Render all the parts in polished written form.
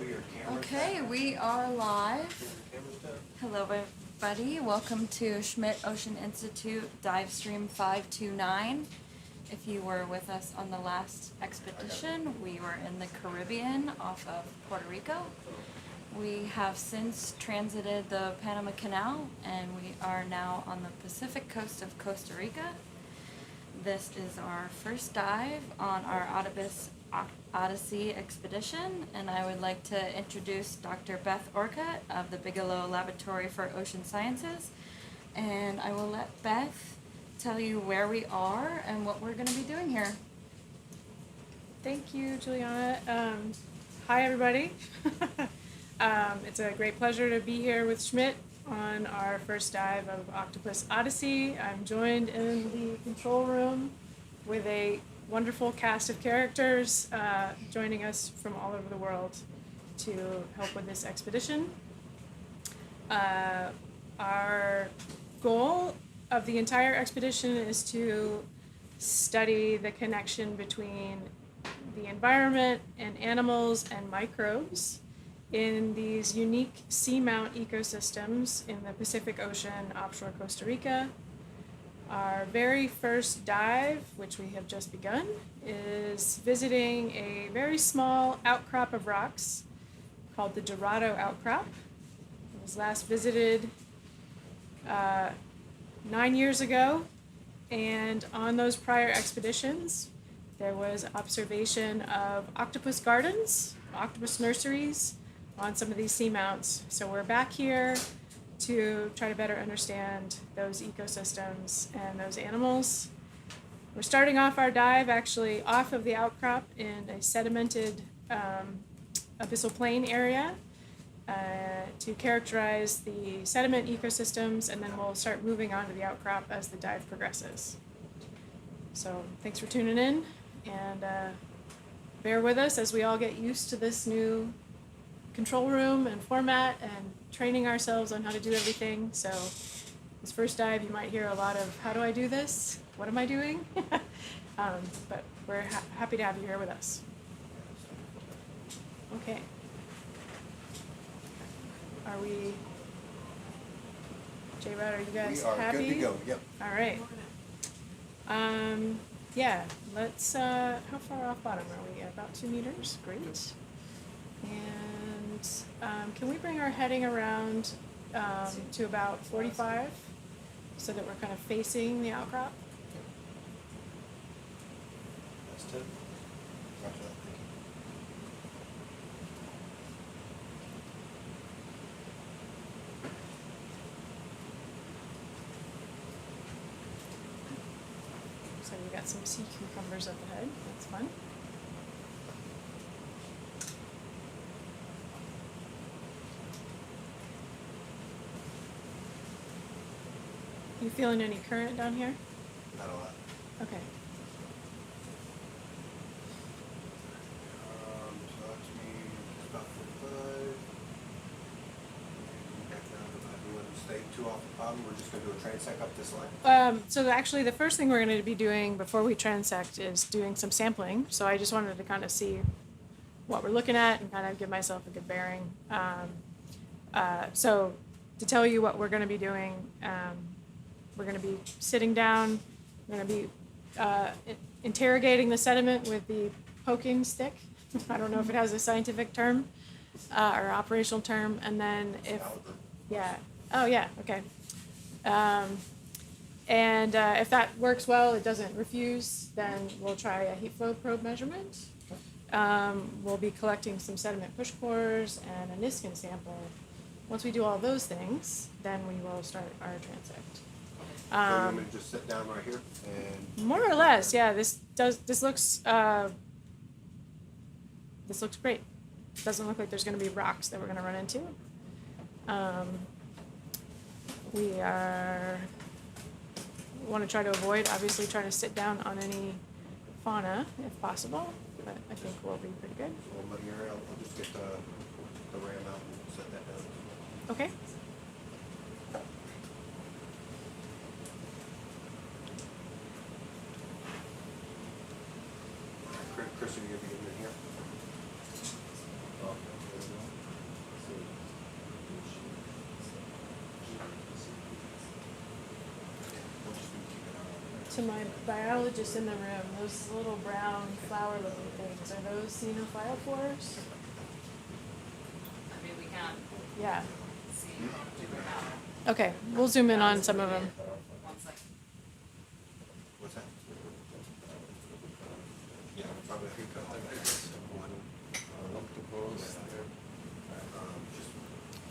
Okay, we are live. Hello everybody, welcome to Schmidt Ocean Institute Divestream 529. If you were with us on the last expedition, we were in the Caribbean off of Puerto Rico. We have since transited the Panama Canal and we are now on the Pacific coast of Costa Rica. This is our first dive on our Octopus Odyssey expedition, and I would like to introduce Dr. Beth Orcutt of the Bigelow Laboratory for Ocean Sciences, and I will let Beth tell you where we are and what we're going to be doing here. Thank you, Juliana. Hi, everybody. It's a great pleasure to be here with Schmidt on our first dive of Octopus Odyssey. I'm joined in the control room with a wonderful cast of characters joining us from all over the world to help with this expedition. Our goal of the entire expedition is to study the connection between the environment and animals and microbes in these unique seamount ecosystems in the Pacific Ocean offshore Costa Rica. Our very first dive, which we have just begun, is visiting a very small outcrop of rocks called the Dorado Outcrop. It was last visited 9 years ago, and on those prior expeditions, there was observation of octopus gardens, octopus nurseries on some of these seamounts. So we're back here to try to better understand those ecosystems and those animals. We're starting off our dive actually off of the outcrop in a sedimented abyssal plain area to characterize the sediment ecosystems, and then we'll start moving on to the outcrop as the dive progresses. So thanks for tuning in, and bear with us as we all get used to this new control room and format and training ourselves on how to do everything. So this first dive, you might hear a lot of, how do I do this? What am I doing? But we're happy to have you here with us. Okay. Are we, J-Rod, are you guys happy? We are good to go, yep. All right. Yeah, let's, how far off bottom are we? About 2 meters? Great. And can we bring our heading around to about 45 so that we're kind of facing the outcrop? That's 10. Roger that, thank you. So we got some sea cucumbers up ahead. That's fun. You feeling any current down here? Not a lot. Okay. So that's me, about 45. Back down to about, we wouldn't stay too off the bottom, we're just gonna do a transect up this line. So actually the first thing we're going to be doing before we transect is doing some sampling. So I just wanted to kind of see what we're looking at and kind of give myself a good bearing. So to tell you what we're going to be doing, we're going to be sitting down, we're going to be interrogating the sediment with the poking stick. I don't know if it has a scientific term or operational term. And then if, yeah, oh yeah, okay. And if that works well, it doesn't refuse, then we'll try a heat flow probe measurement. We'll be collecting some sediment push cores and a Niskin sample. Once we do all those things, then we will start our transect. So you want me to just sit down right here and... More or less, yeah. This looks great. Doesn't look like there's going to be rocks that we're going to run into. We want to try to avoid, obviously, trying to sit down on any fauna if possible, but I think we'll be pretty good. Well, I'll just get the ram out and set that down. Okay. Chris, are you going to be in here? to my biologists in the room, those little brown flower-looking things, are those xenophyophores? I mean, we can Yeah. see now. Okay, we'll zoom in on some of them. 1 second. What's that? Yeah, probably I think one octopus there. Just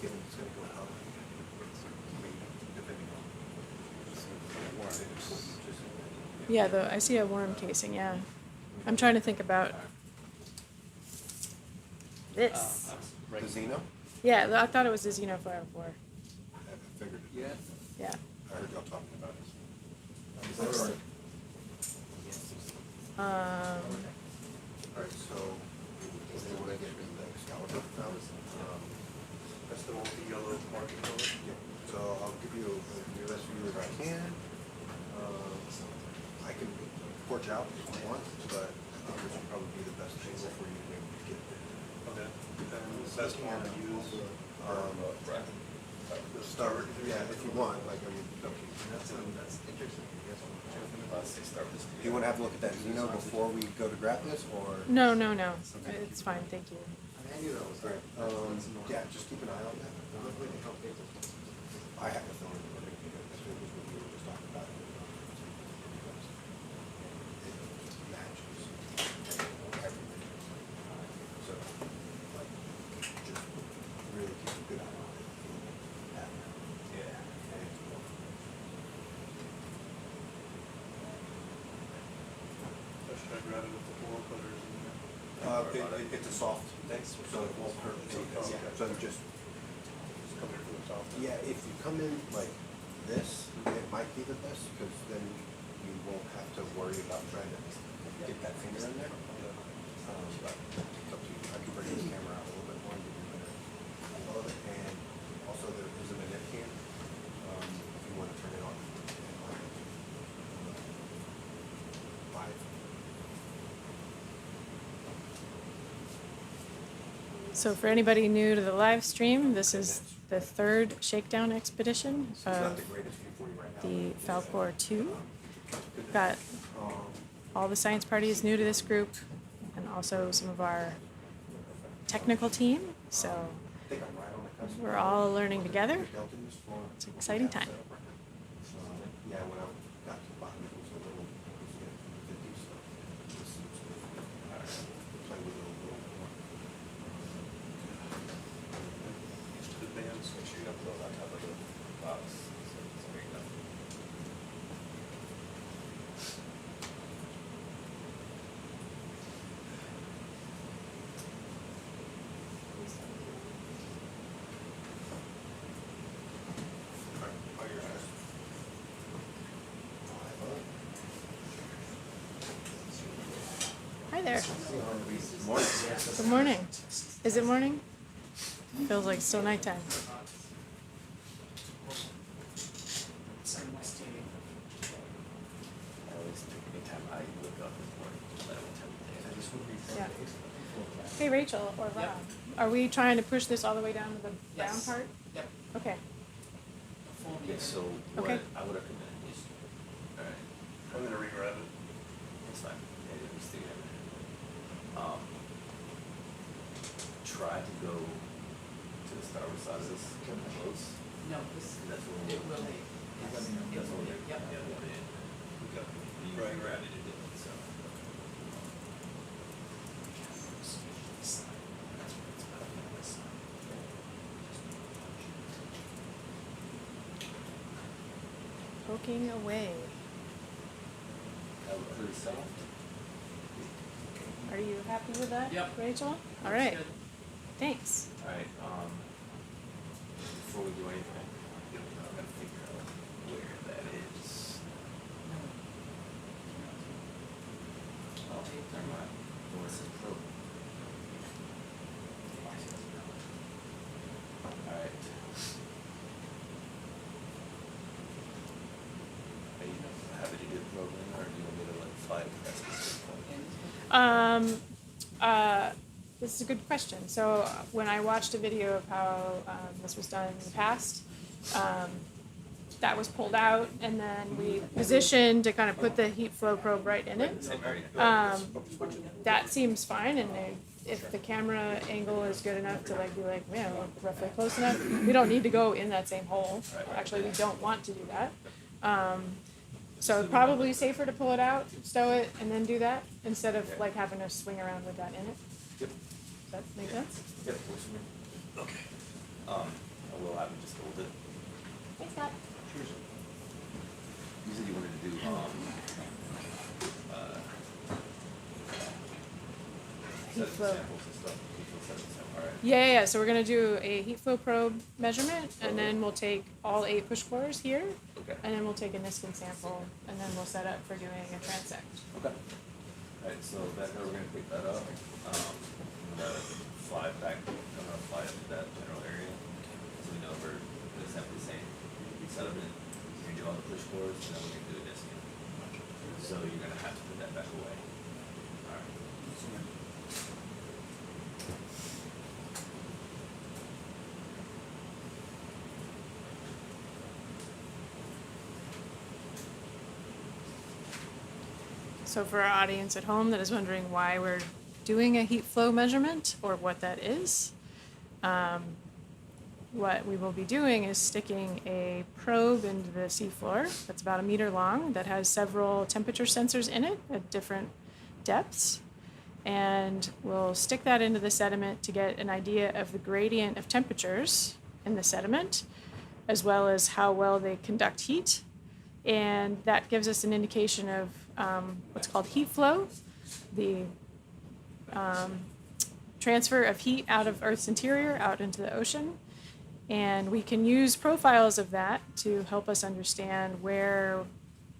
given it's gonna go out. Maybe depending on. Yeah, I see a worm casing, yeah. I'm trying to think about this. The Xeno? Yeah, I thought it was a xenophyophore. I figured it. Yeah. I heard y'all talking about it. Is that right? Alright, so, we want to get rid of the Excalibur now. That's the one with the yellow marking on it? Yeah. So I'll give you the best view if I can. I can porch out if you want, but this would probably be the best angle for you to be able to get there. Okay, and the best one to use, Start, yeah, if you want, like, I mean, okay. Do you want to have a look at that Xeno before we go to grab this, or? No, it's fine, thank you. Great. Yeah, just keep an eye on that. I have a feeling we're going to get it, as soon as we were just talking about it. It matches everything. So, like, just really keep a good eye on it. should I grab it with the four footers in there? It's a soft thing, so it won't hurt. So you just, Just come here for the top. yeah, if you come in like this, it might be the best, because then you won't have to worry about trying to get that finger in there. But it's up to you. I can bring this camera out a little bit more and give you a better angle of it. And also there isn't a net cam, if you want to turn it on. Five. So for anybody new to the live stream, this is the third shakedown expedition It's not of the greatest view for you right now. the Falcor 2. Got all the science parties new to this group, and also some of our technical team. So I think I'm right on the cusp. we're all learning together. Built in this floor. It's an exciting time. Yeah, when I got to the bottom, it was a little, it was 50, so this seems to play with it a little more. Just advance. Make sure you don't blow on top of the box. So it's big enough. All yours, guys. Hi there. Morning. Good morning. Is it morning? Feels like it's still nighttime. I always think anytime I look up in the morning, let them tell me. Yeah. Hey Rachel or Rob, are we trying to push this all the way down to the brown Yes. part? Yep. Okay. Okay, so what Okay. I would recommend is, alright, I'm gonna re-grab it. it's fine, yeah, we stay there. Try to go to the starboard side of this, come close. No, this, That's what it will be. That's what we, Yep. yeah, we did. We got, you Right. grabbed it, it didn't, so. Poking away. That was pretty soft. Are you happy with that, Yep. Rachel? All Looks right. good. Thanks. Alright, before we do anything, I'm gonna figure out where that is. Oh, never mind. Oh, it says probe. Alright. Are you happy to do the programming, or do you want me to like fly to that specific point? This is a good question. So when I watched a video of how this was done in the past, that was pulled out, and then we positioned to kind of put the heat flow probe right in it. That seems fine, and if the camera angle is good enough to like be like, yeah, we're roughly close enough, we don't need to go in that same hole. Actually, we don't want to do that. So probably safer to pull it out, stow it, and then do that instead of like having to swing around with that in it. Yep. Does that make sense? Yep, works for me. Okay. I will have it just hold it. Thanks, Matt. You said you wanted to do, Heat set flow. samples and stuff. Heat flow set sample, all right. Yeah. So we're gonna do a heat flow probe measurement, and then we'll take all 8 push cores here, Okay. and then we'll take a Niskin sample, and then we'll set up for doing a transect. Okay. Alright, so that, we're gonna pick that up. I'm gonna fly back, I'm gonna fly up to that general area. So we know we're gonna have the same sediment. We do all the push cores, and then we can do a disc. So you're gonna have to put that back away. Alright. So for our audience at home that is wondering why we're doing a heat flow measurement or what that is, what we will be doing is sticking a probe into the seafloor that's about 1 meter long that has several temperature sensors in it at different depths. And we'll stick that into the sediment to get an idea of the gradient of temperatures in the sediment, as well as how well they conduct heat. And that gives us an indication of what's called heat flow, the transfer of heat out of Earth's interior out into the ocean. And we can use profiles of that to help us understand where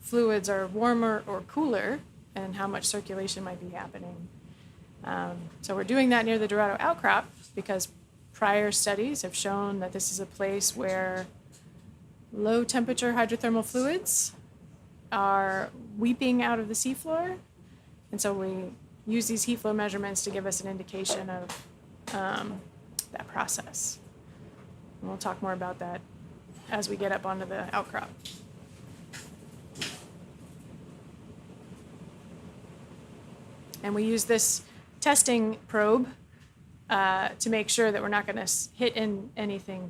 fluids are warmer or cooler and how much circulation might be happening. So we're doing that near the Dorado Outcrop because prior studies have shown that this is a place where low temperature hydrothermal fluids are weeping out of the seafloor. And so we use these heat flow measurements to give us an indication of that process. And we'll talk more about that as we get up onto the outcrop. And we use this testing probe to make sure that we're not going to hit in anything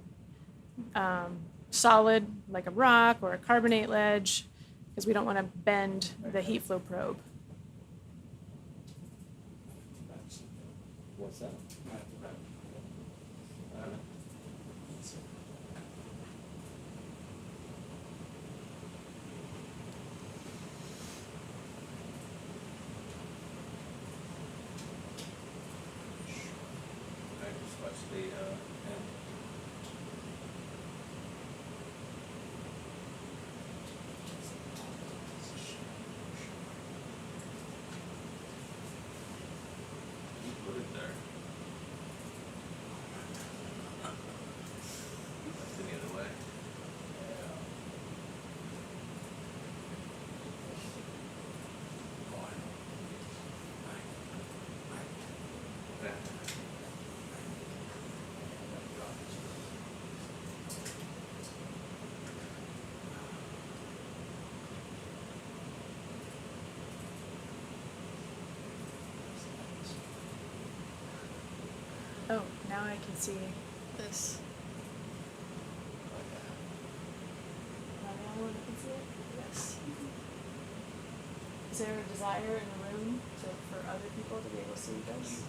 solid like a rock or a carbonate ledge, because we don't want to bend the heat flow probe. What's that? I just watched the you put it there. That's any other way. Yeah. Oh, now I can see this. Now the other one can see it? Yes. Is there a desire in the room for other people to be able to see this?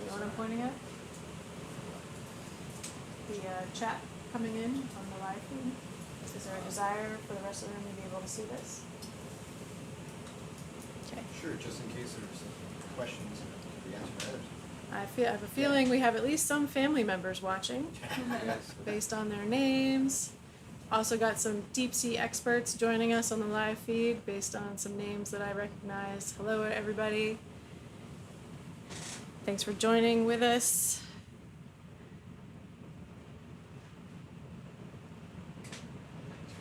You know what I'm pointing at? The chat coming in on the live feed. Is there a desire for the rest of the room to be able to see this? Okay. Sure, just in case there's questions and the answer matters. I have a feeling we have at least some family members watching Yes. based on their names. Also got some deep sea experts joining us on the live feed based on some names that I recognize. Hello, everybody. Thanks for joining with us.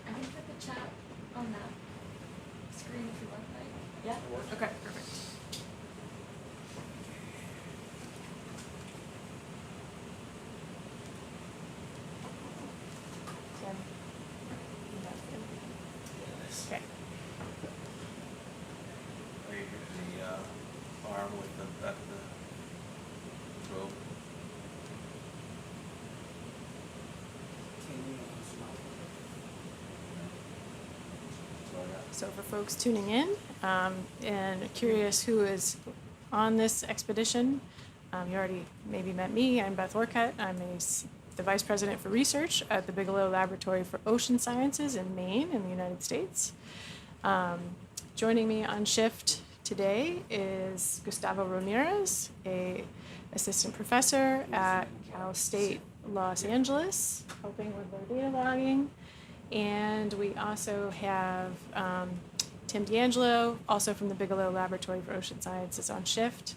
I can put the chat on that screen if you want, right? Yeah? Okay, perfect. So for folks tuning in and curious who is on this expedition, you already maybe met me. I'm Beth Orcutt. I'm the Vice President for Research at the Bigelow Laboratory for Ocean Sciences in Maine in the United States. Joining me on shift today is Gustavo Ramirez, a assistant professor at Cal State Los Angeles, helping with their data logging. And we also have Tim D'Angelo, also from the Bigelow Laboratory for Ocean Sciences, on shift.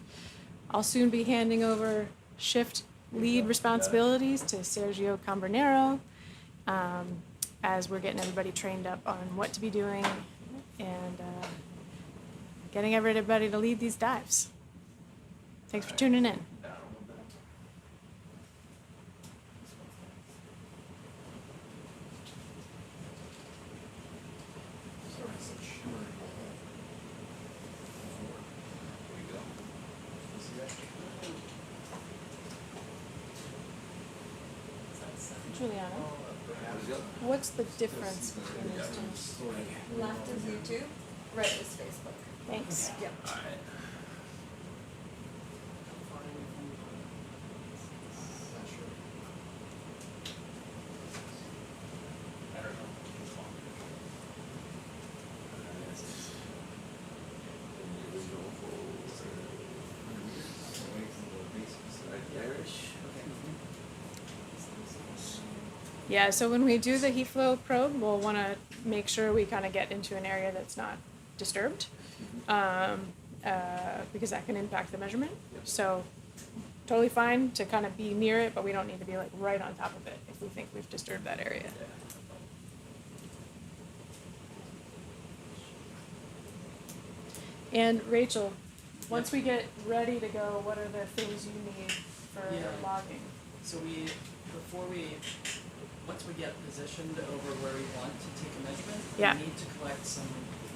I'll soon be handing over shift lead responsibilities to Sergio Cambronero as we're getting everybody trained up on what to be doing and getting everybody to lead these dives. Thanks for tuning in. Juliana, what's the difference between these two? Left is YouTube, right is Facebook. Thanks. Yep. Alright. Yeah, so when we do the heat flow probe, we'll want to make sure we kind of get into an area that's not disturbed because that can impact the measurement. So totally fine to kind of be near it, but we don't need to be like right on top of it if we think we've disturbed that area. And Rachel, once we get ready to go, what are the things you need for logging? So once we get positioned over where we want to take a measurement, Yeah. we need to collect some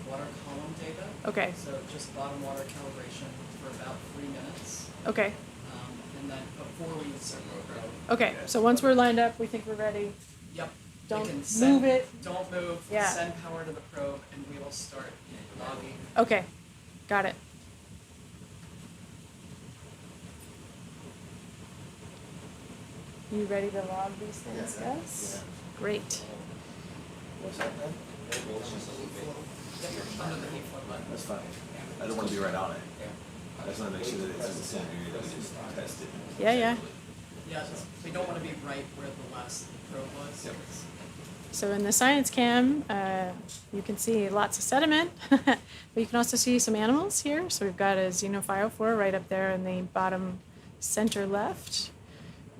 water column data. Okay, So just bottom water calibration for about 3 minutes. okay, And then before we insert program. okay. So once we're lined up, we think we're ready. Yep. we Don't can move it. Don't move. Yeah. Send power to the probe and we will start logging. Okay, got it. You ready to log these things, yes? Great. Under the heat flow button. That's fine. I don't want to be right on it. I just want to make sure that it's in the same area that we just tested. Yeah, yeah. Yeah, we don't want to be right where the last probe was. Yep. So in the science cam, you can see lots of sediment, but you can also see some animals here. So we've got a xenophyophore right up there in the bottom center left.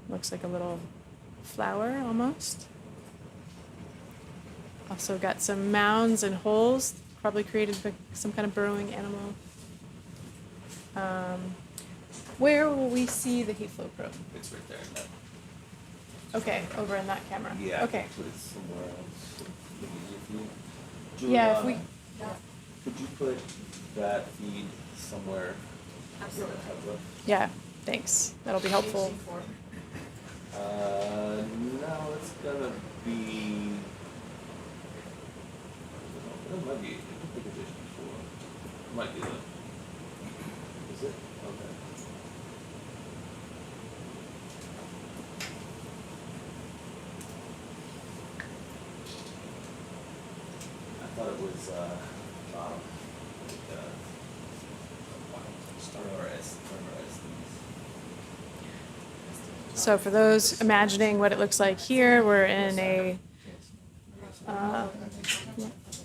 Looks like a little flower almost. Also got some mounds and holes, probably created by some kind of burrowing animal. Where will we see the heat flow probe? It's right there in that. Okay, over in that camera. Yeah. Okay. Put it somewhere else. Maybe easier for you. Yeah, if we. Juliana, could you put that feed somewhere? Absolutely. Yeah, thanks. That'll be helpful. No, it's gonna be. It might be. I don't think it is before. It might be the. Is it? Okay. I thought it was bottom. So for those imagining what it looks like here, we're in a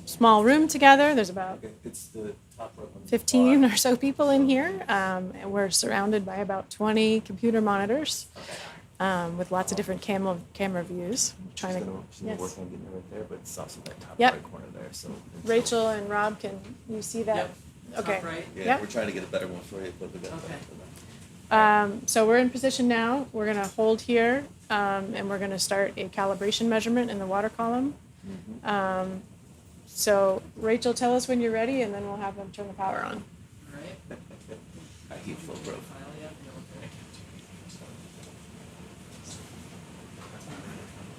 small room together. There's about It's the top row on the 15 bottom. or so people in here, and we're surrounded by about 20 computer monitors with lots of different camera views. She's gonna work yes. on getting it right there, but it's also that top Yep. right corner there. So Rachel and Rob, can you see that? Yep. Okay. Top right. yeah, Yep. we're trying to get a better one for you, but we got Okay. So we're in position now. We're going to hold here, and we're going to start a calibration measurement in the water column. So Rachel, tell us when you're ready, and then we'll have them turn the power on. All right. I heat flow probe. File, yep,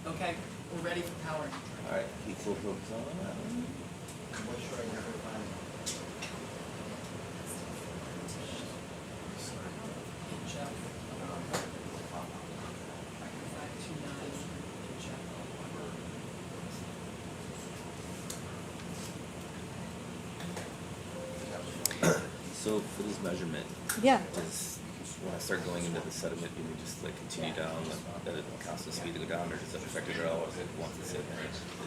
okay. Okay, we're ready for power. All right, heat flow probe's on. What should I do for finding? Jeff, 529 Jeff. So for this measurement, Yeah. does, when I start going into the sediment, do we just like continue down at a constant speed to go down, or does that affect it at all? Or is it once it's in there,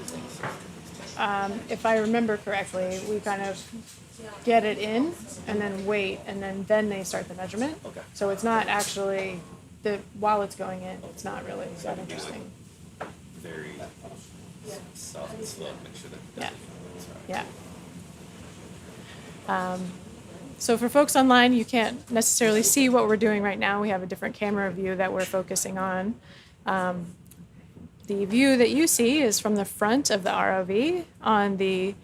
is on the surface? If I remember correctly, we kind of get it in and then wait, and then they start the measurement. Okay. So it's not actually, while it's going in, it's not really that interesting. Very soft and slow, make sure that. Yeah. That's right. Yeah. So for folks online, you can't necessarily see what we're doing right now. We have a different camera view that we're focusing on. The view that you see is from the front of the ROV on the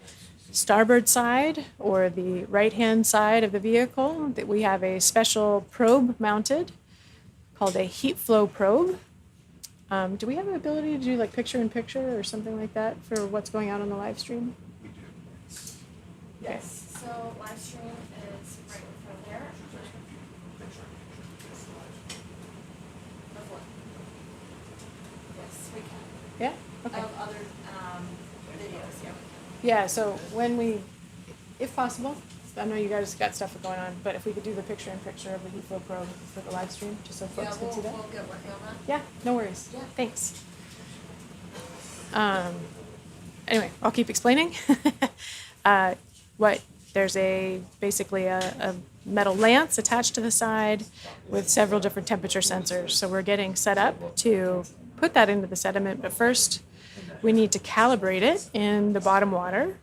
starboard side or the right-hand side of the vehicle. That we have a special probe mounted called a heat flow probe. Do we have the ability to do like picture-in-picture or something like that for what's going on the live stream? We do. Yes, so live stream is right in front there. Of what? Yes, we can. Yeah? Okay. Of other, videos, yeah. Yeah, so when we, if possible, I know you guys got stuff going on, but if we could do the picture-in-picture of the heat flow probe for the live stream, just so folks can see that. We'll get working on that. Yeah, no worries. Yeah. Thanks. Anyway, I'll keep explaining. There's basically a metal lance attached to the side with several different temperature sensors. So we're getting set up to put that into the sediment, but first we need to calibrate it in the bottom water,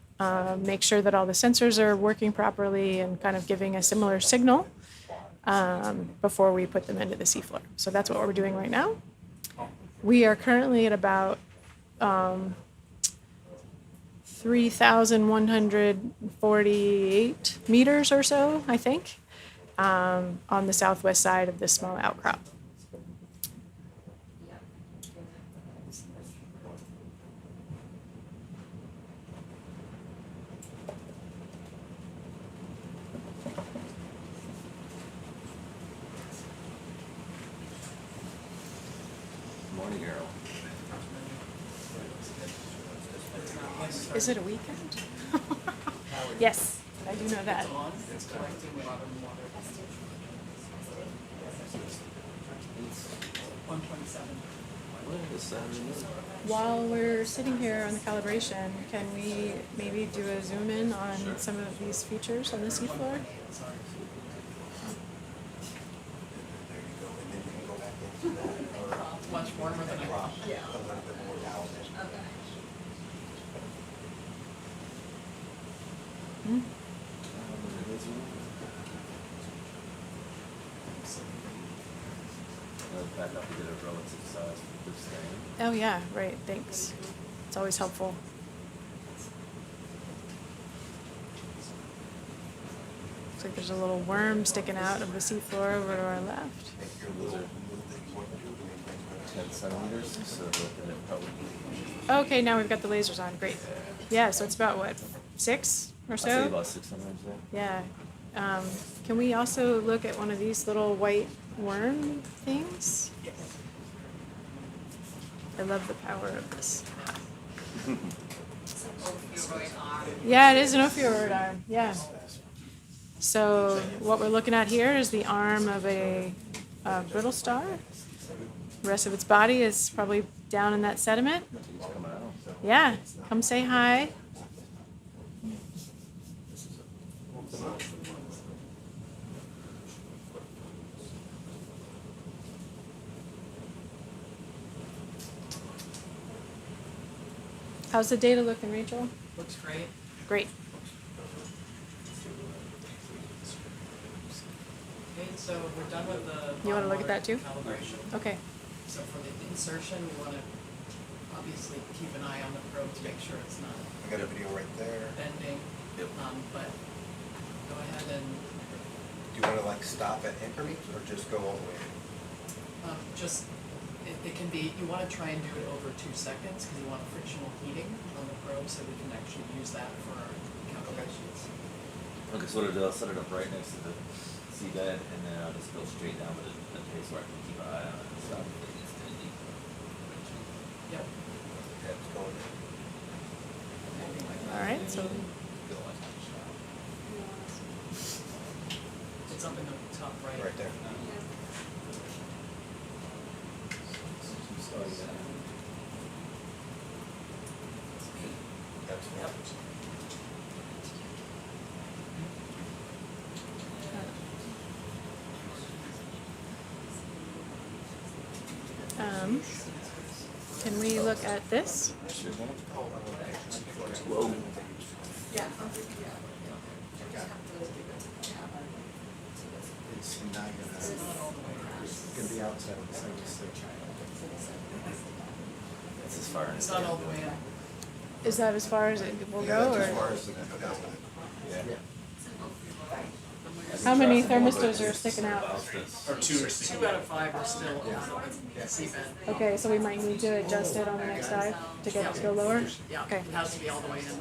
make sure that all the sensors are working properly and kind of giving a similar signal before we put them into the seafloor. So that's what we're doing right now. We are currently at about 3,148 meters or so, I think, on the southwest side of this small outcrop. Morning, Errol. Is it a weekend? Yes, I do know that. It's on, it's collecting bottom water. 127. While we're sitting here on the calibration, can we maybe do a zoom in on some of these features on the seafloor? Sorry. There you go, and then you can go back into that, or Much warmer than I thought. a little bit more down. Back up to get a relative size for this thing. Oh yeah, right, thanks. It's always helpful. Looks like there's a little worm sticking out of the seafloor over to our left. Make your little move that you want to do, and then 10 centimeters, so looking at probably. Okay, now we've got the lasers on, great. Yeah, so it's about what, 6 or I'd say so? about 6 centimeters there. Yeah. Can we also look at one of these little white worm things? I love the power of this. Yeah, it is an opioid arm, yeah. So what we're looking at here is the arm of a brittle star. The rest of its body is probably down in that sediment. It's coming out. Yeah, come say hi. How's the data looking, Rachel? Looks great. Great. Okay, so we're done with the. You wanna look at that too? Calibration. Okay. So for the insertion, we want to obviously keep an eye on the probe to make sure it's not I got a video right there. bending. But go ahead and Do you want to like stop at increments or just go all the way? just, it can be, you want to try and do it over 2 seconds because you want frictional heating on the probe so we can actually use that for spreadsheets. Okay, so what I'll do, I'll set it up right next to the seabed, and then I'll just go straight down with a pace where I can keep an eye on it and stop if it gets too deep. Yep. Yeah, it's going there. All right, so It's up in the top right. Right there. That's Yep. can we look at this? Whoa. It's not gonna be outside of the same stage. It's as far as. It's not all the way in. Is that as far as it will Yeah, go, that's as or far as it can go down with it. Yeah. how many thermistors are sticking out? Or two are sticking. 2 out of 5 are still on the seabed. Okay, so we might need to adjust it on the next dive to get it to go lower? Yeah, Okay. it has to be all the way in. So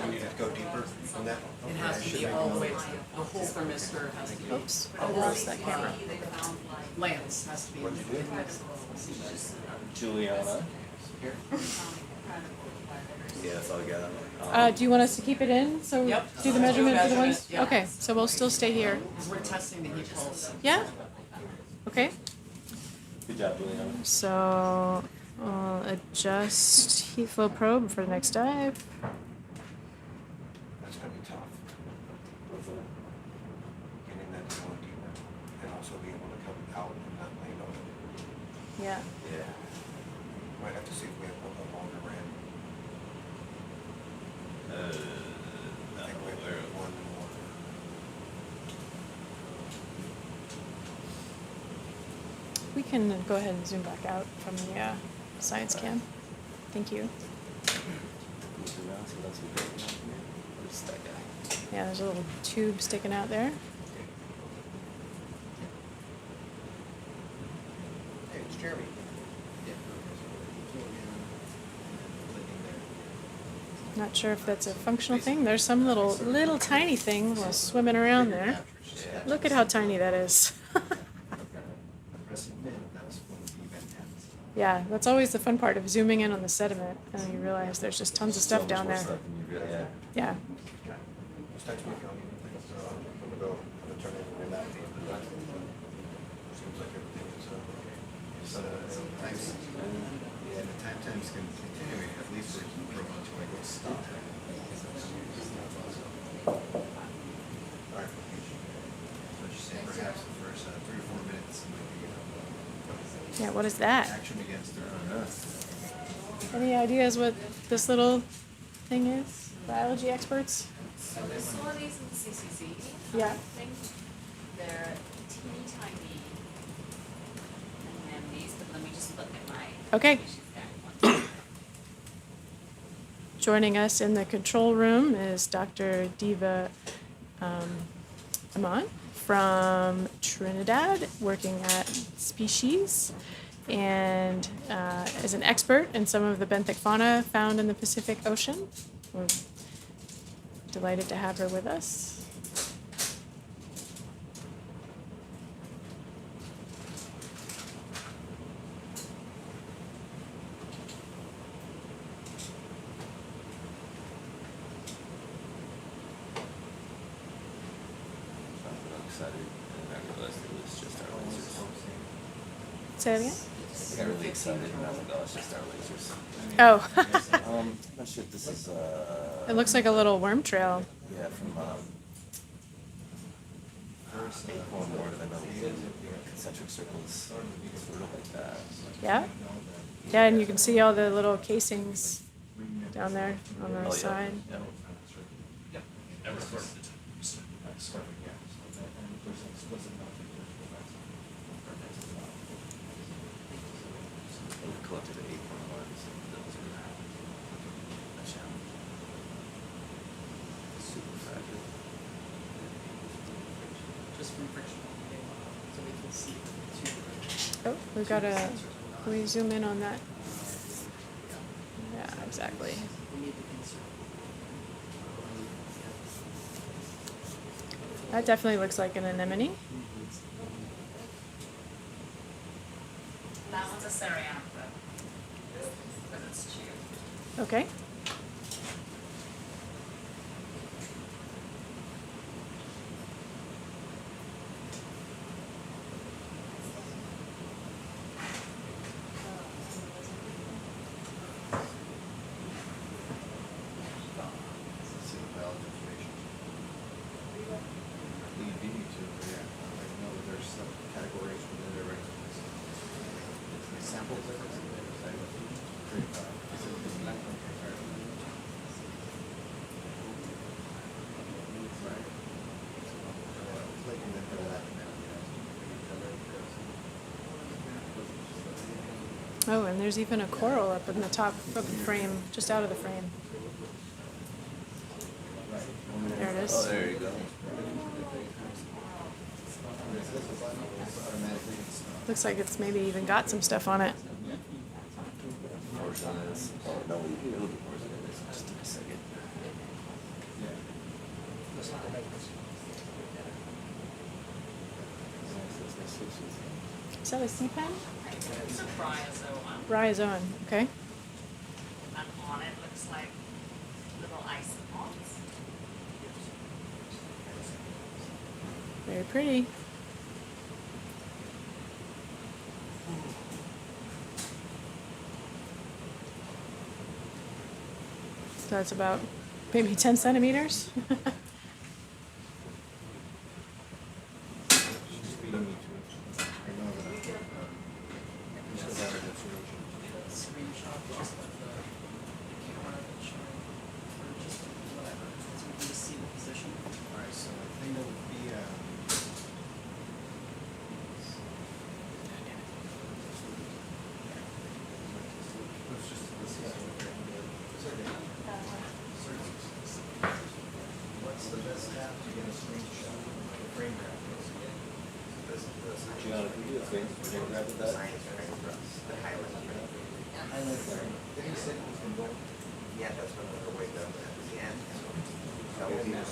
you need to go deeper on that? It has to be all the way to the whole thermistor has to be. Oops, I lost that camera. Lance has to be. What'd you do? Juliana. Yeah, that's all I got. Do you want us to keep it in, so Yep. do the measurement for the ones? Measurement, yeah. Okay, so we'll still stay here. We're testing the heat pulse. Yeah? Okay, Good job, Juliana. so I'll adjust heat flow probe for the next dive. That's gonna be tough. Getting that to go deeper and also be able to come out and not land on it. Yeah. Yeah. Might have to see if we have a longer ram. I think we have one more. We can go ahead and zoom back out from the science cam. Thank you. Where's that guy? Yeah, there's a little tube sticking out there. Hey, it's Jeremy. Not sure if that's a functional thing. There's some little tiny thing swimming around there. Look at how tiny that is. Yeah, that's always the fun part of zooming in on the sediment, and then you realize there's just tons of So stuff much down more there. stuff than you really- yeah. Yeah. Just text me if you don't need anything. I'm gonna go, I'm gonna turn it in that. Seems like everything is, So times, yeah, the time's continuing, at least for heat probe until I go stop. alright. So just say perhaps the first 3 or 4 minutes might be Yeah, what is that? action against the. Any ideas what this little thing is? Biology experts? So the facilities in the CCC, Yeah. thing, they're teeny tiny anemones, but let me just look at my. Okay. species guide one. Joining us in the control room is Dr. Diva Aman from Trinidad, working at Species, and is an expert in some of the benthic fauna found in the Pacific Ocean. We're delighted to have her with us. I'm excited, and I realized it was just our lasers. Say that again? I got really excited, and I was like, oh, it's just our lasers. Oh, I'm not sure if this is, it looks like a little worm trail. yeah, from, going more to the middle, concentric circles, sort of like that. Yeah? Yeah, and you can see all the little casings down there on the Oh, yeah. side. Yeah. We've collected 8 ones, and those are a challenge. Super fragile. Just from friction, so we can see the two. Oh, we've got a, can we zoom in on that? Yeah, exactly. We need to insert. That definitely looks like an anemone. That one's a Cereantha, because it's chewed. Okay. See the biology information. You beat me to it, yeah. I know that there's some categories within there, right? Samples. Oh, and there's even a coral up in the top of the frame, just out of the frame. There it Oh, is. there you go. Looks like it's maybe even got some stuff on it. Portion on this. Oh, no, it'll be portion on this. Just take a second. Is that a sea pen? It's a bryozoan, Bryozoan, okay. and on it looks like little isopods. Very pretty. So that's about maybe 10 centimeters. Screenshot just of the camera that's showing, or just whatever, so we can just see the position. Alright, so I think that would be, let's just, let's see. What's the best app to get a screenshot of the frame graph? You know, can you do a thing? Can you grab that? Yeah, that's when we're way down at the end. That will be the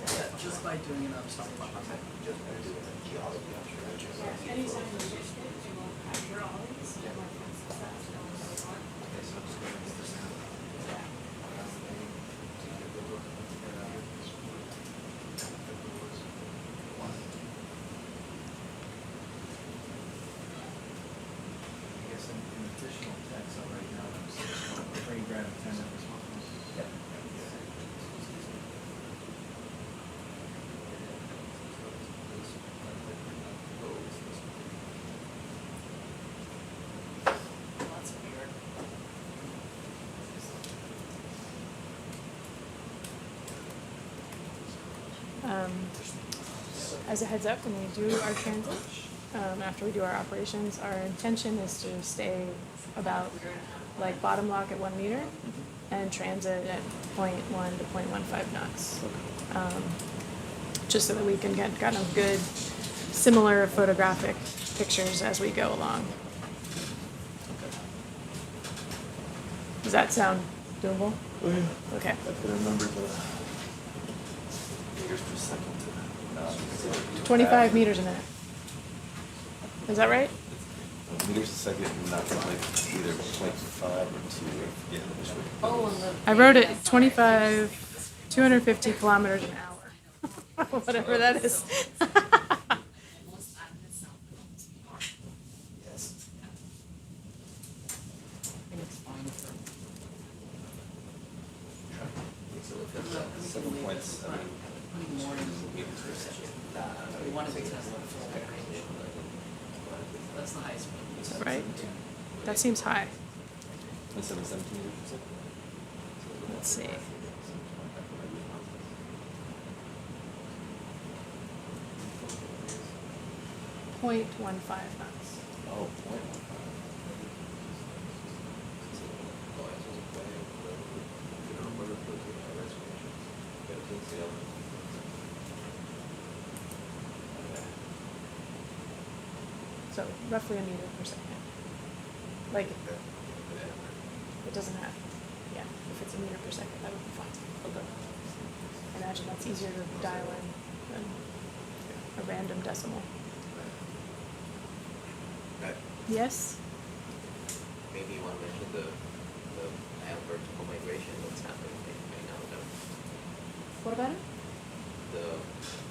Yeah, just by doing it, I'm sorry. I guess in additional text, I'll write down, frame graph attendant responsible. That's weird. As a heads up, when we do our transit, after we do our operations, our intention is to stay about like bottom lock at 1 meter and transit at 0.1 to 0.15 knots. Just so that we can get kind of good, similar photographic pictures as we go along. Does that sound doable? Oh, yeah. Okay. I can remember the meters per second. 25 meters a minute. Is that right? Meters a second, not like either 0.5 or 2. Yeah, which way? Oh, and the. I wrote it 250 kilometers an hour. Whatever that is. Yes. I think it's fine for. So look at that. 7.7. Putting more in meters per second. We wanted to test the full range. That's the highest one. Right? That seems high. 17 meters per second. Let's see. .15 knots. Oh, boy. So roughly a meter per second. Like, it doesn't have, yeah, if it's a meter per second, that would be fine. Okay. I imagine that's easier to dial in than a random decimal. Yes? Maybe you want to mention the vertical migration that's happening right now, What about it? the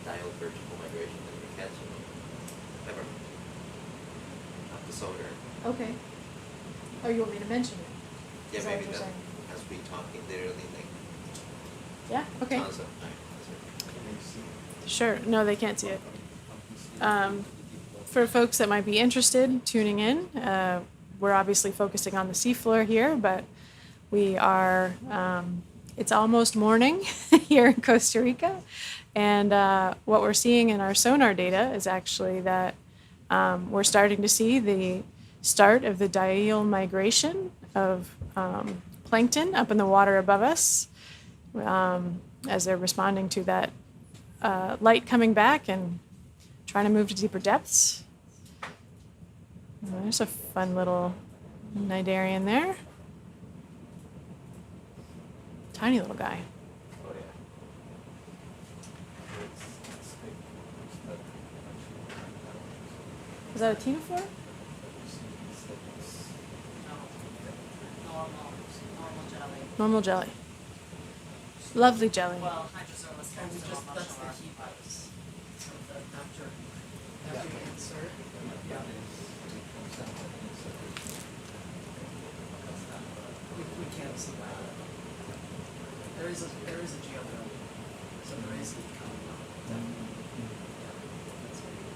dial vertical migration that we're catching. Remember? Of the sonar. Okay. Oh, you want me to mention it? Yeah, Is that maybe what you're that, saying? as we talking, literally like Yeah, okay. tons of time. Sure. No, they can't see it. For folks that might be interested tuning in, we're obviously focusing on the seafloor here, but we are, it's almost morning here in Costa Rica. And what we're seeing in our sonar data is actually that we're starting to see the start of the diel migration of plankton up in the water above us as they're responding to that light coming back and trying to move to deeper depths. There's a fun little cnidarian there. Tiny little guy. Oh, yeah. Is that a ctenophore? Normal jelly. Normal jelly. Lovely jelly. Well, hydrothermal is And we normal just, that's the shore. heat pipes. So after you insert, yeah. We can't see that. There is a geothermal, so there is heat coming out.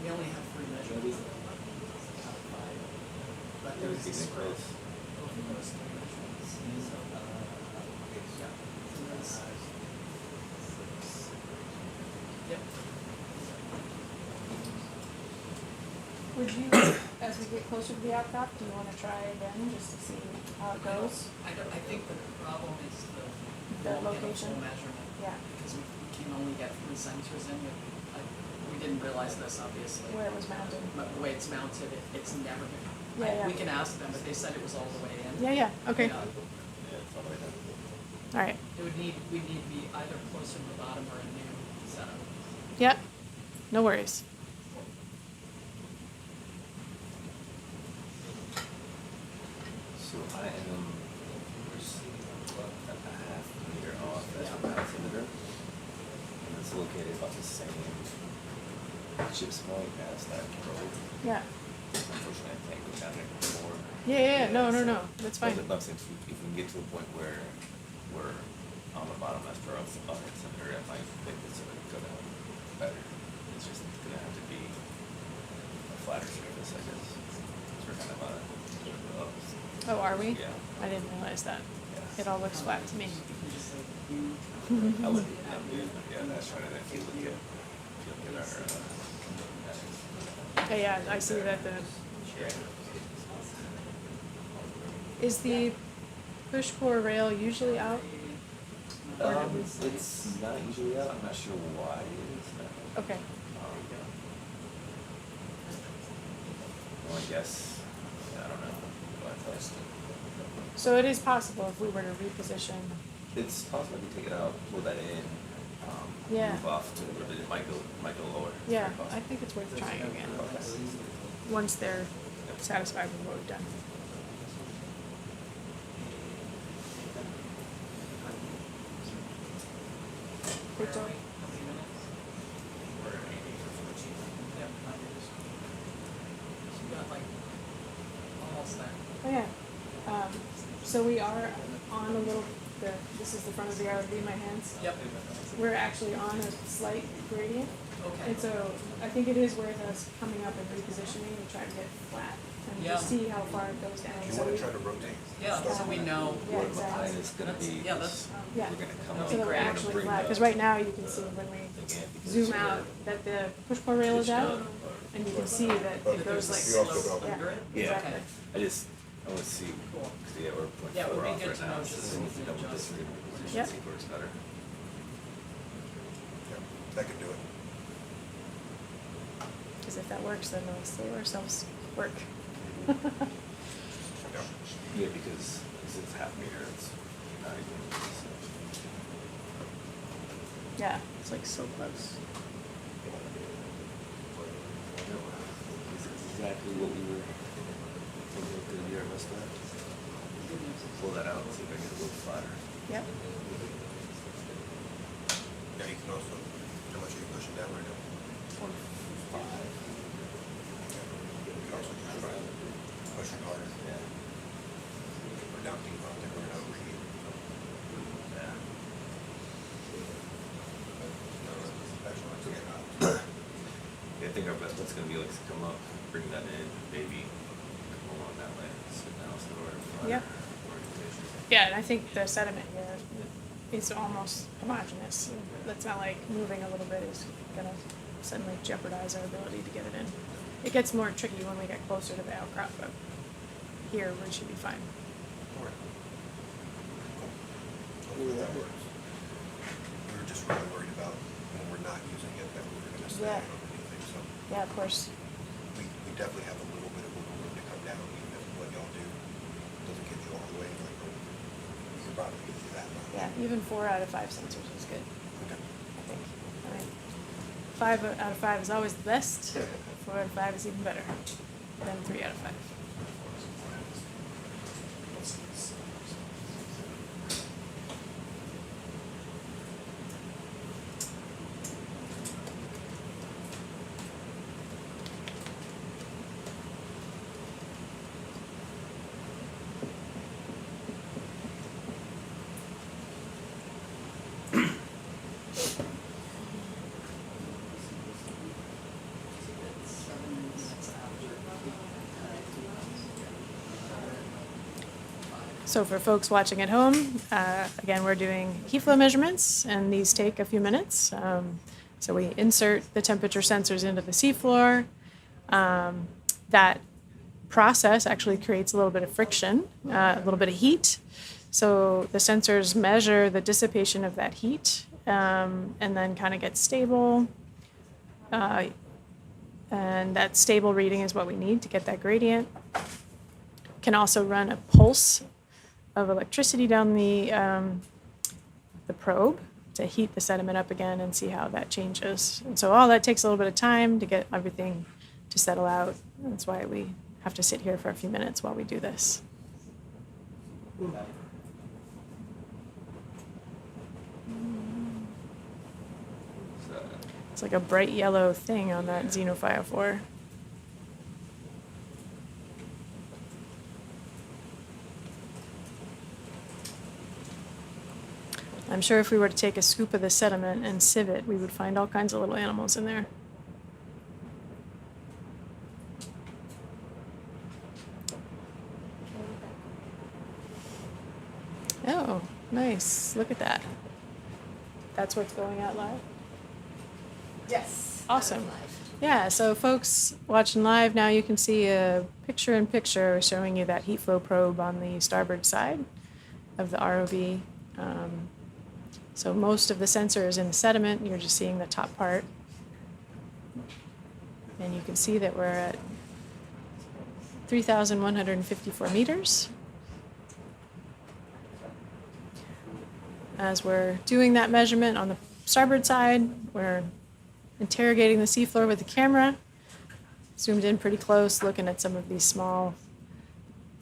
We only have 3 measurements out of 5. But there is a Keeping it spread close. over those 3 measurements. So, yeah. So that's- Yep. Would you, as we get closer to the outcrop, do you want to try again just to see how it goes? I think the problem is The won't get a location? full measurement. Yeah. Because we can only get 3 sensors in. We didn't realize this, obviously. Where it was mounted. But the way it's mounted, it's never gonna. Yeah, yeah. We can ask them, but they said it was all the way in. Yeah, yeah, okay. You know, Yeah, it's all the way down. All right. we'd need to be either closer to the bottom or a new setup. Yeah, no worries. So I am receiving a half meter off as from altimeter. And it's located about the same chips point as that probe. Yeah. Unfortunately, I can't go down there before. Yeah, no, that's fine. But I'm saying if we can get to a point where we're on the bottom as per altimeter, I might think it's gonna go down better. It's just gonna have to be a flatter surface, I guess. So we're kind of on Oh, are we? Yeah. I didn't realize that. Yeah. It all looks flat to me. I would, yeah, that's trying to, if you look at our, Yeah, I see that is the push core rail usually out? Or did we- it's not usually out, I'm not sure why it's not. Okay. Well, I guess, I don't know, but So it is possible if we were to reposition. it's possible to take it out, pull that in, Yeah. move off to a little bit, it might go lower. It's Yeah, very possible. I think it's worth trying again, Okay. once they're satisfied with what we've done. Great job. How many minutes? Yep, 9 years. So you got like almost there. Oh, yeah. So we are on a little, this is the front of the ROV in my hands. Yep. We're actually on a slight gradient. Okay. And so I think it is worth us coming up and repositioning and trying to get flat and Yeah. just see how far it goes down. Do you So wanna we- try to rotate? Yeah, so we know. Yeah, Where exactly. behind it's gonna be. Yeah, that's- Yeah. We're gonna come So up. So that we're Great. actually bring flat, the- because right now you can see when we again, because zoom it's sort out of that the push core rail is pitched out, up, and you can see that But it goes like. you also slope don't- under it? Yeah, Exactly. I just, I want to see, Cool. because yeah, we're point Yeah, it would four be off good right to now, know so just we so need we to can double adjust. this position, Yep. see where it's better. Yeah, that could do it. Because if that works, then we'll save ourselves work. Yeah, because it's half meter, it's not even, so. Yeah, it's like so close. This is exactly what we were going to do our best at. Pull that out and see if I can get a little flatter. Yep. Now you can also, how much are you pushing down right now? 5. You can also just try pushing harder. Yeah. Or down deep on there, or overheat. Yeah. Yeah, I think our best bet's gonna be like to come up, bring that in, maybe come along that way, sit down, store, Yep. organization. Yeah, and I think the sediment here is almost homogeneous. That's not like moving a little bit is gonna suddenly jeopardize our ability to get it in. It gets more tricky when we get closer to the outcrop, but here we should be fine. Hopefully that works. We were just really worried about when we're not using it, that we were gonna stay Yeah. on anything, so Yeah, of course. we definitely have a little bit of wiggle room to come down, even if what y'all do doesn't get you all the way, like, you could probably get through that much. Yeah, even 4 out of 5 sensors is good, Okay. I think. I mean, 5 out of 5 is always the best. 4 out of 5 is even better than 3 out of 5. So for folks watching at home, again, we're doing heat flow measurements, and these take a few minutes. So we insert the temperature sensors into the seafloor. That process actually creates a little bit of friction, a little bit of heat. So the sensors measure the dissipation of that heat, and then kind of get stable. And that stable reading is what we need to get that gradient. Can also run a pulse of electricity down the probe to heat the sediment up again and see how that changes. And so all that takes a little bit of time to get everything to settle out. That's why we have to sit here for a few minutes while we do this. It's like a bright yellow thing on that xenophile 4. I'm sure if we were to take a scoop of the sediment and sieve it, we would find all kinds of little animals in there. Oh, nice. Look at that. That's what's going out live? Yes. Awesome. Yeah, so folks watching live now, you can see a picture-in-picture showing you that heat flow probe on the starboard side of the ROV. So most of the sensor is in the sediment. You're just seeing the top part. And you can see that we're at 3,154 meters. As we're doing that measurement on the starboard side, we're interrogating the seafloor with the camera. Zoomed in pretty close, looking at some of these small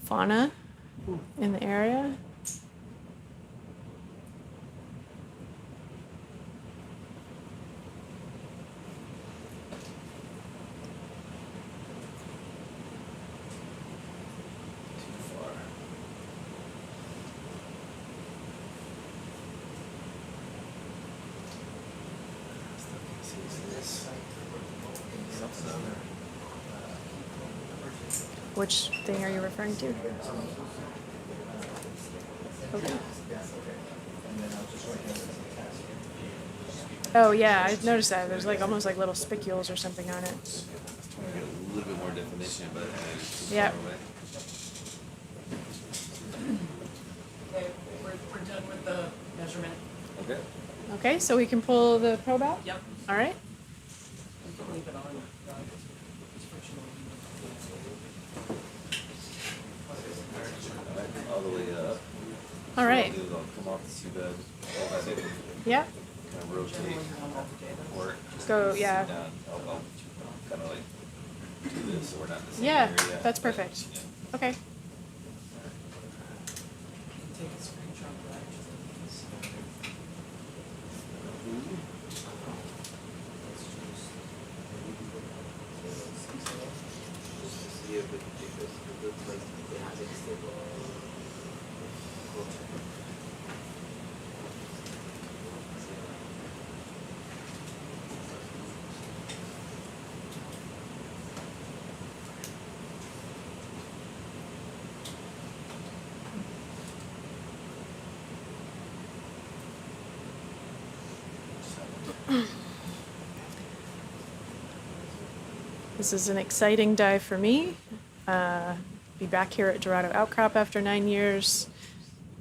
fauna in the area. Which thing are you referring to? Okay. Oh yeah, I noticed that. There's like almost like little spicules or something on it. Get a little bit more definition, but it's Yeah. far away. Okay, we're done with the measurement. Okay. Okay, so we can pull the probe out? Yep. All right. We can leave it on. It's frictional. All right. So what I'll do is I'll come off the seabed, hold that in, Yeah. kind of rotate, work. Go, yeah. sit down. I'll kind of like do this so we're not in the same Yeah, area. that's perfect. Yeah. Okay. Take a screenshot of that. Just to see if it is a good place to have it stable. This is an exciting dive for me. Be back here at Dorado Outcrop after 9 years.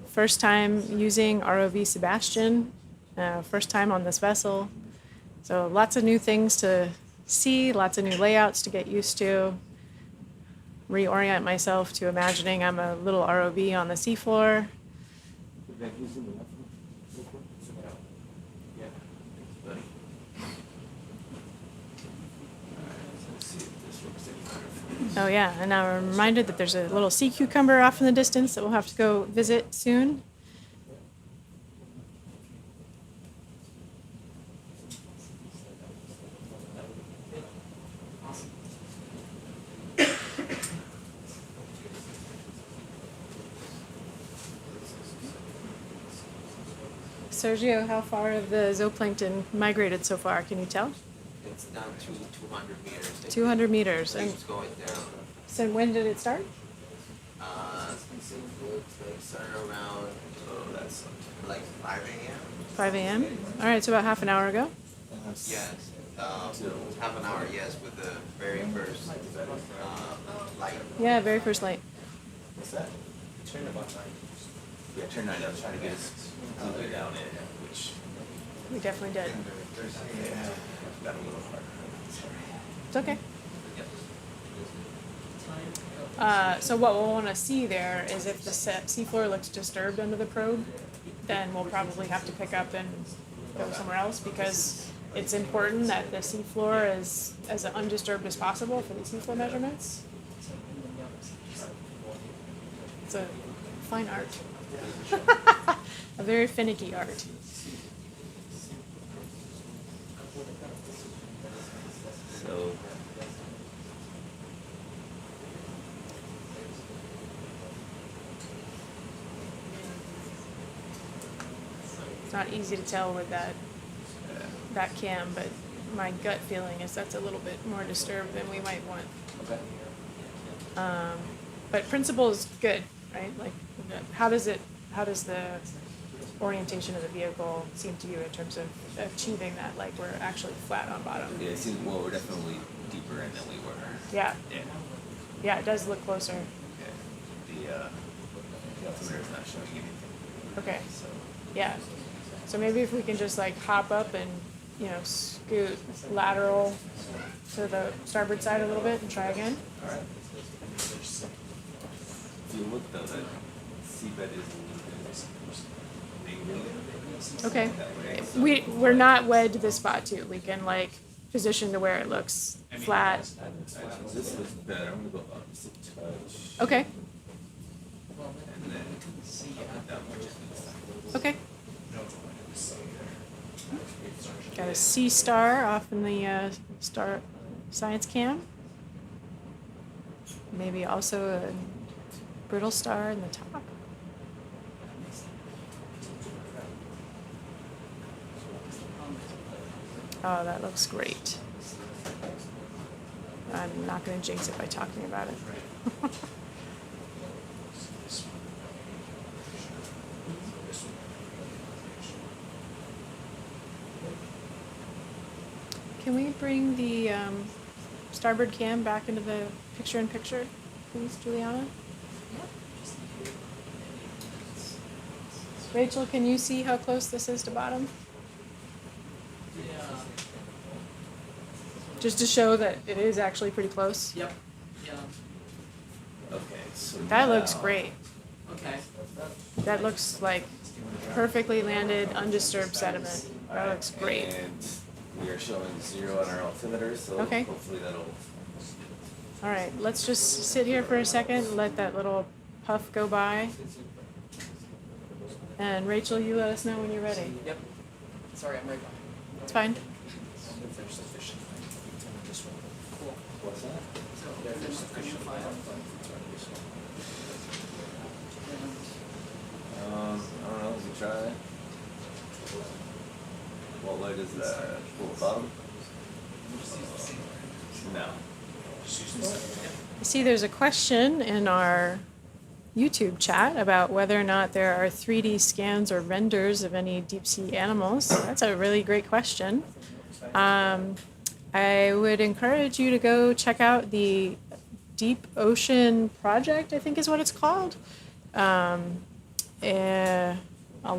First time using ROV SuBastian. First time on this vessel. So lots of new things to see, lots of new layouts to get used to. Reorient myself to imagining I'm a little ROV on the seafloor. Oh yeah, and now I'm reminded that there's a little sea cucumber off in the distance that we'll have to go visit soon. Sergio, how far have the zooplankton migrated so far? Can you tell? It's down to 200 meters. 200 meters. And It's going down. so when did it start? It started around, like 5 a.m. 5 a.m.? All right, so about half an hour ago. Yes, half an hour, yes, with the very first light. Yeah, very first light. What's that? Yeah, turn 9 up, trying to get us all the way down in, which We definitely did. got a little hard. Sorry. It's okay. Yep. So what we'll want to see there is if the seafloor looks disturbed under the probe, then we'll probably have to pick up and go somewhere else because it's important that the seafloor is as undisturbed as possible for the seafloor measurements. It's a fine art. A very finicky art. So, It's not easy to tell with that cam, but my gut feeling is that's a little bit more disturbed than we might want. okay. But principle is good, right? Like, how does the orientation of the vehicle seem to you in terms of achieving that? Like, we're actually flat on bottom. Yeah, it seems, well, we're definitely deeper in than we were. Yeah, Yeah. yeah, it does look closer. Yeah. The altimeter's not showing anything. Okay, So, yeah. So maybe if we can just like hop up and, scoot lateral to the starboard side a little bit and try again. all right. If you look though, that seabed is moving. Okay. That way, so- We're not wed to this spot too. We can like position to where it looks flat. This looks better. I'm gonna go up just a touch. Okay, And then up and down more. okay. Got a sea star off in the star science cam. Maybe also a brittle star in the top. Oh, that looks great. I'm not going to jinx it by talking about it. Can we bring the starboard cam back into the picture-in-picture, please, Juliana? Rachel, can you see how close this is to bottom? Yeah. Just to show that it is actually pretty close. Yep. Yeah. Okay, so That looks now- great. Okay. that looks like perfectly landed, undisturbed sediment. That looks great. And we are showing 0 on our altimeter, so Okay. hopefully that'll. All right, let's just sit here for a second and let that little puff go by. And Rachel, you let us know when you're ready. Yep. Sorry, I'm right behind. It's fine. Cool. What's that? So, there's the fish file. I don't know, we try. What light is that? Full bottom? No. I see there's a question in our YouTube chat about whether or not there are 3D scans or renders of any deep sea animals. That's a really great question. I would encourage you to go check out the Deep Ocean Project, I think is what it's called. I'll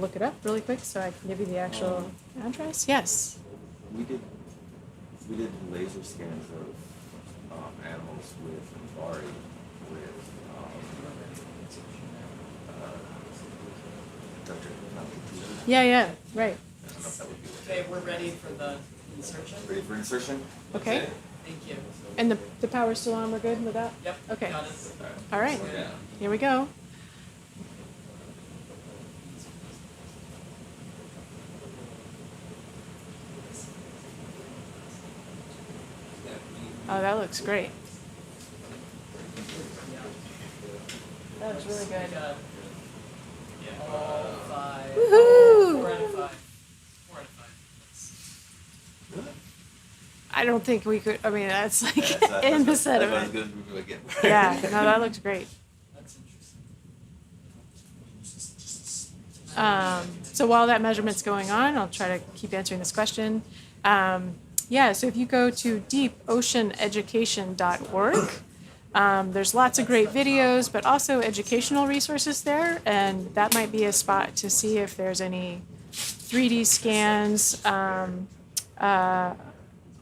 look it up really quick so I can give you the actual address. Yes. We did laser scans of animals with Bari, with Dr. Yeah, right. I don't know if that would be Okay, we're ready for the insertion. ready for insertion. Okay. Thank you. And the power's still on, we're good with that? Yep. Okay. Got it. All right, Slow down. here we go. Oh, that looks great. That looks really good. Got all 5. Woohoo! 4 out of 5. 4 out of 5. I don't think we could, I mean, that's like That's in the as sediment. good as we could get. Yeah, no, that looks great. That's interesting. So while that measurement's going on, I'll try to keep answering this question. Yeah, so if you go to deepoceaneducation.org, there's lots of great videos, but also educational resources there, and that might be a spot to see if there's any 3D scans.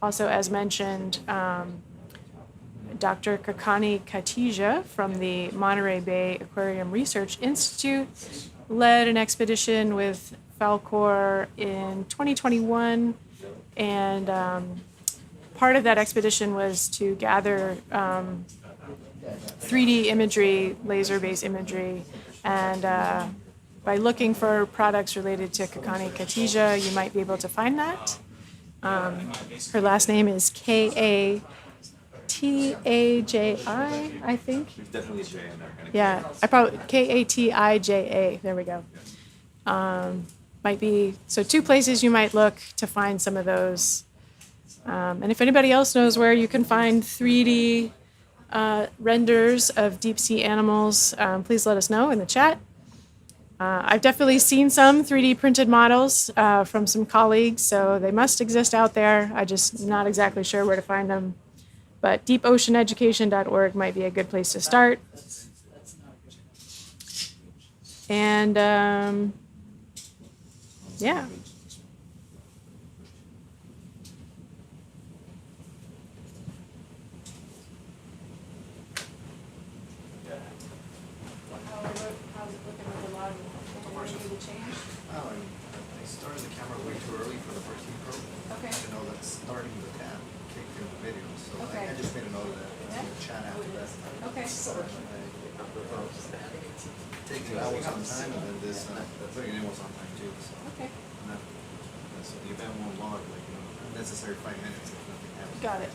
Also, as mentioned, Dr. Kakani Khatija from the Monterey Bay Aquarium Research Institute led an expedition with Falcor in 2021, and part of that expedition was to gather 3D imagery, laser-based imagery, and by looking for products related to Kakani Khatija, you might be able to find that. Her last name is Kataji, I think. There's definitely a J in there. Yeah, I probably Katija. There we go. Might be so 2 places you might look to find some of those. And if anybody else knows where you can find 3D renders of deep sea animals, please let us know in the chat. I've definitely seen some 3D printed models from some colleagues, so they must exist out there. I'm just not exactly sure where to find them. But deepoceaneducation.org might be a good place to start. And yeah. How's it looking with the log? Anything need to change? Oh, and I started the camera way too early for the first intro. Okay. You know that starting the tab kicked in the video, so Okay. I just made a note of that. Yeah. In the chat after that. Okay. Taking that was on time, and then this, putting it in was on time too, so. Okay. Not, so the event won't log like, necessary 5 minutes if nothing happens. Got it.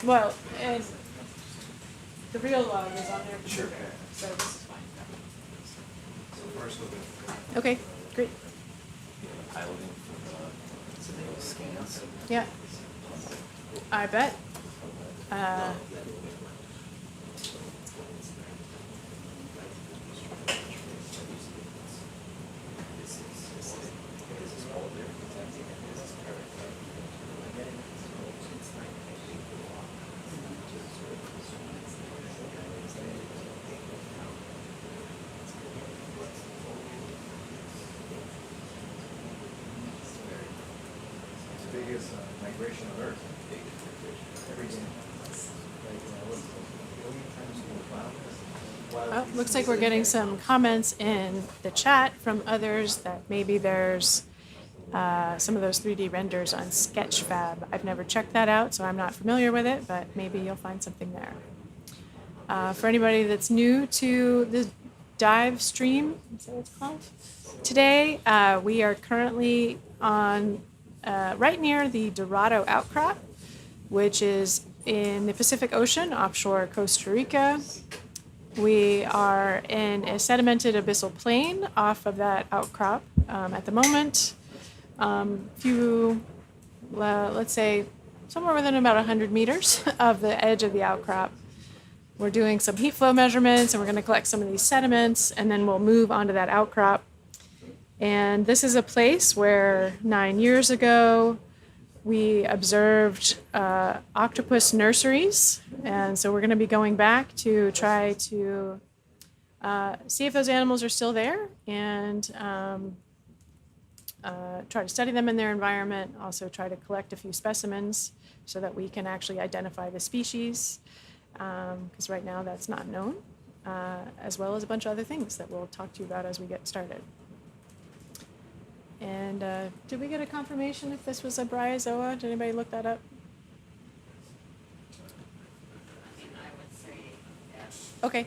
Well, and the real log is on there. Sure. So this is fine. So far, so good. Okay, great. Piloting for the scans. Yeah. I bet. It's the biggest migration of Earth. Every day. Like, what is it, a billion times more cloud? Well, looks like we're getting some comments in the chat from others that maybe there's some of those 3D renders on Sketchfab. I've never checked that out, so I'm not familiar with it, but maybe you'll find something there. For anybody that's new to the Divestream, is that what it's called? Today, we are currently on right near the Dorado Outcrop, which is in the Pacific Ocean offshore Costa Rica. We are in a sedimented abyssal plain off of that outcrop at the moment. Let's say somewhere within about 100 meters of the edge of the outcrop. We're doing some heat flow measurements and we're going to collect some of these sediments and then we'll move onto that outcrop. And this is a place where 9 years ago we observed octopus nurseries. And so we're going to be going back to try to see if those animals are still there and try to study them in their environment, also try to collect a few specimens so that we can actually identify the species, because right now that's not known, as well as a bunch of other things that we'll talk to you about as we get started. And did we get a confirmation if this was a bryozoa? Did anybody look that up? I mean, I would say yes. Okay.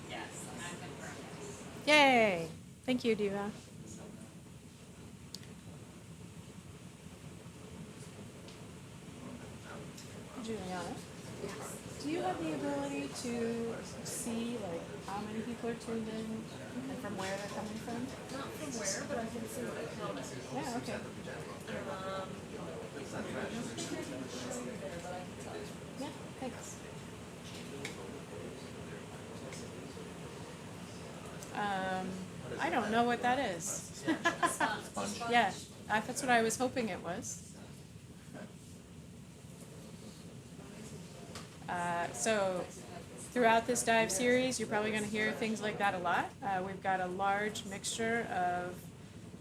Yes, I'm confirmed, yes. Yay! Thank you, Diva. Juliana, do you have the ability to see like how many people are tuned in and from where they're coming from? Not from where, but I can see what it counts. Yeah, okay. Yeah, thanks. I don't know what that is. Yeah, that's what I was hoping it was. So throughout this dive series, you're probably going to hear things like that a lot. We've got a large mixture of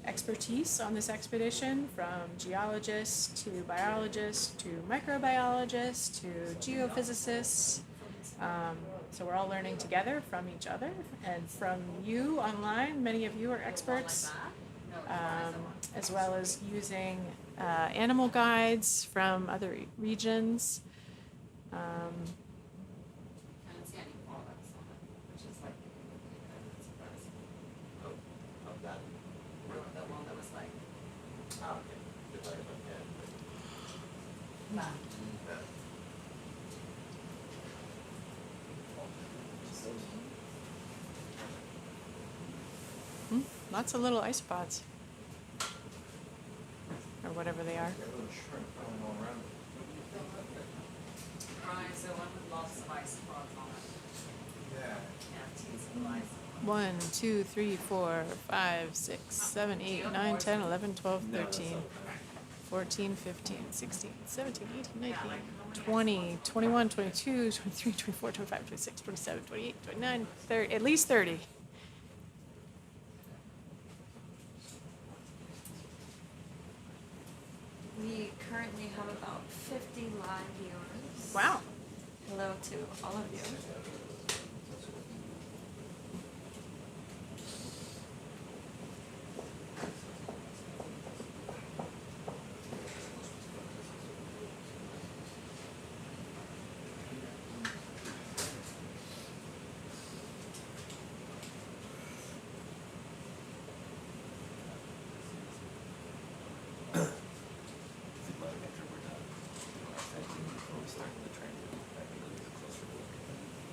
expertise on this expedition, from geologists to biologists to microbiologists to geophysicists. So we're all learning together from each other and from you online. Many of you are experts, as well as using animal guides from other regions. I didn't see any products on it, which is like, surprising. Of that. The one that was like, Okay. Good luck, yeah. that. Lots of little isopods, or whatever they are. Right, so one with lots of isopods on it. Yeah, teens of isopods. 1, 2, 3, 4, 5, 6, 7, 8, 9, 10, 11, 12, 13, 14, 15, 16, 17, 18, 19, 20, 21, 22, 23, 24, 25, 26, 27, 28, 29, 30, at least 30. We currently have about 50 live viewers. Wow. Hello to all of you.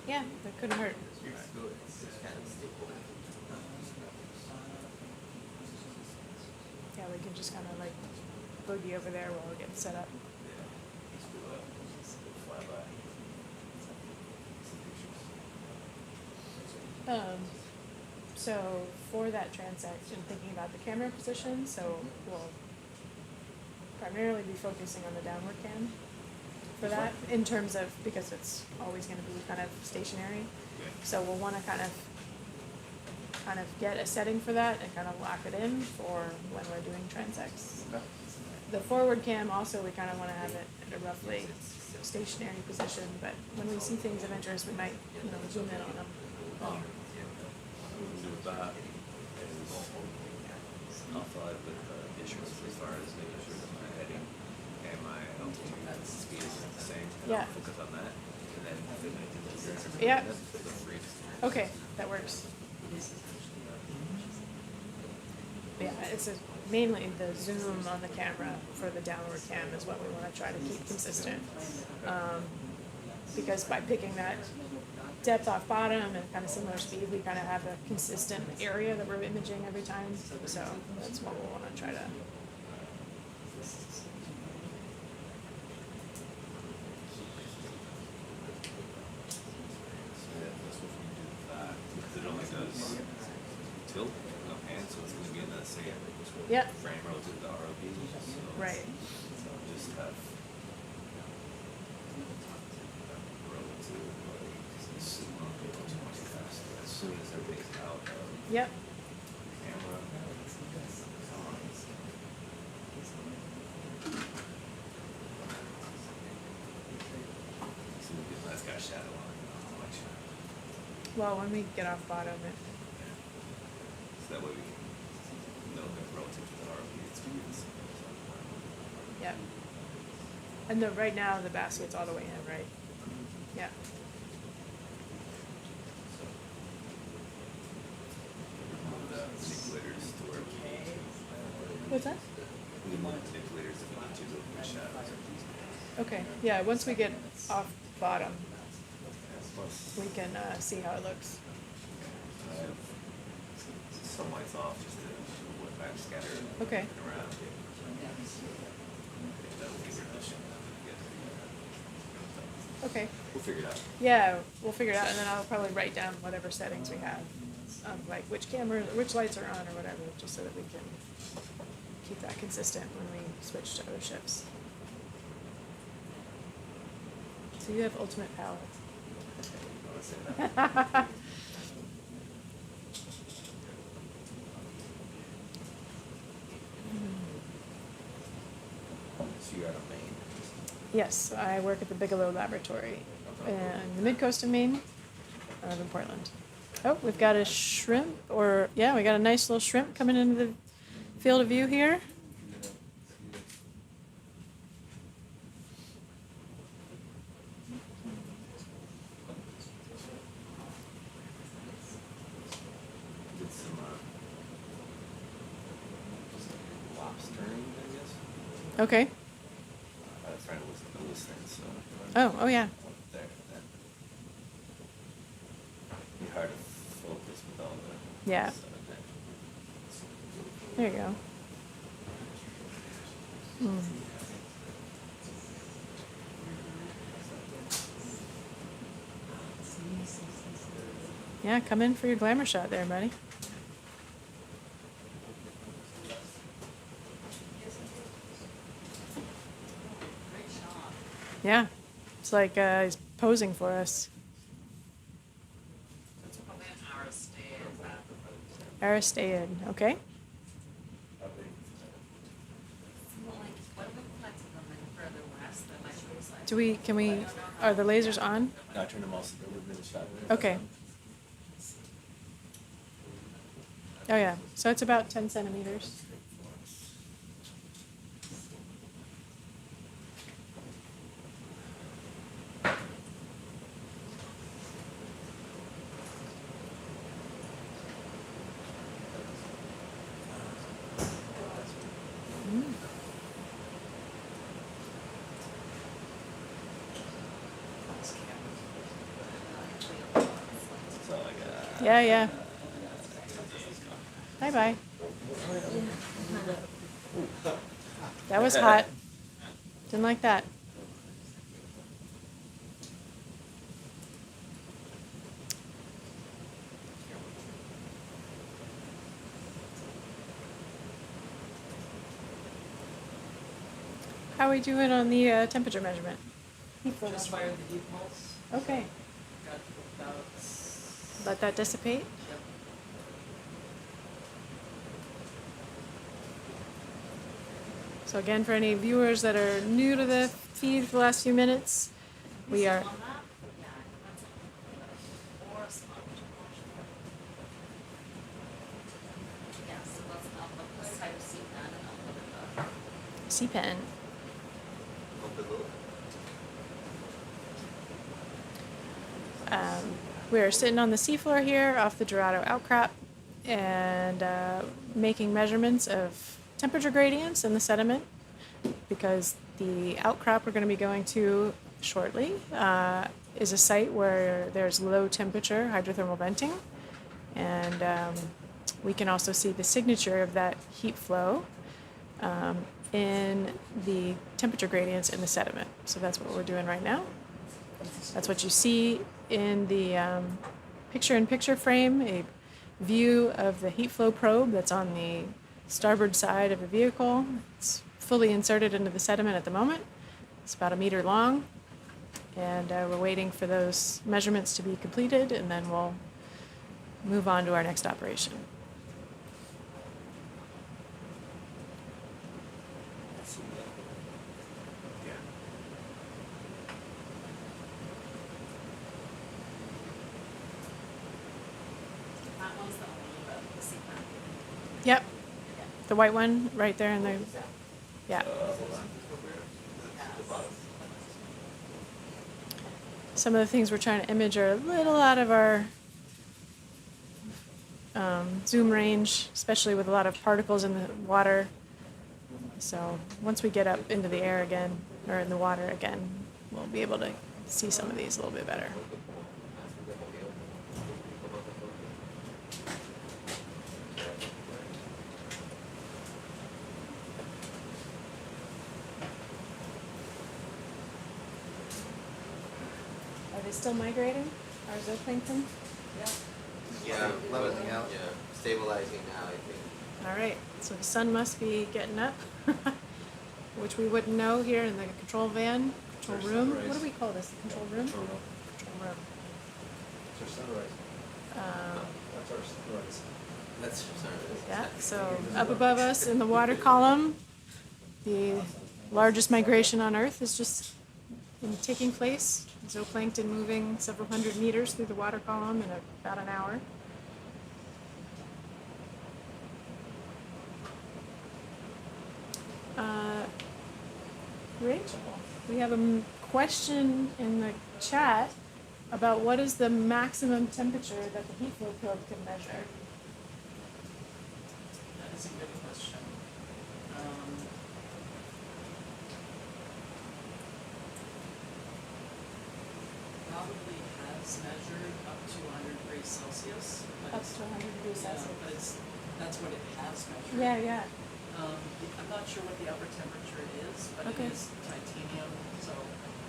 Yeah, that couldn't hurt. Yeah, we can just kind of like boogie over there while we're getting set up. So for that transaction, thinking about the camera position, so we'll primarily be focusing on the downward cam for that, in terms of, because it's always going to be kind of stationary. So we'll want to kind of kind of get a setting for that and kind of lock it in for when we're doing transects. The forward cam also, we kind of want to have it at a roughly stationary position, but when we see things of interest, we might, zoom in on them. What we do with that is I'll fill out with issues as far as making sure that my heading and my altitude speed is the same. And Yeah. I'll focus on that, and then fit my distance. Yeah. That's the brief. Okay, that works. Yeah, it's mainly the zoom on the camera for the downward cam is what we want to try to keep consistent. Because by picking that depth off bottom and kind of similar speed, we kind of have a consistent area that we're imaging every time. So that's what we'll want to try to. Yeah, that's what we do with that, because it only does tilt up hand, so it's gonna be in that same Yeah. frame relative to ROV. So Right. just have relative, as soon as everything's out of Yep. camera. So we get, that's got a shadow on it, like shadow. Well, when we get off bottom, So that way we can know that relative to the ROV, it's speeds. yeah. And right now the basket's all the way in, right? Yeah. Move the manipulators to where we need to. What's that? We can move the manipulators if we need to with shadows. Okay. Yeah. Once we get off bottom, Plus, we can see how it looks. I have some lights off just to whip back scatter Okay. around. That'll be reduction. Okay. We'll figure it out. Yeah, we'll figure it out, and then I'll probably write down whatever settings we have, like which camera, which lights are on or whatever, just so that we can keep that consistent when we switch to other ships. So you have ultimate power. I would say that. So you're out of Maine. Yes, I work at the Bigelow Laboratory in the mid-coast of Maine. I live in Portland. Oh, we've got a shrimp, we got a nice little shrimp coming into the field of view here. Did some lobstering, I guess. Okay. I was trying to listen to those things, so. Oh yeah. There, then. Be hard to focus with all the. Yeah. stuff in there. There you go. Mm. Yeah, come in for your glamour shot there, buddy. Great shot. Yeah, it's like he's posing for us. It's probably an Aristeid. Aristeid, okay. Well, like, what if we planted them in further west than my choice side? Can we, are the lasers on? No, I turned them all, so there would have been a shot. Okay. Oh yeah, so it's about 10 centimeters. So like, Yeah, yeah. Bye-bye. That was hot. Didn't like that. How are we doing on the temperature measurement? Just fire the deep pulse. Okay. Got about, Let that dissipate. yep. So again, for any viewers that are new to the feed for the last few minutes, we are Or a sponge. Yeah, so let's outlook the type C pen and outlook the. C-pen. We are sitting on the seafloor here off the Dorado Outcrop and making measurements of temperature gradients in the sediment because the outcrop we're going to be going to shortly is a site where there's low temperature hydrothermal venting, and we can also see the signature of that heat flow in the temperature gradients in the sediment. So that's what we're doing right now. That's what you see in the picture-in-picture frame, a view of the heat flow probe that's on the starboard side of the vehicle. It's fully inserted into the sediment at the moment. It's about 1 meter long, and we're waiting for those measurements to be completed, and then we'll move on to our next operation. That one's the only, the C pen. Yep, the white one right there in the, yeah. Some of the things we're trying to image are a little out of our zoom range, especially with a lot of particles in the water. So once we get up into the air again, or in the water again, we'll be able to see some of these a little bit better. Are they still migrating? Our zooplankton? Yeah, leveling out. Yeah, stabilizing now, I think. All right, so the sun must be getting up, which we wouldn't know here in the control van, control room. What do we call this? The control room? Control room. It's our sunrise. That's our sunrise. That's sorry. Yeah, so up above us in the water column, the largest migration on Earth is just taking place. Zooplankton moving several hundred meters through the water column in about an hour. Rachel, we have a question in the chat about what is the maximum temperature that the heat flow probe can measure. That is a good question. Probably has measured up to 100 degrees Celsius. But Up to 100 degrees yeah, Celsius. but that's what it has measured. Yeah, yeah. I'm not sure what the upper temperature is, but Okay. it is titanium, so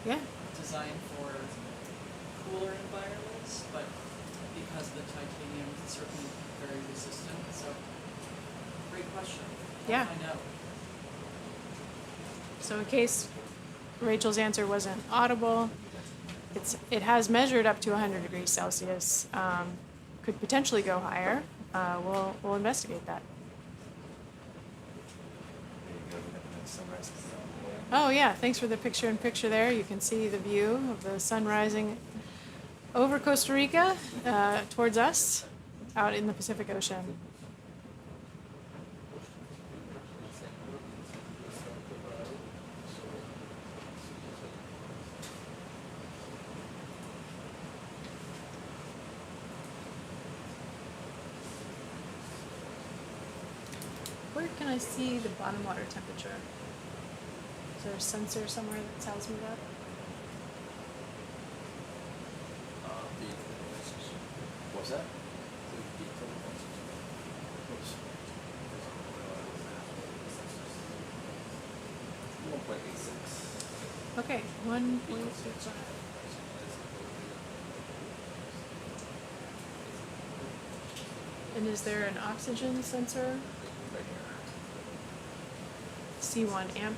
Yeah. designed for cooler environments, but because the titanium is certainly very resistant, so great question. Yeah. I'll find out. So in case Rachel's answer wasn't audible, it has measured up to 100 degrees Celsius. Could potentially go higher. We'll investigate that. Oh yeah, thanks for the picture-in-picture there. You can see the view of the sun rising over Costa Rica towards us out in the Pacific Ocean. Where can I see the bottom water temperature? Is there a sensor somewhere that tells me that? What's that? Okay, 1.65. And is there an oxygen sensor? C1 amp?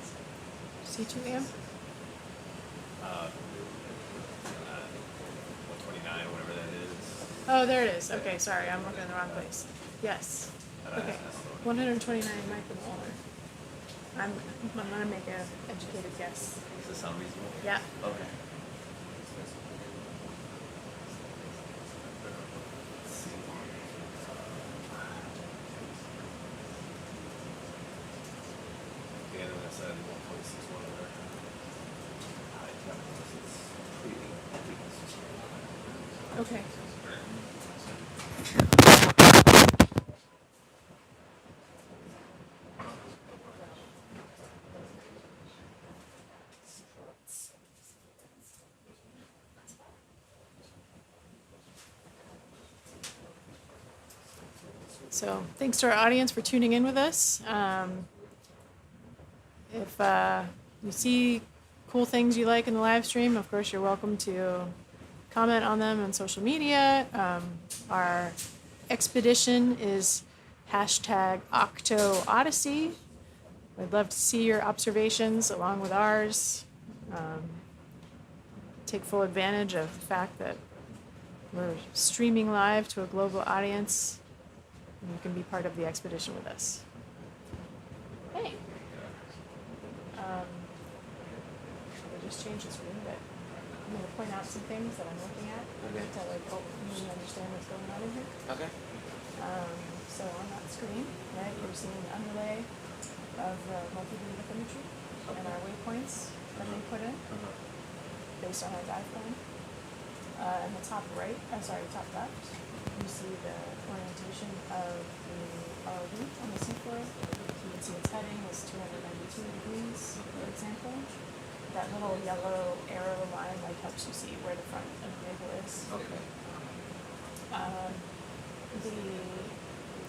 C2 amp? 129, whatever that is. Oh, there it is. Okay, sorry, I'm looking in the wrong place. Yes. Okay, 129 micromolar. I'm gonna make a educated guess. Does that sound reasonable? Yeah. Okay. Yeah, and that's at 1.61 there. It's pretty Okay. So thanks to our audience for tuning in with us. If you see cool things you like in the live stream, of course you're welcome to comment on them on social media. Our expedition is #Octo Odyssey. We'd love to see your observations along with ours. Take full advantage of the fact that we're streaming live to a global audience, and you can be part of the expedition with us. Hey. I just changed the screen, but I'm going to point out some things that I'm looking at to help you understand what's going on in here. Okay. So on that screen, right, you're seeing the underlay of the multi-beam bathymetry and our waypoints that we put in based on our dive plan. In the top right, top left, you see the orientation of the ROV on the seafloor. You can see its heading is 292 degrees, for example. That little yellow arrow line helps you see where the front of the vehicle is. Okay. The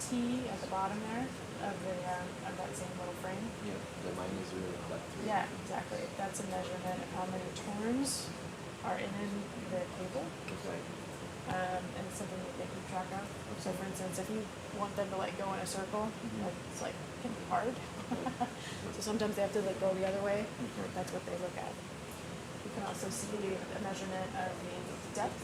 T at the bottom there of that same little frame. Yeah, the minus 0.3. Yeah, exactly. That's a measurement of how many turns are in the cable. Okay. And it's something that they keep track of. So for instance, if you want them to go in a circle, it's can be hard. So sometimes they have to go the other way. That's what they look at. You can also see a measurement of the depth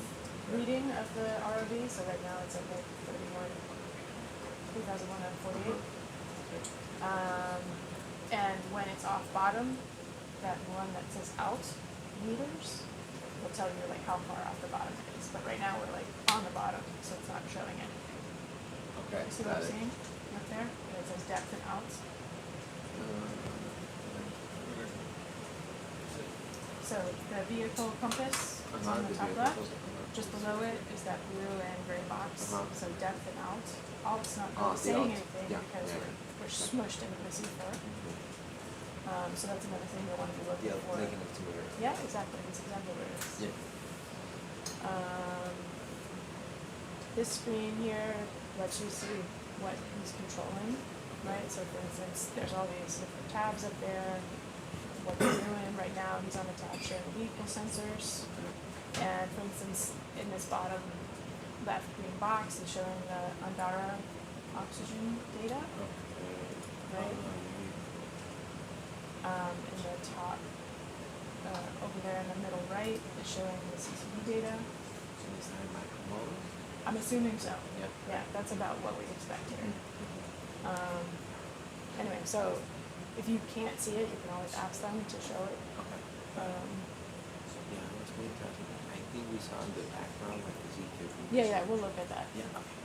reading of the ROV. So right now it's at 3,148. And when it's off bottom, that one that says out meters will tell you how far off the bottom it is. But right now we're on the bottom, so it's not showing anything. Okay. See what I'm saying? Up there, where it says depth and out. So the vehicle compass is on the top left. Just below it is that blue and gray box. So depth and out. Alt's not really saying anything because we're smushed into the seafloor. So that's another thing you'll want to be looking for. Making it to mirror. Yeah, exactly. That's exactly what it is. Yeah. This screen here lets you see what he's controlling, right? So for instance, there's all these different tabs up there, what they're doing. Right now he's on the tab showing vehicle sensors. And for instance, in this bottom left green box is showing the Andara oxygen data, right? In the top, over there in the middle right is showing the CCD data. So is that micromolar? I'm assuming so. Yep. Yeah, that's about what we expect here. Anyway, so if you can't see it, you can always ask them to show it. Okay. Yeah, let's wait till I think we saw in the background the Z2. Yeah, we'll look at that. Yeah, okay.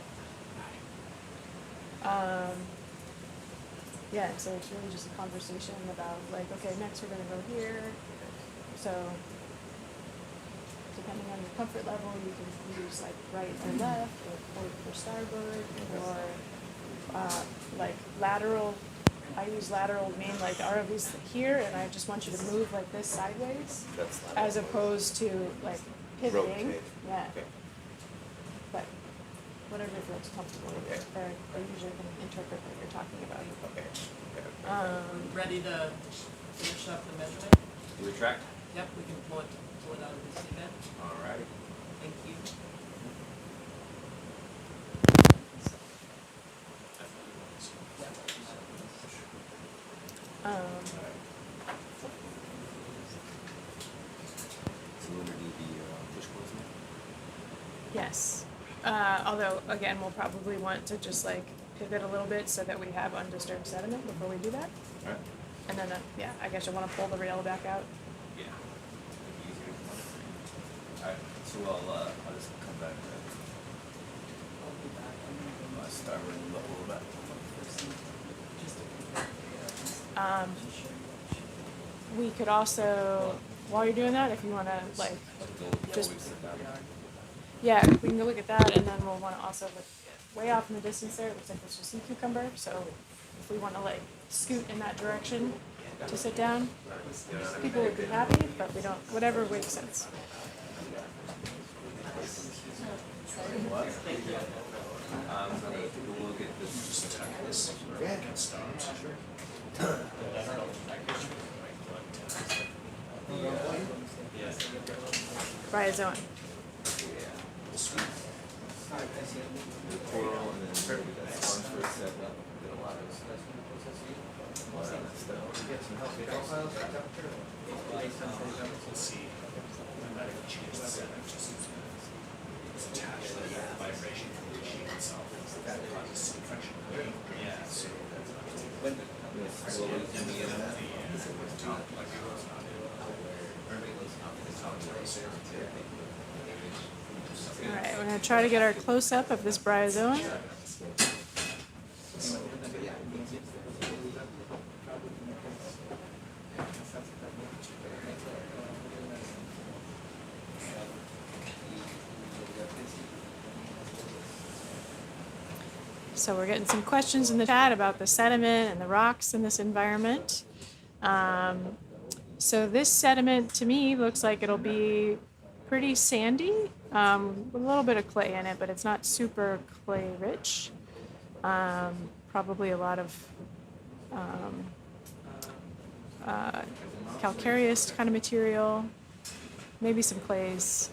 Yeah, so it's really just a conversation about okay, next we're gonna go here. So depending on your comfort level, you can use right or left, or port or starboard, or lateral. I use lateral mean the ROV's here, and I just want you to move this sideways, That's lateral. as opposed to pivoting. Rotate. Yeah. Okay. But whatever feels comfortable with, they usually can interpret what you're talking about. Okay. Ready to finish up the measurement? Do we track? Yep, we can pull it out of the seabed. Alrighty. Thank you. So we're gonna need the push close now? Yes. Although, again, we'll probably want to just pivot a little bit so that we have undisturbed sediment before we do that. Alright. And then, yeah, I guess you'll want to pull the rail back out. Yeah. Easier. Alright, so I'll just come back to I'll be back. I'm gonna start with a little bit. just to compare. We could also, while you're doing that, if you want to like, just yeah, we can go look at that, and then we'll want to also look way off in the distance there. It looks like there's a sea cucumber. So if we want to like scoot in that direction to sit down, people would be happy, but we don't. Whatever makes sense. We'll get this. Bryozoan. The coral and then we got sponge for a set up. Did a lot of stuff. A lot of that stuff. Get some healthy profiles. Let's see. I might have changed the setting just it's attached to the vibration from the machine itself. That causes infection. Yeah. So When the All right, we're going to try to get our close up of this bryozoan. So we're getting some questions in the chat about the sediment and the rocks in this environment. So this sediment to me looks like it'll be pretty sandy, with a little bit of clay in it, but it's not super clay rich. Probably a lot of calcareous kind of material, maybe some clays.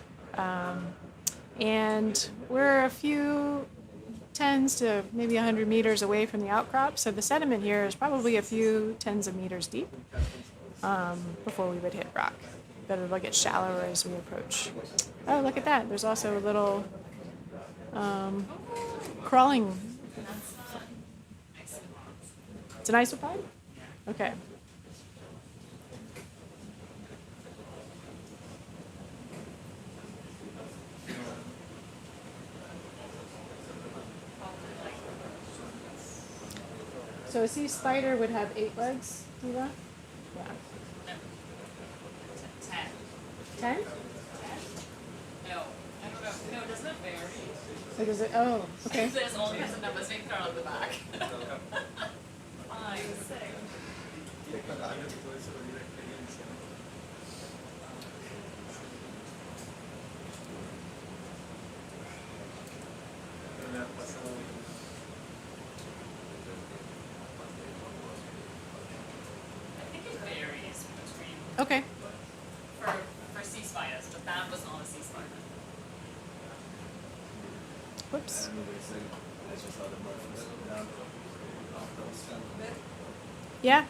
And we're a few tens to maybe 100 meters away from the outcrop, so the sediment here is probably a few tens of meters deep before we would hit rock. But it'll get shallower as we approach. Oh, look at that. There's also a little crawling. It's an isopod? Okay. So a sea spider would have 8 legs, Eva? Yeah. 10. 10? No, I don't know. No, doesn't it vary? So does it? Oh, okay. There's only a number, so you can throw it on the back. 5, 6. I think it varies between Okay. for sea spiders, but that was not a sea spider. Whoops. Yeah.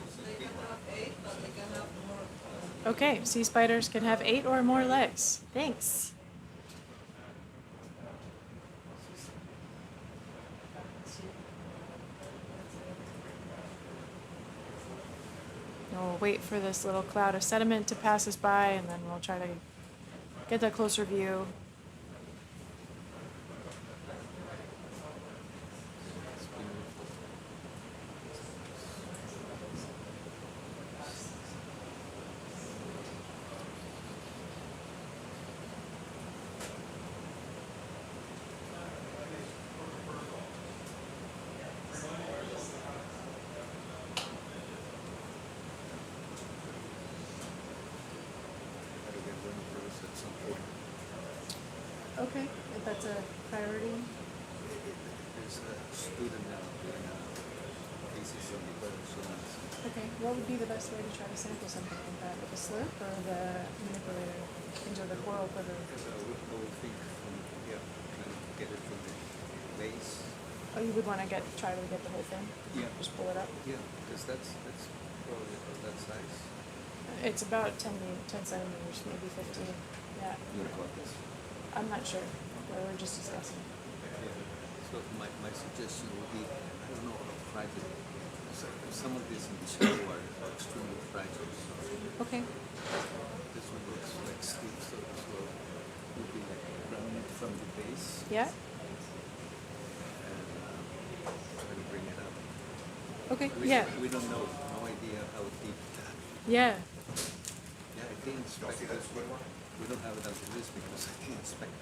Okay, sea spiders can have 8 or more legs. Thanks. We'll wait for this little cloud of sediment to pass us by, and then we'll try to get a closer view. Okay, if that's a priority. There's a student now doing a thesis on the Venezuelans. Okay, what would be the best way to try to sample something like that? With the slurp or the manipulator into the coral quiver? Because I would think from, yeah, kind of get it from the base. Oh, you would want to try to get the whole thing? Yeah. Just pull it up? Yeah, because that's probably about that size. It's about 10 centimeters, maybe 15. Yeah, You know about this? I'm not sure. We're just discussing. Yeah. So my suggestion would be, I don't know how private Some of these in the show are extremely fragile, so Okay. this one looks like steep, so this will be like grounded from the base Yeah. and try to bring it up. Okay. Yeah. We don't know, no idea how deep that. Yeah. Yeah, I didn't inspect it. We don't have it as it is because I didn't inspect it.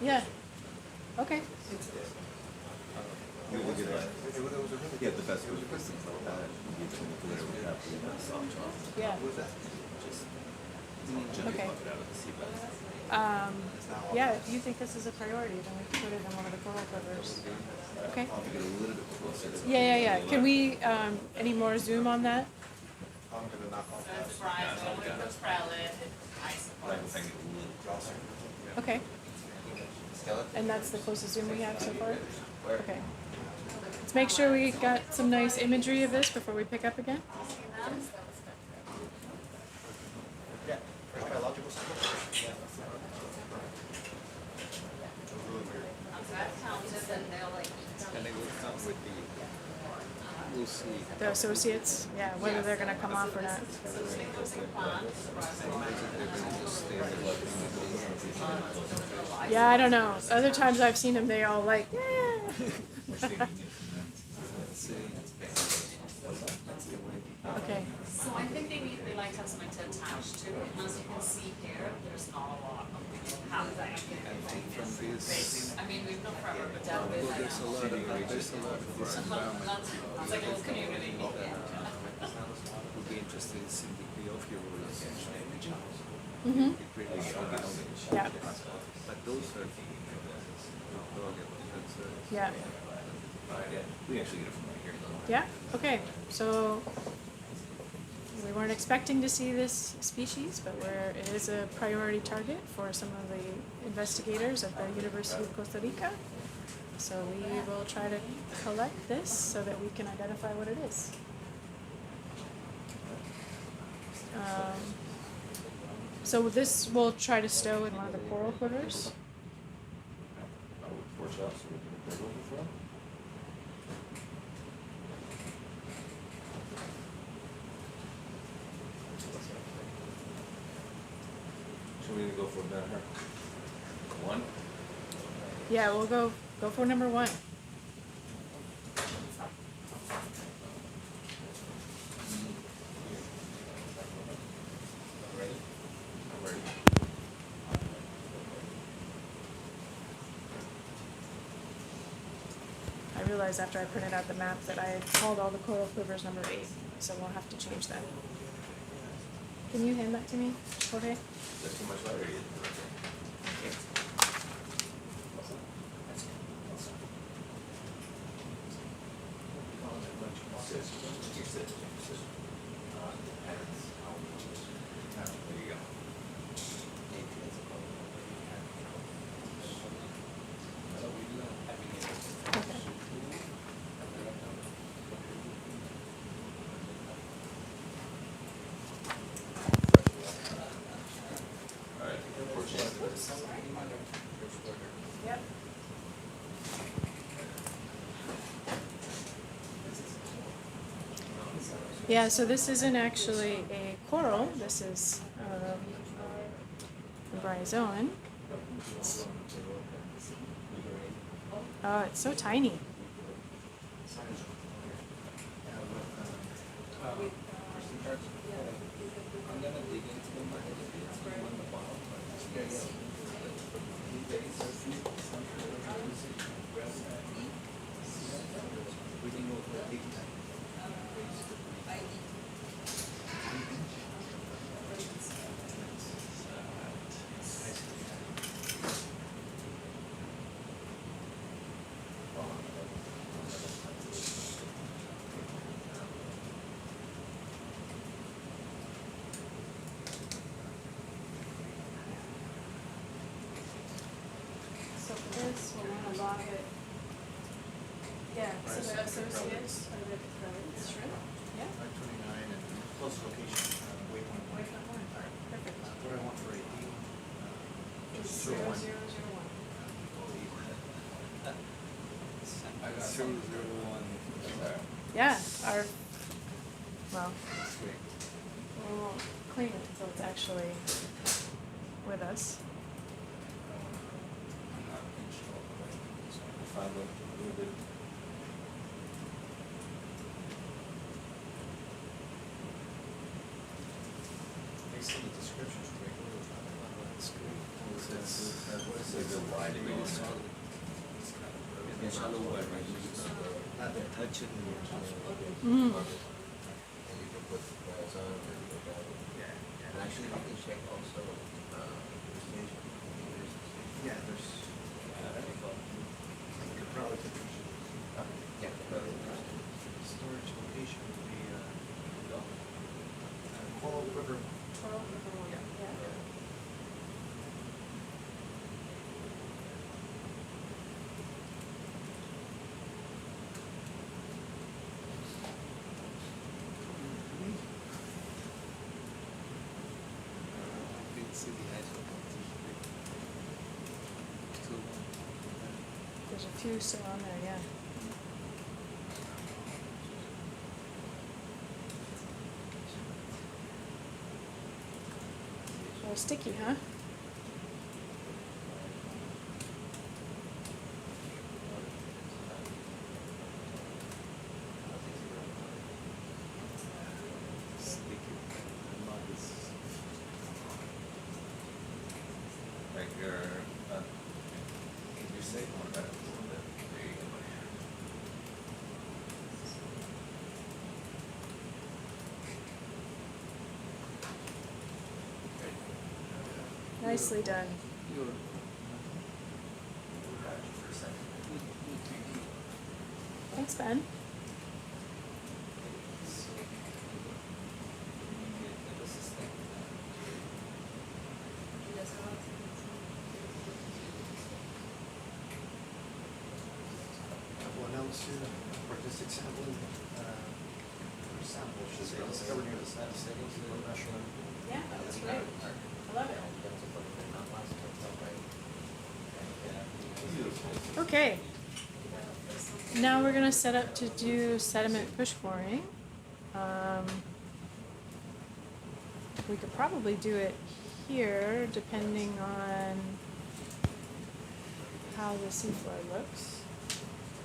Yeah. Okay. You will get that. Yeah, the best was things like that. You can literally have a soft top. Yeah. Just gently Okay. pump it out of the seabed. Yeah. If you think this is a priority, then we can put it in one of the coral covers. Okay. To get a little bit closer to Yeah. Can we? Any more zoom on that? I'm gonna knock off that. It's prelate, like if I get a little closer. Okay. And that's the closest zoom we have so far? Okay. Let's make sure we got some nice imagery of this before we pick up again. Yeah, for biological samples. And it will come with the, we'll see. The associates, yeah, whether they're gonna come off or not. I imagine they're gonna just stay on the level. Yeah, I don't know. Other times I've seen them, they all like, yeah. Let's see. Okay. So I think they like to have something to attach to, and as you can see here, there's not a lot of people have that. And from this, I mean, we've known forever, but down there, well, there's a lot of this environment. that's like a little community. Would be interested in seeing the behavioral imaging. Mm-hmm. It really shocks. Yeah. But those are Yeah. We actually get it from right here. Yeah. Okay. So we weren't expecting to see this species, but it is a priority target for some of the investigators at the University of Costa Rica. So we will try to collect this so that we can identify what it is. So this we'll try to stow in one of the coral quivers. I would force out so we can get over from. Should we go for that? One? Yeah, we'll go for number 1. Ready? I'm ready. I realized after I printed out the map that I had called all the coral quivers number 8, so we'll have to change that. Can you hand that to me, Jorge? Is that too much light or you? There you go. All right, Yep. Yeah, so this isn't actually a coral. This is a bryozoan. Oh, it's so tiny. So for this, we'll want to log it. Yeah, so the associates are the shrimp. Yeah. 29 and close location, waypoint. Waypoint 1. Perfect. What do I want for AD? It's Zero one. 0001. I got 001. Yeah, well, we won't clean it until it's actually with us. Find a little bit. Based on the descriptions, right, that's great. It's a good wide radius. Yeah, shallow water, right? You just have to touch it and you're Mm. and you can put grass on it or you can grab it. And actually, you can check also, station. Yeah, there's, you could probably put, yeah, Storage location would be, Coral River. Yeah. There's a few still on there, yeah. A little sticky, huh? Like your, can you say more about it a little bit? There you go. Nicely done. Thanks, Ben. Everyone else here, artistic sampling, sample should be discovered near the professional. Yeah, that's great. I love it. Okay. Now we're gonna set up to do sediment push boring. We could probably do it here, depending on how the seafloor looks.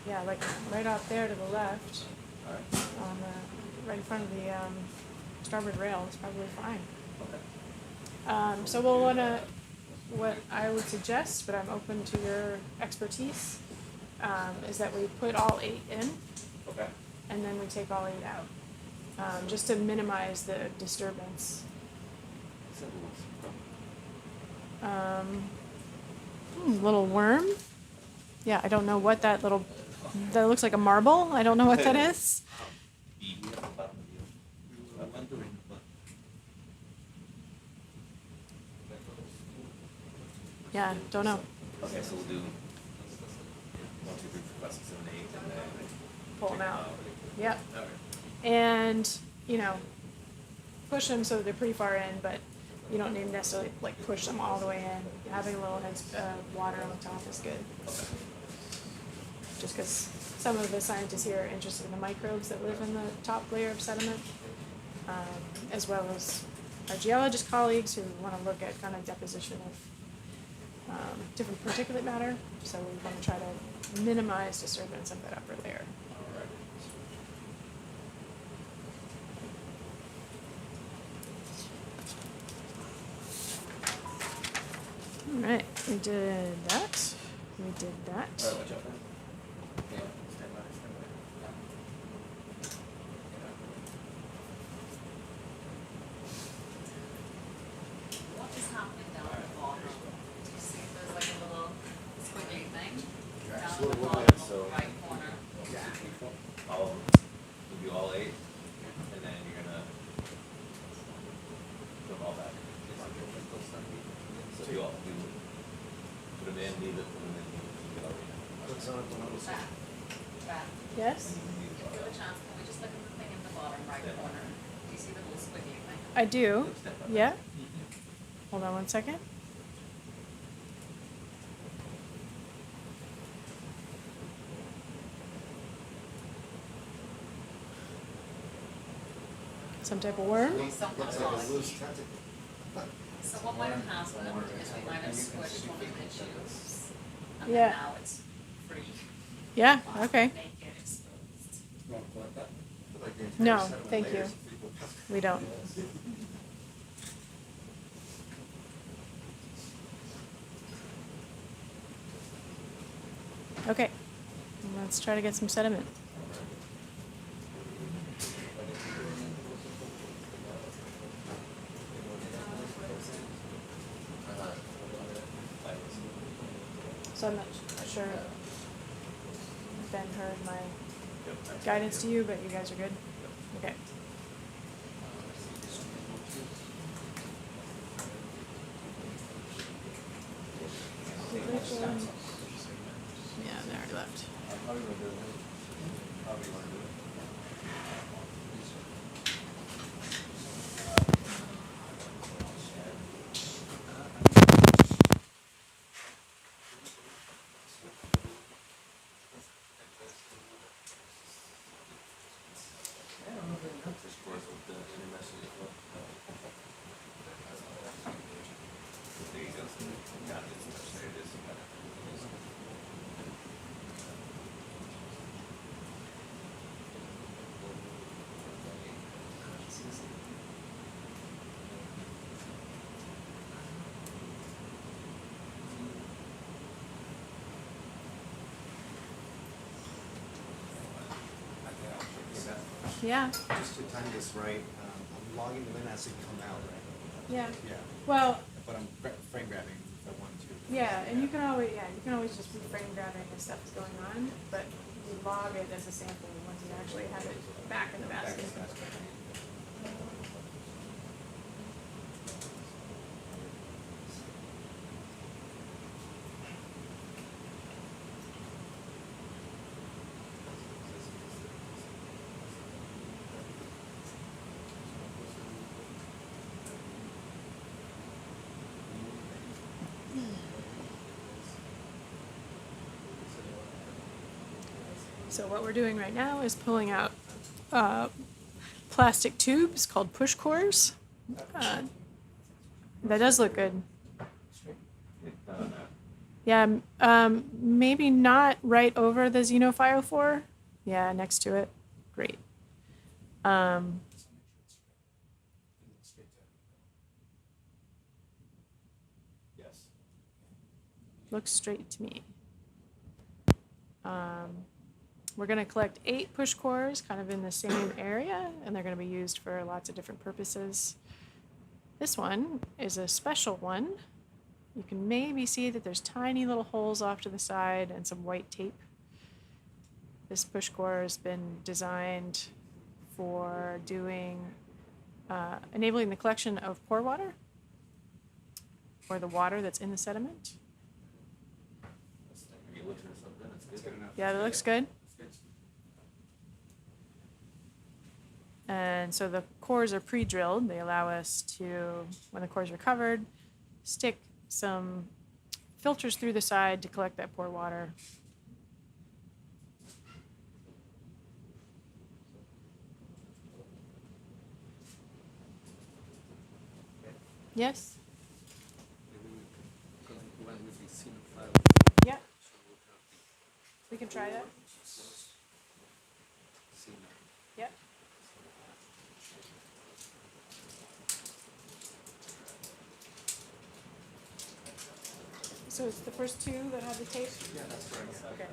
Yeah, like right off there to the left, Alright, on the right in front of the starboard rail is probably fine. okay. So we'll wanna, what I would suggest, but I'm open to your expertise, is that we put all 8 in Okay. and then we take all 8 out, just to minimize the disturbance. Little worm. Yeah, I don't know what that looks like a marble. I don't know what that is. Yeah, don't know. Okay, so we'll do 1, 2, 3, 4, 5, 6, 7, 8, and then Pull them take out. Yep. And, push them so they're pretty far in, but you don't need to necessarily like push them all the way in. Having a little heads, water on the top is good. Okay. Just because some of the scientists here are interested in the microbes that live in the top layer of sediment, as well as our geologist colleagues who want to look at kind of deposition of different particulate matter. So we want to try to minimize disturbance of that upper layer. All right, we did that. We did that. Alright, watch out, man. Yeah, stand by, stand by. What is happening down at the bottom? Do you see there's like a little squiggly thing? Down at the bottom of the right corner. All of them. We'll do all 8, and then you're gonna put them all back. So you all do, put them in, leave it, put them in, leave it, leave it all in. Back. Back. Yes, If you have a chance, can we just look at the thing in the bottom right Yeah. corner? Do you see the little squiggly thing? I do. Step by Yeah. step. Hold on one second. Some type of worm? Something Looks like a like. loose tentacle. So what might have happened is we might have squished one of the tubes, and Yeah. then now it's free. Yeah, okay. Naked, exposed. No, thank you. We don't. Okay, let's try to get some sediment. So I'm not sure if Ben heard my guidance to you, but you guys are good? Okay. Yeah, they already left. How do you wanna do it? How do you wanna do it? Of course, with the intermeshing as well. There you go. Got it. There it is. Yeah, Just to time this right, I'm logging them in as they come out, right? yeah. Yeah, Well, but I'm frame grabbing if I want to. yeah, and you can always just be frame grabbing as stuff is going on, but you log it as a sample once you actually have it back in the basket. So what we're doing right now is pulling out plastic tubes called push cores. That does look good. Yeah, maybe not right over the xenophyrophore. Yeah, next to it. Great. Yes. Looks straight to me. We're going to collect 8 push cores kind of in the same area, and they're going to be used for lots of different purposes. This one is a special one. You can maybe see that there's tiny little holes off to the side and some white tape. This push core has been designed for enabling the collection of pore water, or the water that's in the sediment. Are you looking at something? That's That's good enough. Yeah, that looks good. And so the cores are pre-drilled. They allow us to, when the cores are covered, stick some filters through the side to collect that pore water. Yes? Yeah. We can try that. Yep. So it's the first 2 that have the tape? Yeah, that's correct. Okay.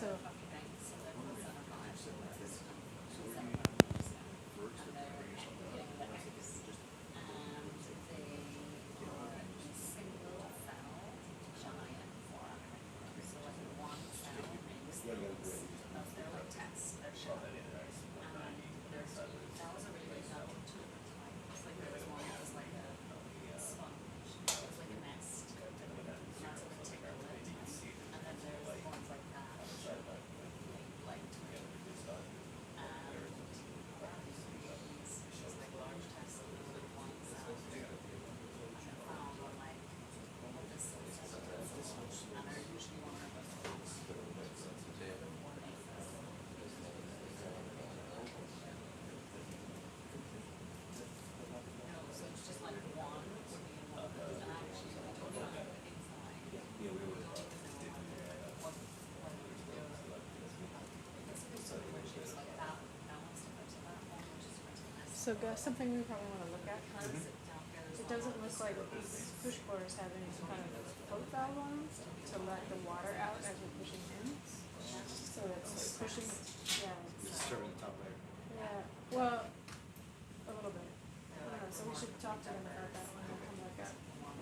So, funky things, so they're called centerfold. And they're eating the eggs. And they are a single cell giant foraminifera. So like one cell makes things. That's their like test, their shell. There's, that was a really good example too. It's like there was one that was like a sponge, it was like a nest. And that's what they take the lid. And then there's ones like that, which are like twin. And these just like large tests of with one cell. And I found on like this and they're usually one of those ones. No, so it's just like one would be in one of those, and actually I don't know inside. Yeah, we would. What it would do. It's basically when she's like that one's different to that one, which is different to the next. so Gus, something we probably want to look at. Because it down here, there's It not doesn't a lot look of like these push cores have any kind of float valve on them to let the water out as we're pushing in. So it's pushing, yeah. Disturbing the top layer. Yeah, well, a little bit. I don't know, so we should talk to them about that when they come back up.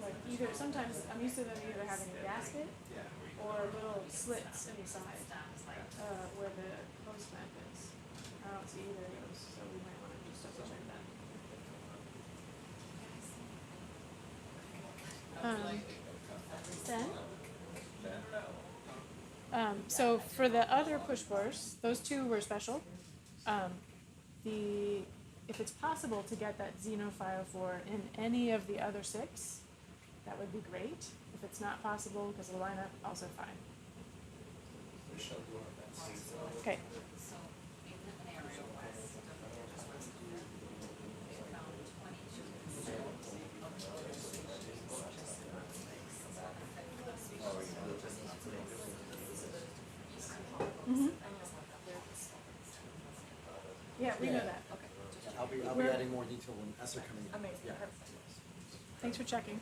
Like either, sometimes, I'm used to them either having a gasket or little slits in the side, where the hose vent is. I don't see either of those, so we might wanna just double check that. So for the other push bores, those two were special. If it's possible to get that xenophile in any of the other 6, that would be great. If it's not possible because of the lineup, also fine. Okay. So in an area west, just west of here, they found 22 of other species just in that space. Yeah, we know that. Okay. I'll be We're- adding more detail when as they're coming in. Amazing. Yeah. Perfect. Thanks for checking.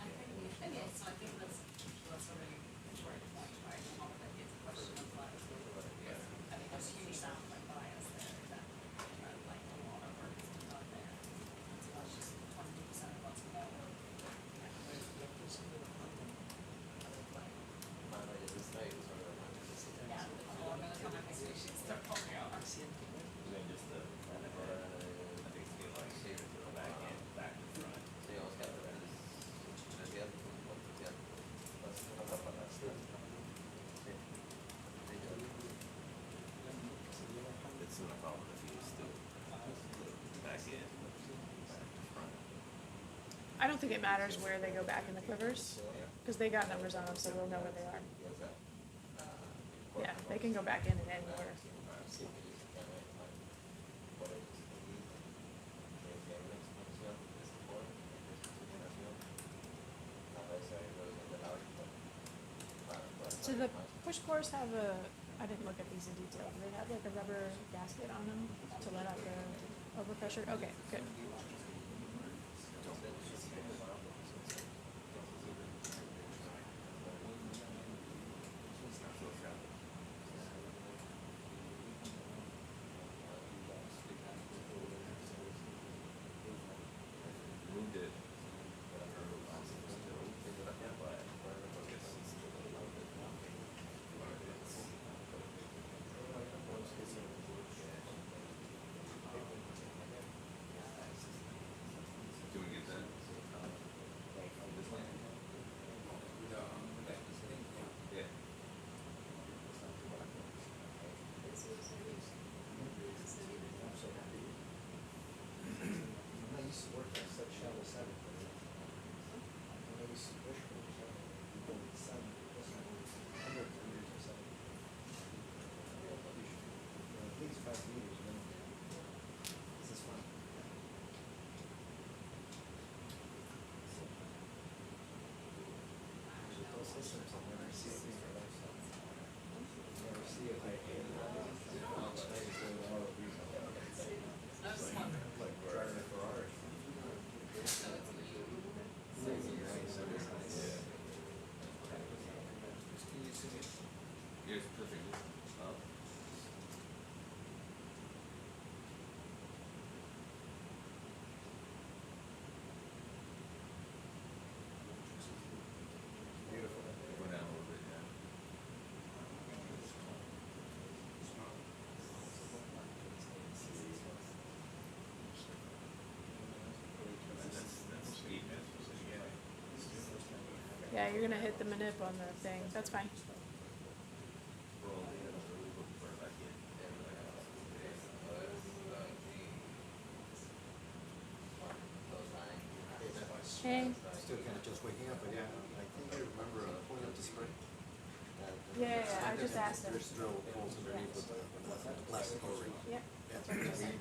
Okay, so I think that's a really important point, right? And all of it is a question of like, I mean, there's huge sound like bias there that, like a lot of work is done there. So that's just 22% of what's more. Yeah, a lot of other common species, they're probably out. And then just the, I think it's good, like, go back in, back to front. It's not a problem if you just do back in, back to front. I don't think it matters where they go back in the quivers, because they got numbers on them, so we'll know where they are. Yeah, they can go back in anywhere. So the push cores have I didn't look at these in detail, do they have like a rubber gasket on them to let out the overpressure? Okay, good. Moved it. Do we get that? This one? Yeah. When I used to work at such Channel 7. When I used to push for people with 7, under 3 years or 7. At least 5 meters, man. This is fun. Those systems, I've never seen it before. Never see it like like driving a Ferrari. Here's perfect. Oh. Beautiful. Go down a little bit, yeah. That's deep. Yeah, you're gonna hit the manip on the thing. That's fine. Hey. Still kind of just waking up, but yeah, I think I remember pulling up the spring. Yeah, I just asked him. There's drill holes underneath with the plastic covering. Yep. Yeah. That's what he just said.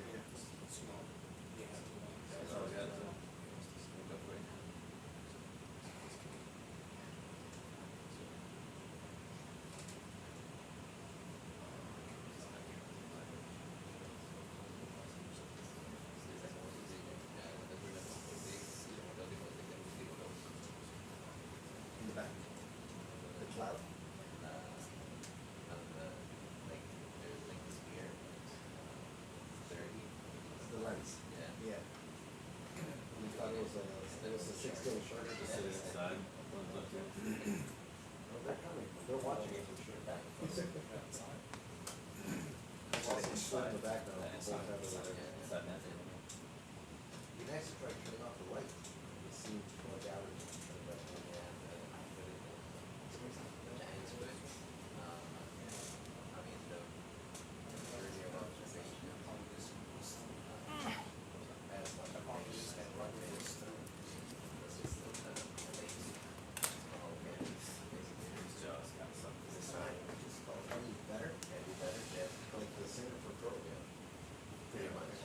In the back. The cloud. The lens. Yeah. We thought it was a 6-day charter to sit inside. Oh, they're coming. They're watching it for sure. Well, they stood in the background. Both have it. Be nice to try turning off the light. It seems like hours. Better? Like the Center for Pro, yeah. Pretty much.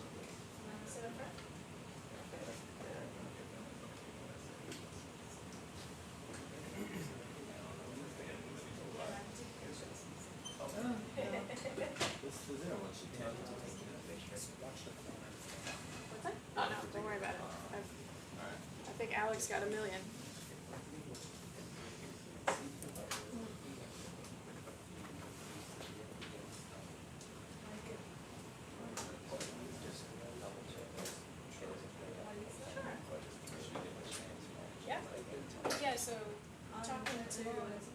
Oh no, don't worry about it. I think Alex got 1,000,000. Yeah. Yeah, so talking to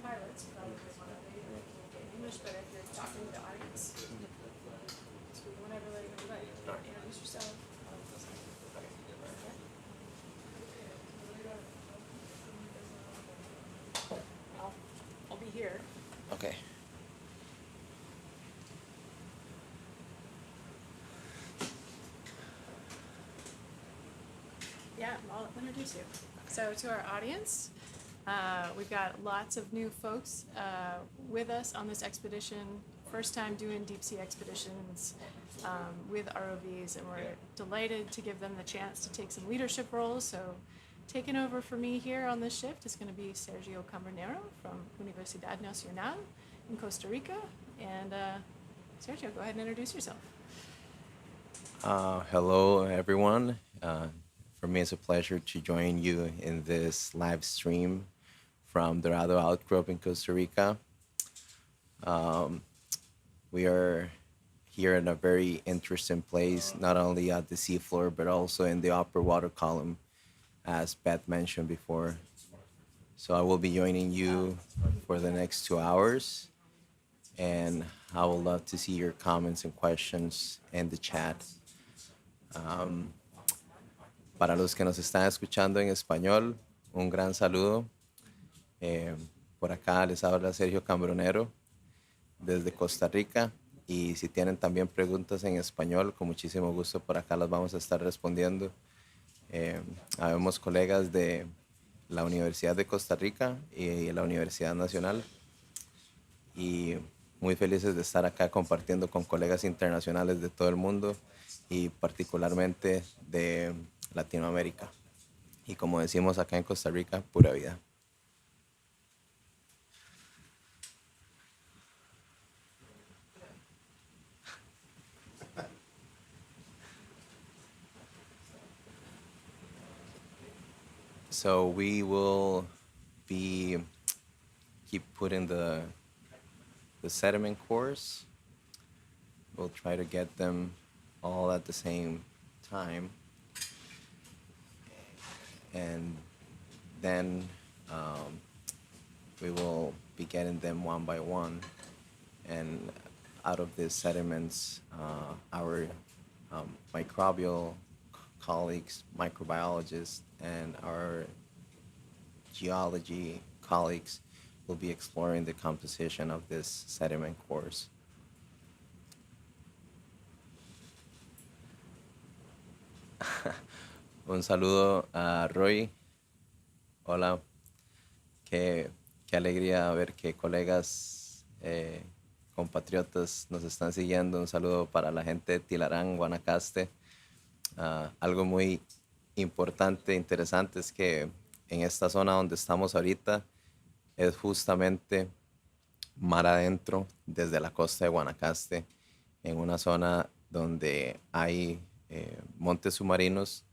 pilots, probably want to be in English, but if you're talking to the audience, speak whenever you're ready. Introduce yourself. I'll be here. Okay. Yeah, I'll introduce you. So to our audience, we've got lots of new folks with us on this expedition. First time doing deep sea expeditions with ROVs, and we're delighted to give them the chance to take some leadership roles. So taking over for me here on this shift is going to be Sergio Cambronero from Universidad Nacional in Costa Rica. And Sergio, go ahead and introduce yourself. Hello, everyone. For me, it's a pleasure to join you in this live stream from Dorado Outcrop in Costa Rica. We are here in a very interesting place, not only at the seafloor, but also in the upper water column, as Beth mentioned before. So I will be joining you for the next 2 hours, and I would love to see your comments and questions in the chat. Para los que nos están escuchando en español, un gran saludo. Por acá les habla Sergio Cambronero desde Costa Rica, y si tienen también preguntas en español, con muchísimo gusto por acá las vamos a estar respondiendo. Habemos colegas de la Universidad de Costa Rica y la Universidad Nacional, y muy felices de estar acá compartiendo con colegas internacionales de todo el mundo y particularmente de Latinoamérica. Y como decimos acá en Costa Rica, pura vida. So we will keep putting the the sediment cores. We'll try to get them all at the same time. And then we will be getting them one by one. And out of these sediments, our microbial colleagues, microbiologists, and our geology colleagues will be exploring the composition of this sediment cores. Un saludo a Roy. Hola. Qué alegría ver que colegas, compatriotas nos están siguiendo. Un saludo para la gente de Tilarán, Guanacaste. Algo muy importante, interesante es que en esta zona donde estamos ahorita es justamente mar adentro desde la costa de Guanacaste, en una zona donde hay montes submarinos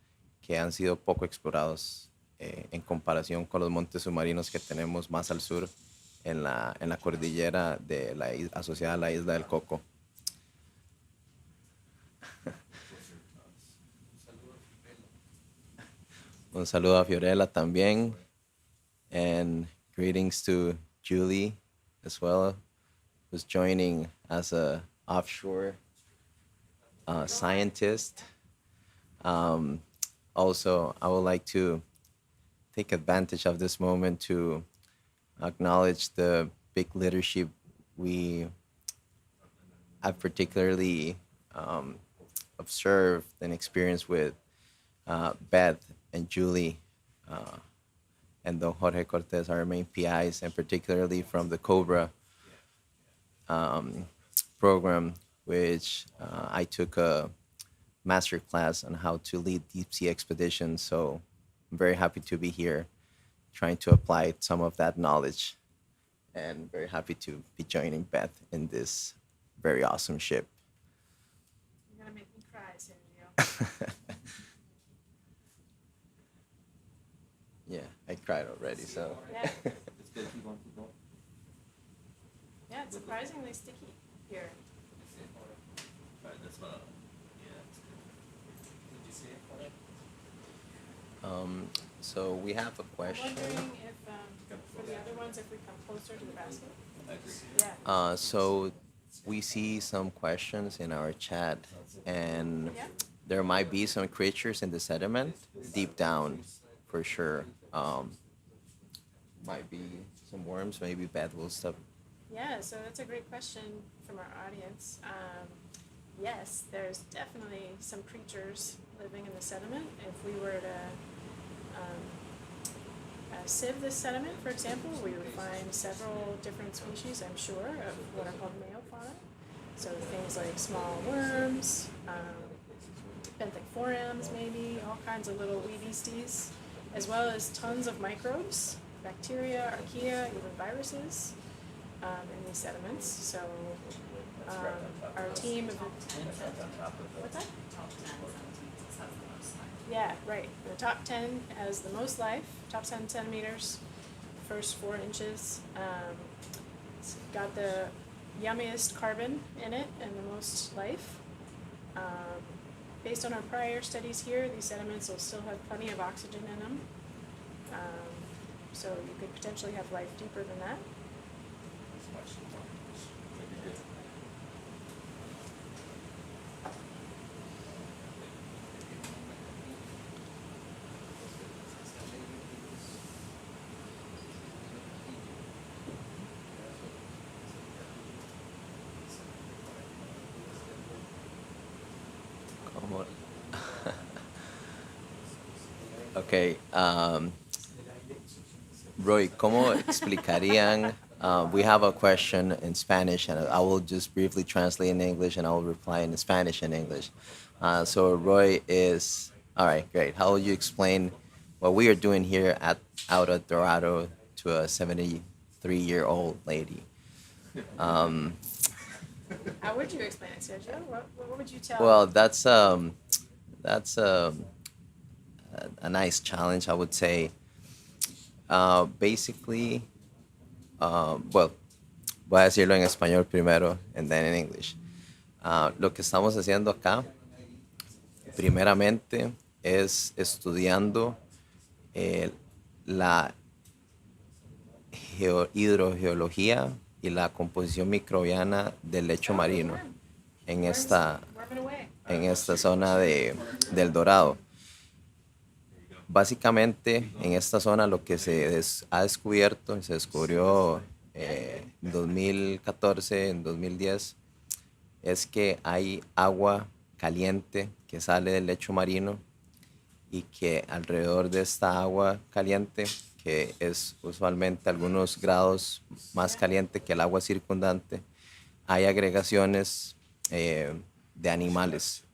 que han sido poco explorados en comparación con los montes submarinos que tenemos más al sur en la cordillera de asociada a la isla del Coco. Un saludo a Fiorella también, and greetings to Julie as well, who's joining as a offshore scientist. Also, I would like to take advantage of this moment to acknowledge the big leadership we have particularly observed and experienced with Beth and Julie and Don Jorge Cortez, our main PIs, and particularly from the COBRA program, which I took a master class on how to lead deep sea expeditions. So I'm very happy to be here trying to apply some of that knowledge, and very happy to be joining Beth in this very awesome ship. You're gonna make me cry, Sergio. Yeah, I cried already, so. Yeah. It's good, keep going, keep going. Yeah, it's surprisingly sticky here. Right, that's what, yeah, it's good. Did you see it? So we have a question. I'm wondering if, for the other ones, if we come closer to the basket? I agree. Yeah. So we see some questions in our chat, and Yeah. there might be some creatures in the sediment deep down, for sure. Might be some worms, maybe bad will stuff. Yeah, so that's a great question from our audience. Yes, there's definitely some creatures living in the sediment. If we were to sieve this sediment, for example, we would find several different species, I'm sure, of what are called meiofauna. So things like small worms, benthic forams maybe, all kinds of little wee beasties, as well as tons of microbes, bacteria, archaea, even viruses in these sediments. So our team of... What's that? Top 10, 17 has the most life. Yeah, right. The top 10 has the most life, top 10 centimeters, first 4 inches. It's got the yummiest carbon in it and the most life. Based on our prior studies here, these sediments will still have plenty of oxygen in them. So you could potentially have life deeper than that. Okay, Roy, ¿cómo explicarían? We have a question in Spanish, and I will just briefly translate in English, and I will reply in Spanish and English. So Roy is, all right, great. How will you explain what we are doing here out at Dorado to a 73-year-old lady? How would you explain it, Sergio? What would you tell? Well, that's a nice challenge, I would say. Basically, well, voy a decirlo en español primero and then in English. Lo que estamos haciendo acá, primeramente, es estudiando la hidrogeología y la composición microbiana del lecho marino en esta zona del Dorado. Básicamente, en esta zona lo que ha descubierto, se descubrió en 2014, en 2010, es que hay agua caliente que sale del lecho marino y que alrededor de esta agua caliente, que es usualmente algunos grados más caliente que el agua circundante, hay agregaciones de animales.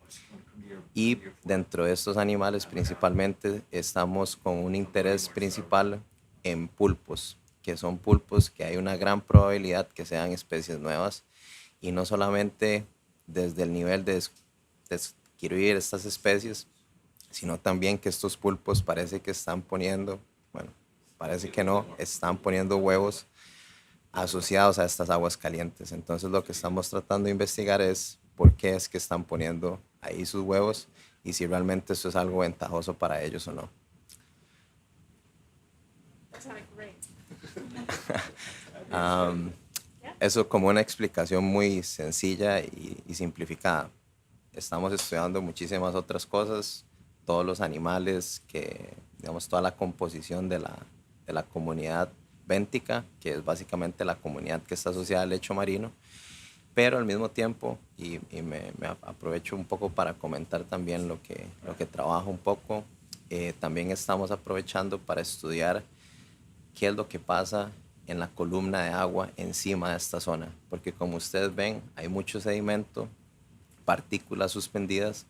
Y dentro de estos animales principalmente estamos con un interés principal en pulpos, que son pulpos que hay una gran probabilidad que sean especies nuevas, y no solamente desde el nivel de describir estas especies, sino también que estos pulpos parece que están poniendo, bueno, parece que no, están poniendo huevos asociados a estas aguas calientes. Entonces lo que estamos tratando de investigar es por qué es que están poniendo ahí sus huevos y si realmente eso es algo ventajoso para ellos o no. Eso como una explicación muy sencilla y simplificada. Estamos estudiando muchísimas otras cosas, todos los animales, digamos, toda la composición de la comunidad béntica, que es básicamente la comunidad que está asociada al lecho marino, pero al mismo tiempo, y me aprovecho un poco para comentar también lo que trabajo un poco, también estamos aprovechando para estudiar qué es lo que pasa en la columna de agua encima de esta zona, porque como ustedes ven, hay mucho sedimento, partículas suspendidas,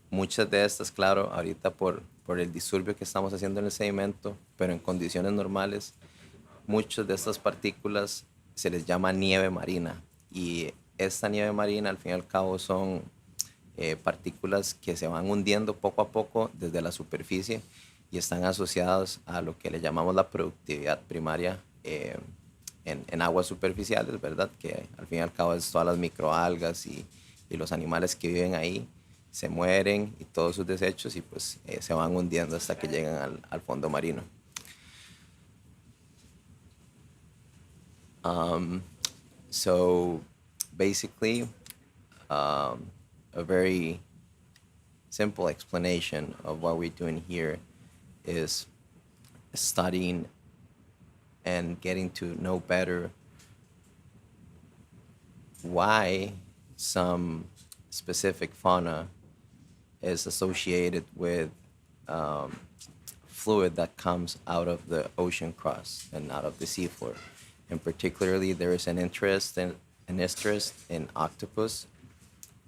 muchas de estas, claro, ahorita por el disturbio que estamos haciendo en el sedimento, pero en condiciones normales, muchas de estas partículas se les llama nieve marina, y esta nieve marina al fin y al cabo son partículas que se van hundiendo poco a poco desde la superficie y están asociados a lo que le llamamos la productividad primaria en aguas superficiales, ¿verdad? Que al fin y al cabo es todas las microalgas y los animales que viven ahí se mueren y todos sus desechos y pues se van hundiendo hasta que llegan al fondo marino. So basically, a very simple explanation of what we're doing here is studying and getting to know better why some specific fauna is associated with fluid that comes out of the ocean crust and out of the seafloor. And particularly, there is an interest in octopus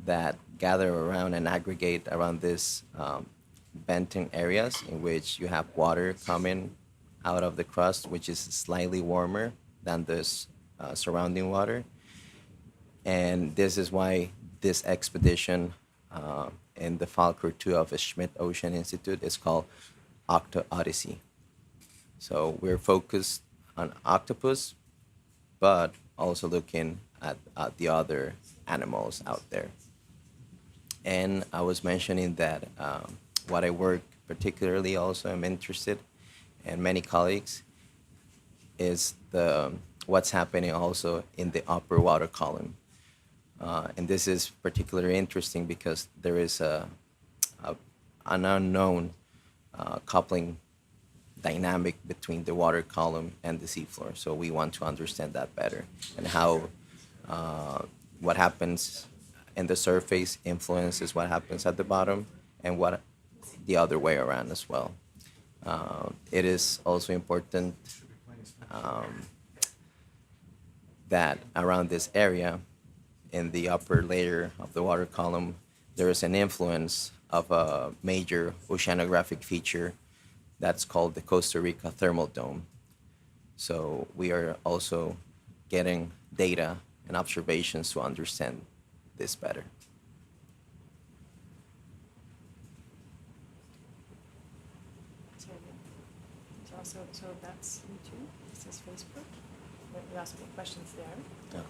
that gather around and aggregate around this venting areas in which you have water coming out of the crust, which is slightly warmer than this surrounding water. And this is why this expedition in the Fall Crew 2 of the Schmidt Ocean Institute is called Octopus Odyssey. So we're focused on octopus, but also looking at the other animals out there. And I was mentioning that what I work particularly also I'm interested, and many colleagues, is what's happening also in the upper water column. And this is particularly interesting because there is an unknown coupling dynamic between the water column and the seafloor. So we want to understand that better and how what happens in the surface influences what happens at the bottom and what the other way around as well. It is also important that around this area, in the upper layer of the water column, there is an influence of a major oceanographic feature that's called the Costa Rica thermal dome. So we are also getting data and observations to understand this better. So that's YouTube. This is Facebook. we also get questions there. Okay.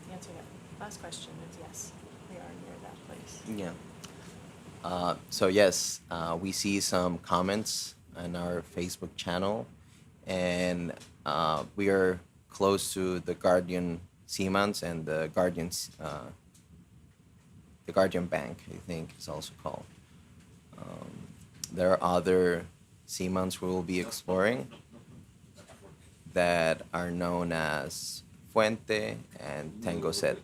The answer to that last question is yes, we are near that place. Yeah. So yes, we see some comments on our Facebook channel, and we are close to the Guardian Seamounts and the Guardian Bank, I think it's also called. There are other seamounts we will be exploring that are known as Fuente and Tango Set.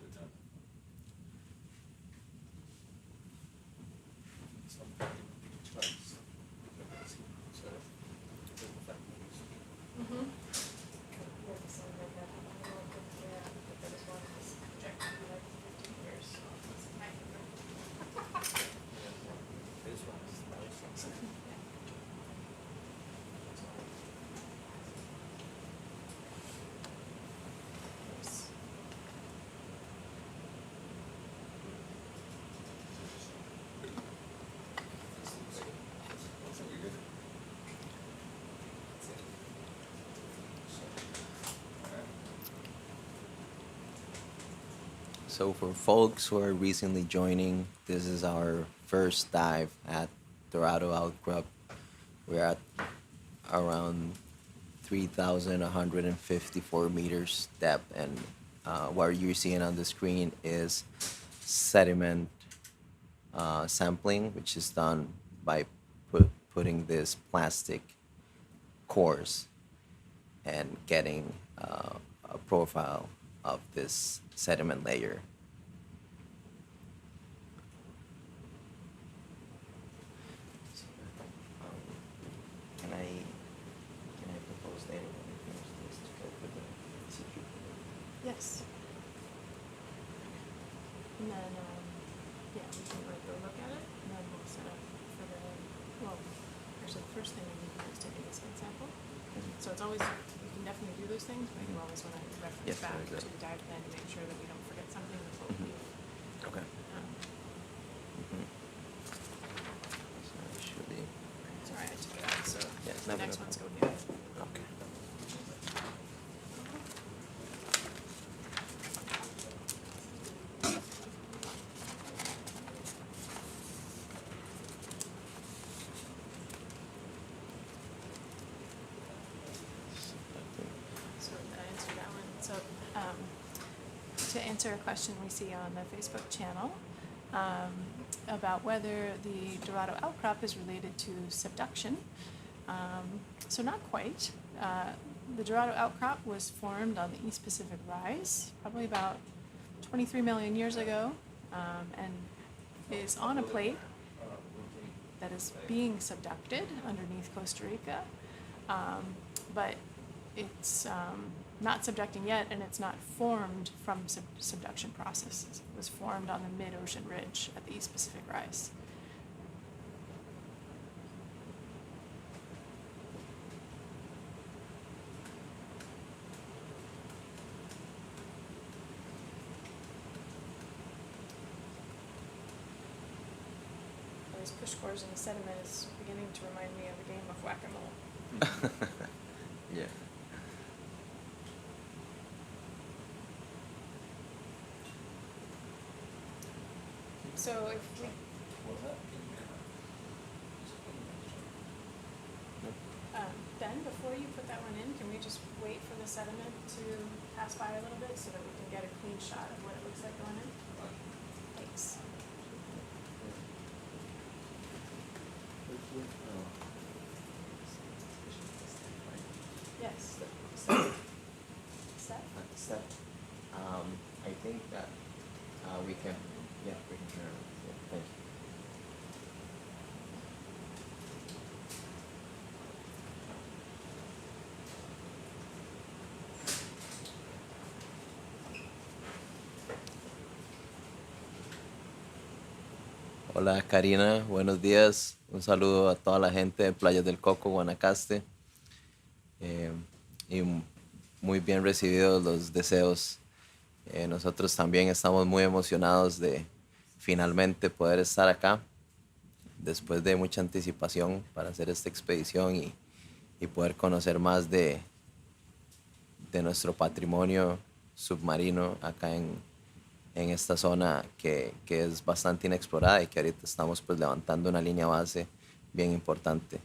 So for folks who are recently joining, this is our first dive at Dorado Outcrop. We're at around 3,154 meters depth, and what you're seeing on the screen is sediment sampling, which is done by putting this plastic cores and getting a profile of this sediment layer. Can I propose later when we finish this to go for the CQ? Yes. And then, yeah, we can like go look at it, and then we'll set up for the, well, actually the first thing we need to do is take a skin sample. So it's always, we can definitely do those things, but you always want to reference Yes, back very to good. the dive plan to make sure that we don't forget something before we leave. Okay. Um, So usually, Sorry, I took it out, so Yeah, the no, next no. ones go here. okay. So did I answer that one? So, to answer a question we see on the Facebook channel about whether the Dorado Outcrop is related to subduction. So not quite. The Dorado Outcrop was formed on the East Pacific Rise, probably about 23 million years ago, and is on a plate that is being subducted underneath Costa Rica. But it's not subducting yet, and it's not formed from subduction processes. It was formed on the mid-ocean ridge at the East Pacific Rise. All these push cores in the sediment is beginning to remind me of a game of whack-a-mole. Yeah. So if we, Ben, before you put that one in, can we just wait for the sediment to pass by a little bit so that we can get a clean shot of what it looks like going in? Thanks. Yes. Steph? Steph, I think that we can turn around. Yeah, thank you. Hola Karina, buenos días. Un saludo a toda la gente de Playas del Coco, Guanacaste. Y muy bien recibidos los deseos. Nosotros también estamos muy emocionados de finalmente poder estar acá después de mucha anticipación para hacer esta expedición y poder conocer más de de nuestro patrimonio submarino acá en esta zona que es bastante inexplorada y que ahorita estamos pues levantando una línea base bien importante.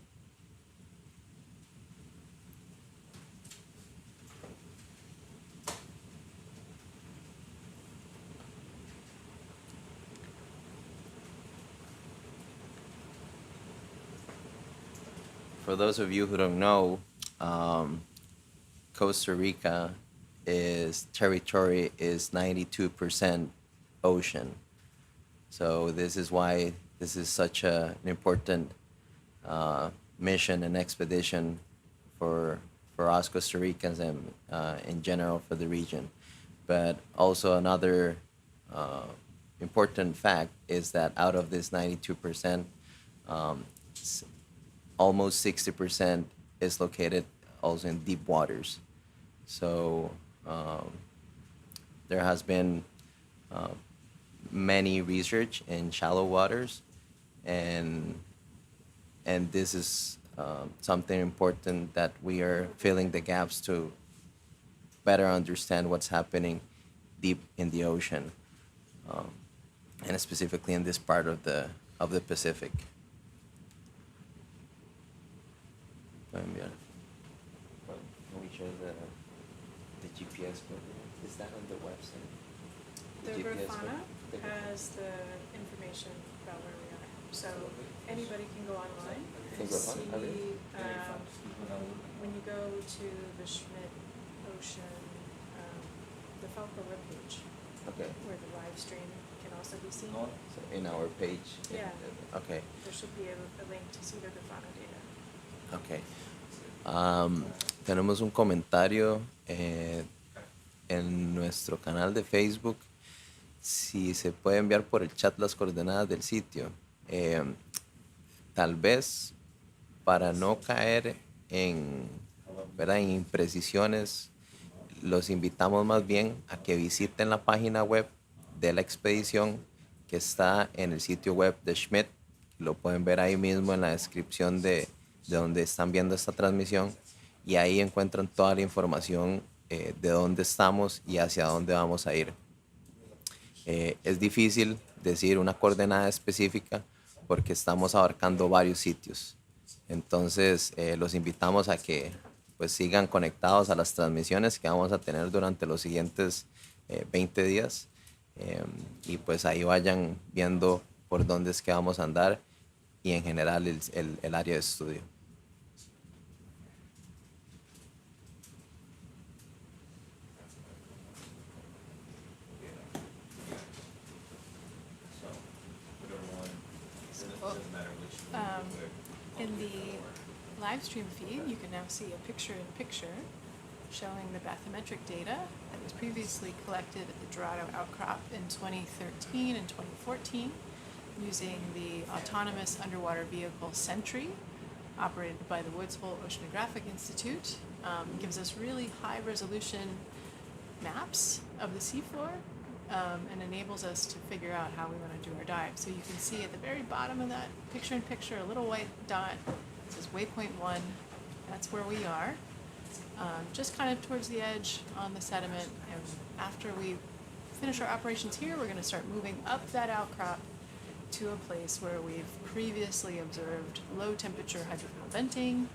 For those of you who don't know, Costa Rica territory is 92% ocean. So this is why this is such an important mission and expedition for us Costa Ricans and in general for the region. But also another important fact is that out of this 92%, almost 60% is located also in deep waters. So there has been many research in shallow waters, and this is something important that we are filling the gaps to better understand what's happening deep in the ocean, and specifically in this part of the Pacific. Can we show the GPS coordinate? Is that on the website? The GPS Grafana coordinate? has the information about where we are. So anybody can go online and Grafana? see, Oh, really? when you go to the Schmidt Ocean, the Falco webpage, Okay. where the live stream can also be seen. So in our page. Yeah. Okay. There should be a link to see the Grafana data. Okay. Tenemos un comentario en nuestro canal de Facebook. Si se puede enviar por el chat las coordenadas del sitio. Tal vez para no caer ¿verdad?, en imprecisiones, los invitamos más bien a que visiten la página web de la expedición que está en el sitio web de Schmidt. Lo pueden ver ahí mismo en la descripción de donde están viendo esta transmisión, y ahí encuentran toda la información de dónde estamos y hacia dónde vamos a ir. Es difícil decir una coordenada específica porque estamos abarcando varios sitios. Entonces los invitamos a que pues sigan conectados a las transmisiones que vamos a tener durante los siguientes 20 días, y pues ahí vayan viendo por dónde es que vamos a andar y en general el área de estudio. In the live stream feed, you can now see a picture-in-picture showing the bathymetric data that was previously collected at the Dorado Outcrop in 2013 and 2014 using the autonomous underwater vehicle Sentry, operated by the Woods Hole Oceanographic Institute. Gives us really high-resolution maps of the seafloor, and enables us to figure out how we want to do our dive. So you can see at the very bottom of that picture-in-picture a little white dot. It says waypoint 1. That's where we are, just kind of towards the edge on the sediment. And after we finish our operations here, we're going to start moving up that outcrop to a place where we've previously observed low-temperature hydrothermal venting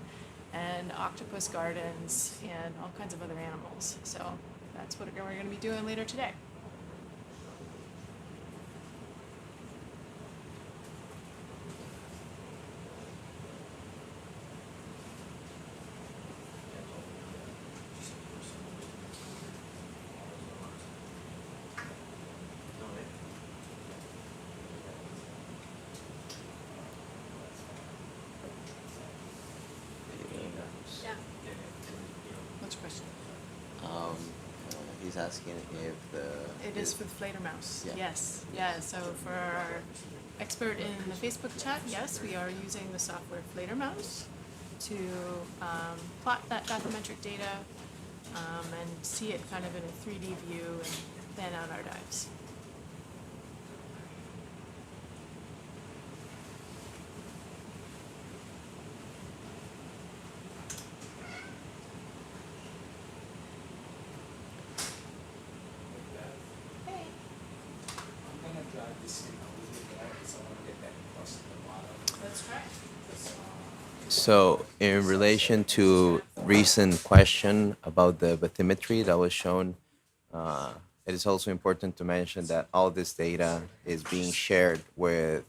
and octopus gardens and all kinds of other animals. So that's what we're going to be doing later today. Yeah. What's your question? He's asking if It is with Fledermaus. Yeah. Yes. Yeah. So for our expert in the Facebook chat, yes, we are using the software Fledermaus to plot that bathymetric data and see it kind of in a 3D view and plan out our dives. So in relation to recent question about the bathymetry that was shown, it is also important to mention that all this data is being shared with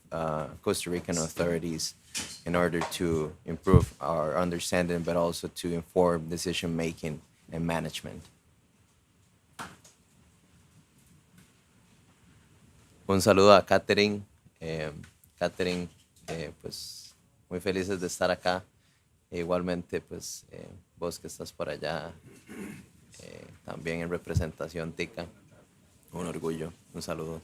Costa Rican authorities in order to improve our understanding, but also to inform decision making and management. Un saludo a Catherine. Catherine, pues muy felices de estar acá. Igualmente, pues vos que estás por allá, también en representación tica. Un orgullo, un saludo.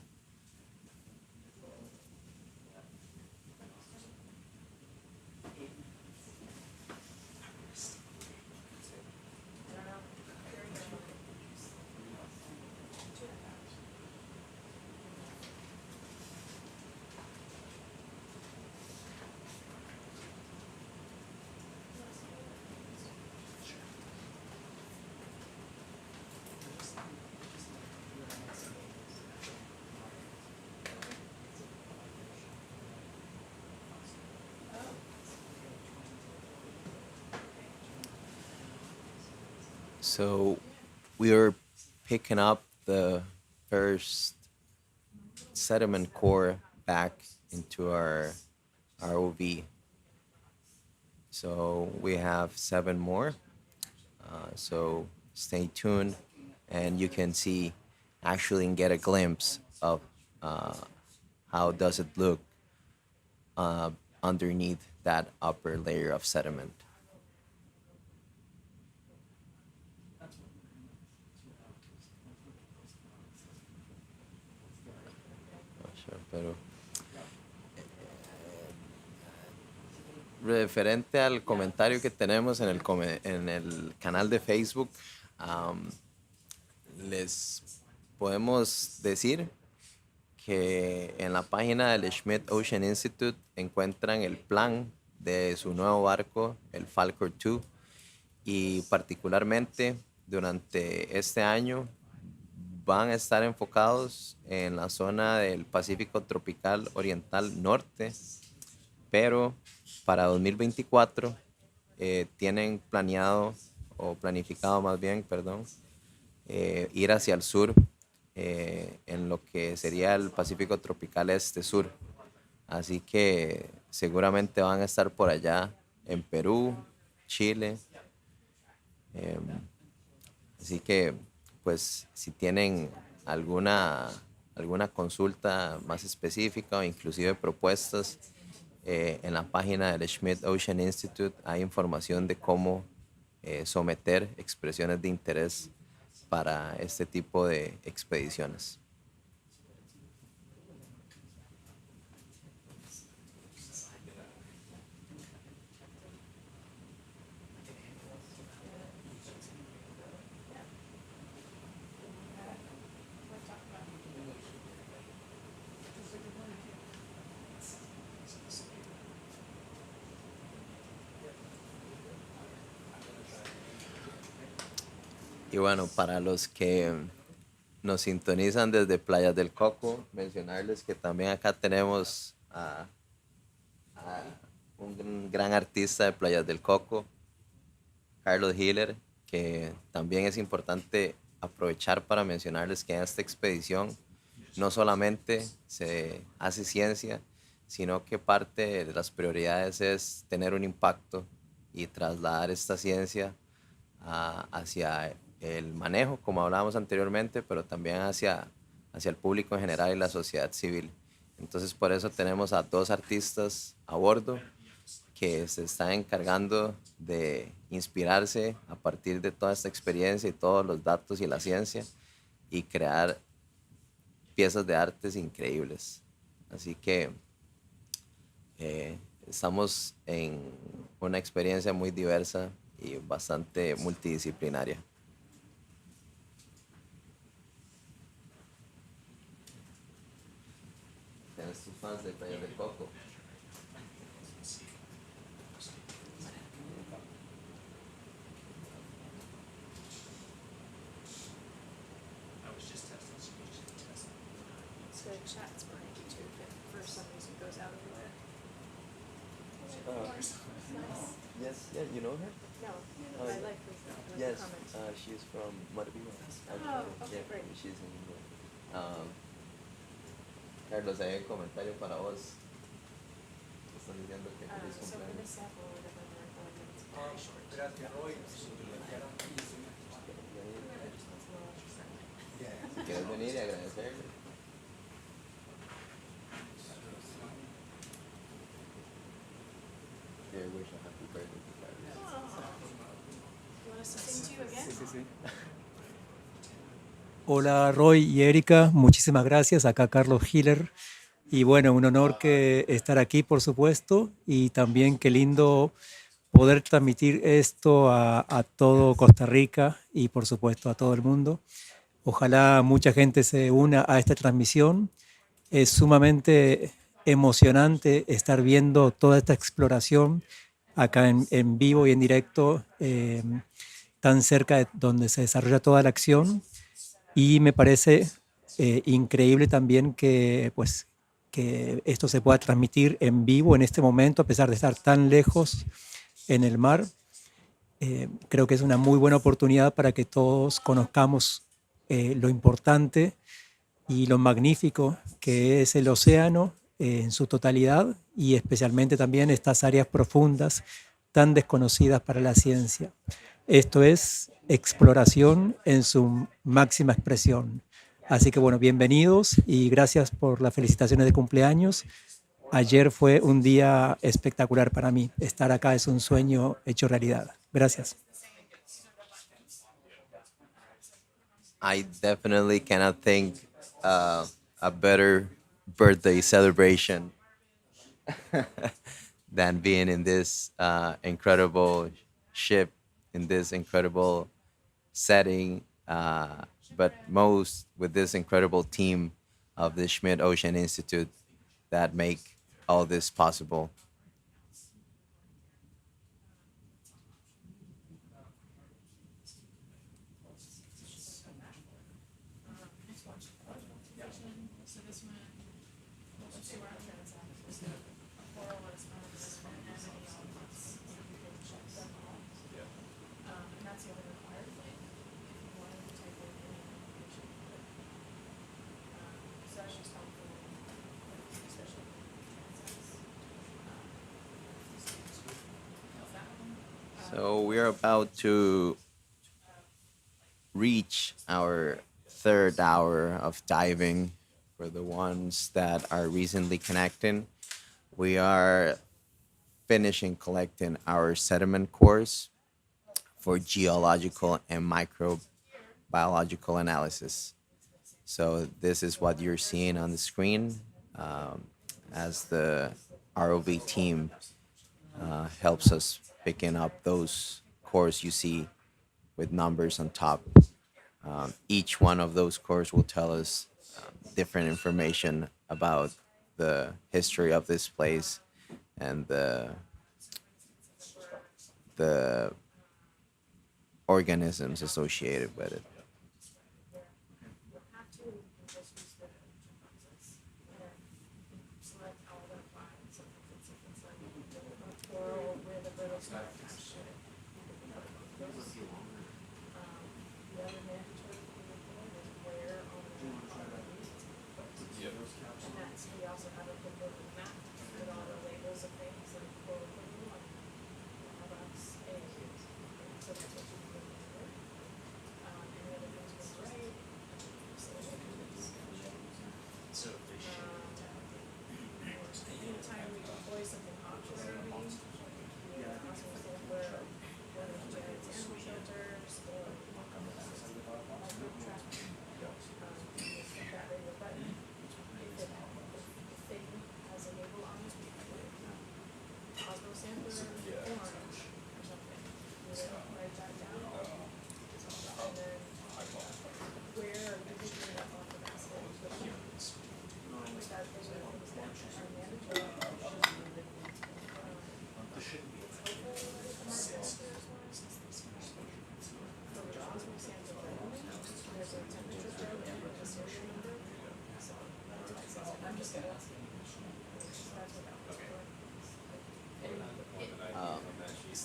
So we are picking up the first sediment core back into our ROV. So we have 7 more. So stay tuned, and you can see actually and get a glimpse of how does it look underneath that upper layer of sediment. Pero referente al comentario que tenemos en el canal de Facebook, les podemos decir que en la página del Schmidt Ocean Institute encuentran el plan de su nuevo barco, el Falcor 2, y particularmente durante este año van a estar enfocados en la zona del Pacífico Tropical Oriental Norte, pero para 2024 tienen planeado, o planificado más bien, perdón, ir hacia el sur, en lo que sería el Pacífico Tropical Este-Sur. Así que seguramente van a estar por allá en Perú, Chile. Así que, pues, si tienen alguna consulta más específica o inclusive propuestas, en la página del Schmidt Ocean Institute hay información de cómo someter expresiones de interés para este tipo de expediciones. Y bueno, para los que nos sintonizan desde Playas del Coco, mencionarles que también acá tenemos a un gran artista de Playas del Coco, Carlos Hiller, que también es importante aprovechar para mencionarles que en esta expedición no solamente se hace ciencia, sino que parte de las prioridades es tener un impacto y trasladar esta ciencia hacia el manejo, como hablábamos anteriormente, pero también hacia el público en general y la sociedad civil. Entonces, por eso tenemos a 2 artistas a bordo que se están encargando de inspirarse a partir de toda esta experiencia y todos los datos y la ciencia y crear piezas de artes increíbles. Así que estamos en una experiencia muy diversa y bastante multidisciplinaria. ¿Tienes tus fans de Playa del Coco? So chat's behind you too, if it for some reason goes out over there. Yes, yeah, you know her? No, Oh, I like this Yes, comment. she's from Maravilha. Oh, okay, great. She's in Carlos, hay un comentario para vos. Están diciendo que feliz So for cumpleaños. this sample, we're gonna learn it's very short. Si quieres venir y agradecerle. Dear wish a happy birthday to Carlos. You want us to sing to you again? Hola Roy y Erika, muchísimas gracias. Acá Carlos Hiller. Y bueno, un honor que estar aquí, por supuesto. Y también qué lindo poder transmitir esto a todo Costa Rica y por supuesto a todo el mundo. Ojalá mucha gente se una a esta transmisión. Es sumamente emocionante estar viendo toda esta exploración acá en vivo y en directo, tan cerca de donde se desarrolla toda la acción. Y me parece increíble también que, pues, que esto se pueda transmitir en vivo en este momento, a pesar de estar tan lejos en el mar. Creo que es una muy buena oportunidad para que todos conozcamos lo importante y lo magnífico que es el océano en su totalidad y especialmente también estas áreas profundas tan desconocidas para la ciencia. Esto es exploración en su máxima expresión. Así que bueno, bienvenidos y gracias por las felicitaciones de cumpleaños. Ayer fue un día espectacular para mí. Estar acá es un sueño hecho realidad. Gracias. I definitely cannot think a better birthday celebration than being in this incredible ship, in this incredible setting, but most with this incredible team of the Schmidt Ocean Institute that make all this possible. So we're about to reach our third hour of diving. For the ones that are recently connecting, we are finishing collecting our sediment cores for geological and microbiological analysis. So this is what you're seeing on the screen as the ROV team helps us picking up those cores you see with numbers on top. Each one of those cores will tell us different information about the history of this place and the organisms associated with it.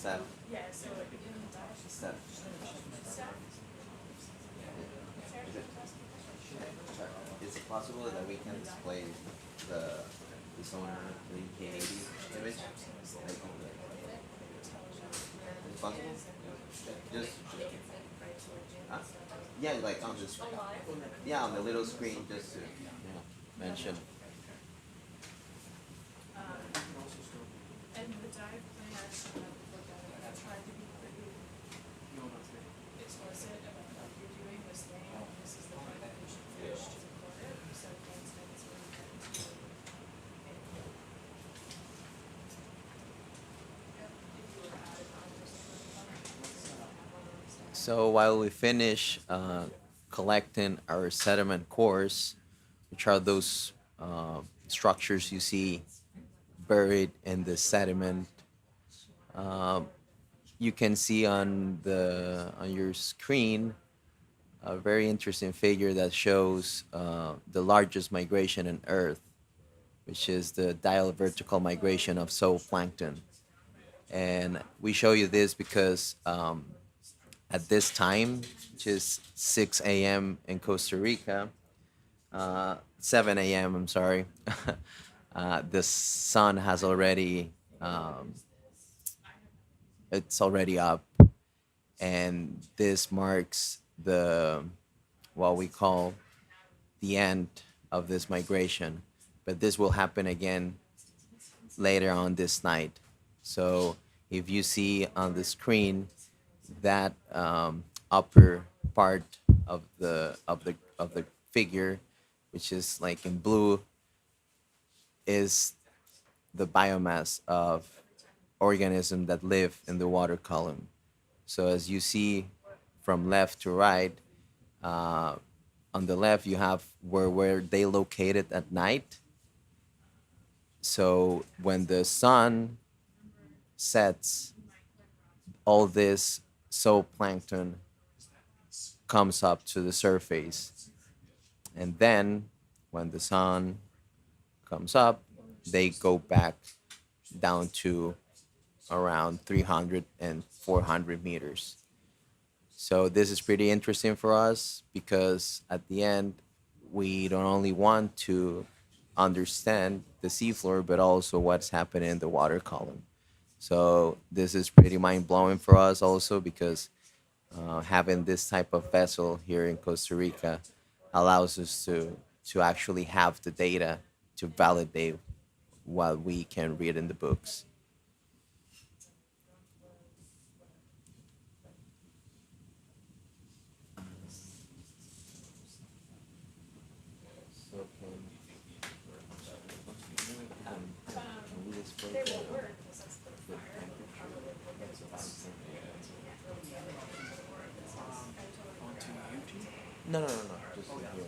Steph. Yeah, so in the dive. Steph. Is it possible that we can display the sonar 3K80 image? Like, is it possible? Just yeah, like on this. Yeah, on the little screen, just to mention. And the dive plan I tried to be pretty explicit about what you're doing this thing. This is the way that you should finish to record it. So for instance, when you get to So while we finish collecting our sediment cores, which are those structures you see buried in the sediment, you can see on your screen a very interesting figure that shows the largest migration on Earth, which is the diel vertical migration of zooplankton. And we show you this because at this time, which is 6 a.m. in Costa Rica, 7 a.m., I'm sorry, the sun has already, it's already up. And this marks what we call the end of this migration. But this will happen again later on this night. So if you see on the screen that upper part of the figure, which is like in blue, is the biomass of organisms that live in the water column. So as you see from left to right, on the left you have where they located at night. So when the sun sets, all this zooplankton comes up to the surface. And then when the sun comes up, they go back down to around 300 and 400 meters. So this is pretty interesting for us because at the end, we don't only want to understand the seafloor, but also what's happening in the water column. So this is pretty mind-blowing for us also because having this type of vessel here in Costa Rica allows us to actually have the data to validate what we can read in the books. they won't work because that's the fire. No. Just here.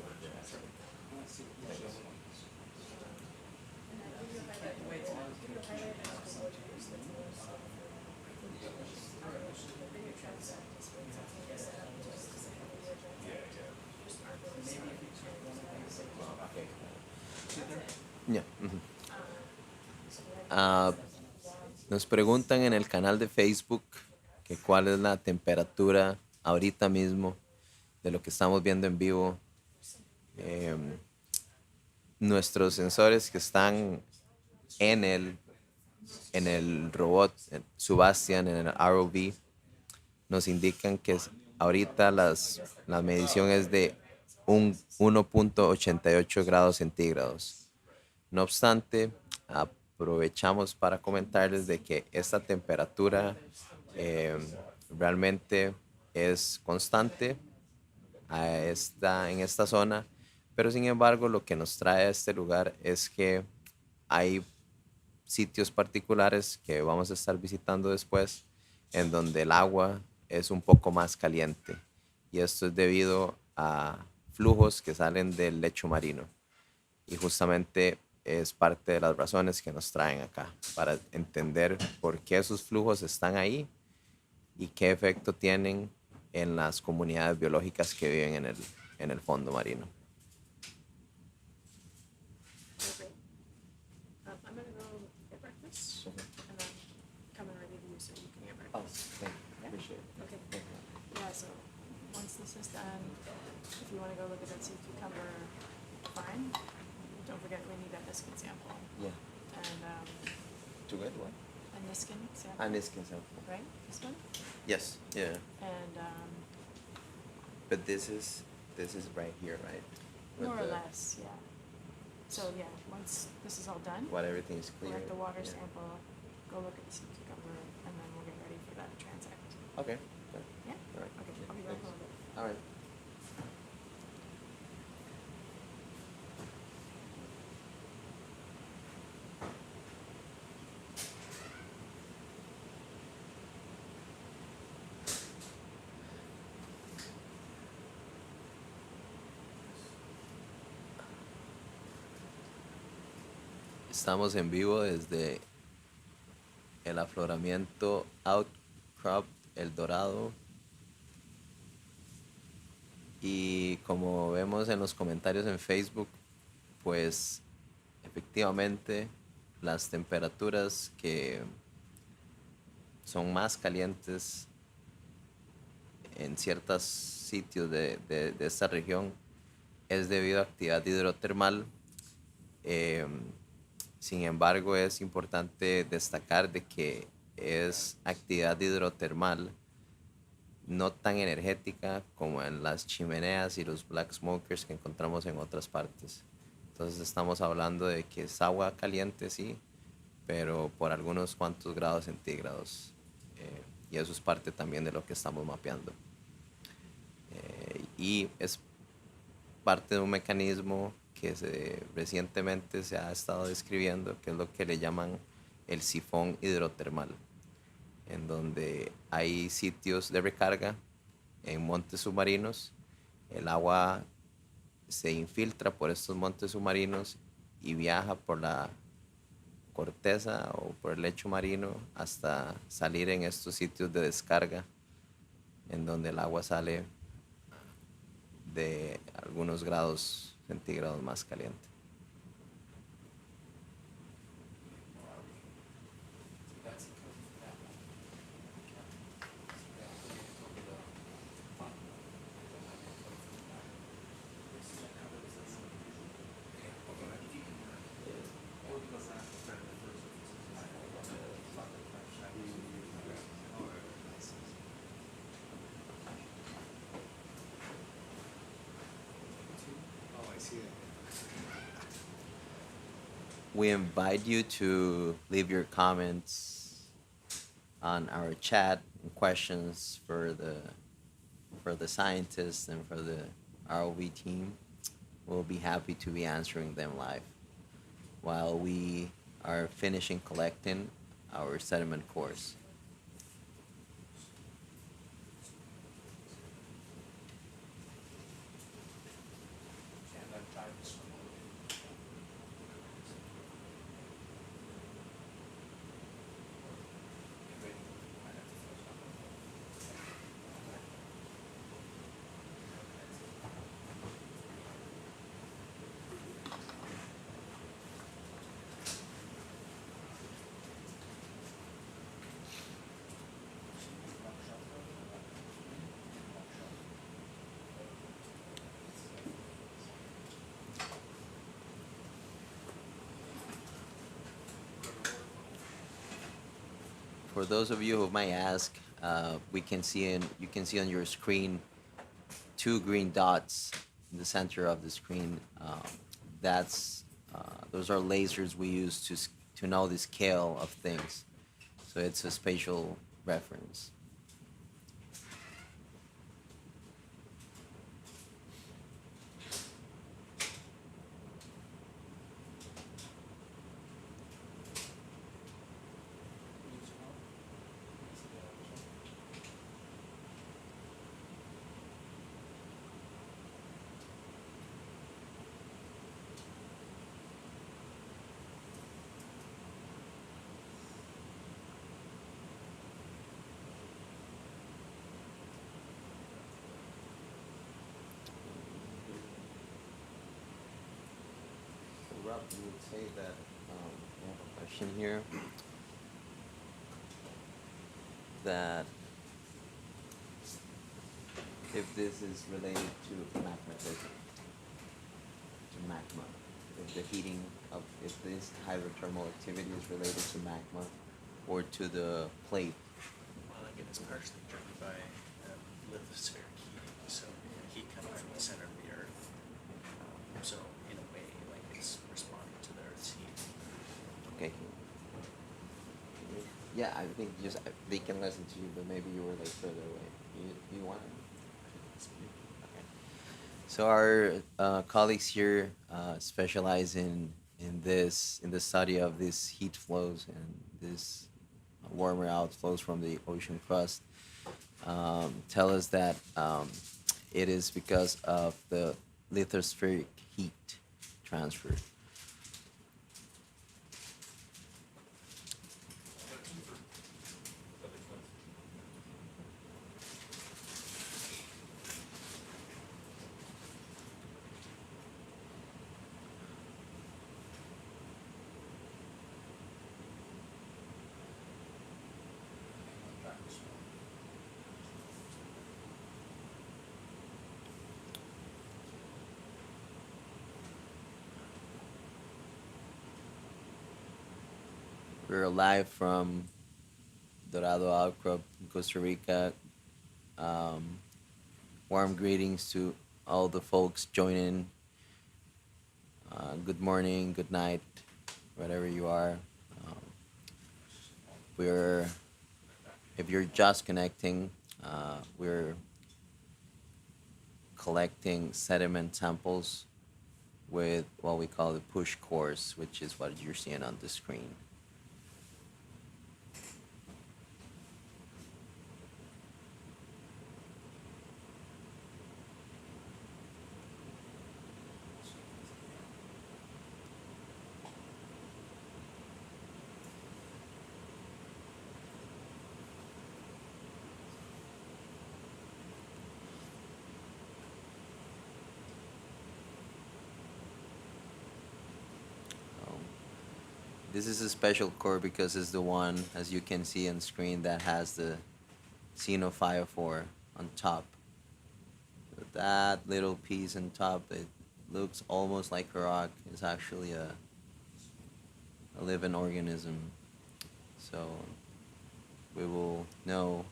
Yeah. Nos preguntan en el canal de Facebook que cuál es la temperatura ahorita mismo de lo que estamos viendo en vivo. Nuestros sensores que están en el robot SuBastian, en el ROV, nos indican que ahorita la medición es de 1.88 grados centígrados. No obstante, aprovechamos para comentarles de que esta temperatura realmente es constante en esta zona, pero sin embargo lo que nos trae a este lugar es que hay sitios particulares que vamos a estar visitando después en donde el agua es un poco más caliente y esto es debido a flujos que salen del lecho marino y justamente es parte de las razones que nos traen acá para entender por qué esos flujos están ahí y qué efecto tienen en las comunidades biológicas que viven en el fondo marino. I'm going to go get breakfast and then come and relieve you so you can get breakfast. want to go look at that sea cucumber, fine. Don't forget we need a Niskin sample. Yeah. And To get what? a Niskin sample. Niskin sample. Right? This one? Yes. Yeah. And But this is right here, right? With more or the- less, yeah. So yeah, once this is all done, What everything is clear. collect the water yeah. sample, go look at the sea cucumber, and then we'll get ready for that transect. Okay. Good. Yeah? All right. Okay, I'll be back in a Thanks. little bit. All right. Estamos en vivo desde el afloramiento Outcrop, el Dorado. Y como vemos en los comentarios en Facebook, pues efectivamente las temperaturas que son más calientes en ciertos sitios de esta región es debido a actividad hidrotermal. Sin embargo, es importante destacar de que es actividad hidrotermal no tan energética como en las chimeneas y los black smokers que encontramos en otras partes. Entonces estamos hablando de que es agua caliente, sí, pero por algunos cuantos grados centígrados. Y eso es parte también de lo que estamos mapeando. Y es parte de un mecanismo que recientemente se ha estado describiendo, que es lo que le llaman el sifón hidrotermal, en donde hay sitios de recarga en montes submarinos, el agua se infiltra por estos montes submarinos y viaja por la corteza o por el lecho marino hasta salir en estos sitios de descarga, en donde el agua sale de algunos grados centígrados más caliente. We invite you to leave your comments on our chat and questions for the scientists and for the ROV team. We'll be happy to be answering them live while we are finishing collecting our sediment cores. For those of you who might ask, you can see on your screen 2 green dots in the center of the screen. Those are lasers we use to know the scale of things. So it's a spatial reference. Rob, you would say that we have a question here if this is related to magmatism, to magma, if the heating of, if this hydrothermal activity is related to magma or to the plate. Well, again, it's partially driven by lithospheric heating, so heat coming from the center of the Earth. So in a way, like it's responding to the Earth's heat. Okay. Yeah, I think just they can listen to you, but maybe you were like further away. You want to? Okay. So our colleagues here specialize in the study of these heat flows and this warmer outflows from the ocean crust. Tell us that it is because of the lithospheric heat transfer. We're live from Dorado Outcrop in Costa Rica. Warm greetings to all the folks joining. Good morning, good night, wherever you are. If you're just connecting, we're collecting sediment samples with what we call the push cores, which is what you're seeing on the screen. This is a special core because it's the one, as you can see on screen, that has the xenophyrophore on top. So that little piece on top, it looks almost like a rock. It's actually a living organism. So we will know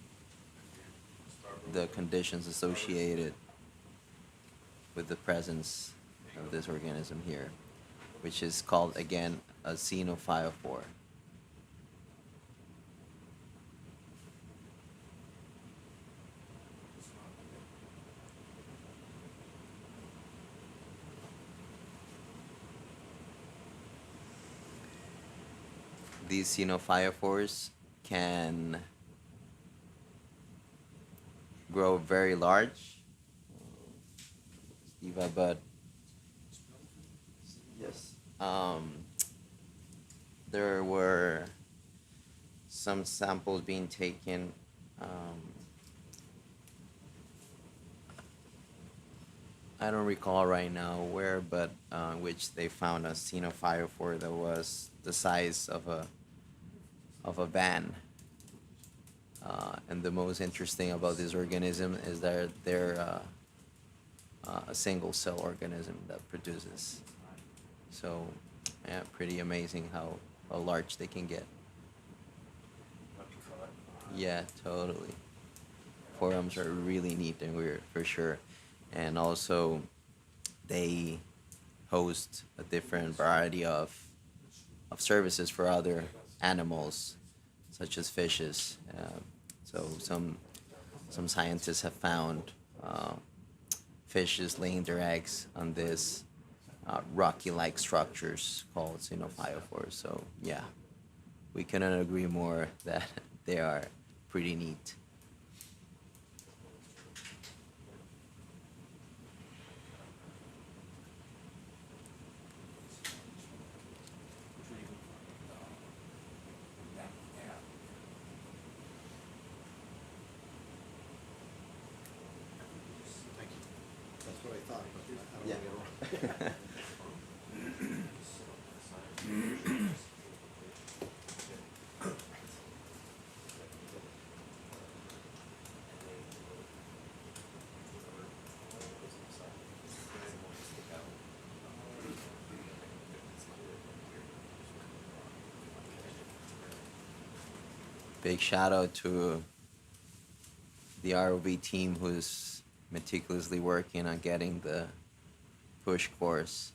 the conditions associated with the presence of this organism here, which is called, again, a xenophyrophore. These xenophyrophores can grow very large, Eva, but yes. There were some samples being taken I don't recall right now where, but which they found a xenophyrophore that was the size of a van. And the most interesting about this organism is that they're a single cell organism that produces. So, yeah, pretty amazing how large they can get. Yeah, totally. Forums are really neat and weird for sure. And also, they host a different variety of services for other animals, such as fishes. So some scientists have found fishes laying their eggs on this rocky-like structures called xenophyrophores. So yeah, we cannot agree more that they are pretty neat. That's what I thought, but I don't know. Yeah. Big shout out to the ROV team who's meticulously working on getting the push course.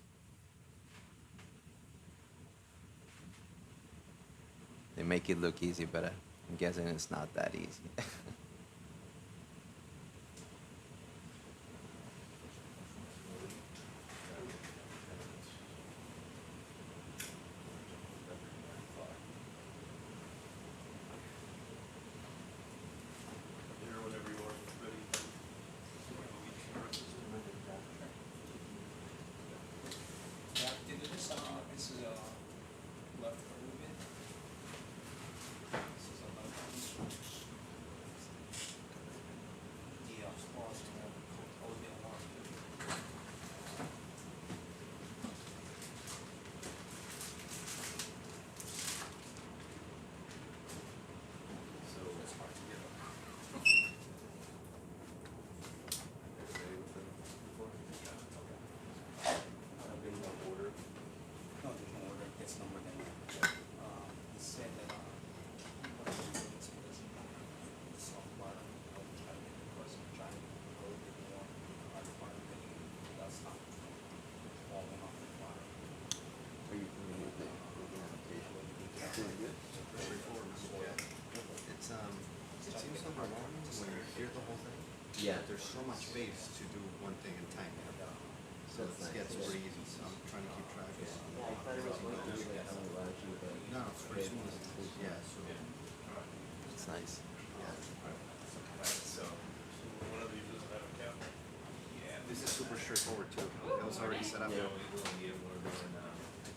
They make it look easy, but I'm guessing it's not that easy. It seems so alarming when you hear the whole thing. Yeah. There's so much space to do one thing in time. So it gets pretty easy. So I'm trying to keep track of it. No, it's pretty smooth. Yeah, so It's nice. this is super straightforward too. It was already set up. I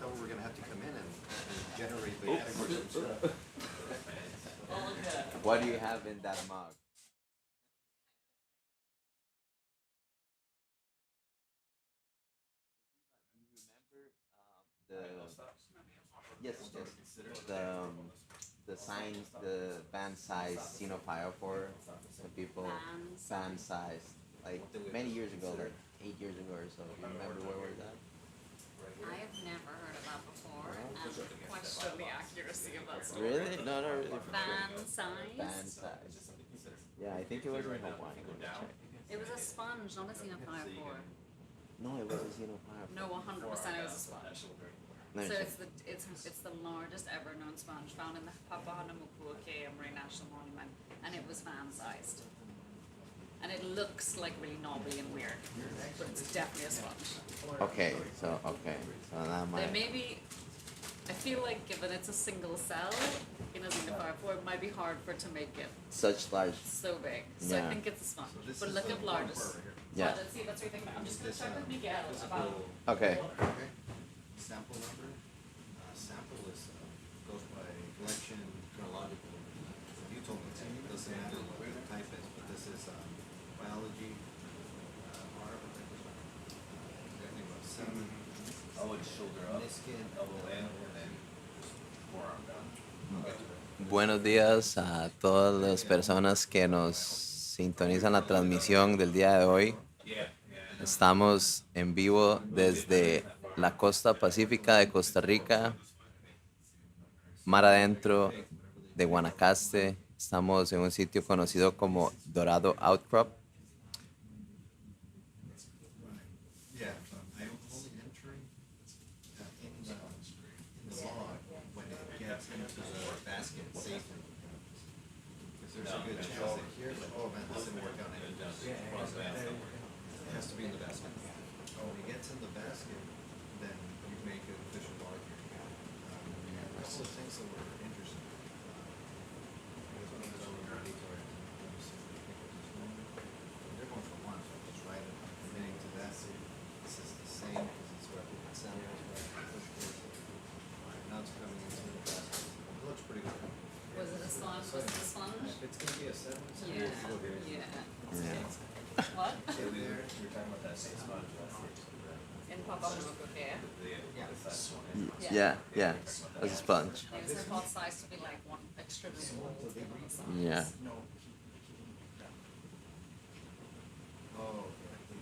thought we were gonna have to come in and generate the categories. What do you have in that mug? Yes, the sign, the band size xenophile for the people. Band size, like many years ago, like 8 years ago or so. You remember where was that? I have never heard of that before, and question the accuracy of that story. Really? No, no, really. For Van sure. size? Band size. Yeah, I think it was in Hawaii. It was a sponge, not a xenophile core. No, it was a xenophile. No, 100% it was a sponge. No, So it's- it's the largest ever known sponge found in the Papahanaumokuakea Marine National Monument, and it was fan sized. And it looks like really knobby and weird, but it's definitely a sponge. Okay, so that They might. maybe, I feel like given it's a single cell in a xenophile core, it might be hard for it to make it Such large. so big. So Yeah. I think it's a sponge. this But is look the up largest. Yeah. Let's see, that's what you think. I'm just gonna check with Miguel about. Okay. Okay. Sample number. Sample is goes by collection chronological. You told me it doesn't matter what the type is, but this is biology. Definitely about 7. Shoulder up, Meniskin, elbow in, and then forearm down. Buenos días a todas las personas que nos sintonizan la transmisión del día de hoy. Estamos en vivo desde la costa pacífica de Costa Rica, mar adentro de Guanacaste. Estamos en un sitio conocido como Dorado Outcrop. Yeah, I only entering in the log when it gets into the basket safely. Because there's a good chance that here, like, oh man, this didn't work out. It has to be in the basket. When it gets in the basket, then you make an official log here. There's some things that were interesting. They're going for one, so I just write it, committing to that. This is the same because it's what it sounds like. Now it's coming into the basket. It looks pretty good. Was it a sponge? Was it a sponge? If it's gonna be a 7, Yeah. Yeah. What? there. In Papahanaumokuakea? Yeah, that's a sponge. It was thought size to be like one extra small. Yeah. Oh, I think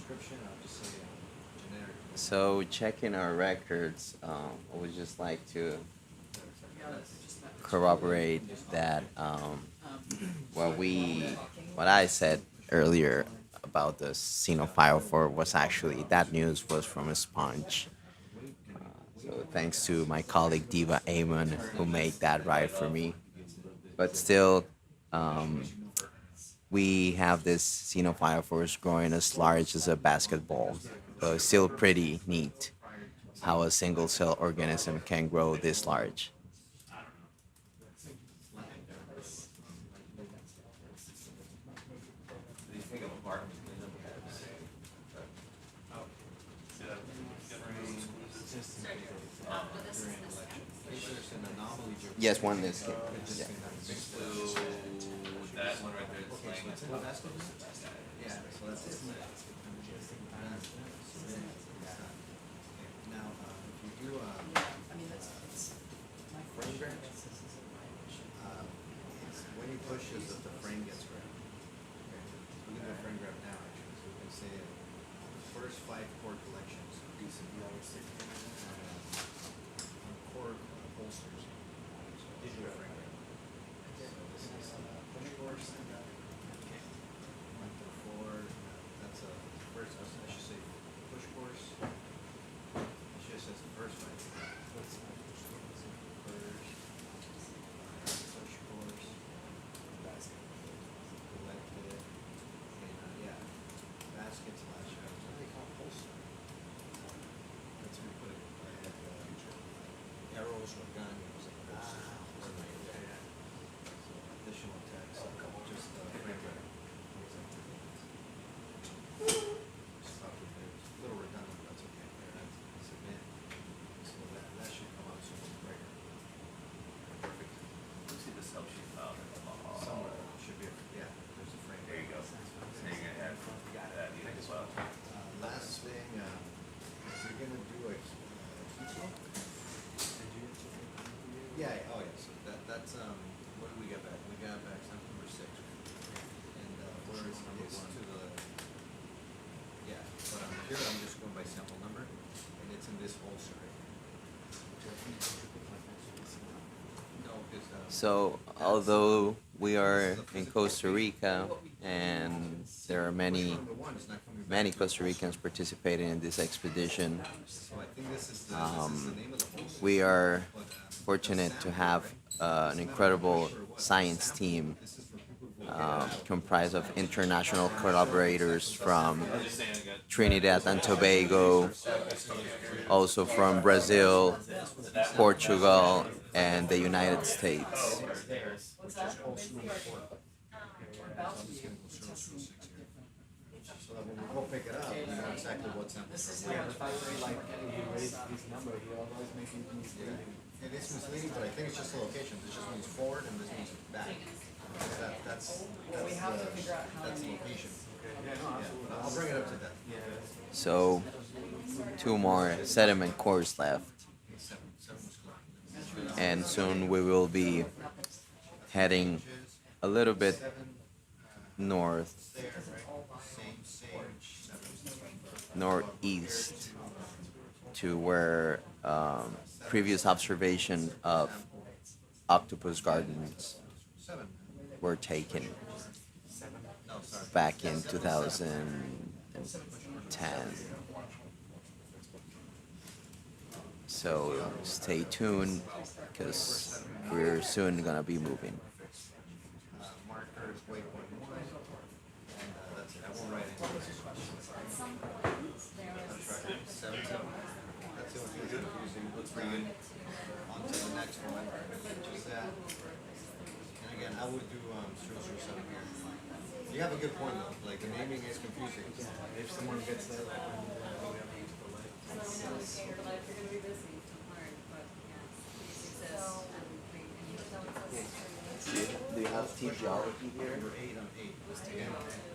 description, I'll just say generic. So checking our records, I would just like to corroborate that what I said earlier about the xenophyrophore was actually, that news was from a sponge. So thanks to my colleague Diva Amon who made that right for me. But still, we have this xenophyrophores growing as large as a basketball. So it's still pretty neat how a single cell organism can grow this large. Yes, one is. Yeah. That one right there is playing. Yeah, so that's it. Now, if you do, frame grab, when you push is that the frame gets grabbed. Okay. We can do a frame grab now, actually, so we can say the first 5 core collections, core bolsters. Digital frame grab. So this is push course. Okay. 1 through 4. That's a first. I should say push course. It just says the first 5. First. Push course. Collected. And yeah, basket slash. What do they call bolster? That's where we put it. Arrows or gun. Additional text, just frame grab. It's a little redundant, but that's okay. Submit. So that should come out soon. Right. Perfect. See the sub sheet file. Somewhere should be, yeah, there's a frame. There you go. So you're gonna have that needed as well. Last thing, if you're gonna do a heat flow. Yeah, oh yeah, so that's, what do we get back? We got back sample number 6. And, where is it's to the, yeah, but here I'm just going by sample number, and it's in this holster right here. No, because, So although we are in Costa Rica and there are many Costa Ricans participating in this expedition, so I think this is the name of the holster. we are fortunate to have an incredible science team comprised of international collaborators from Trinidad and Tobago, also from Brazil, Portugal, and the United States. So that when we go pick it up, we know exactly what's in it is misleading, but I think it's just the location. This just means forward and this means back. That's the location. Yeah, but I'll bring it up to that. So 2 more sediment cores left. And soon we will be heading a little bit northeast to where previous observation of octopus gardens were taken back in 2010. So stay tuned because we're soon gonna be moving. Markers, waypoint 1, and that's it. I won't write any of this. At some point, there was 7, 7. That's the only thing that's confusing. Looks pretty good. On to the next one. Just that. And again, I would do 007 here. You have a good point though. Like the naming is confusing. If someone gets that. Do you have team geology here? Number 8 on 8.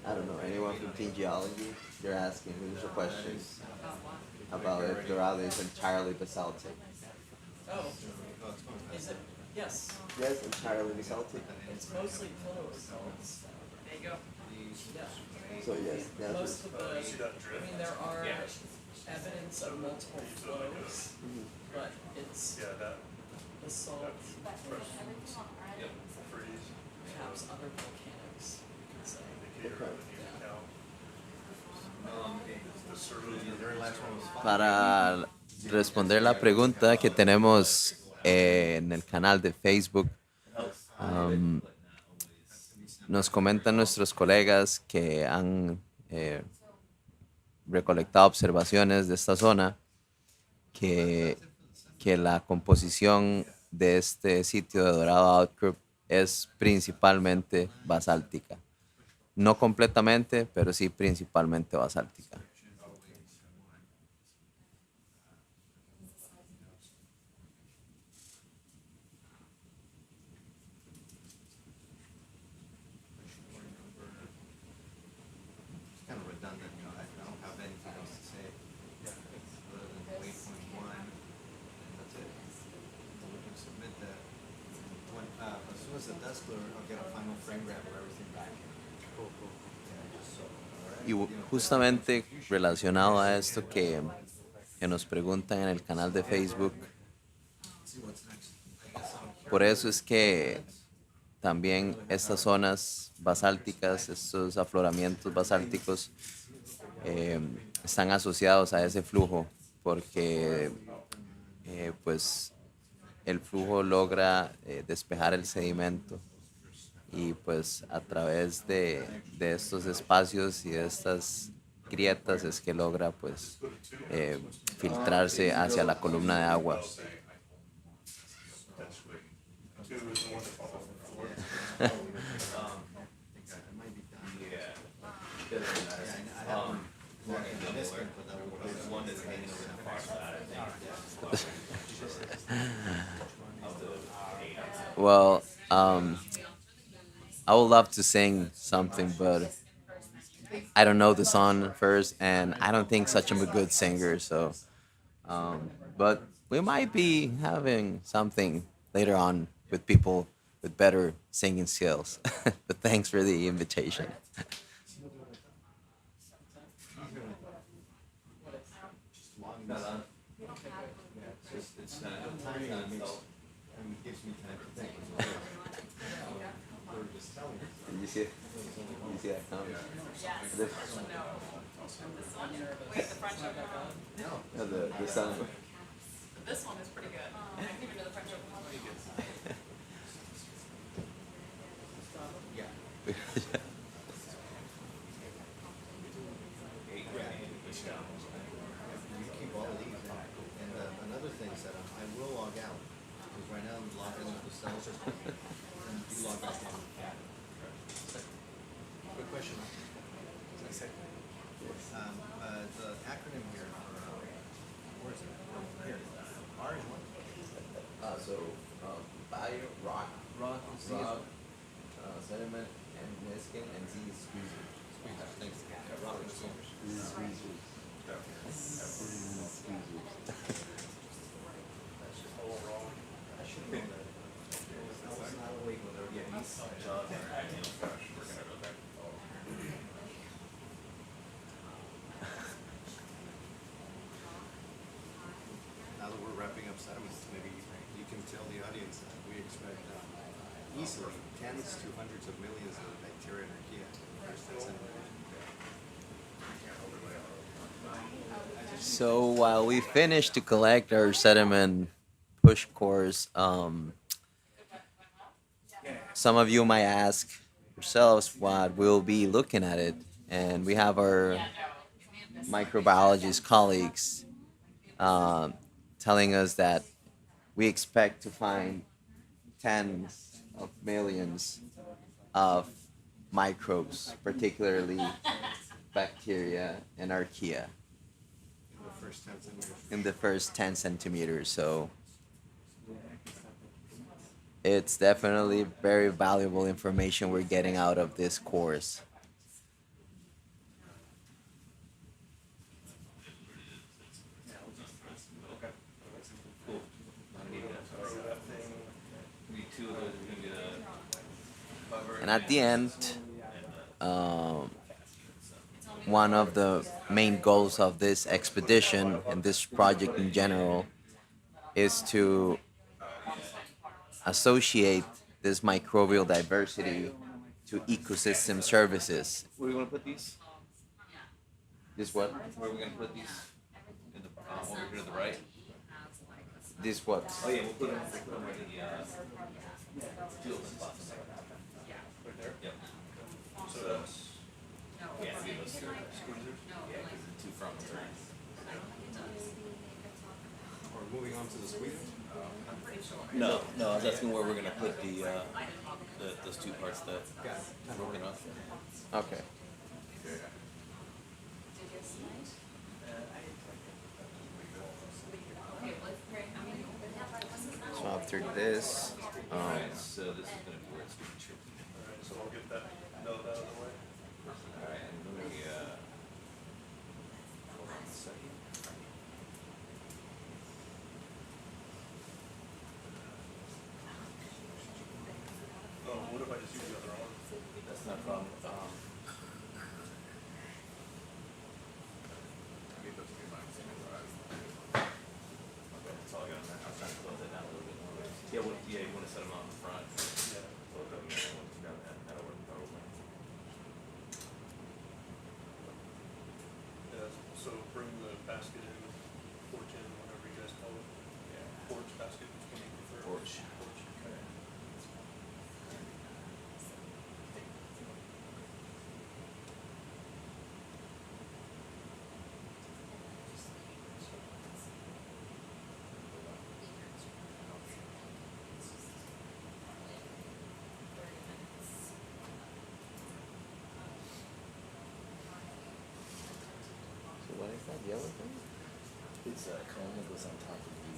I don't know. Anyone from team geology? They're asking. Here's a question about if Dorado is entirely basaltic. Oh, is it? Yes, Yes, entirely basaltic. it's mostly closed, so it's, there you go. So yes, Most of the, I mean, there are evidence of multiple flows, but it's basalt, perhaps other volcanics, you could say. Para responder la pregunta que tenemos en el canal de Facebook, nos comentan nuestros colegas que han recolectado observaciones de esta zona que, que la composición de este sitio de Dorado Outcrop es principalmente basáltica. No completamente, pero sí principalmente basáltica. It's kind of redundant, you know, I don't have anything else to say. Other than waypoint one, that's it. So we can submit that. When, as soon as it does clear, I'll get a final frame grab of everything back. Cool. Yeah, just so, all right. Y justamente relacionado a esto que nos preguntan en el canal de Facebook, See what's next. I guess por eso es que también estas zonas basálticas, estos afloramientos basálticos, están asociados a ese flujo, porque pues el flujo logra despejar el sedimento y pues a través de estos espacios y de estas grietas es que logra pues filtrarse hacia la columna de agua. Well, I would love to sing something, but I don't know the song first, and I don't think such I'm a good singer. So, but we might be having something later on with people with better singing skills. But thanks for the invitation. Did you see it? Did you see that comment? No, the sound. This one is pretty good. I can even do the French open one. you keep all of these, and another thing is that I will log out, because right now I'm logged in with the cells, and you log back in. Quick question. The acronym here, where is it? Here, R is what? Bio, rock, sediment, and skin, and Z is squeezer. Thanks. Rock and squeezers. Now that we're wrapping up sediments, maybe you can tell the audience that we expect easily tens to hundreds of millions of bacteria and archaea. So while we finish to collect our sediment push cores, some of you might ask yourselves what we'll be looking at it, and we have our microbiologist colleagues telling us that we expect to find tens of millions of microbes, particularly bacteria and archaea in the first 10 centimeters. So it's definitely very valuable information we're getting out of this course. And at the end, one of the main goals of this expedition and this project in general is to associate this microbial diversity to ecosystem services. Where are we gonna put these? This what? Where are we gonna put these? In the, over here to the right? This what? Oh yeah, we'll put them where the, field spots. Right there? Yep. So that's, yeah, leave us here. Yeah, 'cause the two front ones are. We're moving on to the squeeze. No, I was asking where we're gonna put those two parts that broken off. Okay. So after this, So this is gonna be where it's gonna be tricky. So we'll get that note out of the way. Alright, and let me, hold on a second. Oh, what if I just use the other arm? That's not a problem. Okay, that's all I got on that. I was trying to close that down a little bit more. Yeah, you wanna set them out in front. Yeah. Both of them, grab that, that'll work probably. Yeah, so bring the basket in, porch in, whatever you guys call it. Yeah. Porch basket, which one do you prefer? Porch. Porch. Okay. so what is that yellow thing? It's a cone that goes on top of the,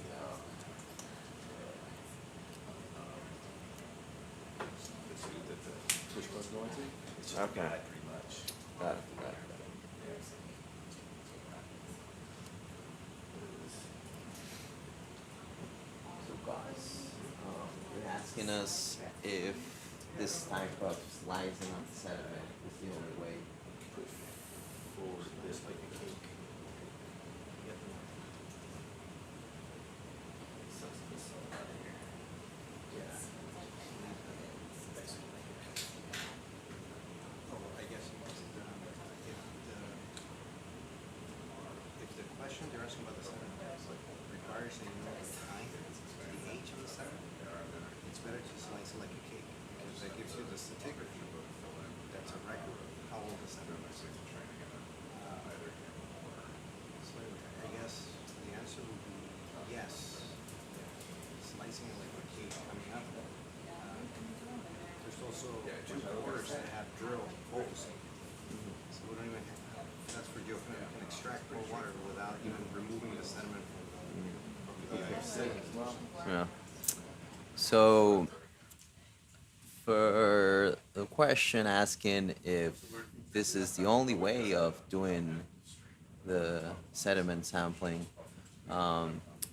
the tube that the push button's going to. It's just a Okay. guide pretty much. Got it, got it, got it. So guys, you're asking us if this type of slicing of sediment is the only way. Push forward this like a cake. Yep. Sucks this all out of here. Yeah. Oh, I guess if the question they're asking about the sediment requires a time, the age of the sediment, it's better to slice it like a cake because that gives you the stratigraphy. That's a record of how old the sediment is. So I guess the answer would be yes. Slicing it like a cake. I mean, there's also two quarters that have drilled holes. So we don't even have, that's for geochemistry. We can extract more water without even removing the sediment from the sediment. Yeah. So, for the question asking if this is the only way of doing the sediment sampling,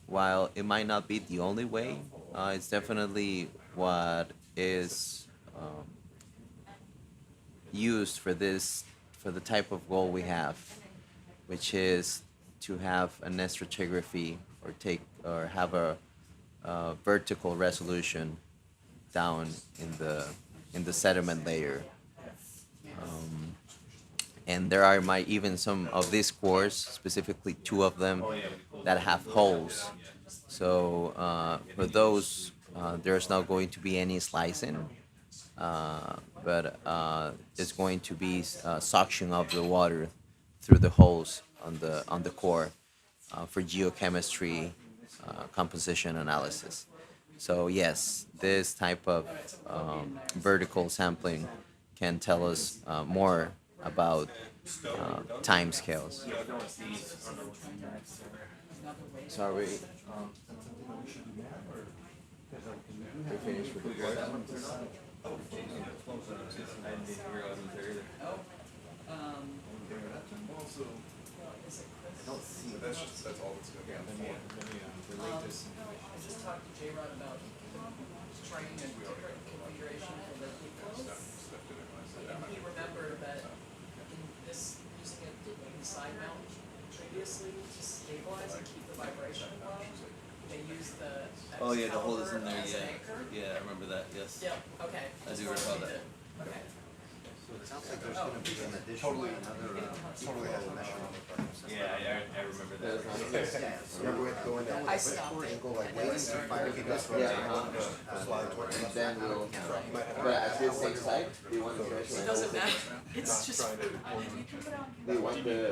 while it might not be the only way, it's definitely what is used for this, for the type of goal we have, which is to have an stratigraphy or have a vertical resolution down in the sediment layer. And there are even some of these cores, specifically two of them, that have holes. So for those, there's not going to be any slicing, but it's going to be suction of the water through the holes on the core for geochemistry, composition analysis. So yes, this type of vertical sampling can tell us more about time scales. Sorry. We're finished with the course. That's all that's gonna be on the floor. I just talked to J-Rod about training and different configuration for liquid flows. And he remembered that side mount previously to stabilize and keep the vibration low. They use the Oh yeah, to hold us in Excalibur there, as an yeah. anchor. Yeah, I remember that, yes. Yep, okay. I Just do wanted recall to- that. Okay. So it sounds like there's gonna be an additional, totally has a measure on the part. Yeah, I remember that. Remember we had to go in there with I a stopped ripcord it. and go like way fire keep us from slide towards us. Then we'll, You might have to- but at this same site, do you want to stretch It doesn't matter, it's just, Do you want the,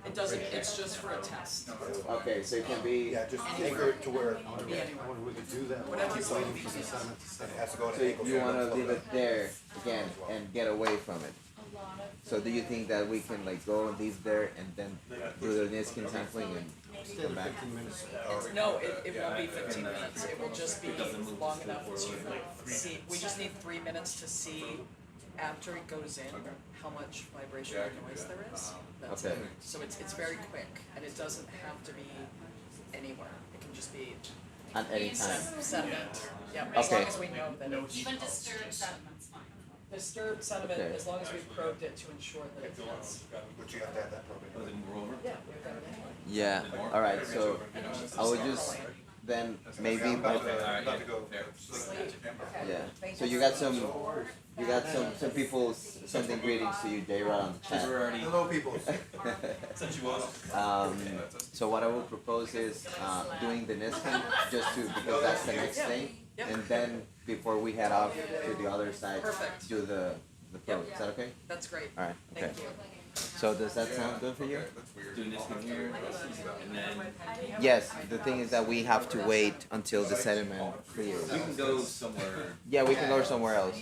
it doesn't, it's just for a test. okay, so it can be, Yeah, just anchor it to where, It can be anywhere. we could do that. Whatever's Waiting for the sediment to set. It has to go to so angle. you wanna leave it there again and get away from it? So do you think that we can like go and leave there and then do the Niskin sampling and come back? No, it won't be 15 minutes, it will just be long enough to see, we just need 3 minutes to see after it goes in, how much vibration or noise there is. That's it. Okay. So it's very quick, and it doesn't have to be anywhere, it can just be At any time? sediment. Yeah, as long Okay. as we know that it's Even disturbed sediment's fine. disturbed sediment, Okay. as long as we've probed it to ensure that it does. But you have to have that program. Was it more over? Yeah, we've got it anyway. Yeah, alright, so I would just then maybe by, About to go. yeah. So you got some people sending greetings to you, J-Rod, on the chat. We're already, Hello, people. So what I would propose is doing the Niskin just to, because that's the next thing. Yep. And then before we head off to the other side, Perfect. do the probe. Is that okay? That's great. Alright, okay. Thank you. So does that sound good for you? doing this one here, and then Yes, the thing is that we have to wait until the sediment clears. we can go somewhere. Yeah, we can go somewhere else.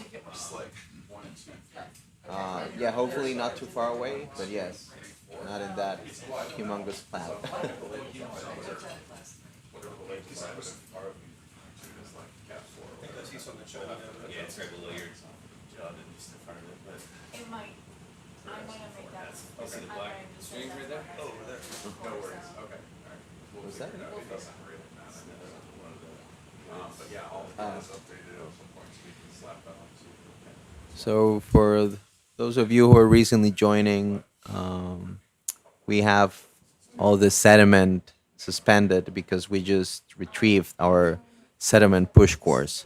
Yeah, hopefully not too far away, but yes, not in that humongous cloud. Yeah, it's right below your job and just in front of it, but It might, I might have made that. I'll see the black strings right there. Oh, over there. No worries, okay. What's that? So for those of you who are recently joining, we have all the sediment suspended because we just retrieved our sediment push course.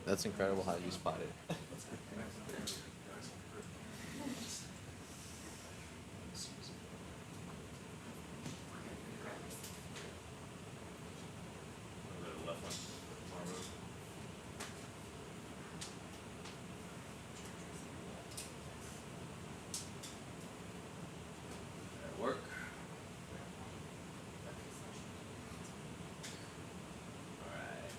That's incredible how you spotted it. Work. Alright.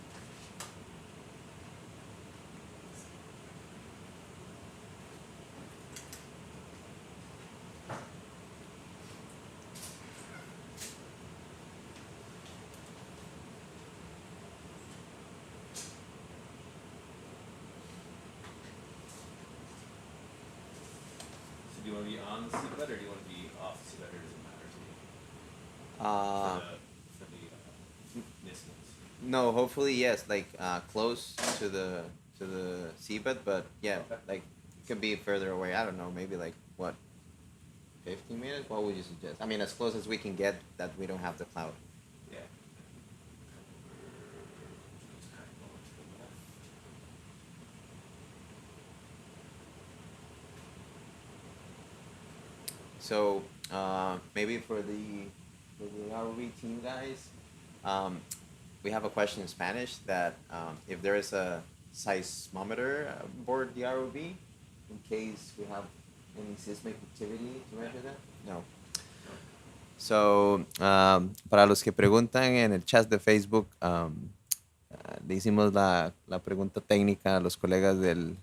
So do you want to be on the seabed or do you want to be off the seabed, or does it matter to you? For the Niskins? No, hopefully yes, like close to the seabed, but yeah, like it could be further away. I don't know, maybe like what, 15 minutes? What would you suggest? I mean, as close as we can get that we don't have the cloud. Yeah. So maybe for the ROV team guys, we have a question in Spanish that if there is a seismometer aboard the ROV, in case we have any seismic activity to measure that? No. So, para los que preguntan en el chat de Facebook, le hicimos la pregunta técnica a los colegas del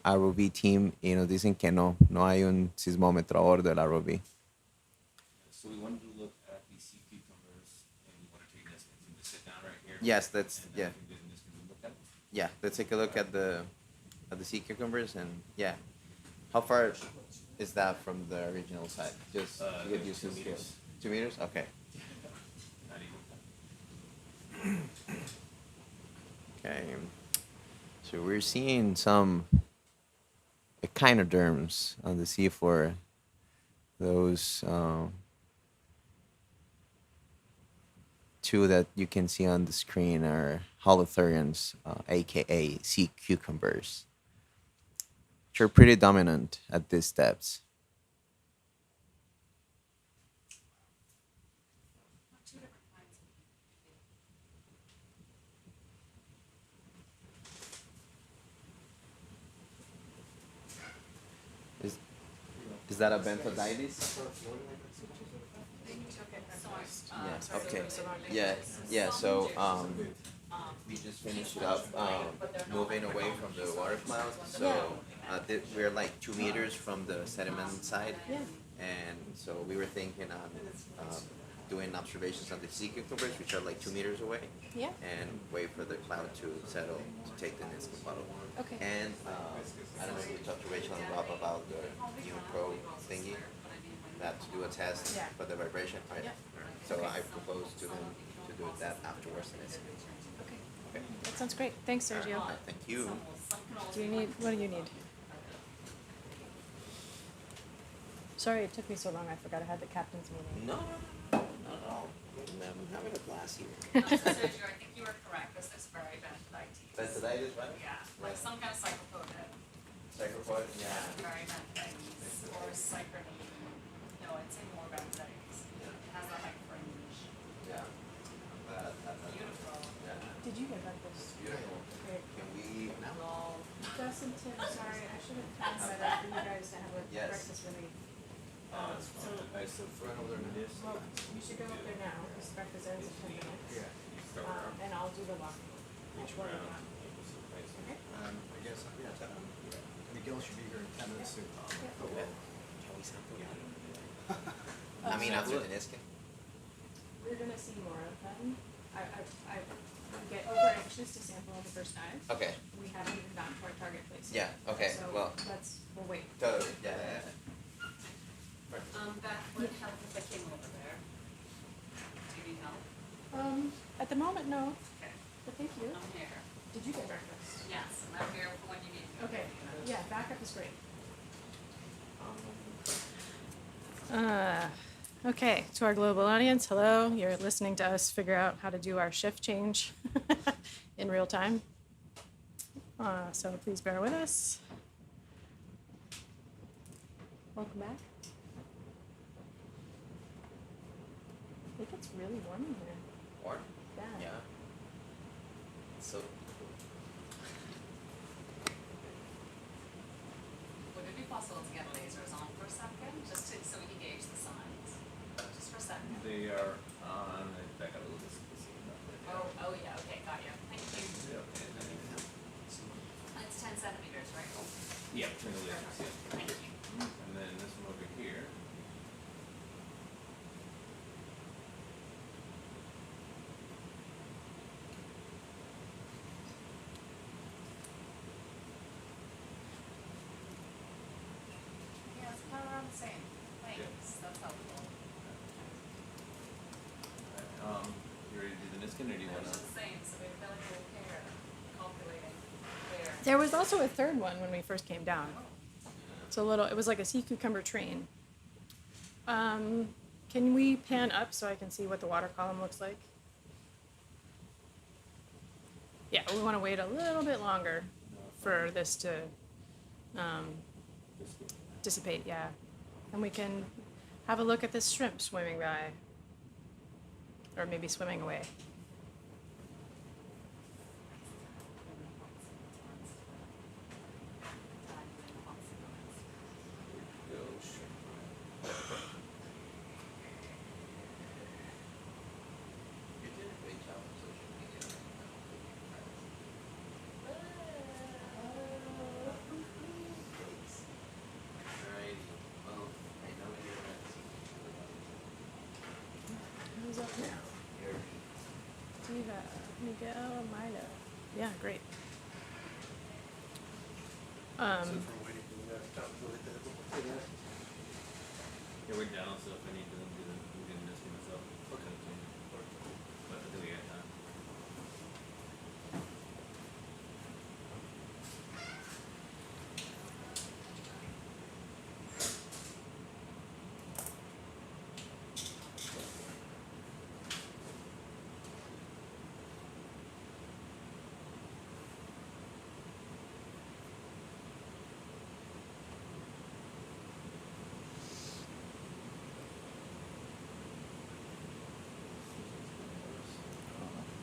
ROV team y nos dicen que no hay un sismómetro a bordo del ROV. So we wanted to look at the sea cucumbers and we want to take Niskins and just sit down right here. Yes, that's, yeah. And do the Niskins and look at them. yeah, let's take a look at the sea cucumbers and yeah. How far is that from the original site? Just to get used to the scale. 2 meters? Okay. Not even. Okay. So we're seeing some echinoderms on the seafloor. Those two that you can see on the screen are holothurians, aka sea cucumbers, which are pretty dominant at these depths. Is, is that a benthodilys? Yeah. Okay. Yeah. Yeah. So we just finished up moving away from the water cloud. So we're like 2 meters from the sediment side, and so we were thinking on doing observations on the sea cucumbers, which are like 2 meters away, and wait for the cloud to settle to take the Niskin photo. Okay. And I don't know if you talked to Rachel and Rob about the new pro thingy, that to do a test for the vibration. Right? So I proposed to them to do that afterwards. Okay. That sounds great. Thanks, Sergio. Thank you. Do you need, what do you need? Sorry it took me so long. I forgot I had the captain's meeting. No, not at all. I'm having a blast here. Sergio, I think you were correct. This is very benthodilys. Benthodilys, right? Yeah, like some kind of cyclopod. Cyclopod? Yeah, very benthodilys or cycronine. No, I'd say more benthodilys. It has that like fringe. Yeah. Beautiful. Did you get breakfast? Beautiful. Great. Can we now? Gus and Tim, sorry, I should have planned better for you guys to have a Yes. breakfast really. I still front over this. Well, you should go up there now, because breakfast ends in 10 minutes. And I'll do the walk. Each What do you round. want? Okay? I guess, Miguel should be here in 10 minutes too. I mean, after the Niskin. We're gonna see more of them. I get over anxious to sample on the first dive. Okay. We haven't even gotten to our target place Yeah, yet. okay, So well. we'll wait. Totally. Yeah. Beth, would it help if I came over there? Do you need help? At the moment, no, Okay, but thank you. I'm here. Did you get breakfast? Yes, and I'm here for when you need me. Okay, yeah, backup is great. Okay, to our global audience, hello. You're listening to us figure out how to do our shift change in real time. So please bear with us. Welcome back. I think it's really warm in here. Warm? Yeah. Yeah. So. Would it be possible to get lasers on for a second, just to, so we can gauge the signs? Just for a second. They are on, I got a little bit. Oh yeah, okay, got you. Thank you. Yeah. It's 10 centimeters, right? Yeah, between the layers, yeah. Thank you. And then this one over here. Yeah, it's kind of around the same. Thanks, that's helpful. You ready to do the Niskin or do you They're wanna? just the same, so we've got a little pair calculating where. There was also a third one when we first came down. It's a little, it was like a sea cucumber train. Can we pan up so I can see what the water column looks like? Yeah, we want to wait a little bit longer for this to dissipate, yeah. And we can have a look at this shrimp swimming by. Or maybe swimming away. You did a great job on social media. Alrighty. Well, I know you're at Who's up now? your Diva, Miguel, Milo. Yeah, great. Yeah, we're down, so if I need to do the, I'm gonna miss myself. Okay. But I think we got time.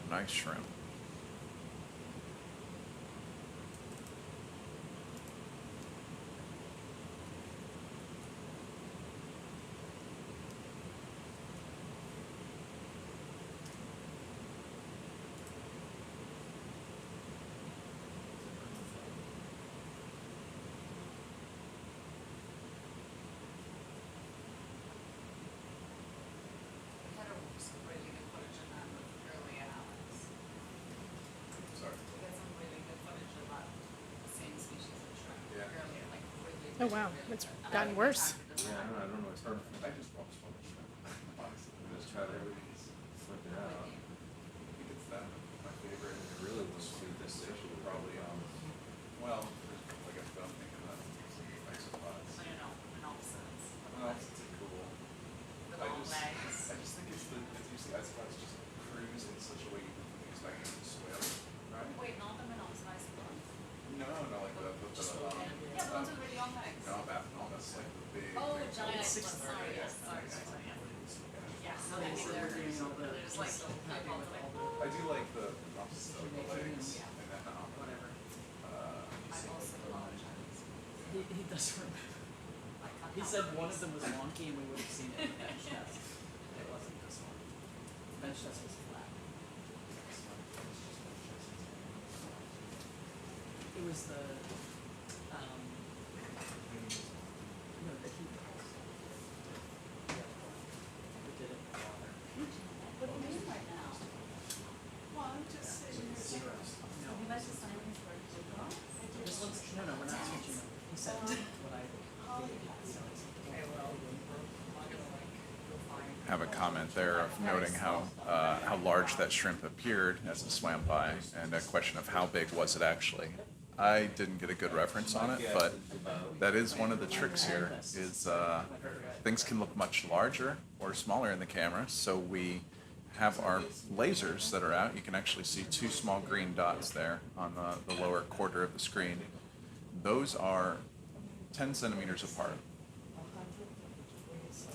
Nice shrimp. Had some really good footage of that earlier hours. Sorry. We got some really good footage of that same species of shrimp earlier, like really, Oh wow, really it's good. And I gotten didn't get worse. time to do Yeah, that. I don't know, it's hard. I just watched one shrimp. Honestly. I just try to slip it out. I think it's that. My favorite. It really was too this issue Probably well, I guess I'm thinking that isopods. So you know, an opposites. Well, it's cool. The I long just legs. think it's usually isopods just cruise in such a way you wouldn't expect them to swim, right? Wait, not the monoxidized ones. No, like the Yeah, the ones with really long legs. no, that's like the big. Oh, big giant ones. ones, sorry, yes, sorry, yeah. So they think they're just like, I do like the opposite of the legs, and then Whatever. I also apologize. He does remember. Like, I He can't said one believe of them was wonky and we would have seen it in the bench test. It wasn't this one. Bench test was flat. It was the, no, the heat pulse. We did it in the water. What do you mean right now? Well, I'm just saying. Zero. No. You guys just signed this for This looks, no, we're not switching them. He said what I did. Okay, well, I'm gonna like go find. have a comment there of noting how large that shrimp appeared as it swam by, and a question of how big was it actually. I didn't get a good reference on it, but that is one of the tricks here. Is things can look much larger or smaller in the camera, so we have our lasers that are out. You can actually see two small green dots there on the lower quarter of the screen. Those are 10 centimeters apart.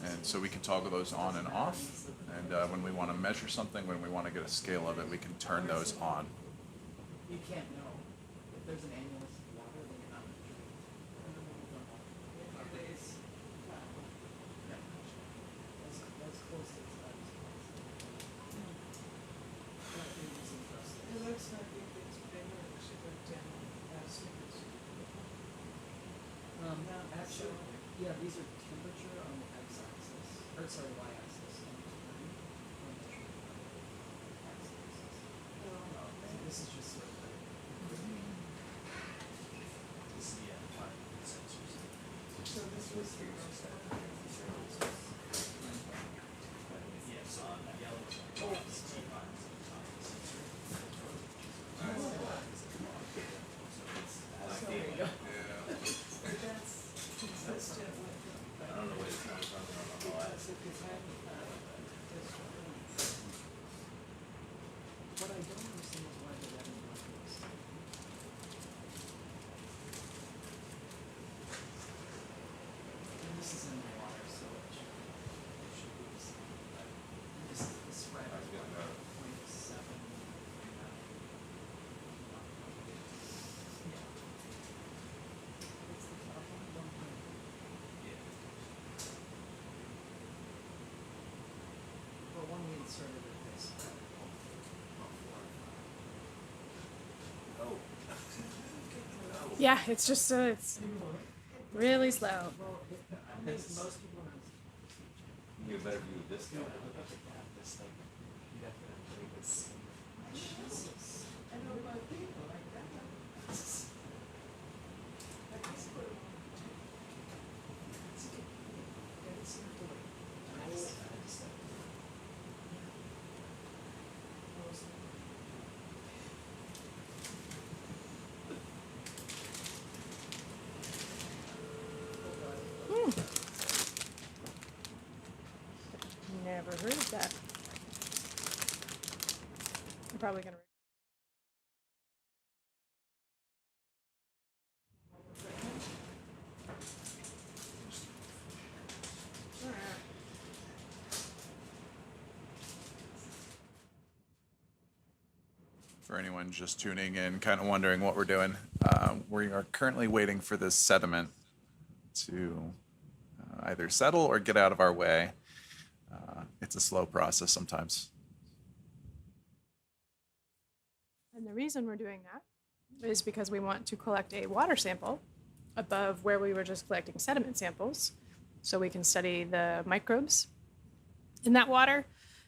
And so we can toggle those on and off. And when we want to measure something, when we want to get a scale of it, we can turn those on. You can't know. If there's an annulus of water, then you're not measuring. Yeah. That's close to its size. It looks like it's bigger, it should go down as actually, yeah, these are temperature on the x-axis, or sorry, y-axis, and time on the x-axis. So this is just sort of like. This is the time sensors. So this was the yes, on yellow. Oh. There you go. That's consistent with. I don't know what it's coming from, I don't know why. What I don't understand is why the red and black is. And this is in the water, so it should be the same. And this is the spread of 0.7. Yeah. It's the top one, 1. Yeah. But when we inserted it, they spread. Oh. Yeah, it's just it's really slow. Most people know. You get a better view of this guy. This thing. Jesus. I know about people like that. Never heard of that. I'm probably gonna. For anyone just tuning in, kind of wondering what we're doing, we are currently waiting for this sediment to either settle or get out of our way. It's a slow process sometimes. And the reason we're doing that is because we want to collect a water sample above where we were just collecting sediment samples, so we can study the microbes in that water,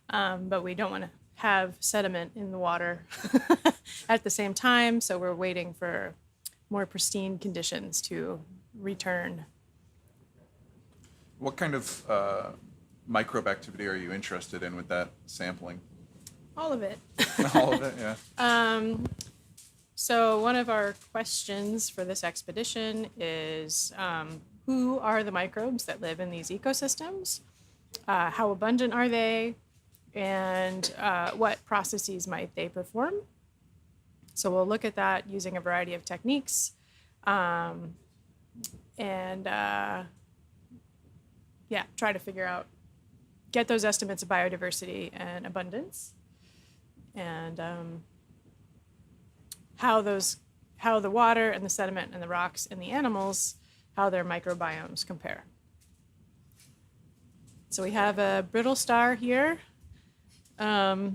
but we don't want to have sediment in the water at the same time, so we're waiting for more pristine conditions to return. What kind of microbe activity are you interested in with that sampling? All of it. All of it, yeah. So one of our questions for this expedition is who are the microbes that live in these ecosystems? How abundant are they? And what processes might they perform? So we'll look at that using a variety of techniques. Try to figure out, get those estimates of biodiversity and abundance, and how the water and the sediment and the rocks and the animals, how their microbiomes compare. So we have a brittle star here. Not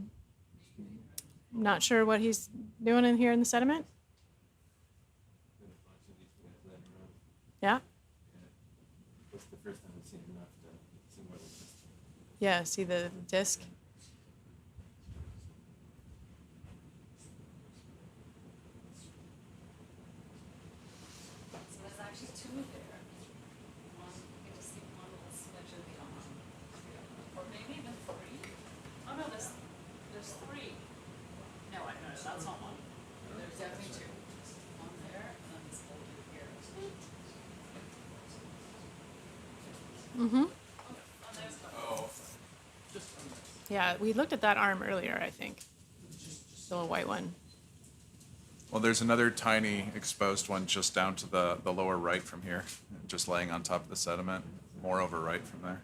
sure what he's doing in here in the sediment. Yeah. It's the first time I've seen enough to see more than just. Yeah, see the disc? So there's actually two there. One, you can just see one little smidge of the arm. Or maybe even three. Oh no, there's three. No, that's not one. There's definitely two. One there, and then this whole here. Mm-hmm. Oh, there's the. Yeah, we looked at that arm earlier, I think. The little white one. Well, there's another tiny exposed one just down to the lower right from here, just laying on top of the sediment. More over right from there.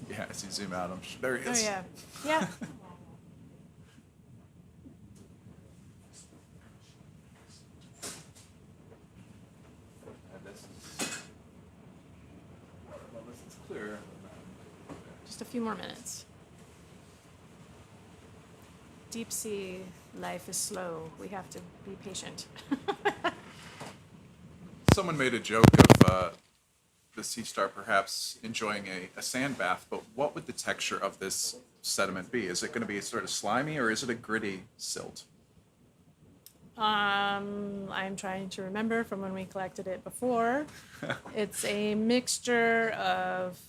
Yeah, as you zoom out, there he Oh is. yeah. Yeah. This is clear. Just a few more minutes. Deep sea life is slow. We have to be patient. Someone made a joke of the sea star perhaps enjoying a sand bath, but what would the texture of this sediment be? Is it going to be sort of slimy, or is it a gritty silt? I'm trying to remember from when we collected it before. It's a mixture of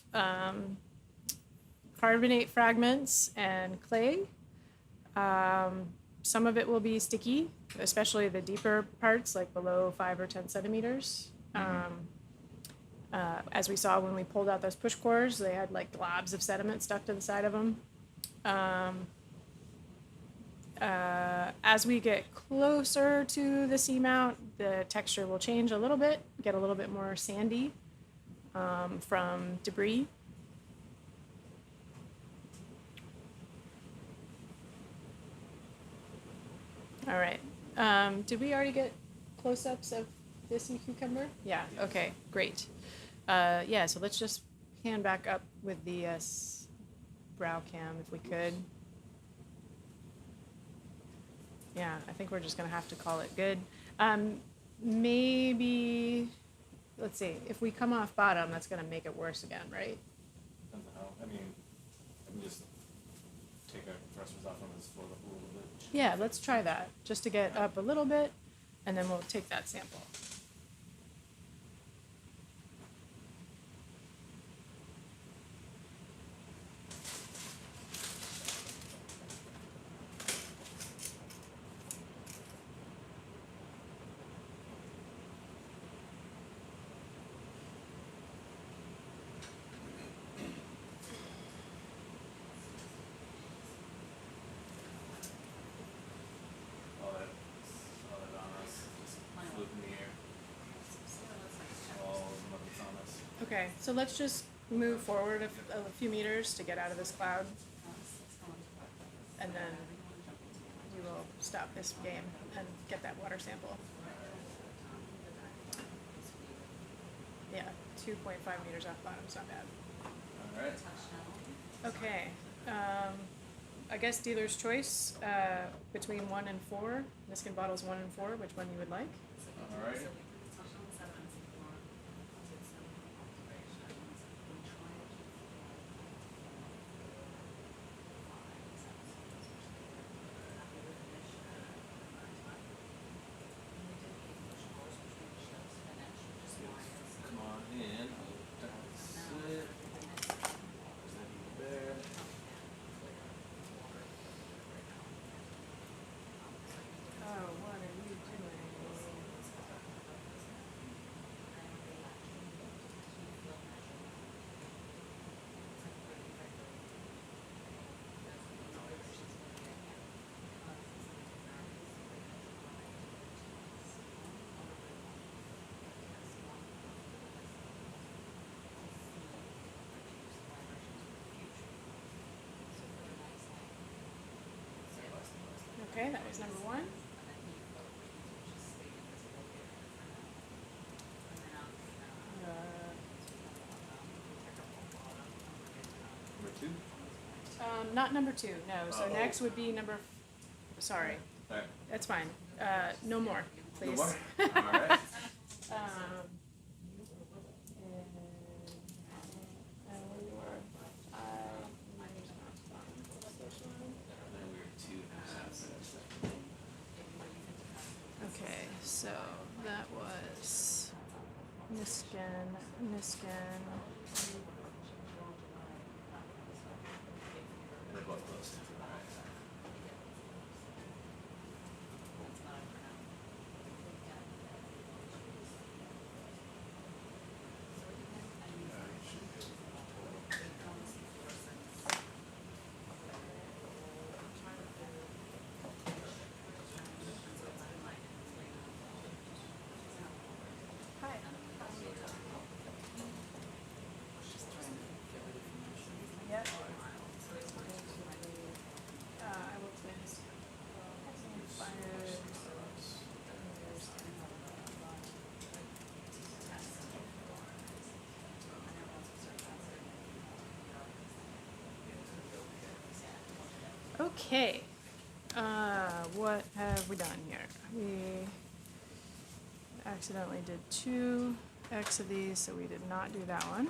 carbonate fragments and clay. Some of it will be sticky, especially the deeper parts, like below 5 or 10 centimeters. As we saw when we pulled out those push cores, they had like globs of sediment stuck to the side of them. As we get closer to the seamount, the texture will change a little bit, get a little bit more sandy from debris. All right. Did we already get close-ups of this sea cucumber? Yeah, okay, great. Yeah, so let's just pan back up with the brow cam if we could. Yeah, I think we're just gonna have to call it good. Maybe, let's see, if we come off bottom, that's gonna make it worse again, right? Depends on how. I mean, I can just take our thrusters off on this floor a little bit. Yeah, let's try that, just to get up a little bit, and then we'll take that sample. All that on us, just float in the air. All the mother's on us. Okay, so let's just move forward a few meters to get out of this cloud, and then we will stop this game and get that water sample. Yeah, 2.5 meters off bottom's not bad. All right. Okay, I guess dealer's choice between 1 and 4. Niskin bottles 1 and 4. Which one you would like? All right. Come on in. That's it. There. Oh, what are you doing? Okay, that was number 1. Number 2. Not number 2, no. So Oh. next would be number. Sorry, All right. that's fine. No more, please. No more? All right. Then we were 2.5. Okay, so that was Niskin. And they're both closed. All right. Hi. Yep. I will finish. Okay. What have we done here? We accidentally did 2x of these, so we did not do that one.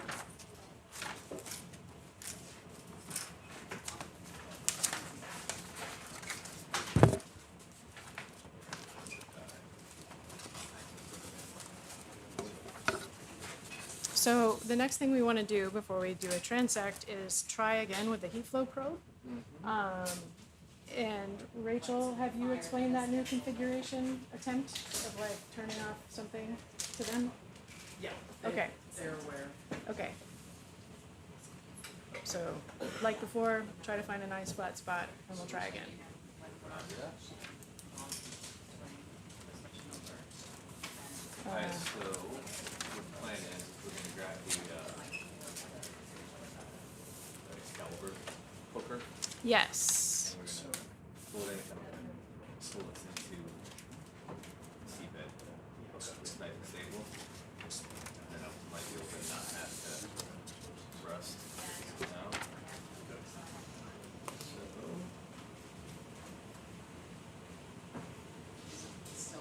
So the next thing we want to do before we do a transect is try again with the heat flow probe. And Rachel, have you explained that new configuration attempt of like turning off something to them? Yeah. Okay. They're aware. Okay. So, like before, try to find a nice flat spot and we'll try again. Alright, so the plan is we're gonna grab the caliber poker, Yes. and we're gonna pull it in, kind of pull this into seabed, so it's nice and stable. And then I might be able to not have to rust out. So.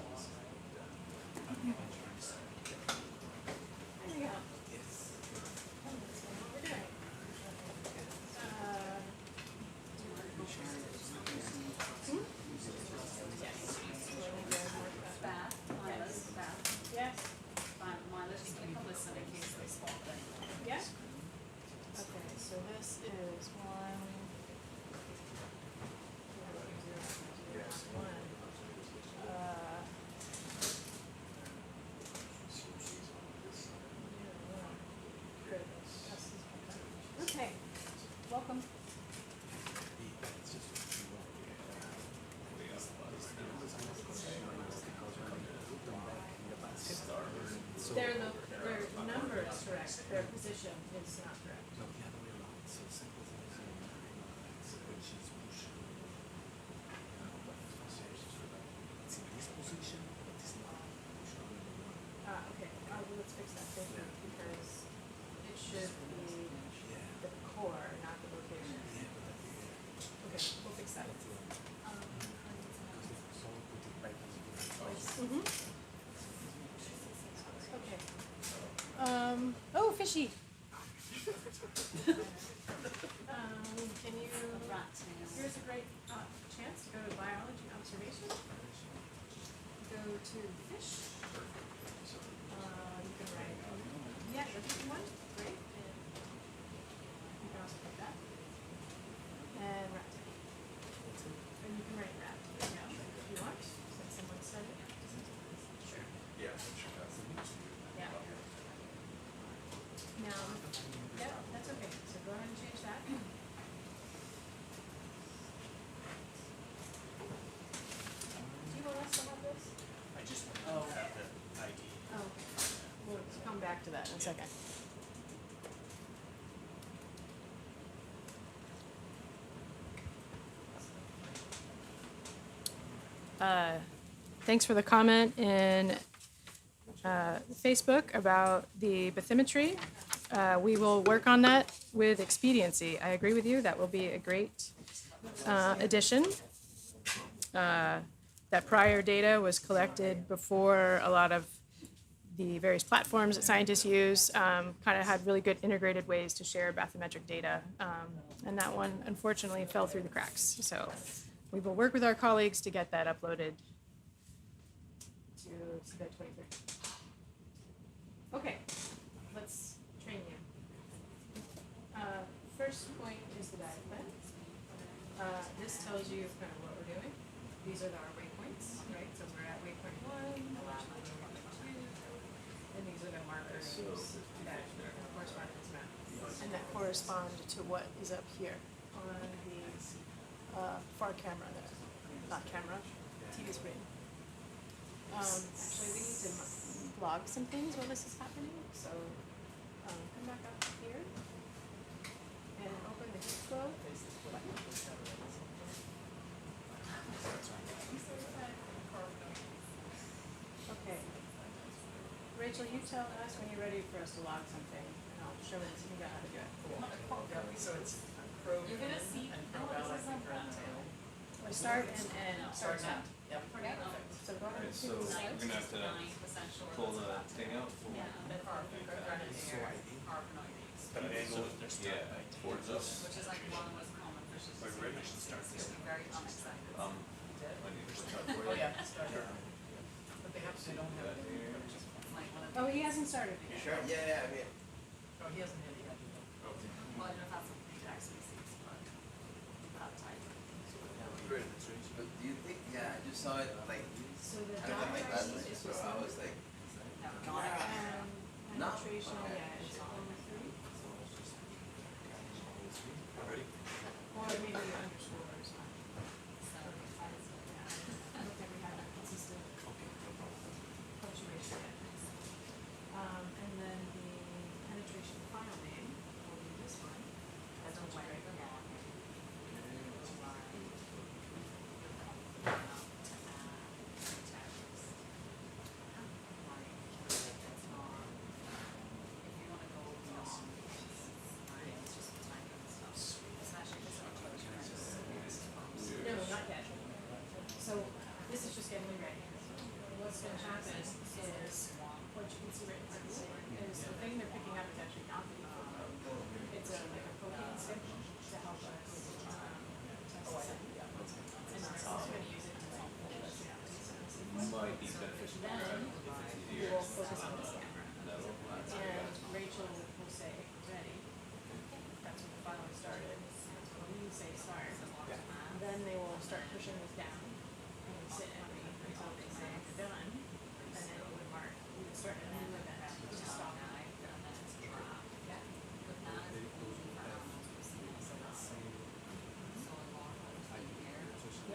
welcome. Their number is correct, their position is not correct. Okay, well, let's fix that, thank you, because it should be the core, not the location. Okay, we'll fix that. Okay. Oh, fishy. Can you, here's a great chance to go to biology observation. Go to fish. You can write, yeah, that's what you want, great. And you can also put that. And rat. And you can write rat, yeah, if you want, since someone said it. Sure. Yeah. Yeah. Now, yeah, that's okay, so go ahead and change that. Do you want us to have this? I just want to have the ID. Oh, we'll come back to that in a second. Thanks for the comment in Facebook about the bathymetry. We will work on that with expediency. I agree with you. That will be a great addition. That prior data was collected before a lot of the various platforms that scientists use, kind of had really good integrated ways to share bathymetric data. And that one, unfortunately, fell through the cracks. So we will work with our colleagues to get that uploaded to the 2030. Okay, let's train you. First point is the data plan. This tells you kind of what we're doing. These are our waypoints, right? So we're at waypoint 1, waypoint 2, and these are the markers that correspond to this map. And that correspond to what is up here on the far camera there. Not camera, TV screen. Actually, we need to log some things while this is happening. So come back up here and open the heat flow. Okay. Rachel, you tell us when you're ready for us to log something, and I'll show you how to do it. So it's probe You're gonna see, We start and end. Start now. Yep. So go ahead and So we're gonna have to pull the thing out. But an angle, there's not Yeah, towards us. Which is like one of the most common fishes. Like right now, start It's gonna be very unexpected. I need to start for Oh, you. yeah, start here. But they don't have it. Like one of Oh, he hasn't started yet. Sure, yeah, I mean, Oh, he hasn't hit it yet. well, I don't know if that's a exact species, but that type. But do you think, yeah, I just saw it like, So the I don't know, my diagram classmate, is so I was like, penetration, yeah, it's on 3. Or maybe the underscore is fine. I don't think we have a consistent punctuation yet. And then the penetration file name will be this one. That's a way to go.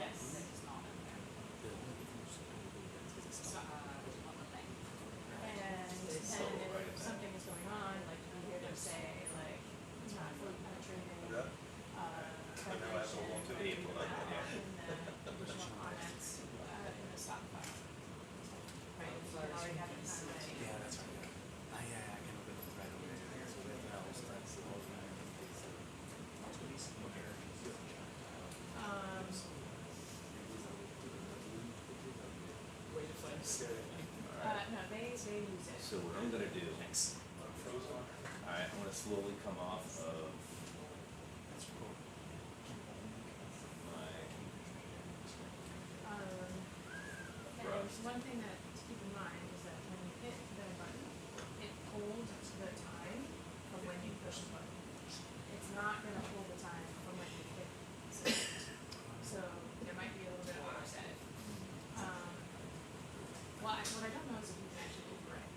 Yes. It's not in there. So, on the thing. And then if something is going on, like you hear them say, like, not fully penetrating, vibration, and the additional comments, in the stockpile. Right, you can already have it kind of like. Yeah, that's right. Yeah, I can open it right away. So that's the whole thing. No, they use it. So what I'm gonna do, alright, I'm gonna slowly come off of my, And one thing that to keep in mind is that when you hit the button, it holds the time from when you push the button. It's not gonna hold the time from when you hit submit. So there might be a little bit of offset. Well, what I don't know is if you can actually do it right. Yeah,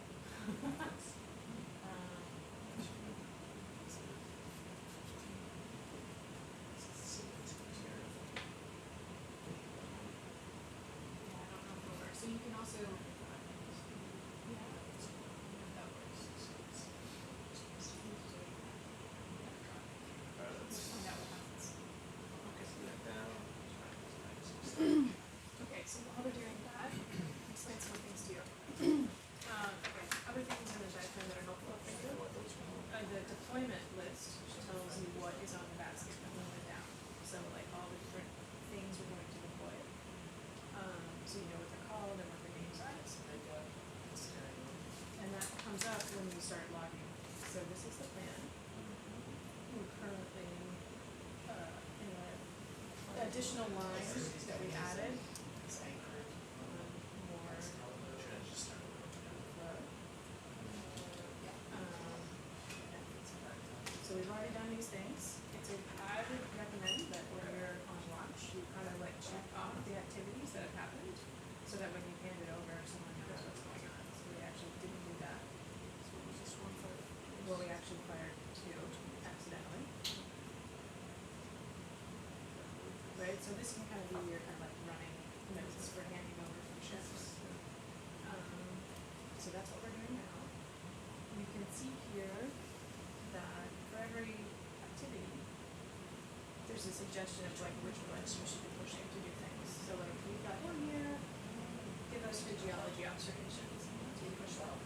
I don't know if it'll work. So you can also, yeah, that works. Let's find out what happens. Okay, so while we're doing that, I'll explain some more things to you. Okay, other things in the diagram that are helpful for you. The deployment list tells you what is on the basket that we went down. So like all the different things we're going to deploy. So you know what they're called and what their names are. And that comes up when we start logging. So this is the plan. We're currently, anyway, additional lines that we added. More. So we've already done these things. I would recommend that when you're on launch, you kind of like check off the activities that have happened, so that when you hand it over, someone knows what's going on. So we actually didn't do that. Well, we actually fired two accidentally. Right, so this can kind of be your kind of like running notes for handing over from ships. So that's what we're doing now. You can see here that for every activity, there's a suggestion of like which ones you should be pushing to do things. So like we've got one here, give us your geology observations. So we push that.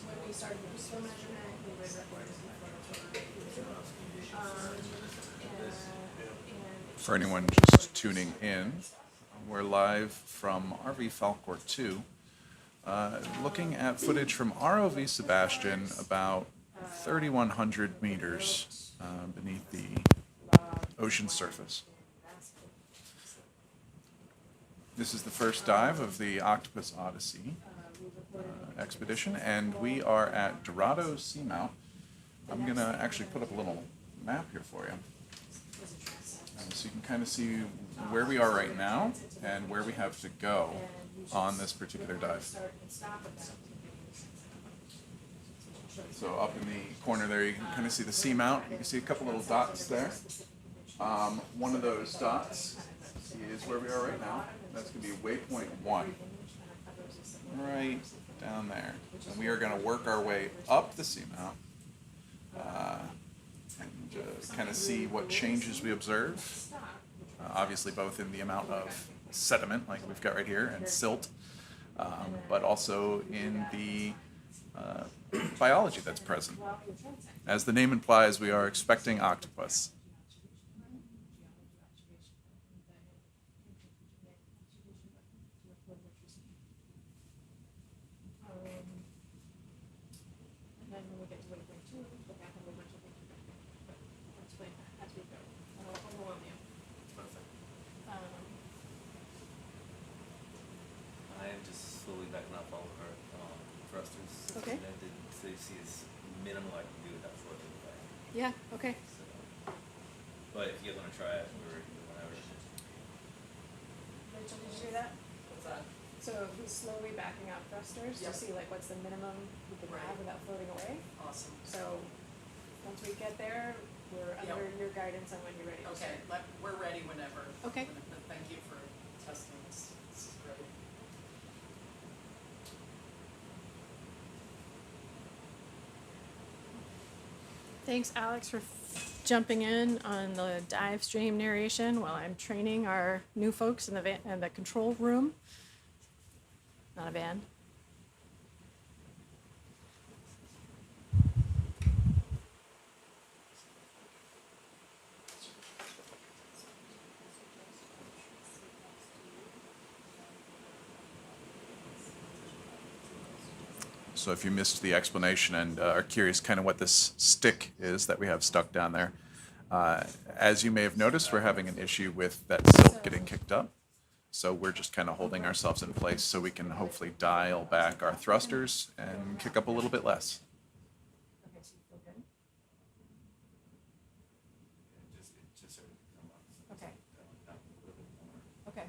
When we started with flow measurement, we would record as the flow For anyone just tuning in, we're live from RV Falcor 2, looking at footage from ROV SuBastian about 3,100 meters beneath the ocean surface. This is the first dive of the Octopus Odyssey expedition, and we are at Dorado Seamount. I'm going to actually put up a little map here for you. So you can kind of see where we are right now and where we have to go on this particular dive. So up in the corner there, you can kind of see the seamount. You can see a couple little dots there. One of those dots is where we are right now. That's going to be waypoint 1, right down there. And we are going to work our way up the seamount and kind of see what changes we observe. Obviously both in the amount of sediment, like we've got right here, and silt, but also in the biology that's present. As the name implies, we are expecting octopus. And then when we get to waypoint 2, look at a whole bunch of things. I'll explain that as we go. I'll overwhelm you. I am just slowly backing up all of our thrusters. Okay. And then so you see it's minimal I can do without floating away. Yeah, okay. So, but if you guys want to try it, or whatever. Rachel, did you do that? What's that? So he's slowly backing out thrusters to Yep. see like what's the minimum we can Right. have without floating away. Awesome. So once we get there, we're Yeah. under your guidance on when you're ready to Okay, start. we're ready whenever. Okay. Thank you for testing this. This is great. Thanks, Alex, for jumping in on the dive stream narration while I'm training our new folks in the control room. Not a van. So if you missed the explanation and are curious kind of what this stick is that we have stuck down there, as you may have noticed, we're having an issue with that silt getting kicked up. So we're just kind of holding ourselves in place so we can hopefully dial back our thrusters and kick up a little bit less. Okay, so you feel good? Okay. Okay.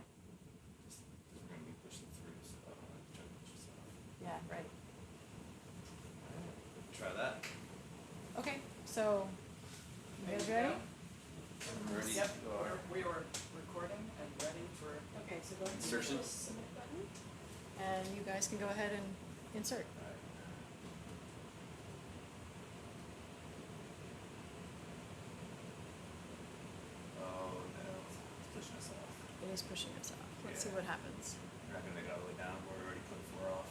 Yeah, right. Try that. Okay, so, you guys ready? I'm ready Yep, to go. we are recording and ready for. Okay, so go ahead and hit Insertion. the submit button, and you guys can go ahead and insert. Oh no, it's pushing us off. It is pushing us off. Let's see what happens. We're not gonna make it all the way down. We're already putting 4 off.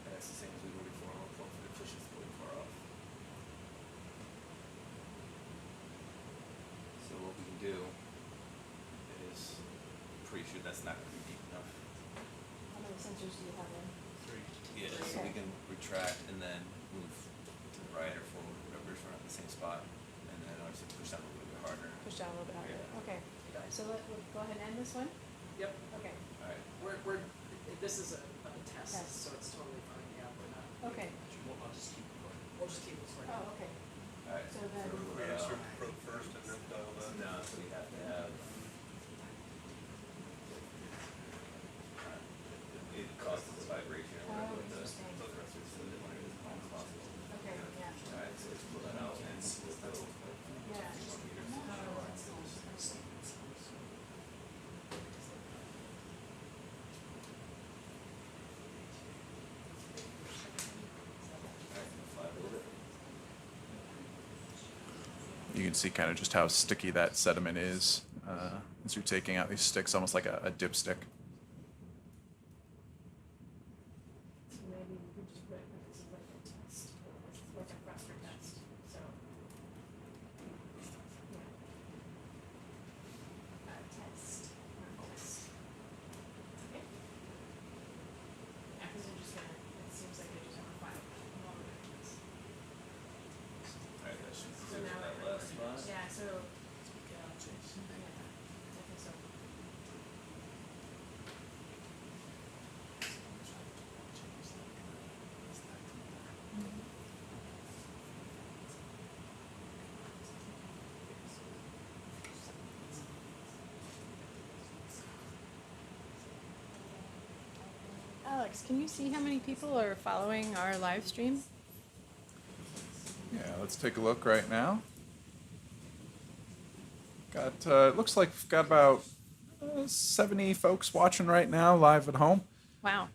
And that's the same as we were before. We're pulling for the pushes 44 off. So what we can do is, pretty sure that's not gonna be deep enough. How many sensors do you have in? Yeah, so we can retract and then move to the right or forward, whatever, if we're not in the same spot. And then obviously push down a little bit harder. Push down a little bit harder. Yeah. Okay, so we'll go ahead and end this one? Yep, Okay, Alright. we're, this is a test, Test. so it's totally fine, yeah, we're not. okay. I'll just keep recording. We'll just keep recording. Oh, okay. Alright. So then- we're gonna start the probe first and then dial that. No, so we have to have. It causes a vibration or whatever with the interesting. thrusters, so we want it as calm as possible. Okay, yeah. Alright, so let's pull that out and we'll go. Yeah. You can see kind of just how sticky that sediment is as you're taking out these sticks, almost like a dipstick. So maybe we could just put, this is like a test, like a thruster test, so. Yeah. Test, not test. Okay. Yeah, 'cause they're just gonna, it seems like they just have a file. Alright, that should So clear now that it- last spot. Yeah, so. Yeah, I think so. Alex, can you see how many people are following our live stream? Yeah, let's take a look right now. Got, it looks like we've got about 70 folks watching right now live at home. Wow.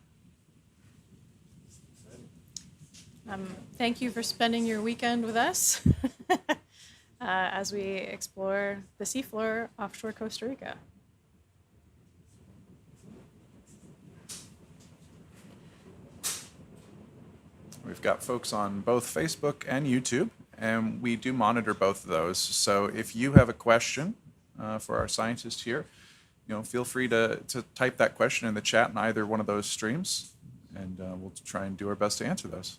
Thank you for spending your weekend with us as we explore the seafloor offshore Costa Rica. We've got folks on both Facebook and YouTube, and we do monitor both of those. So if you have a question for our scientist here, feel free to type that question in the chat in either one of those streams, and we'll try and do our best to answer those.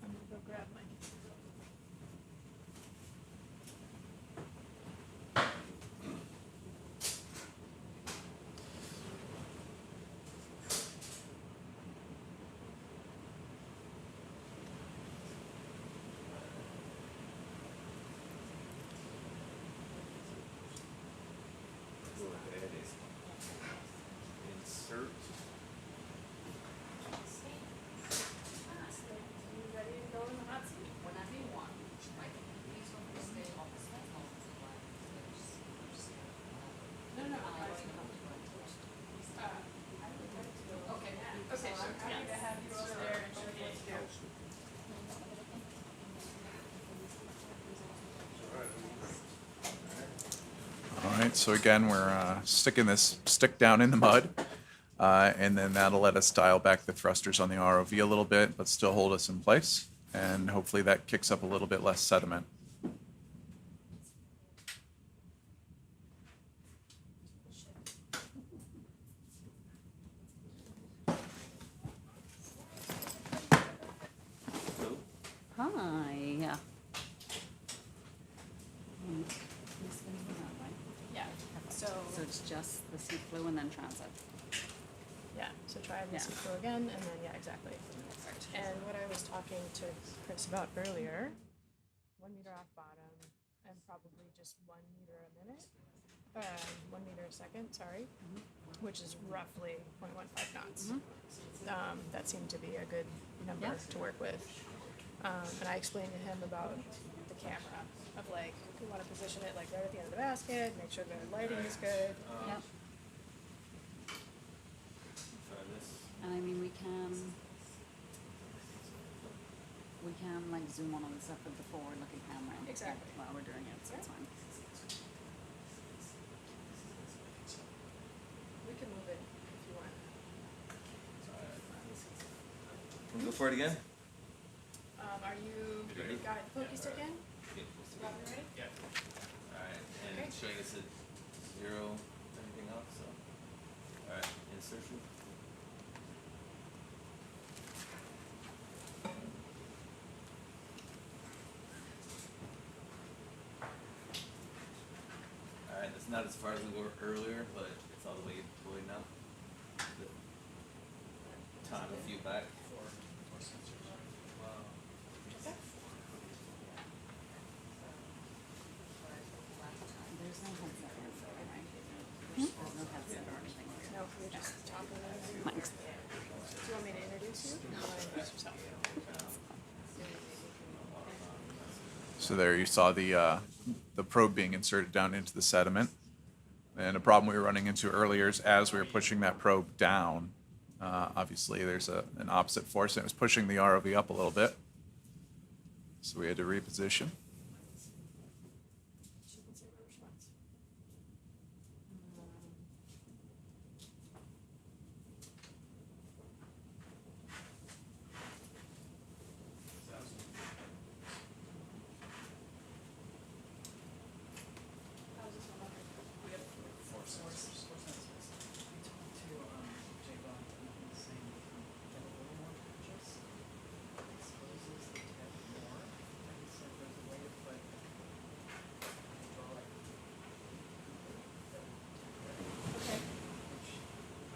I'm gonna go grab my. so again, we're sticking this stick down in the mud, and then that'll let us dial back the thrusters on the ROV a little bit, but still hold us in place, and hopefully that kicks up a little bit less sediment. Hi. Yeah. So So it's just the sea flu and then transit. yeah. So try the Yeah. sea flow again, and then yeah, exactly. And what I was talking to Chris about earlier, 1 meter off bottom, and probably just 1 meter a minute, 1 meter a second. Sorry, which is roughly 0.15 knots. That seemed to be a good number Yeah. to work with. And I explained to him about the camera, of like, we want to position it like right at the end of the basket, make sure the lighting is good. Yep. And I mean, we can like zoom on the stuff with the forward-looking camera. Exactly. While we're doing it, so it's fine. We can move it if you want. Wanna go for it again? Are you Ready? got the pokey stick in? Yeah. Got it ready? Alright, and Okay. it's showing us at 0, everything else, so. Alright, insertion. Alright, that's not as far as we were earlier, but it's all the way deployed now. Time a few back. There's no headset or anything, right? There's no headset or anything. No, we're just talking. Thanks. Do you want me to introduce you? Or you wanna introduce yourself? So there you saw the probe being inserted down into the sediment. And a problem we were running into earlier is as we were pushing that probe down, obviously there's an opposite force and it was pushing the ROV up a little bit. So we had to reposition.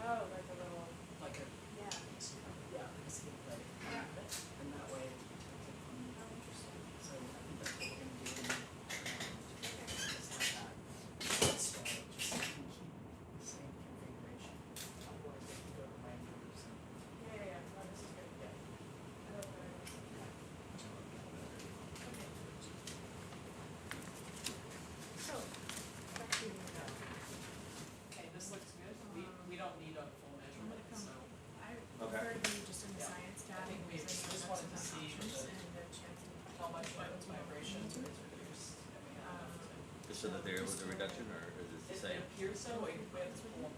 Oh, like a little, Like a, yeah. yeah, like a skid plate. And that way, so I think that's what we're gonna do. It's like that. So just keep the same configuration. Otherwise, if you go to my groups and Yeah. No, this is good, yeah. I love that. Okay. So, back to you now. okay, this looks good. We don't need a full measurement, so I prefer to be just in the science tab. I think we because just then wanted to that's see enough options the- and a chance to how much vibration is reduced. And we have Just so that there was a reduction, or is it the It same? appears so, we have to pull,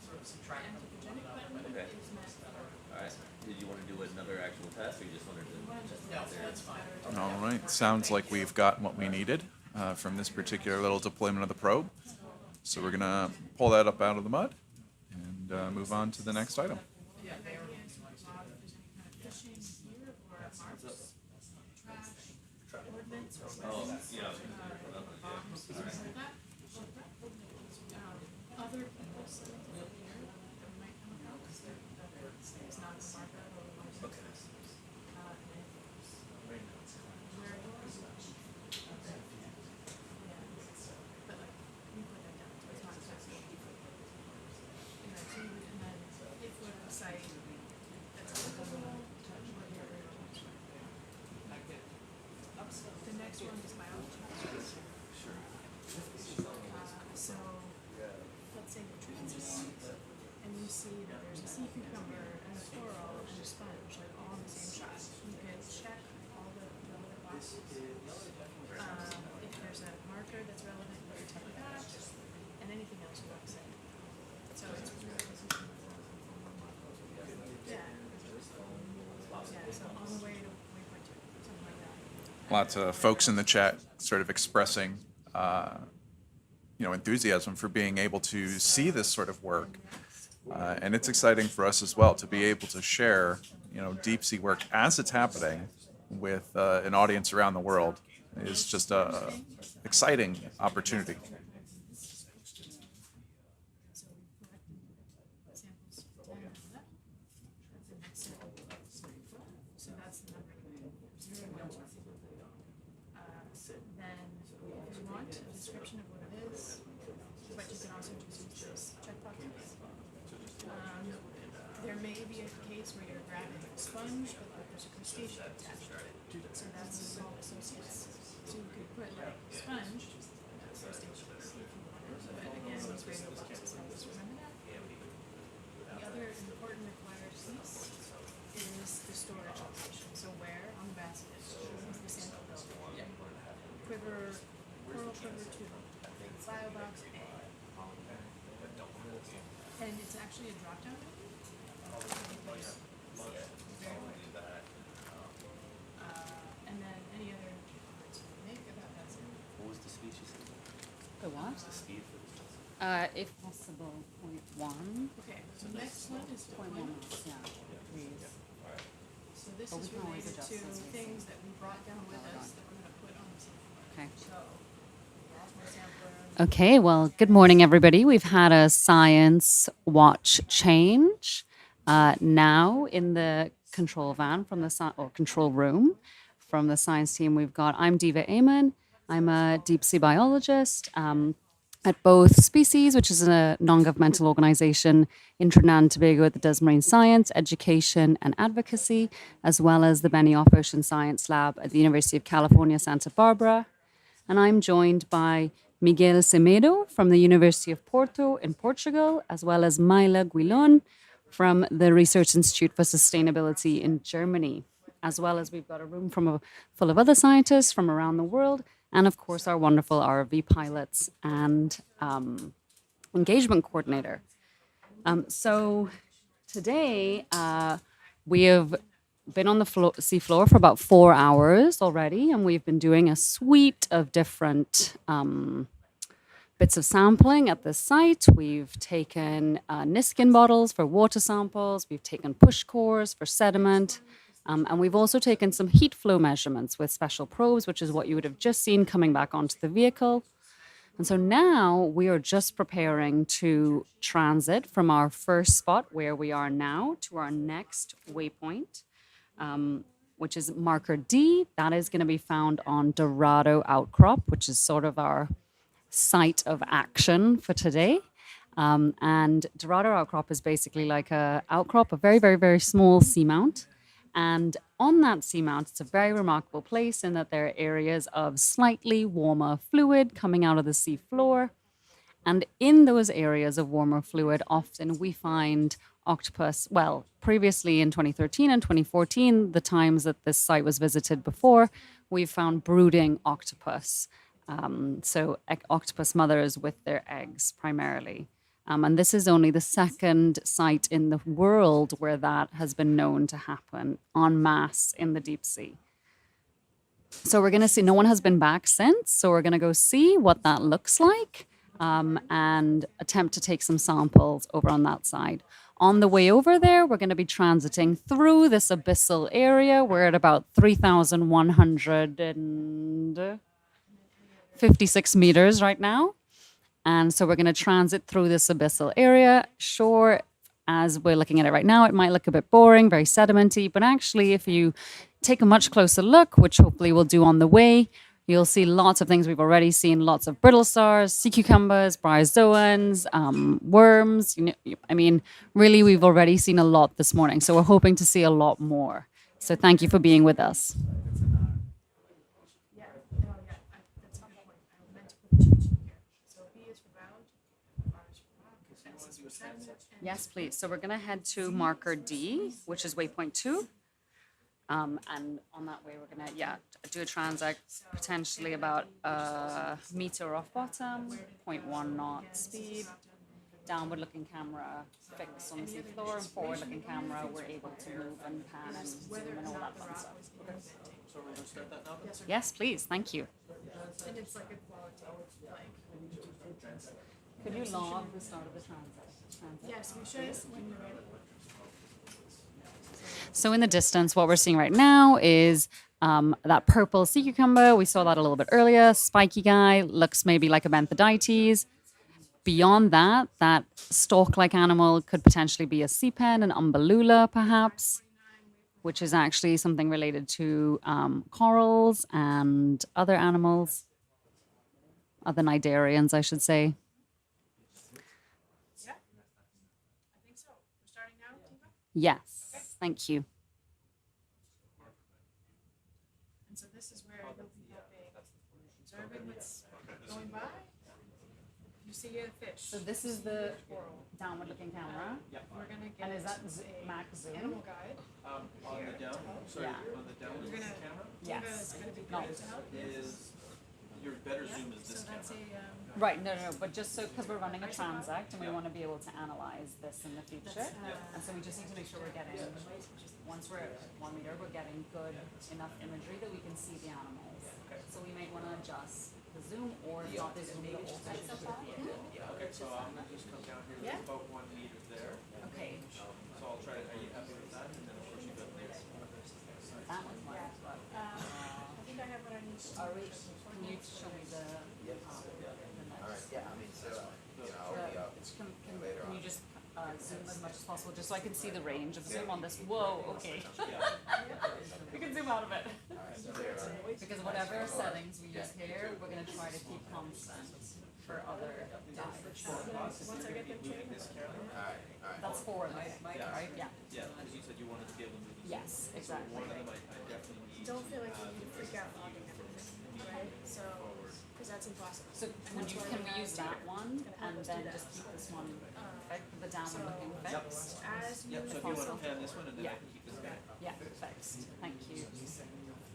sort of subtract them from one another, but Okay. it looks better. Alright, did you wanna do another actual test, or you just wanted to? No, that's fine. All right, sounds like we've gotten what we needed from this particular little deployment of the probe. So we're gonna pull that up out of the mud and move on to the next item. Yeah, they are. Oh, yeah. Other people said that here that we might come across that it's not a marker or a marker. Okay. Where it was. Yeah. But like, you put that down, so it's not exactly. And then two, and then if we're on site, that's applicable, touch whatever. The next one is biology. So, let's say the transit, and you see that there's a sea cucumber and a coral and a sponge, like all in the same shot. You can check all the relevant boxes. If there's a marker that's relevant, you can check that. and anything else you want to say. So it's so on the way to waypoint 2, something like that. Lots of folks in the chat sort of expressing, enthusiasm for being able to see this sort of work. And it's exciting for us as well to be able to share, deep sea work as it's happening with an audience around the world. Is just a exciting opportunity. There may be a case where you're grabbing a sponge, but there's a crustacean attached to it. So that's salt associates. So you could put like a sponge, crustaceans, if you wanted. But again, these radio boxes help us remember that. The other important required piece is the storage location. So where on the basket is the sample built. Quiver, coral quiver 2, bio box A, all of them. And it's actually a drop down menu. And then any other comments you can make about that sample? What was the speed you said? The what? The speed for this? If possible, 0.1. Okay, so next one is 0.1, yeah, please. So this But we is can always related adjust to as we see. things that we brought down with us that we're gonna put on the sample. Okay. So, that's my sampler. Okay, well, good morning, everybody. We've had a science watch change. Now in the control van from the control room from the science team, I'm Diva Amen. I'm a deep sea biologist at both Species, which is a non-governmental organization in Trinidad and Tobago that does marine science, education, and advocacy, as well as the Benioff Ocean Science Lab at the University of California, Santa Barbara. And I'm joined by Miguel Semedo from the University of Porto in Portugal, as well as Maila Guilon from the Research Institute for Sustainability in Germany, as well as we've got a room full of other scientists from around the world, and of course our wonderful ROV pilots and engagement coordinator. So today we have been on the seafloor for about 4 hours already, and we've been doing a suite of different bits of sampling at this site. We've taken Niskin bottles for water samples, we've taken push cores for sediment, and we've also taken some heat flow measurements with special probes, which is what you would have just seen coming back onto the vehicle. And so now we are just preparing to transit from our first spot where we are now to our next waypoint, which is marker D. That is going to be found on Dorado Outcrop, which is sort of our site of action for today. And Dorado Outcrop is basically like a outcrop, a very, very, very small seamount. And on that seamount, it's a very remarkable place in that there are areas of slightly warmer fluid coming out of the sea floor. And in those areas of warmer fluid, often we find octopus. Well, previously in 2013 and 2014, the times that this site was visited before, we found brooding octopus. So octopus mothers with their eggs primarily. And this is only the second site in the world where that has been known to happen en masse in the deep sea. So we're going to see, no one has been back since, so we're going to go see what that looks like and attempt to take some samples over on that side. On the way over there, we're going to be transiting through this abyssal area. We're at about 3,156 meters right now. And so we're going to transit through this abyssal area. Sure, as we're looking at it right now, it might look a bit boring, very sedimenty, but actually if you take a much closer look, which hopefully we'll do on the way, you'll see lots of things we've already seen, lots of brittle stars, sea cucumbers, bryozoans, worms. Really we've already seen a lot this morning. So we're hoping to see a lot more. So thank you for being with us. Yes, please. So we're going to head to marker D, which is waypoint 2. And on that way, we're gonna, do a transect potentially about a meter off bottom, 0.1 knot speed, downward looking camera fixed on the sea floor, and forward looking camera, we're able to move and pan and zoom and all that fun stuff. So we're gonna start that now? Yes, please, thank you. And it's like a quality, like. Could you log the start of the transect? Yes, we should when you're ready. So in the distance, what we're seeing right now is that purple sea cucumber. We saw that a little bit earlier. Spiky guy, looks maybe like a benthidites. Beyond that, that stalk-like animal could potentially be a sea pen, an umbellula perhaps, which is actually something related to corals and other animals, other cnidarians, I should say. Yeah, I think so. We're starting now, Tiva? Yes, thank you. And so this is where you'll be observing what's going by. You see a fish. So this is the downward-looking camera. We're gonna get And is that a max zoom? animal guide. On the down, sorry, Yeah. on the downward We're gonna, camera, Yes. Tiva is gonna be No. great to help you. is, your better Yeah, zoom is this so that's camera. Right, no, but just so, because we're running a transect and we want to be able to analyze this in the future. And so we just need to make sure we're getting, once we're at 1 meter, we're getting good enough imagery that we can see the animals. So we might want to adjust the zoom or not the zoom, the also should be it. Okay, so I'm gonna just come down here, Yeah. there's about 1 meter there. Okay, So I'll try to, are you happy with that? And then of course you got this. that was my, I think I have what I need. are we, can you show me the next? Yeah, I mean, so, I'll be up. Can you just zoom as much as possible, just so I can see the range of zoom on this? Whoa, okay. We can zoom out of it. Because whatever settings we use here, we're gonna try to keep constant for other dives. Once I get them trained. That's forward, right? Yeah. Yeah, because you said you wanted to be able to move the Yes, exactly. one of them I definitely need. Don't feel like you need to freak out logging everything, right? So, because that's impossible. So can we use that one and then just keep this one fixed, the downward looking fixed? As you Yep, so if you wanna pan this one and then I can keep this guy. Yeah, fixed, thank you.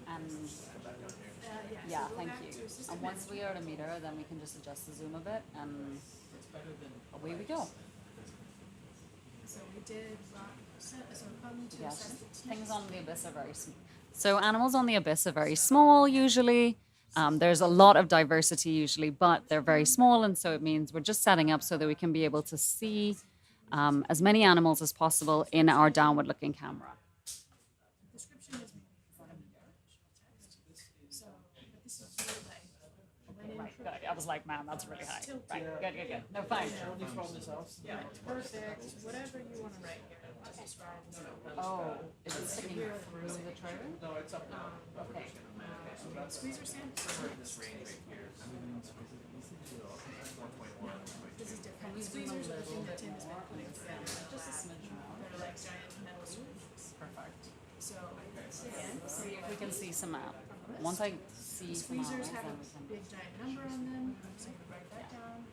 And yeah, yeah, thank you. And once we are at a meter, then we can just adjust the zoom a bit and away we go. So we did so come to Yes, assess the things on the abyss are very small. So animals on the abyss are very small usually. There's a lot of diversity usually, but they're very small, and so it means we're just setting up so that we can be able to see as many animals as possible in our downward-looking camera. description is text. So, but this is really like Right, good. I was like, man, that's really high. Right, good. No, fine. yeah, perfect. Whatever you want to write here. Just describe. Oh, is it sticking through the trailer? No, it's up now. Okay. Squeezer sand. This range right here. This is different. Can we zoom a Squeezers are the little thing that bit Tim has been more? putting together. Just a smidge more. They're like giant metal screws. Perfect. So again, See if we can see some out. Once I see some out, squeezers have then a we can. big giant number on them. So I'm gonna write that down.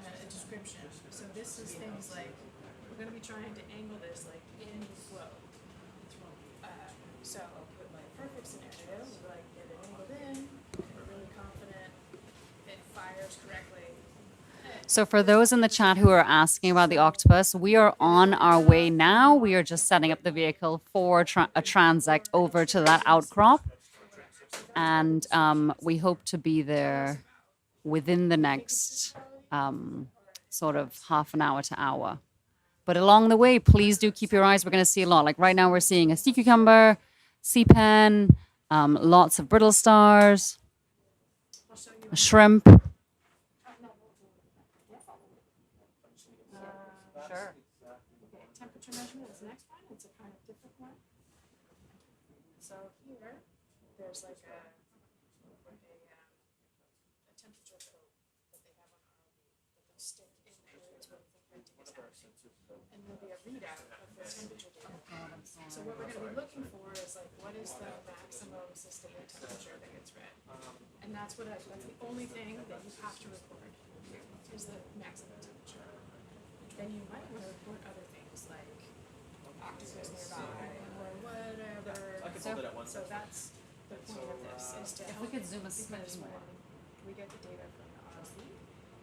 A description. So this is things like we're gonna be trying to angle this like in flow. So perfect scenario, we like get it angled in. We're really confident it fires correctly. So for those in the chat who are asking about the octopus, we are on our way now. We are just setting up the vehicle for a transect over to that outcrop. And we hope to be there within the next sort of half an hour to hour. But along the way, please do keep your eyes. We're going to see a lot. Like right now, we're seeing a sea cucumber, sea pen, lots of brittle stars, a shrimp. Sure. Okay, temperature measurement is the next one. It's a kind of different one. So here, there's like a temperature probe that they have on ROV that they'll stick in the areas where the printing is happening. And there'll be a readout of the temperature data. So what we're gonna be looking for is like, what is the maximum sustained temperature that gets read? And that's that's the only thing that you have to record, is the maximum temperature. Then you might want to report other things like octopus nearby or whatever closer? hold it at one So side. that's the point of this, is to If help. we could zoom a smidge Because more. when we get the data from the ROV,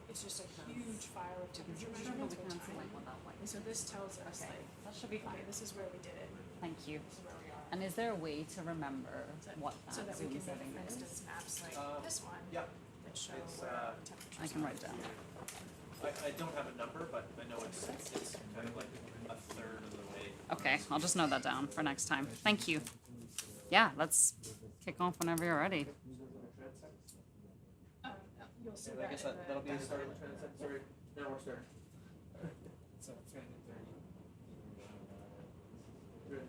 it's just a huge file of temperature But measurements we with can't see time. like what that like. And so this tells us Okay, like, that should be okay, fine. this is where we did it, Thank you. this is where we are. And is there a way to remember what So that that we zoom can setting make, for is? instance, maps like this one Yep. that show It's, where temperatures I can write down. I don't have a number, but I know it's kind of like a third of the way. Okay, I'll just note that down for next time. Thank you. Yeah, let's kick off whenever you're ready. You'll see I that guess in the. that'll be the start of the transect. Sorry, now we're starting. So it's gonna get 30.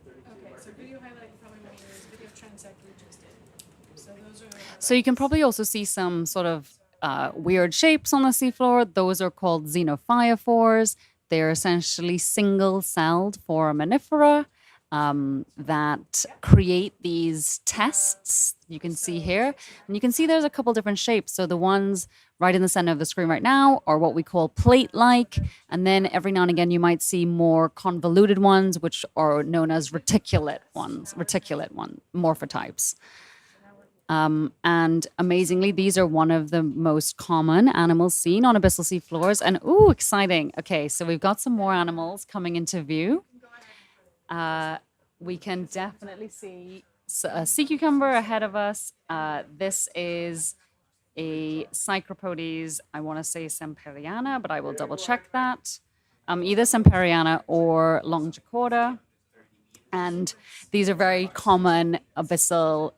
Okay, so video highlight you probably want to use, video transect we just did. So those are. So you can probably also see some sort of weird shapes on the seafloor. Those are called xenophyophores. They're essentially single-celled foraminifera that create these tests you can see here. And you can see there's a couple different shapes. So the ones right in the center of the screen right now are what we call plate-like. And then every now and again, you might see more convoluted ones, which are known as reticulate morphotypes. And amazingly, these are one of the most common animals seen on abyssal sea floors. And ooh, exciting. Okay, so we've got some more animals coming into view. We can definitely see a sea cucumber ahead of us. This is a Cycropodes, I want to say Semperiana, but I will double check that. Either Semperiana or Longicorda. And these are very common abyssal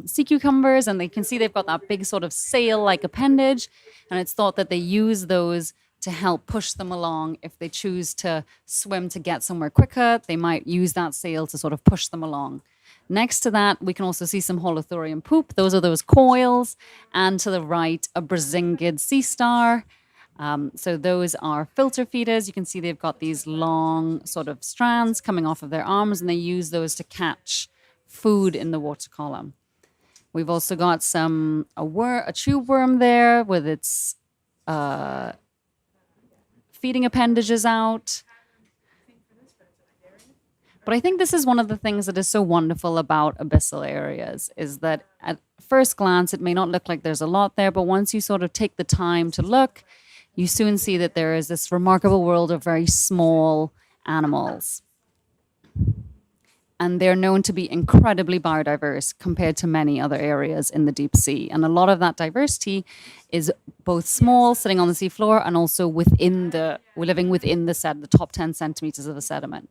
sea cucumbers, and they can see they've got that big sort of sail-like appendage, and it's thought that they use those to help push them along. If they choose to swim to get somewhere quicker, they might use that sail to sort of push them along. Next to that, we can also see some holothurian poop. Those are those coils, and to the right, a brisingid sea star. So those are filter feeders. You can see they've got these long sort of strands coming off of their arms, and they use those to catch food in the water column. We've also got a tube worm there with its feeding appendages out. But I think this is one of the things that is so wonderful about abyssal areas, is that at first glance, it may not look like there's a lot there, but once you sort of take the time to look, you soon see that there is this remarkable world of very small animals. And they're known to be incredibly biodiverse compared to many other areas in the deep sea. And a lot of that diversity is both small, sitting on the seafloor, and also living within the top 10 centimeters of the sediment.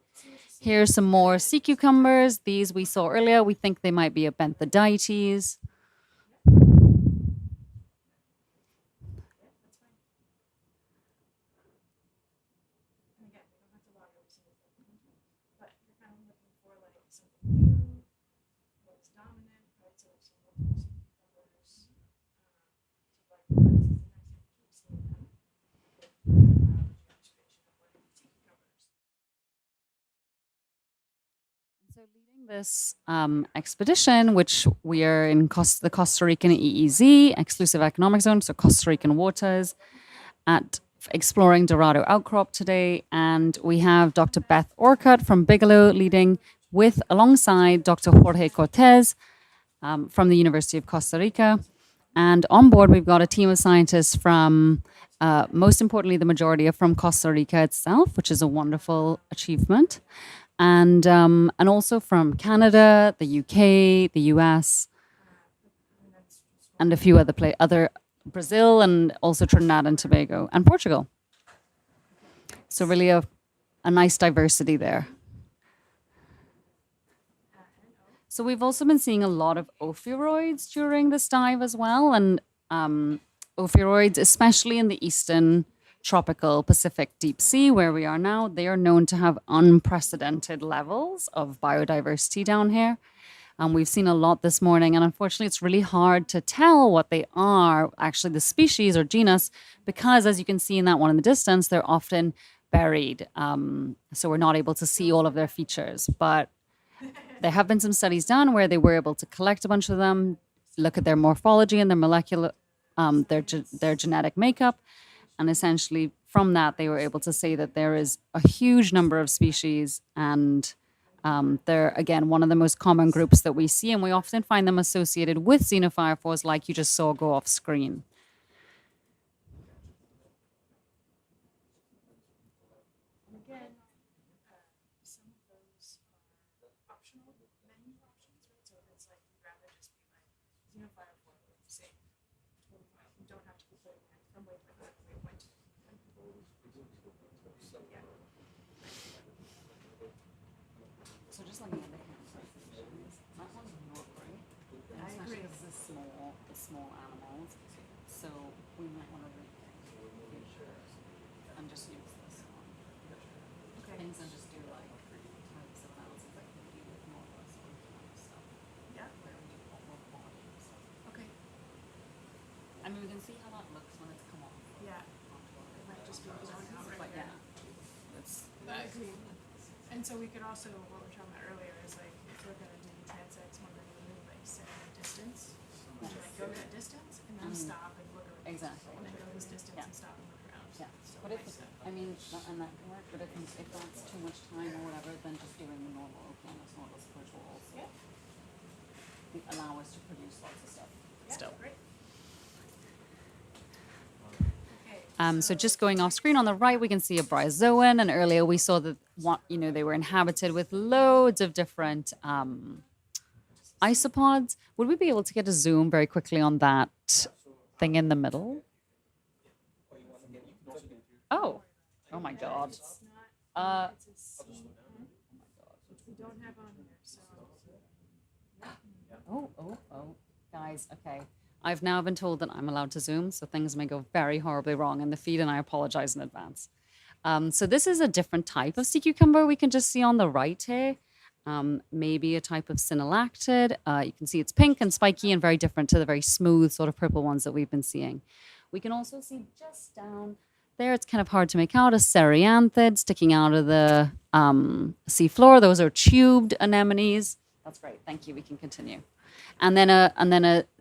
Here's some more sea cucumbers. These we saw earlier. We think they might be a benthodites. So leading this expedition, which we are in the Costa Rican EEZ, Exclusive Economic Zone, so Costa Rican waters, at exploring Dorado Outcrop today. And we have Dr. Beth Orcutt from Bigelow leading alongside Dr. Jorge Cortez from the University of Costa Rica. And on board, we've got a team of scientists from, most importantly, the majority are from Costa Rica itself, which is a wonderful achievement. And also from Canada, the UK, the US, and a few other Brazil, and also Trinidad and Tobago, and Portugal. So really a nice diversity there. So we've also been seeing a lot of ophiuroids during this dive as well, and ophiuroids, especially in the eastern tropical Pacific deep sea where we are now, they are known to have unprecedented levels of biodiversity down here. We've seen a lot this morning, and unfortunately it's really hard to tell what they are, actually the species or genus, because as you can see in that one in the distance, they're often buried. So we're not able to see all of their features. But there have been some studies done where they were able to collect a bunch of them, look at their morphology and their molecular, their genetic makeup. And essentially from that, they were able to say that there is a huge number of species and They're, again, one of the most common groups that we see, and we often find them associated with xenophyrophores like you just saw go off screen. Again, some of those are optional menu options, right? So if it's like you'd rather just be like xenophyrophore, say, totally fine. You don't have to be putting it from waypoint to waypoint. Yeah. So just looking at the camera, that one's not great. I agree. Because the small animals. So we might want to and just use this one. Okay. Things and just do like types of analysis like we do with more or less stuff. Yeah. Where we do more quality and stuff. Okay. I mean, we can see how that looks when it's come off. Yeah. It might just be blown out right But there. yeah, it's I agree. And so we could also, what we were talking about earlier is like, if we're gonna do transects, we're gonna move like set a distance. We should like go that distance and then stop and look around. Exactly. And then go this distance Yeah. and stop and look around. yeah. So But if like, I mean, and that can work. But if that's too much time or whatever, then just doing the normal Okeanos models which will also allow us to produce lots of stuff. yeah, Still. great. So just going off screen on the right, we can see a bryozoan, and earlier we saw that they were inhabited with loads of different isopods. Would we be able to get a zoom very quickly on that thing in the middle? Oh my God. It's not, it's a C, which we don't have on here, so. Oh, guys, okay. I've now been told that I'm allowed to zoom, so things may go very horribly wrong in the feed, and I apologize in advance. So this is a different type of sea cucumber we can just see on the right here. Maybe a type of synallactid. You can see it's pink and spiky and very different to the very smooth sort of purple ones that we've been seeing. We can also see just down there, it's kind of hard to make out, a ceryanthid sticking out of the seafloor. Those are tubed anemones. That's great. Thank you. We can continue. And then a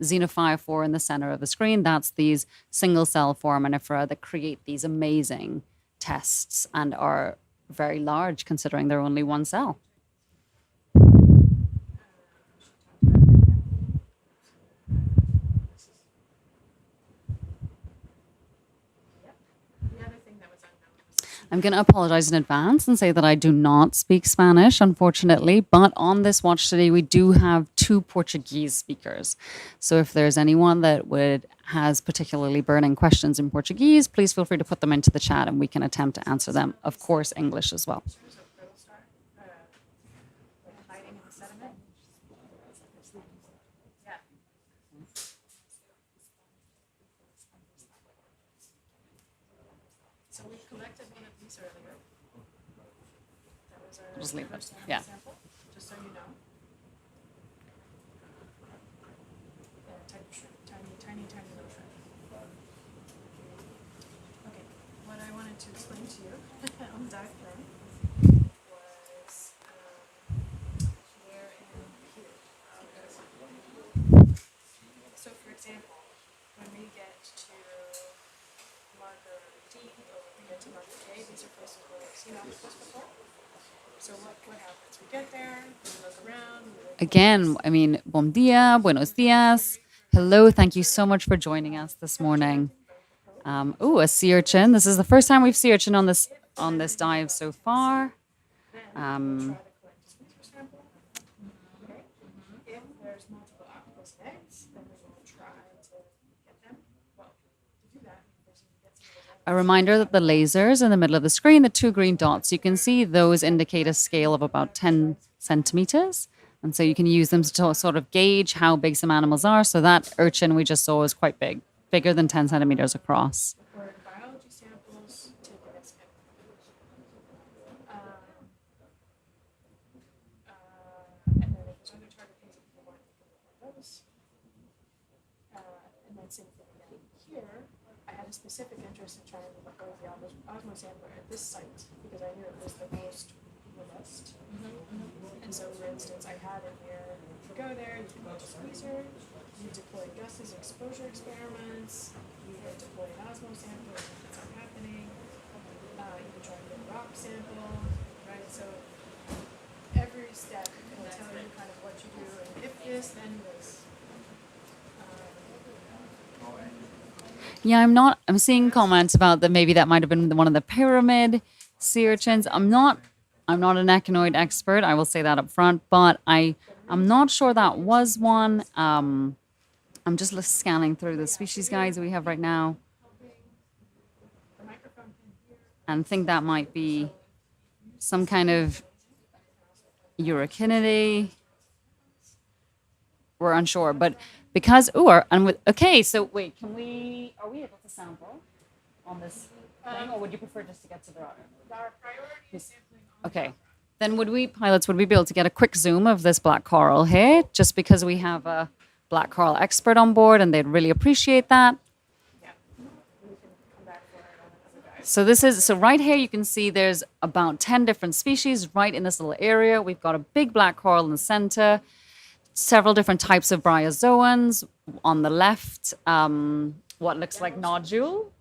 xenophyrophore in the center of the screen. That's these single cell foraminifera that create these amazing tests and are very large considering they're only one cell. I'm going to apologize in advance and say that I do not speak Spanish, unfortunately, but on this watch today, we do have 2 Portuguese speakers. So if there's anyone that has particularly burning questions in Portuguese, please feel free to put them into the chat and we can attempt to answer them. Of course, English as well. Hiding in the sediment. Yeah. So we collected one of these earlier. That was our Just leave it. first Yeah. sample, just so you know. Type of shrimp, tiny little shrimp. Okay, what I wanted to explain to you on the dive plan was here and here. So for example, when we get to marker D or we get to marker A, these are places where we've seen octopus before. So what happens? We get there, we look around. Again, I mean, bom dia, buenos dias. Hello, thank you so much for joining us this morning. A sea urchin. This is the first time we've sea urchin on this dive so far. If there's multiple octopus eggs, then we will try to get them. Well, to do that, first we get some of those eggs. A reminder that the lasers in the middle of the screen, the 2 green dots, you can see those indicate a scale of about 10 centimeters. And so you can use them to sort of gauge how big some animals are. So that urchin we just saw is quite big, bigger than 10 centimeters across. For biology samples, take this and then if there's other target things that people want, you can look at those. And then same thing again here. I had a specific interest in trying to look at the osmo sampler at this site because I knew it was the most robust. And so, for instance, I had in here, you go there, you can go to squeezer, you deploy Gus's exposure experiments, you can deploy an osmo sample, if it's not happening, you can try to get a rock sample, right? So every every step it will tell you kind of what you do, and if this, then this. Yeah, I'm seeing comments about that maybe that might have been one of the pyramid sea urchins. I'm not an echinoid expert, I will say that up front, but I'm not sure that was one. I'm just scanning through the species guides we have right now and think that might be some kind of Urachinidae. We're unsure, but because okay, so wait, are we able to sample on this thing, or would you prefer just to get to the rock? Our priority is sampling on Okay, then would we be able to get a quick zoom of this black coral here, just because we have a black coral expert on board, and they'd really appreciate that. So right here you can see there's about 10 different species right in this little area. We've got a big black coral in the center, several different types of bryozoans. On the left, what looks like nodule,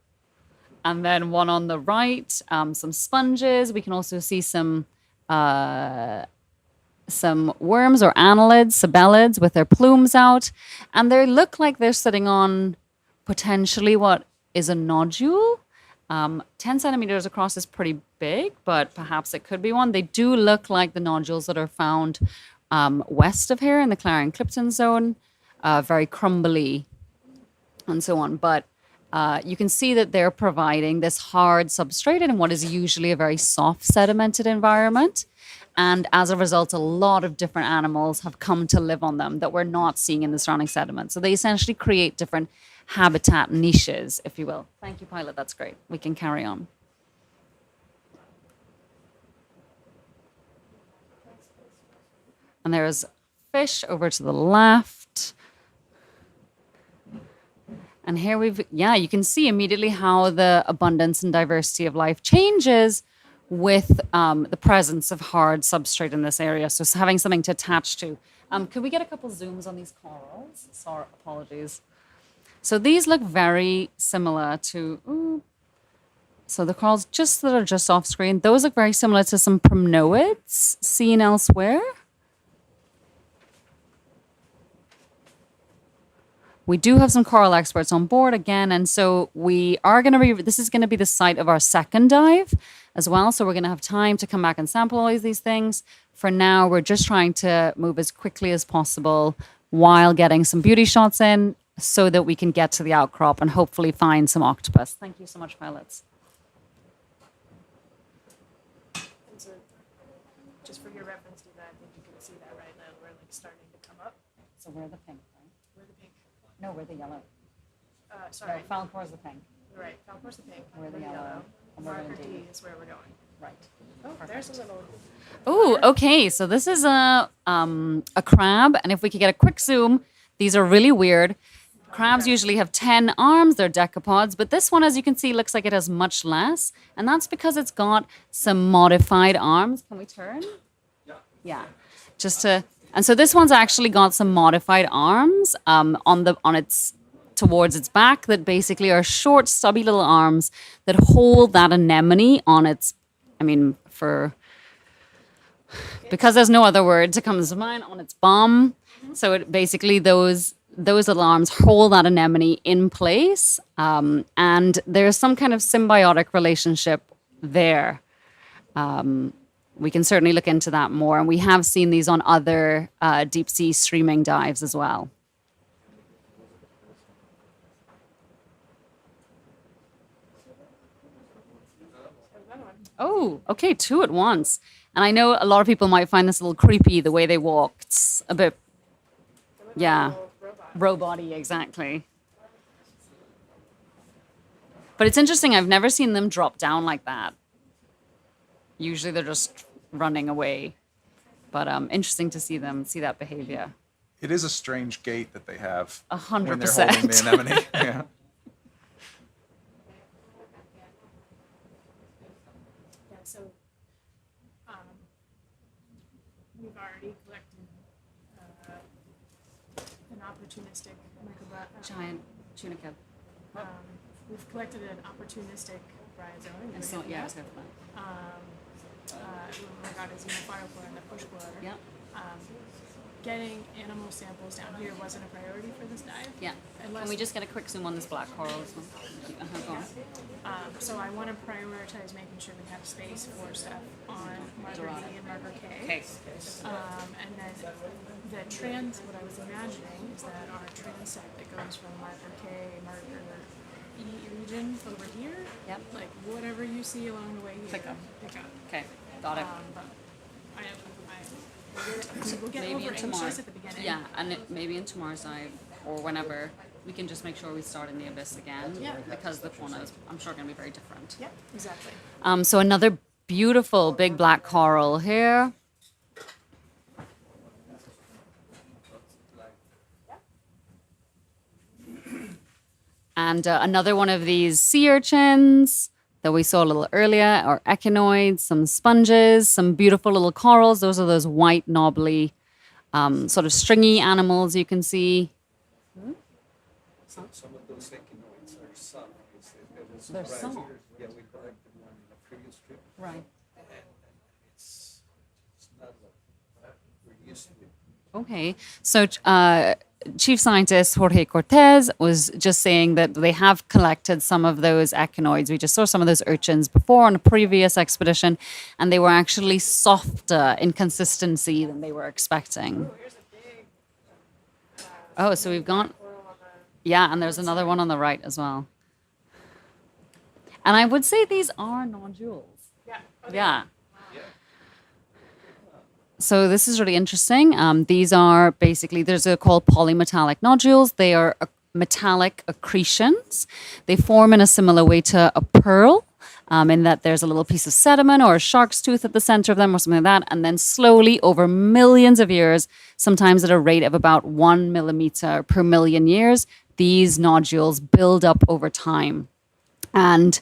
and then one on the right, some sponges. We can also see some worms or annelids, sabellids with their plumes out, and they look like they're sitting on potentially what is a nodule. 10 centimeters across is pretty big, but perhaps it could be one. They do look like the nodules that are found west of here in the Clarion-Clipperton zone, very crumbly and so on. But you can see that they're providing this hard substrate in what is usually a very soft sedimented environment. And as a result, a lot of different animals have come to live on them that we're not seeing in the surrounding sediment. So they essentially create different habitat niches, if you will. Thank you, Pilot. That's great. We can carry on. And there's fish over to the left. And here you can see immediately how the abundance and diversity of life changes with the presence of hard substrate in this area. So it's having something to attach to. Could we get a couple zooms on these corals? Sorry, apologies. So these look very similar to, so the corals that are just off screen, those look very similar to some primnoids seen elsewhere. We do have some coral experts on board again, and so this is going to be the site of our second dive as well, so we're going to have time to come back and sample all of these things. For now, we're just trying to move as quickly as possible while getting some beauty shots in so that we can get to the outcrop and hopefully find some octopus. Thank you so much, pilots. So, just for your reference to that, I think you can see that right now. We're like starting to come up. So we're the pink, right? We're the pink. No, we're the yellow. Sorry. No, Falcor's the pink. Right. Falcor's the pink. We're the yellow. And we're Marker in D D. is where we're going. Right. Oh, there's a little. Oh, okay. So this is a crab, and if we could get a quick zoom, these are really weird. Crabs usually have 10 arms, they're decapods, but this one, as you can see, looks like it has much less, and that's because it's got some modified arms. Can we turn? Yeah. And so this one's actually got some modified arms towards its back that basically are short, stubby little arms that hold that anemone on its, because there's no other word that comes to mind, on its bum. So it basically those little arms hold that anemone in place, and there's some kind of symbiotic relationship there. We can certainly look into that more, and we have seen these on other deep sea streaming dives as well. Oh, okay, 2 at once. And I know a lot of people might find this a little creepy, the way they walk. It's a bit, yeah, robot-y, exactly. But it's interesting, I've never seen them drop down like that. Usually they're just running away. But interesting to see that behavior. It is a strange gait that they have 100%. when they're holding the anemone. Yeah. So we've already collected an opportunistic Giant tunica. we've collected an opportunistic bryozoan. Yeah, I was going to we got a xenophile and the push blower. Yeah. Getting animal samples down here wasn't a priority for this dive. Yeah. Unless, Can we just get a quick zoom on this black coral as well? Go on. so I want to prioritize making sure we have space for stuff on marker Dorado. B and marker K. Okay. And then what I was imagining is that our transect that goes from marker K, marker E region over here, Yep. like whatever you see along the way here, Pick up. Pick up. Okay. Got it. But we'll get Maybe over in tomorrow. anxious at the beginning. Yeah, and maybe in tomorrow's dive or whenever we can just make sure we start in the abyss again. Yeah. Because the fauna is, I'm sure, going to be very different. Yep, exactly. So another beautiful big black coral here. And another one of these sea urchins that we saw a little earlier, or echinoids, some sponges, some beautiful little corals. Those are those white, knobbly, sort of stringy animals you can see. Some of those echinoids are some. They're some. Yeah, we collected one in a previous trip. Right. And it's not what we're used to. Okay, so Chief Scientist Jorge Cortez was just saying that they have collected some of those echinoids. We just saw some of those urchins before on a previous expedition, and they were actually softer in consistency than they were expecting. Oh, so we've gone... Yeah, and there's another one on the right as well. And I would say these are nodules. Yeah. So this is really interesting. These are basically, they're called polymetallic nodules. They are metallic accretions. They form in a similar way to a pearl, in that there's a little piece of sediment or a shark's tooth at the center of them or something like that. And then slowly over millions of years, sometimes at a rate of about 1 millimeter per million years, these nodules build up over time. And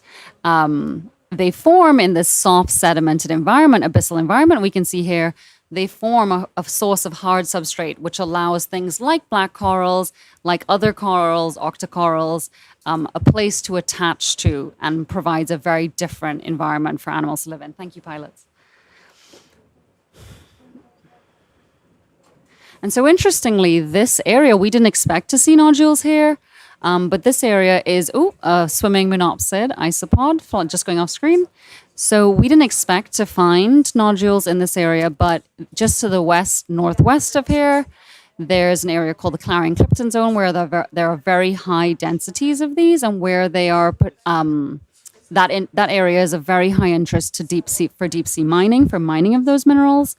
they form in this soft sedimented environment, abyssal environment. We can see here, they form a source of hard substrate, which allows things like black corals, like other corals, octocorals, a place to attach to and provides a very different environment for animals to live in. Thank you, pilots. And so interestingly, this area, we didn't expect to see nodules here, but this area is, a swimming monopsid isopod, just going off screen. So we didn't expect to find nodules in this area, but just to the west, northwest of here, there's an area called the Clarion-Clipperton Zone where there are very high densities of these, and where they are, that area is of very high interest to deep sea mining, for mining of those minerals.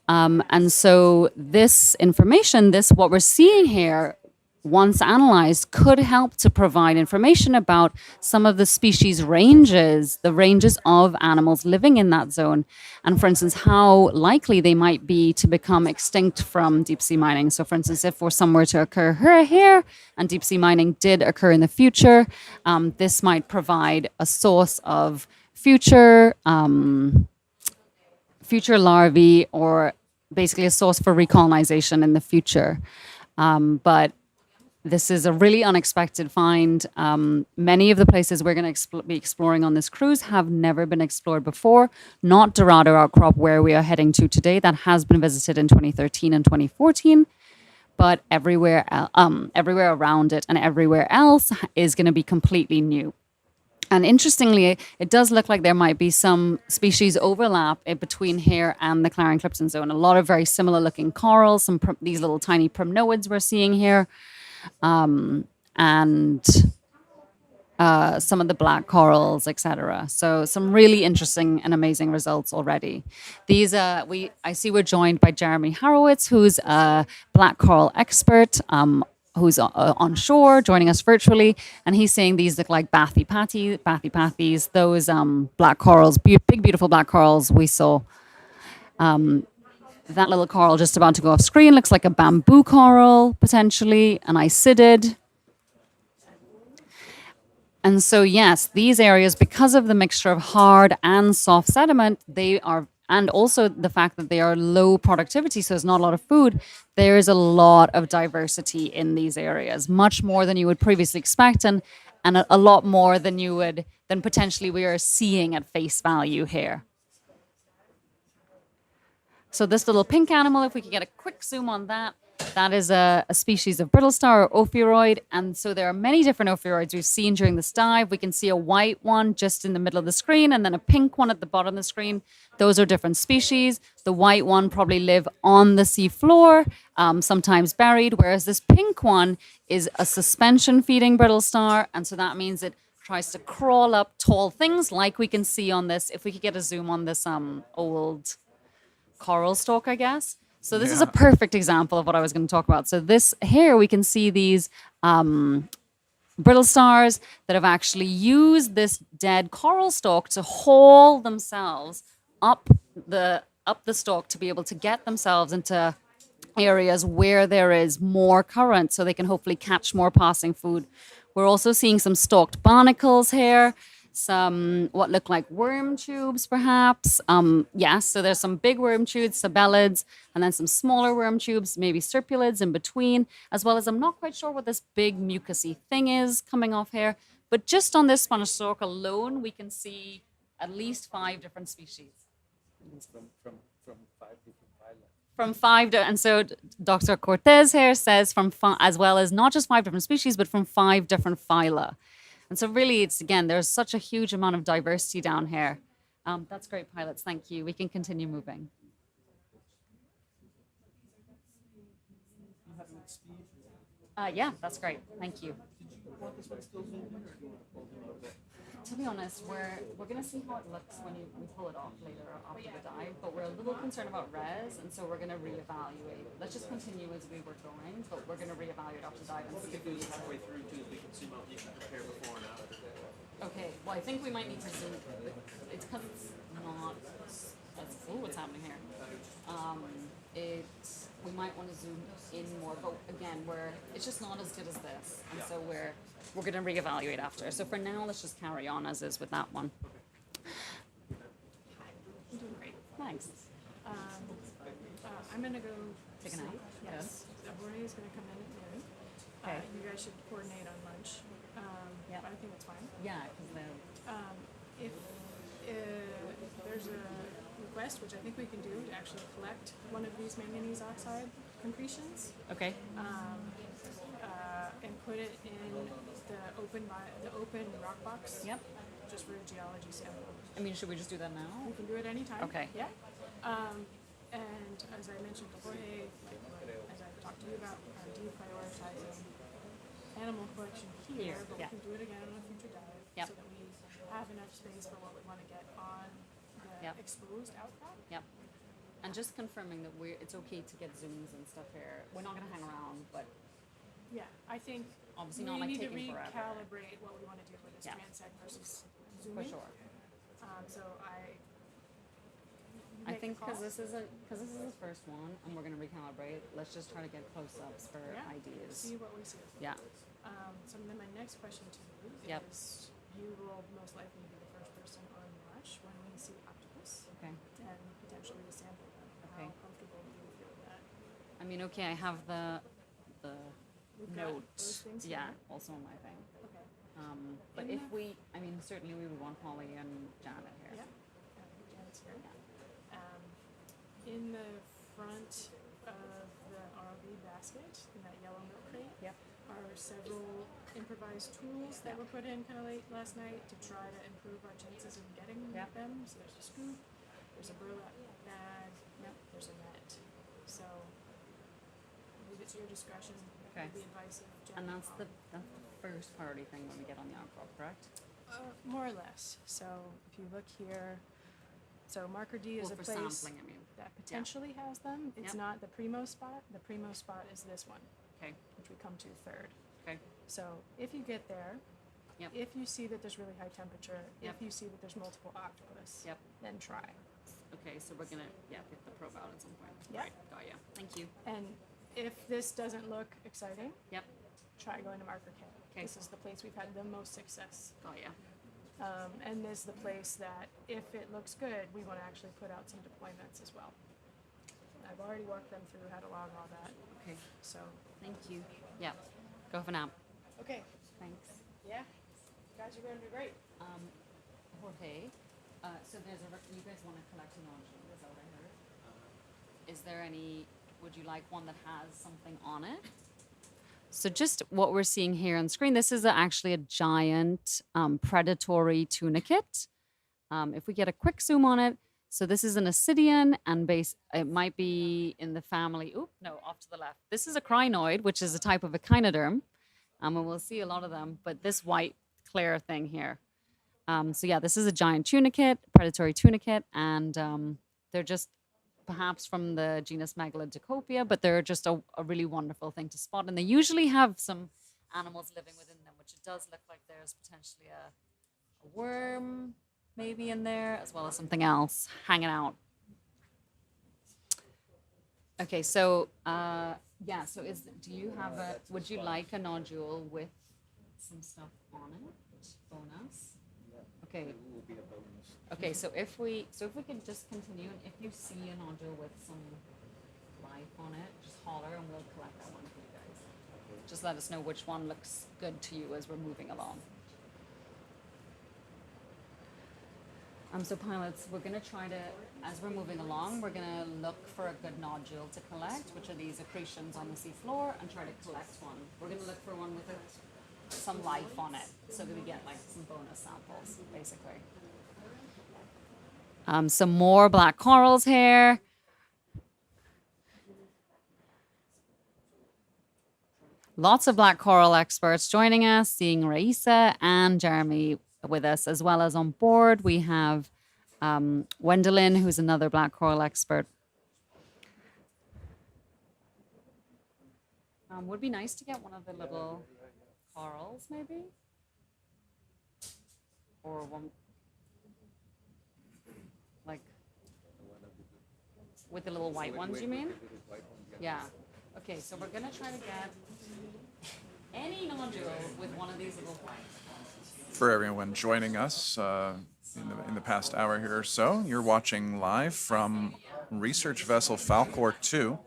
And so this information, what we're seeing here, once analyzed, could help to provide information about some of the species ranges, the ranges of animals living in that zone, and for instance, how likely they might be to become extinct from deep sea mining. So for instance, if for somewhere to occur here and deep sea mining did occur in the future, this might provide a source of future larvae, or basically a source for recolonization in the future. But this is a really unexpected find. Many of the places we're going to be exploring on this cruise have never been explored before. Not Dorado Outcrop, where we are heading to today. That has been visited in 2013 and 2014. But everywhere around it and everywhere else is going to be completely new. And interestingly, it does look like there might be some species overlap between here and the Clarion-Clipperton Zone. A lot of very similar looking corals, these little tiny primnoids we're seeing here. And some of the black corals, etc. So some really interesting and amazing results already. These I see we're joined by Jeremy Harowitz, who's a black coral expert, who's on shore joining us virtually, and he's saying these look like bathypathes, those black corals, big beautiful black corals we saw. That little coral just about to go off screen looks like a bamboo coral, potentially, an isidid. And so, yes, these areas, because of the mixture of hard and soft sediment, and also the fact that they are low productivity, so there's not a lot of food, there is a lot of diversity in these areas, much more than you would previously expect, and a lot more than potentially we are seeing at face value here. So this little pink animal, if we could get a quick zoom on that, that is a species of brittle star or ophiuroid. And so there are many different ophiuroids we've seen during this dive. We can see a white one just in the middle of the screen and then a pink one at the bottom of the screen. Those are different species. The white one probably live on the sea floor, sometimes buried, whereas this pink one is a suspension feeding brittle star. And so that means it tries to crawl up tall things like we can see on this. If we could get a zoom on this old coral stalk, I guess. So this is a perfect example of what I was going to talk about. So this here we can see these brittle stars that have actually used this dead coral stalk to haul themselves up the stalk to be able to get themselves into areas where there is more current so they can hopefully catch more passing food. We're also seeing some stalked barnacles here, some what look like worm tubes perhaps. Yes, so there's some big worm tubes, sabellids, and then some smaller worm tubes, maybe serpulids in between, as well as I'm not quite sure what this big mucousy thing is coming off here. But just on this Spanish stalk alone, we can see at least 5 different species. From 5 and so Dr. Cortez here says as well as not just 5 different species, but from 5 different phyla. And so really, it's again, there's such a huge amount of diversity down here. That's great, pilots. Thank you. We can continue moving. Yeah, that's great. Thank you. To be honest, we're going to see how it looks when we pull it off later after the dive, but we're a little concerned about res, and so we're going to reevaluate. Let's just continue as we were going, but we're going to reevaluate after the dive and see if we halfway through too, we can zoom out, you can compare before and after. Okay, well, I think we might need to zoom. It's because it's not. Oh, what's happening here? We might want to zoom in more, but again, it's just not as good as this, and so we're going to reevaluate after. So for now, let's just carry on as is with that one. I'm doing great. Thanks. I'm going to go Take a nap? Yes. Jorge is going to come in at noon. Okay. You guys should coordinate on lunch. Yep. I think it's fine. Yeah, because If there's a request, which I think we can do, to actually collect one of these manganese oxide concretions, okay. and put it in the open rock box. Yep. Just for a geology sample. I mean, should we just do that now? We can do it anytime. Okay. Yeah. And as I mentioned to Jorge, as I've talked to you about, deprioritizing animal collection here, but we can do it again on a future dive, Yep. so that we have enough space for what we want to get on the Yep. exposed outcrop. Yep. And just confirming that it's okay to get zooms and stuff here. We're not going to hang around, but Yeah, I think obviously we not like need to taking forever. recalibrate what we want to do with this Yeah. transect versus For zooming. sure. So I make think a call. because this is the first one, and we're going to recalibrate. Let's just try to get close-ups for Yeah. ideas. See what we see. Yeah. So then my next question to you Yep. is, you will most likely be the first person on watch when we see octopus Okay. and potentially the sample them. Okay. How comfortable do you feel with that? I mean, okay, I have the We've got note. those things Yeah, here. also on my thing. Okay. But In if certainly we would want Holly and Janet here. Yeah. Janet's here. In the front of the ROV basket, in that yellow milk crate, Yep. are several improvised tools that were put in kind of late last night to try to improve our chances of getting Yep. them. So there's a scoop, there's a burlap bag, Yep. there's a net. So leave it to your discretion. Okay. The advice of Jen. And that's the first priority thing when we get on the outcrop, correct? More or less. So if you look here, so marker D is Well, a for place sampling, I mean. that potentially has them. It's Yep. not the primo spot. The primo spot is this one, Okay. which we come to third. Okay. So if you get there, Yep. if you see that there's really high temperature, Yep. if you see that there's multiple octopus, Yep. then try. Okay, so we're gonna get the probe out at some point. Yeah. Right. Got ya. Thank you. And if this doesn't look exciting, Yep. try going to marker K. Okay. This is the place we've had the most success. Got ya. And this is the place that, if it looks good, we want to actually put out some deployments as well. I've already walked them through how to log all that. Okay. So, Thank you. Yep. Go for now. okay, Thanks. yeah, guys are going to do great. Jorge, so you guys want to collect an launch, is that what I heard? is there any, would you like one that has something on it? So just what we're seeing here on screen, this is actually a giant predatory tunicate. If we get a quick zoom on it, so this is an Ascidian and it might be in the family, off to the left. This is a crinoid, which is a type of echinoderm. And we'll see a lot of them, but this white clear thing here. So yeah, this is a giant tunicate, predatory tunicate, and they're just perhaps from the genus Megalodicopia, but they're just a really wonderful thing to spot. And they usually have some animals living within them, which it does look like there's potentially a worm maybe in there, as well as something else hanging out. Okay, so do you have would you like a nodule with some stuff on it? Bonus? Okay. Okay, so if we could just continue, and if you see a nodule with some life on it, just holler and we'll collect that one for you guys. Just let us know which one looks good to you as we're moving along. So pilots, we're gonna try to, as we're moving along, we're gonna look for a good nodule to collect, which are these accretions on the seafloor, and try to collect one. We're gonna look for one with some life on it, so that we get like some bonus samples, basically. Some more black corals here. Lots of black coral experts joining us, seeing Raisa and Jeremy with us, as well as on board we have Wendelin, who's another black coral expert. Would be nice to get one of the little corals, maybe? Or one, like, with the little white ones, you mean? Yeah. Okay, so we're gonna try to get any nodule with one of these little white ones. For everyone joining us in the past hour here or so, you're watching live from research vessel Falkor 2,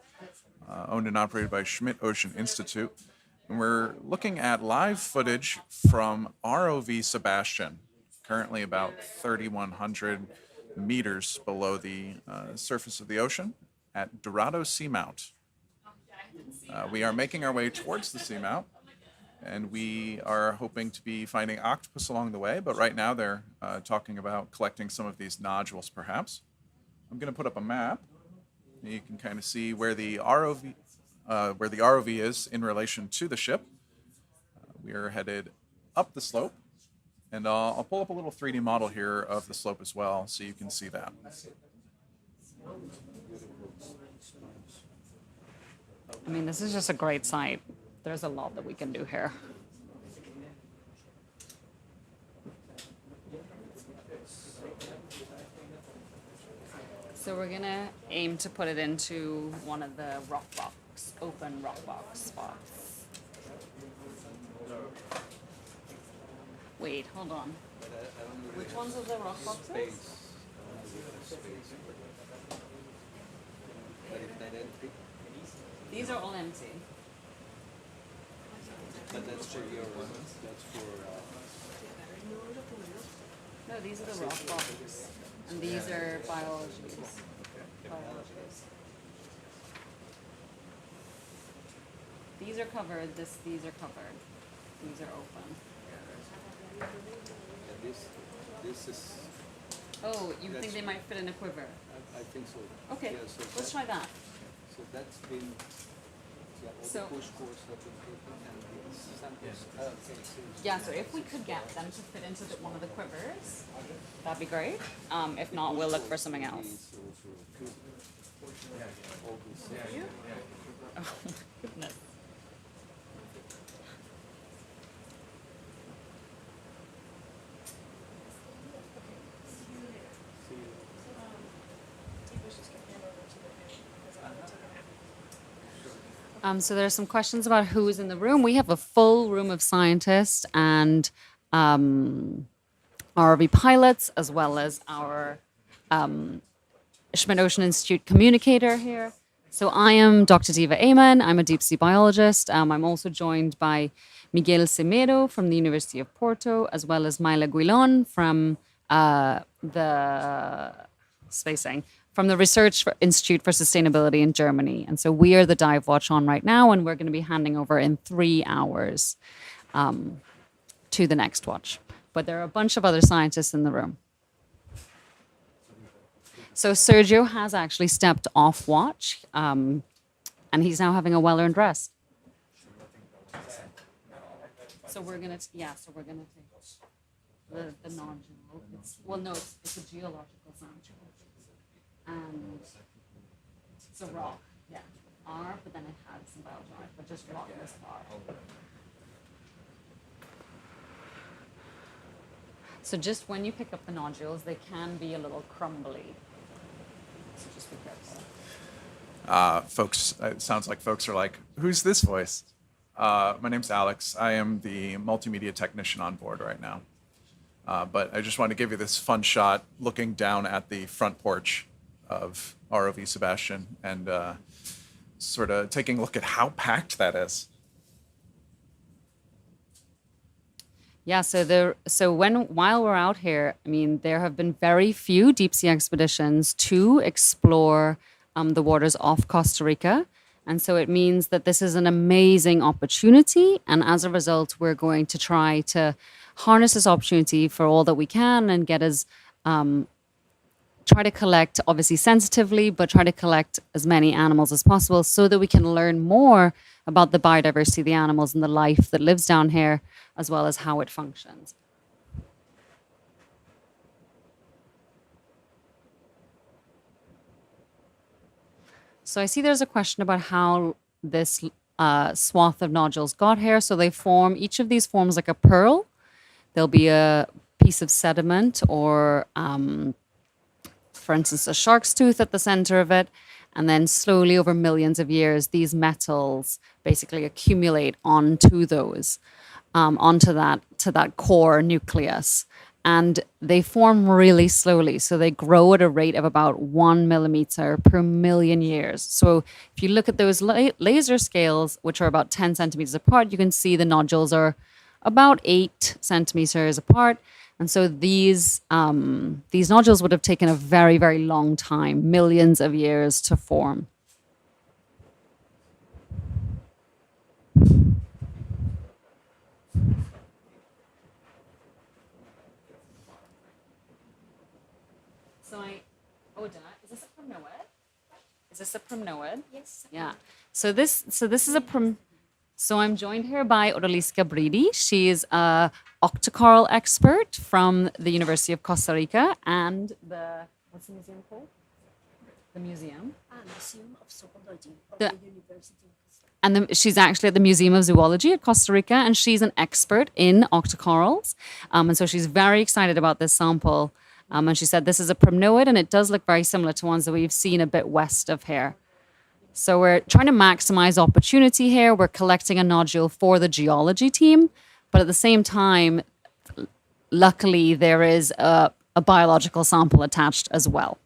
owned and operated by Schmidt Ocean Institute. And we're looking at live footage from ROV SuBastian, currently about 3,100 meters below the surface of the ocean at Dorado Seamount. We are making our way towards the seamount, and we are hoping to be finding octopus along the way, but right now they're talking about collecting some of these nodules, perhaps. I'm going to put up a map. You can kind of see where the ROV is in relation to the ship. We are headed up the slope, and I'll pull up a little 3D model here of the slope as well, so you can see that. I mean, this is just a great site. There's a lot that we can do here. So we're gonna aim to put it into one of the rock box, open rock box spots. Wait, hold on. Which ones are the rock boxes? These are all empty. But that's for your ones. That's for. No, these are the rock boxes, and these are biologies. These are covered. These are covered. These are open. Yeah, this is. Oh, you think they might fit in a quiver? I think so. Okay, Yeah, so let's try that. So that's been. Yeah, all So- the push cores have been taken and these samples. Okay, so Yeah, so if we could get them to fit into one of the quivers, that'd be great. If not, we'll look for something else. these also good. All these. Oh my goodness. So there are some questions about who's in the room. We have a full room of scientists and ROV pilots, as well as our Schmidt Ocean Institute communicator here. So I am Dr. Diva Amen. I'm a deep sea biologist. I'm also joined by Miguel Semedo from the University of Porto, as well as Myla Guilon from from the Institute for Sustainability in Germany. And so we are the dive watch on right now, and we're going to be handing over in 3 hours to the next watch. But there are a bunch of other scientists in the room. So Sergio has actually stepped off watch, and he's now having a well-earned rest. So we're gonna take the nodule. It's a geological sample, and it's a rock. Yeah, R, but then it has some biology, but just rock this far. So just when you pick up the nodules, they can be a little crumbly. So just be careful. Folks, it sounds like folks are like, who's this voice? My name's Alex. I am the multimedia technician on board right now. But I just want to give you this fun shot looking down at the front porch of ROV SuBastian and sort of taking a look at how packed that is. Yeah, while we're out here, I mean, there have been very few deep sea expeditions to explore the waters off Costa Rica. And so it means that this is an amazing opportunity. And as a result, we're going to try to harness this opportunity for all that we can and get as, try to collect, obviously sensitively, but try to collect as many animals as possible so that we can learn more about the biodiversity of the animals and the life that lives down here, as well as how it functions. So I see there's a question about how this swath of nodules got here. So each of these forms like a pearl. There'll be a piece of sediment or, for instance, a shark's tooth at the center of it. And then slowly over millions of years, these metals basically accumulate onto those, onto that core nucleus. And they form really slowly. So they grow at a rate of about 1 millimeter per million years. So if you look at those laser scales, which are about 10 centimeters apart, you can see the nodules are about 8 centimeters apart. And so these nodules would have taken a very, very long time, millions of years to form. Is this a primnoid? Is this a primnoid? Yes. Yeah. So this is a So I'm joined here by Odalisca Bridi. She is a octocoral expert from the University of Costa Rica and what's the museum called? The museum? Museum of Zoology of the University of Costa Rica. And she's actually at the Museum of Zoology at Costa Rica, and she's an expert in octocorals. And so she's very excited about this sample. And she said this is a primnoid, and it does look very similar to ones that we've seen a bit west of here. So we're trying to maximize opportunity here. We're collecting a nodule for the geology team, but at the same time, luckily, there is a biological sample attached as well.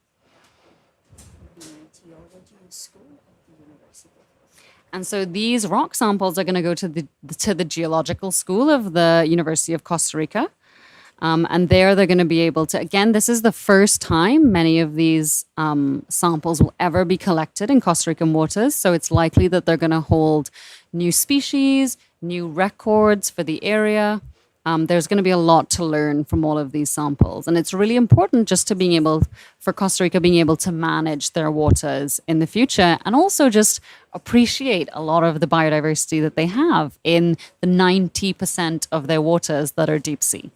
The geology school at the University. And so these rock samples are going to go to the geological school of the University of Costa Rica. And there they're going to be able to, again, this is the first time many of these samples will ever be collected in Costa Rican waters. So it's likely that they're going to hold new species, new records for the area. There's going to be a lot to learn from all of these samples. And it's really important just for Costa Rica being able to manage their waters in the future and also just appreciate a lot of the biodiversity that they have in the 90% of their waters that are deep sea.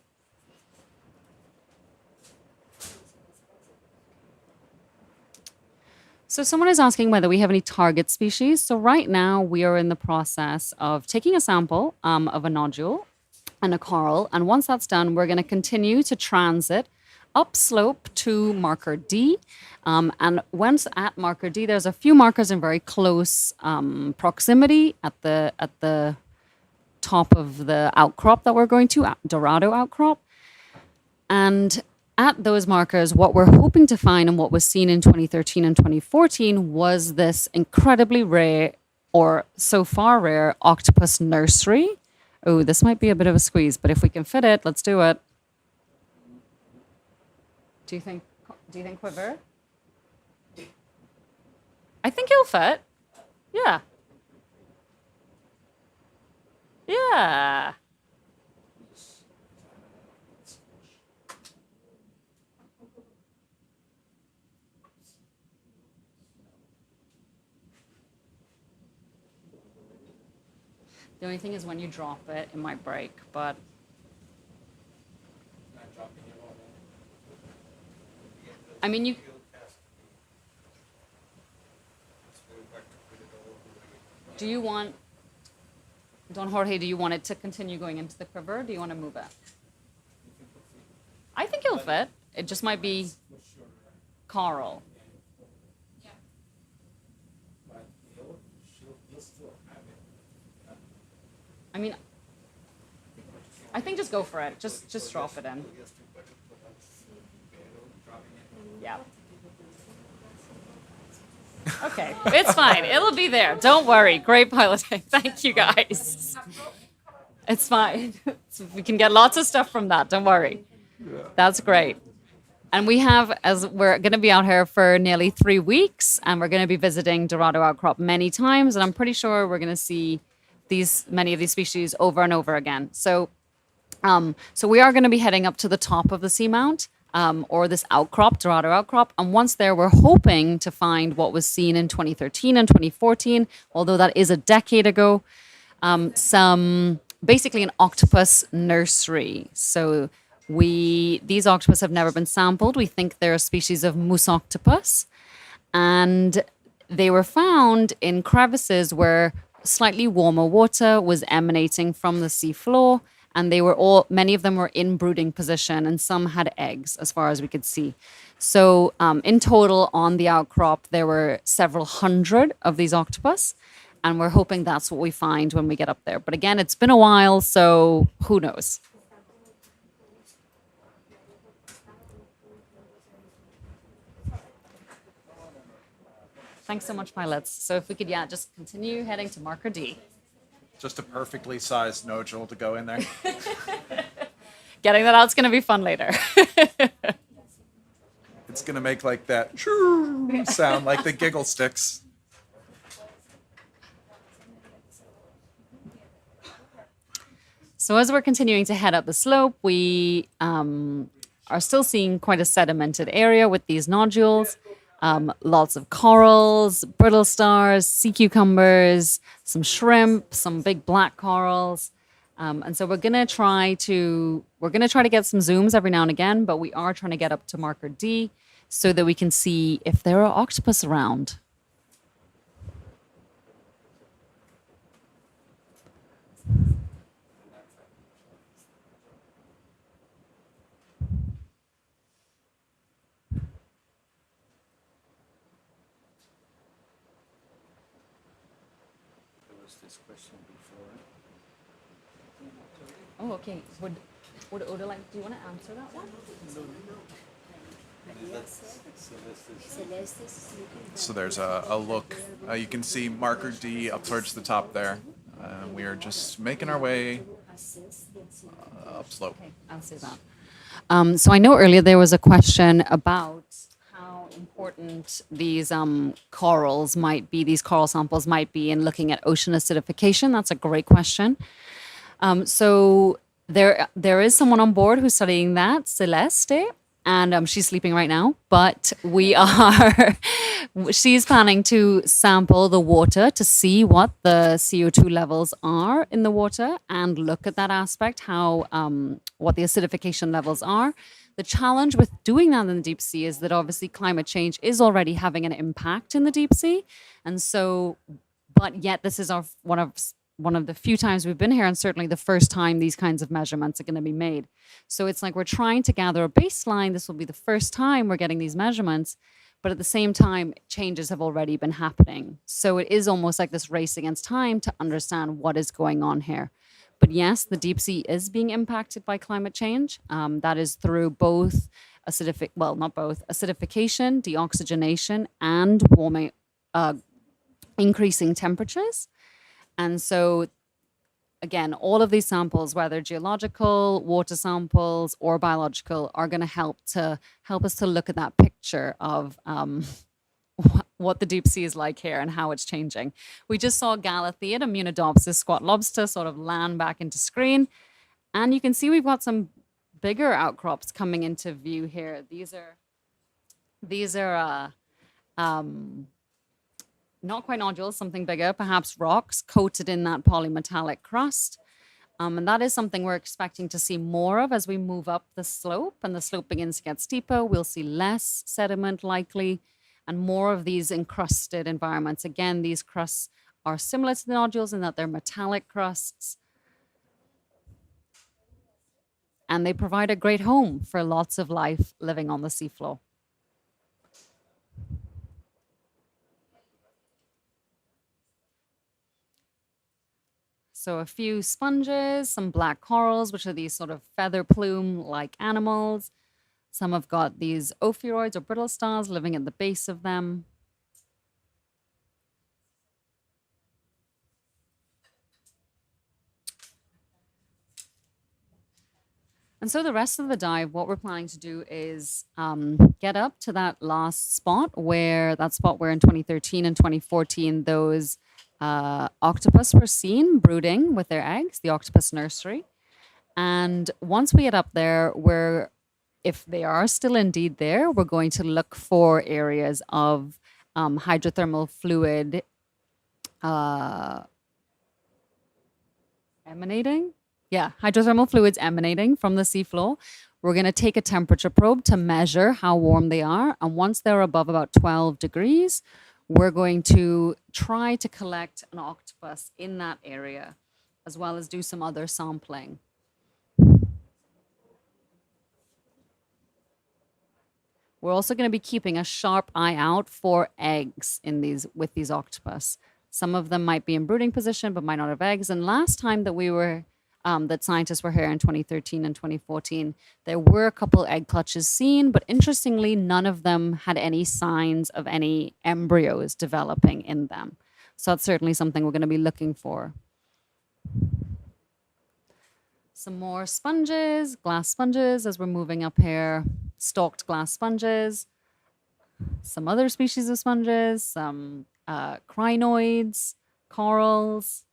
So someone is asking whether we have any target species. So right now we are in the process of taking a sample of a nodule and a coral. And once that's done, we're going to continue to transit upslope to marker D. And once at marker D, there's a few markers in very close proximity at the top of the outcrop that we're going to, Dorado Outcrop. And at those markers, what we're hoping to find and what was seen in 2013 and 2014 was this incredibly rare, or so far rare, octopus nursery. Oh, this might be a bit of a squeeze, but if we can fit it, let's do it. Do you think quiver? I think it'll fit. Yeah. Yeah. The only thing is when you drop it, it might break, but I mean, you. Do you want, Don Jorge, do you want it to continue going into the quiver, or do you want to move it? I think it'll fit. It just might be coral. I mean, I think just go for it. Just drop it in. Yeah. Okay, it's fine. It'll be there. Don't worry. Great piloting. Thank you, guys. It's fine. We can get lots of stuff from that. Don't worry. That's great. And we have, as we're going to be out here for nearly 3 weeks, and we're going to be visiting Dorado Outcrop many times, and I'm pretty sure we're going to see many of these species over and over again. So we are going to be heading up to the top of the seamount, or this outcrop, Dorado Outcrop. And once there, we're hoping to find what was seen in 2013 and 2014, although that is a decade ago, basically an octopus nursery. So these octopus have never been sampled. We think they're a species of moose octopus, and they were found in crevices where slightly warmer water was emanating from the seafloor, and many of them were in brooding position, and some had eggs, as far as we could see. So in total on the outcrop, there were several hundred of these octopus, and we're hoping that's what we find when we get up there. But again, it's been a while, so who knows? Thanks so much, pilots. So if we could, just continue heading to marker D. Just a perfectly sized nodule to go in there. Getting that out's going to be fun later. It's going to make like that sound like the giggle sticks. So as we're continuing to head up the slope, we are still seeing quite a sedimented area with these nodules. Lots of corals, brittle stars, sea cucumbers, some shrimp, some big black corals. And so we're gonna try to get some zooms every now and again, but we are trying to get up to marker D so that we can see if there are octopus around. This question before. Oh, okay. Would Oda like? Do you want to answer that one? So there's a look. You can see marker D up towards the top there. We are just making our way upslope. Okay, I'll say that. So I know earlier there was a question about how important these corals might be, these coral samples might be in looking at ocean acidification. That's a great question. So there is someone on board who's studying that, Celeste, and she's sleeping right now. But she's planning to sample the water to see what the CO2 levels are in the water and look at that aspect, what the acidification levels are. The challenge with doing that in the deep sea is that obviously climate change is already having an impact in the deep sea. And so, but yet this is one of the few times we've been here, and certainly the first time these kinds of measurements are going to be made. So it's like we're trying to gather a baseline. This will be the first time we're getting these measurements, but at the same time, changes have already been happening. So it is almost like this race against time to understand what is going on here. But yes, the deep sea is being impacted by climate change. That is through both acidification, deoxygenation, and warming, increasing temperatures. And so, again, all of these samples, whether geological, water samples, or biological, are going to help us to look at that picture of what the deep sea is like here and how it's changing. We just saw Galatheid, a Munidopsis squat lobster, sort of land back into screen. And you can see we've got some bigger outcrops coming into view here. These are not quite nodules, something bigger, perhaps rocks coated in that polymetallic crust. And that is something we're expecting to see more of as we move up the slope, and the slope begins to get steeper. We'll see less sediment likely and more of these encrusted environments. Again, these crusts are similar to the nodules in that they're metallic crusts. And they provide a great home for lots of life living on the seafloor. So a few sponges, some black corals, which are these sort of feather plume-like animals. Some have got these ophiuroids or brittle stars living at the base of them. And so the rest of the dive, what we're planning to do is get up to that last spot where in 2013 and 2014, those octopus were seen brooding with their eggs, the octopus nursery. And once we get up there, if they are still indeed there, we're going to look for areas of hydrothermal fluid emanating. Yeah, hydrothermal fluids emanating from the seafloor. We're going to take a temperature probe to measure how warm they are. And once they're above about 12 degrees, we're going to try to collect an octopus in that area, as well as do some other sampling. We're also going to be keeping a sharp eye out for eggs with these octopus. Some of them might be in brooding position, but might not have eggs. And last time that scientists were here in 2013 and 2014, there were a couple egg clutches seen, but interestingly, none of them had any signs of any embryos developing in them. So that's certainly something we're going to be looking for. Some more sponges, glass sponges as we're moving up here, stalked glass sponges, some other species of sponges, some crinoids, corals.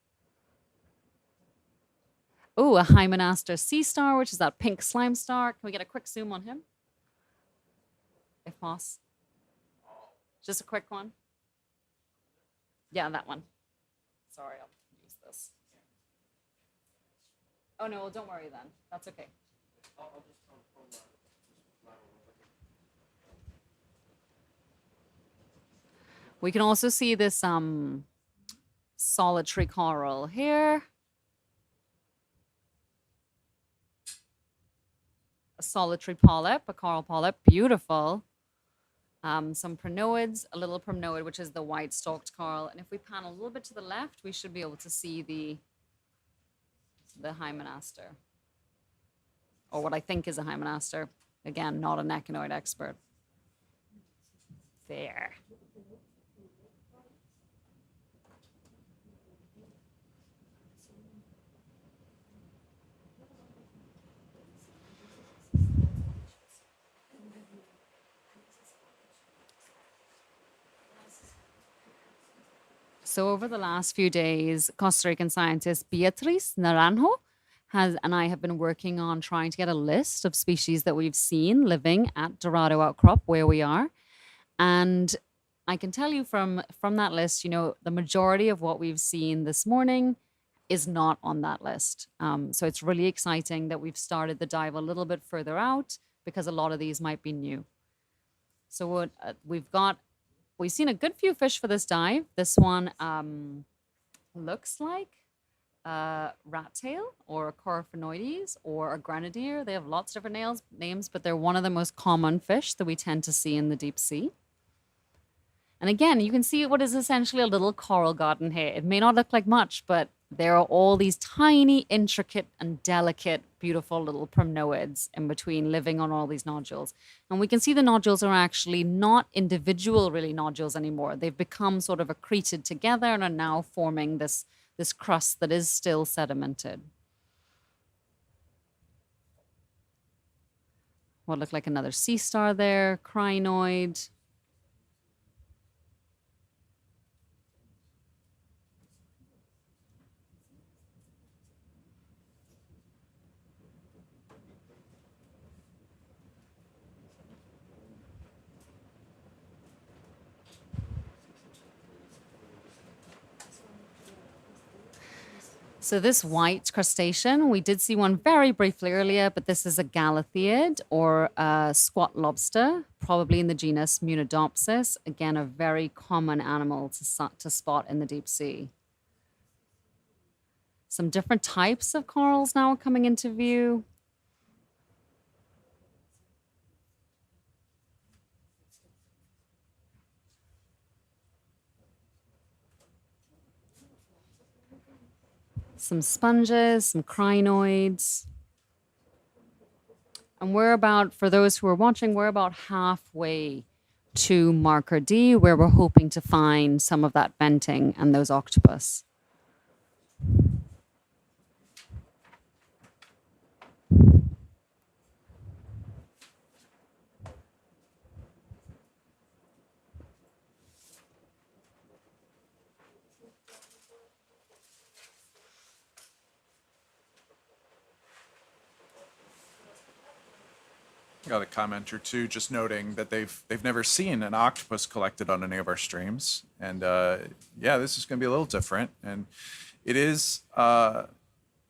Oh, a Hymenaster sea star, which is that pink slime star. Can we get a quick zoom on him? If possible. Just a quick one. Yeah, that one. Sorry, I'll use this. Oh, no, well, don't worry then. That's okay. We can also see this solitary coral here. A solitary polyp, a coral polyp, beautiful. Some prinoids, a little prinoid, which is the white stalked coral. And if we pan a little bit to the left, we should be able to see the Hymenaster, or what I think is a Hymenaster. Again, not an echinoid expert. There. So over the last few days, Costa Rican scientist Beatriz Naranjo and I have been working on trying to get a list of species that we've seen living at Dorado Outcrop, where we are. And I can tell you from that list, the majority of what we've seen this morning is not on that list. So it's really exciting that we've started the dive a little bit further out, because a lot of these might be new. So what we've seen a good few fish for this dive. This one looks like a rat tail or a coryphaenoides or a grenadier. They have lots of different names, but they're one of the most common fish that we tend to see in the deep sea. And again, you can see what is essentially a little coral garden here. It may not look like much, but there are all these tiny, intricate, and delicate, beautiful little primnoids in between, living on all these nodules. And we can see the nodules are actually not individual, really, nodules anymore. They've become sort of accreted together and are now forming this crust that is still sedimented. What looked like another sea star there, crinoid. So this white crustacean, we did see one very briefly earlier, but this is a galatheid or a squat lobster, probably in the genus Munidopsis. Again, a very common animal to spot in the deep sea. Some different types of corals now coming into view. Some sponges, some crinoids. And we're about, for those who are watching, we're about halfway to marker D, where we're hoping to find some of that venting and those octopus. Got a comment or two just noting that they've never seen an octopus collected on any of our streams, and yeah, this is going to be a little different, and it is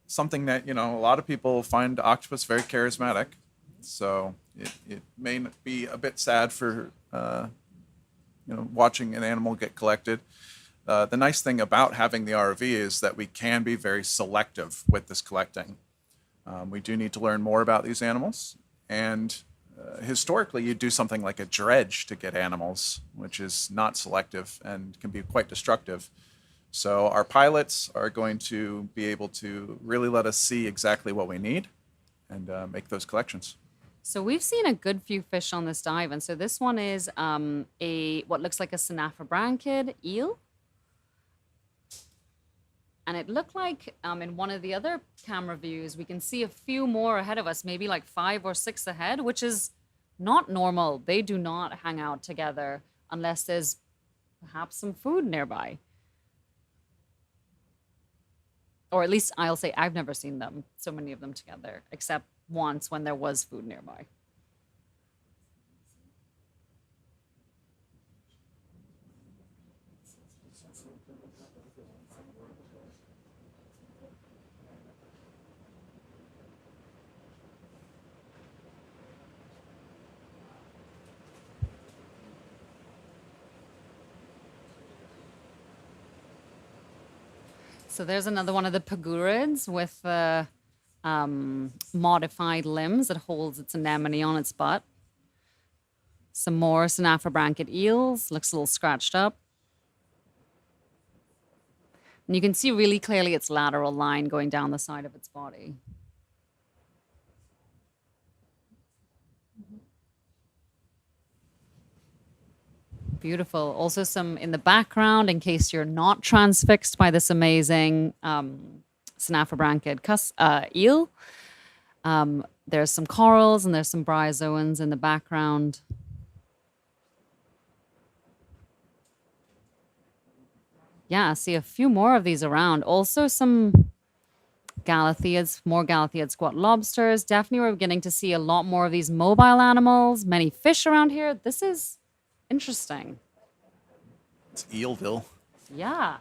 something that a lot of people find octopus very charismatic, so it may be a bit sad for watching an animal get collected. The nice thing about having the ROV is that we can be very selective with this collecting. We do need to learn more about these animals. And historically, you do something like a dredge to get animals, which is not selective and can be quite destructive. So our pilots are going to be able to really let us see exactly what we need and make those collections. So we've seen a good few fish on this dive. And so this one is what looks like a synaphobranchid eel. And it looked like in one of the other camera views, we can see a few more ahead of us, maybe like 5 or 6 ahead, which is not normal. They do not hang out together unless there's perhaps some food nearby. Or at least I'll say I've never seen them, so many of them together, except once when there was food nearby. So there's another one of the pagurids with the modified limbs that holds its anemone on its butt. Some more synaphobranchid eels, looks a little scratched up. And you can see really clearly its lateral line going down the side of its body. Beautiful. Also some in the background, in case you're not transfixed by this amazing synaphobranchid eel. There's some corals and there's some bryozoans in the background. Yeah, I see a few more of these around. Also some galatheids, more galatheid squat lobsters. Definitely we're beginning to see a lot more of these mobile animals, many fish around here. This is interesting. It's Eelville. Yeah.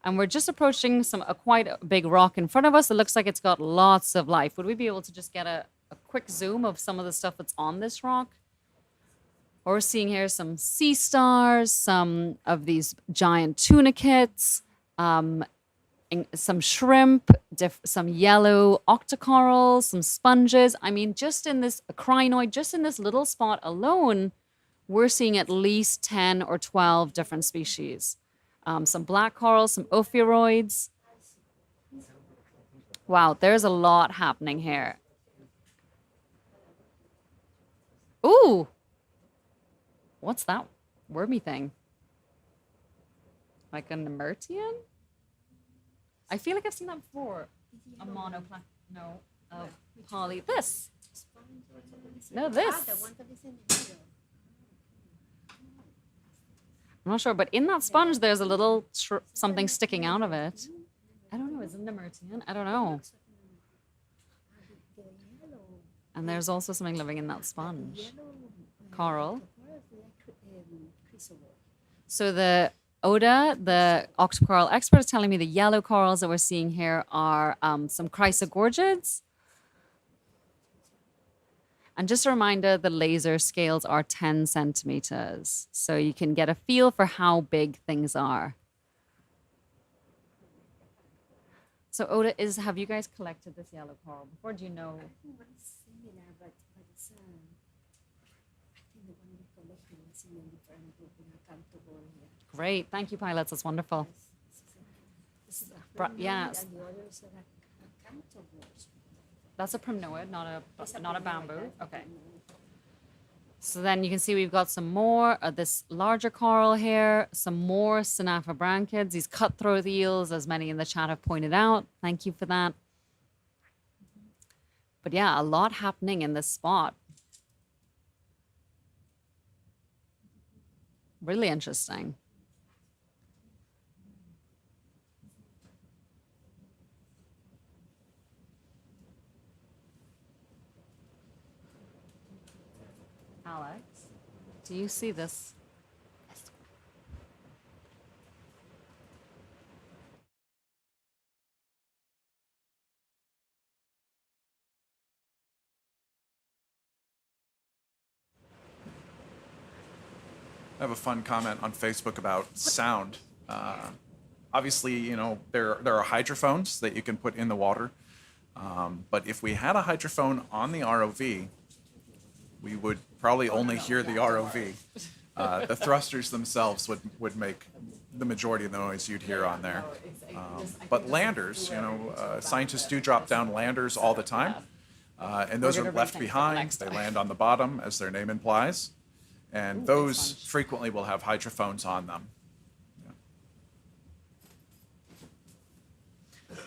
And we're just approaching quite a big rock in front of us. It looks like it's got lots of life. Would we be able to just get a quick zoom of some of the stuff that's on this rock? We're seeing here some sea stars, some of these giant tunicates, some shrimp, some yellow octocorals, some sponges. I mean, just in this crinoid, just in this little spot alone, we're seeing at least 10 or 12 different species. Some black corals, some ophiuroids. Wow, there's a lot happening here. Ooh! What's that wormy thing? Like a Nemertian? I feel like I've seen that before. A poly. This. No, this. I'm not sure, but in that sponge, there's a little something sticking out of it. I don't know. Is it a Nemertian? I don't know. And there's also something living in that sponge. Coral. So the Oda, the octocoral expert, is telling me the yellow corals that we're seeing here are some chrysogorgids. And just a reminder, the laser scales are 10 centimeters. So you can get a feel for how big things are. So Oda, have you guys collected this yellow coral before? Do you know? I think one is similar, but it's I think the one we collected is in a different group in a category. Great, thank you, pilots. That's wonderful. This is a Yes, and the others are a cantabours. that's a primnoid, not a bamboo. Okay. So then you can see we've got some more of this larger coral here, some more Synaphabranchids, these cutthroat eels, as many in the chat have pointed out. Thank you for that. But yeah, a lot happening in this spot. Really interesting. Alex, do you see this? I have a fun comment on Facebook about sound. Obviously, you know, there are hydrophones that you can put in the water. But if we had a hydrophone on the ROV, we would probably only hear the ROV. The thrusters themselves would make the majority of the noise you'd hear on there. But landers, you know, scientists do drop down landers all the time. And those are left behind. They land on the bottom, as their name implies. And those frequently will have hydrophones on them.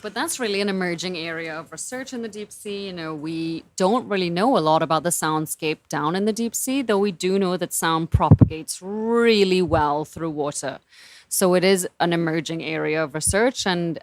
But that's really an emerging area of research in the deep sea. You know, we don't really know a lot about the soundscape down in the deep sea, though we do know that sound propagates really well through water. So it is an emerging area of research and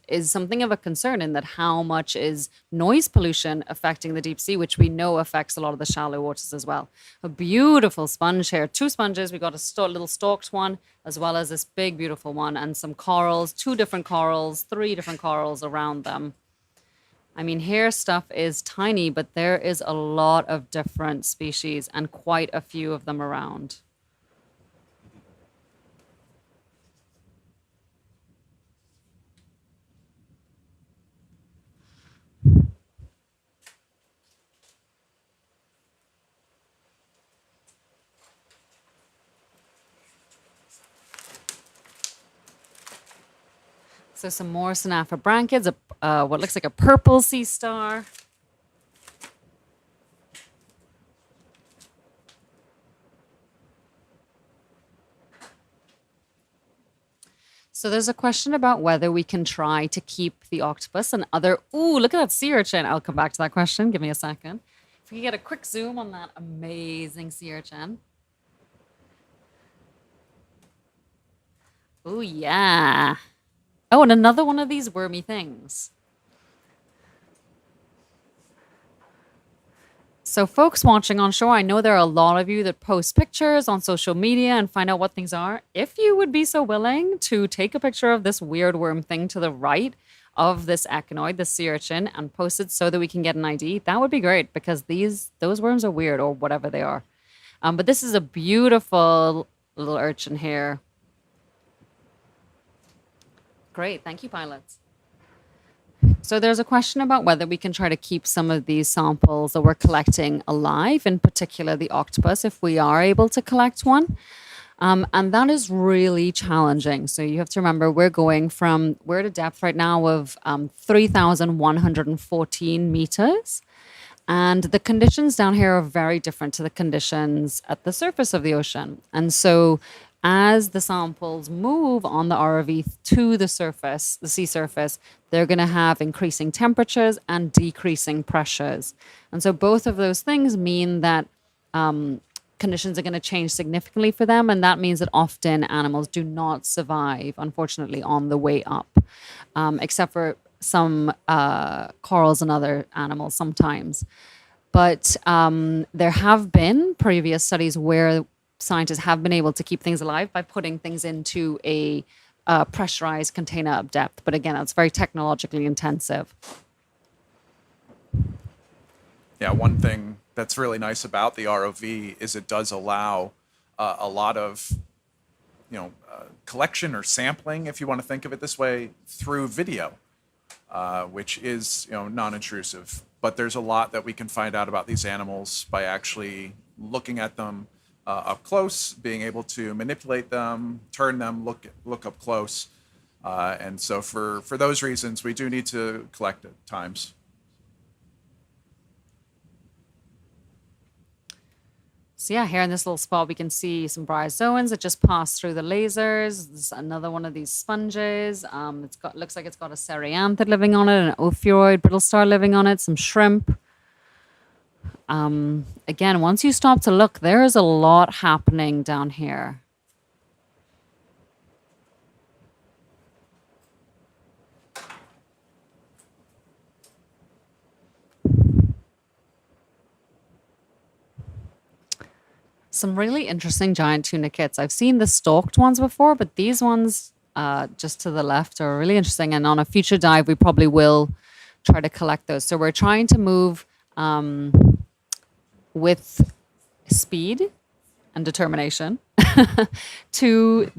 is something of a concern in that how much is noise pollution affecting the deep sea, which we know affects a lot of the shallow waters as well. A beautiful sponge here, 2 sponges. We got a little stalked one, as well as this big, beautiful one, and some corals, 2 different corals, 3 different corals around them. I mean, here stuff is tiny, but there is a lot of different species and quite a few of them around. So some more Synaphabranchids, what looks like a purple sea star. So there's a question about whether we can try to keep the octopus and other... Ooh, look at that sea urchin. I'll come back to that question. Give me a second. If we can get a quick zoom on that amazing sea urchin. Oh, yeah. Oh, and another one of these wormy things. So folks watching on shore, I know there are a lot of you that post pictures on social media and find out what things are. If you would be so willing to take a picture of this weird worm thing to the right of this echinoid, the sea urchin, and post it so that we can get an ID, that would be great because those worms are weird or whatever they are. But this is a beautiful little urchin here. Great, thank you, pilots. So there's a question about whether we can try to keep some of these samples that we're collecting alive, in particular the octopus, if we are able to collect one. And that is really challenging. So you have to remember, we're at a depth right now of 3,114 meters. And the conditions down here are very different to the conditions at the surface of the ocean. And so as the samples move on the ROV to the surface, the sea surface, they're going to have increasing temperatures and decreasing pressures. And so both of those things mean that conditions are going to change significantly for them. And that means that often animals do not survive, unfortunately, on the way up, except for some corals and other animals sometimes. But there have been previous studies where scientists have been able to keep things alive by putting things into a pressurized container of depth. But again, that's very technologically intensive. Yeah, one thing that's really nice about the ROV is it does allow a lot of, collection or sampling, if you want to think of it this way, through video, which is, non-intrusive. But there's a lot that we can find out about these animals by actually looking at them up close, being able to manipulate them, turn them, look up close. And so for those reasons, we do need to collect at times. So yeah, here in this little spot, we can see some bryozoans that just pass through the lasers. There's another one of these sponges. Looks like it's got a cereanthid living on it, an ophiuroid brittle star living on it, some shrimp. Again, once you stop to look, there is a lot happening down here. Some really interesting giant tunicates. I've seen the stalked ones before, but these ones just to the left are really interesting. And on a future dive, we probably will try to collect those. So we're trying to move with speed and determination to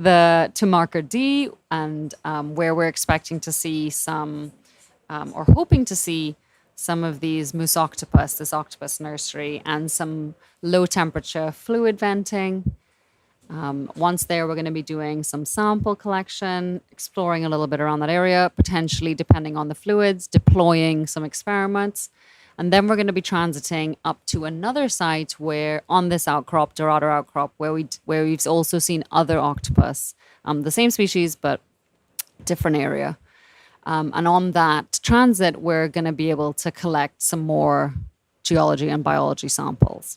marker D, and where we're expecting to see some, or hoping to see some of these moose octopus, this octopus nursery, and some low temperature fluid venting. Once there, we're going to be doing some sample collection, exploring a little bit around that area, potentially, depending on the fluids, deploying some experiments. And then we're going to be transiting up to another site where, on this outcrop, Dorado Outcrop, where we've also seen other octopus, the same species, but different area. And on that transit, we're going to be able to collect some more geology and biology samples.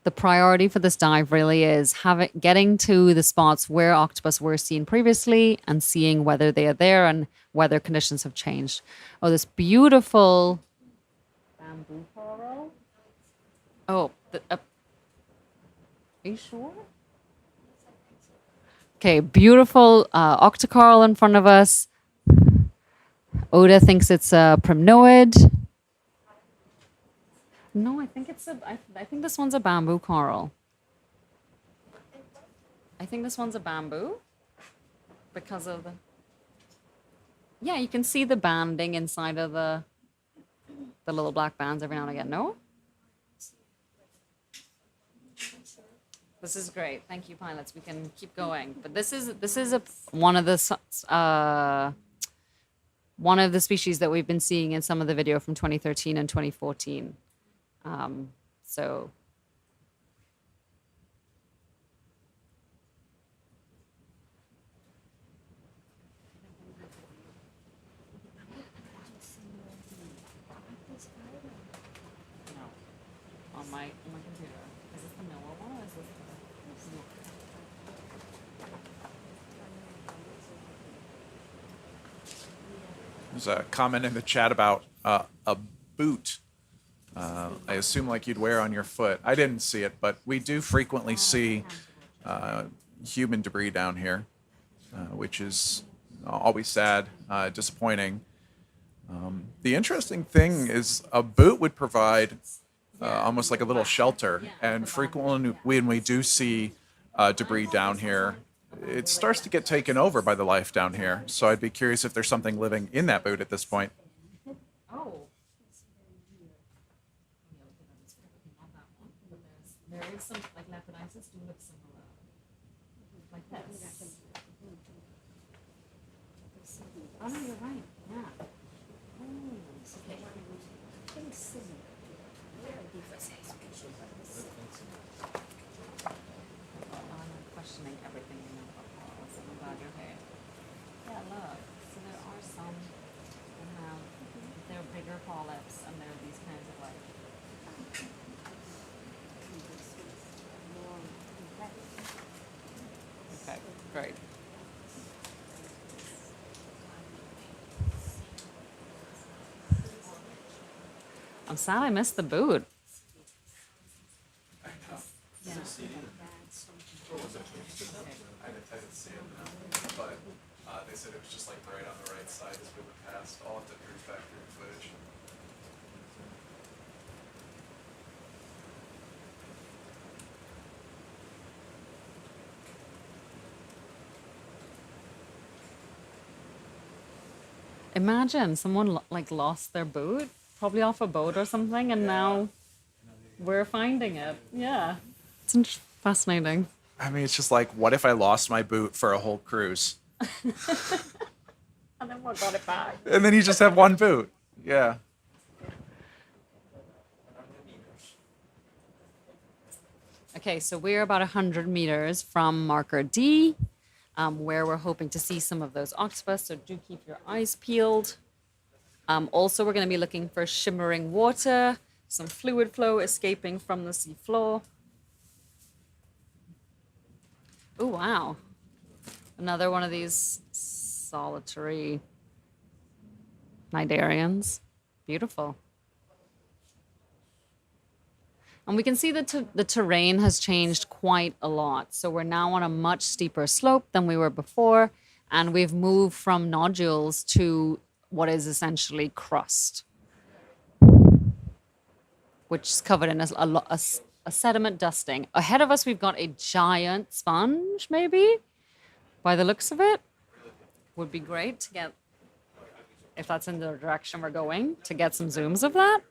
The priority for this dive really is getting to the spots where octopus were seen previously and seeing whether they are there and whether conditions have changed. Oh, this beautiful bamboo coral. Oh, are you sure? Okay, beautiful octocoral in front of us. Oda thinks it's a primnoid. No, I think I think this one's a bamboo coral. I think this one's a bamboo because of the. Yeah, you can see the banding inside of the little black bands every now and again. No. This is great. Thank you, pilots. We can keep going. But this is one of the species that we've been seeing in some of the video from 2013 and 2014. So. No, on my computer. Is this the Noah one or is this There's a comment in the chat about a boot. I assume like you'd wear on your foot. I didn't see it, but we do frequently see human debris down here, which is always sad, disappointing. The interesting thing is a boot would provide almost like a little shelter, and frequently when we do see debris down here, it starts to get taken over by the life down here. So I'd be curious if there's something living in that boot at this point. Oh. There is some, like lepiditis do look similar. Like this. Oh, no, you're right. Yeah. I'm questioning everything you know about corals. I'm glad you're here. Yeah, look. So there are some that have, they're bigger polyps, and there are these kinds of like. Okay, great. I'm sad I missed the boot. I didn't see it, but they said it was just like right on the right side as we went past. I'll have to bring back through footage. Imagine someone like lost their boot, probably off a boat or something, and now we're finding it. Yeah, it's fascinating. I mean, it's just like, what if I lost my boot for a whole cruise? And then what got it back? And then you just have one boot. Yeah. Okay, so we're about 100 meters from marker D, where we're hoping to see some of those octopus, so do keep your eyes peeled. Also, we're going to be looking for shimmering water, some fluid flow escaping from the sea floor. Oh, wow. Another one of these solitary cnidarians. Beautiful. And we can see that the terrain has changed quite a lot. So we're now on a much steeper slope than we were before. And we've moved from nodules to what is essentially crust, which is covered in a sediment dusting. Ahead of us, we've got a giant sponge, maybe, by the looks of it. Would be great to get, if that's in the direction we're going, to get some zooms of that.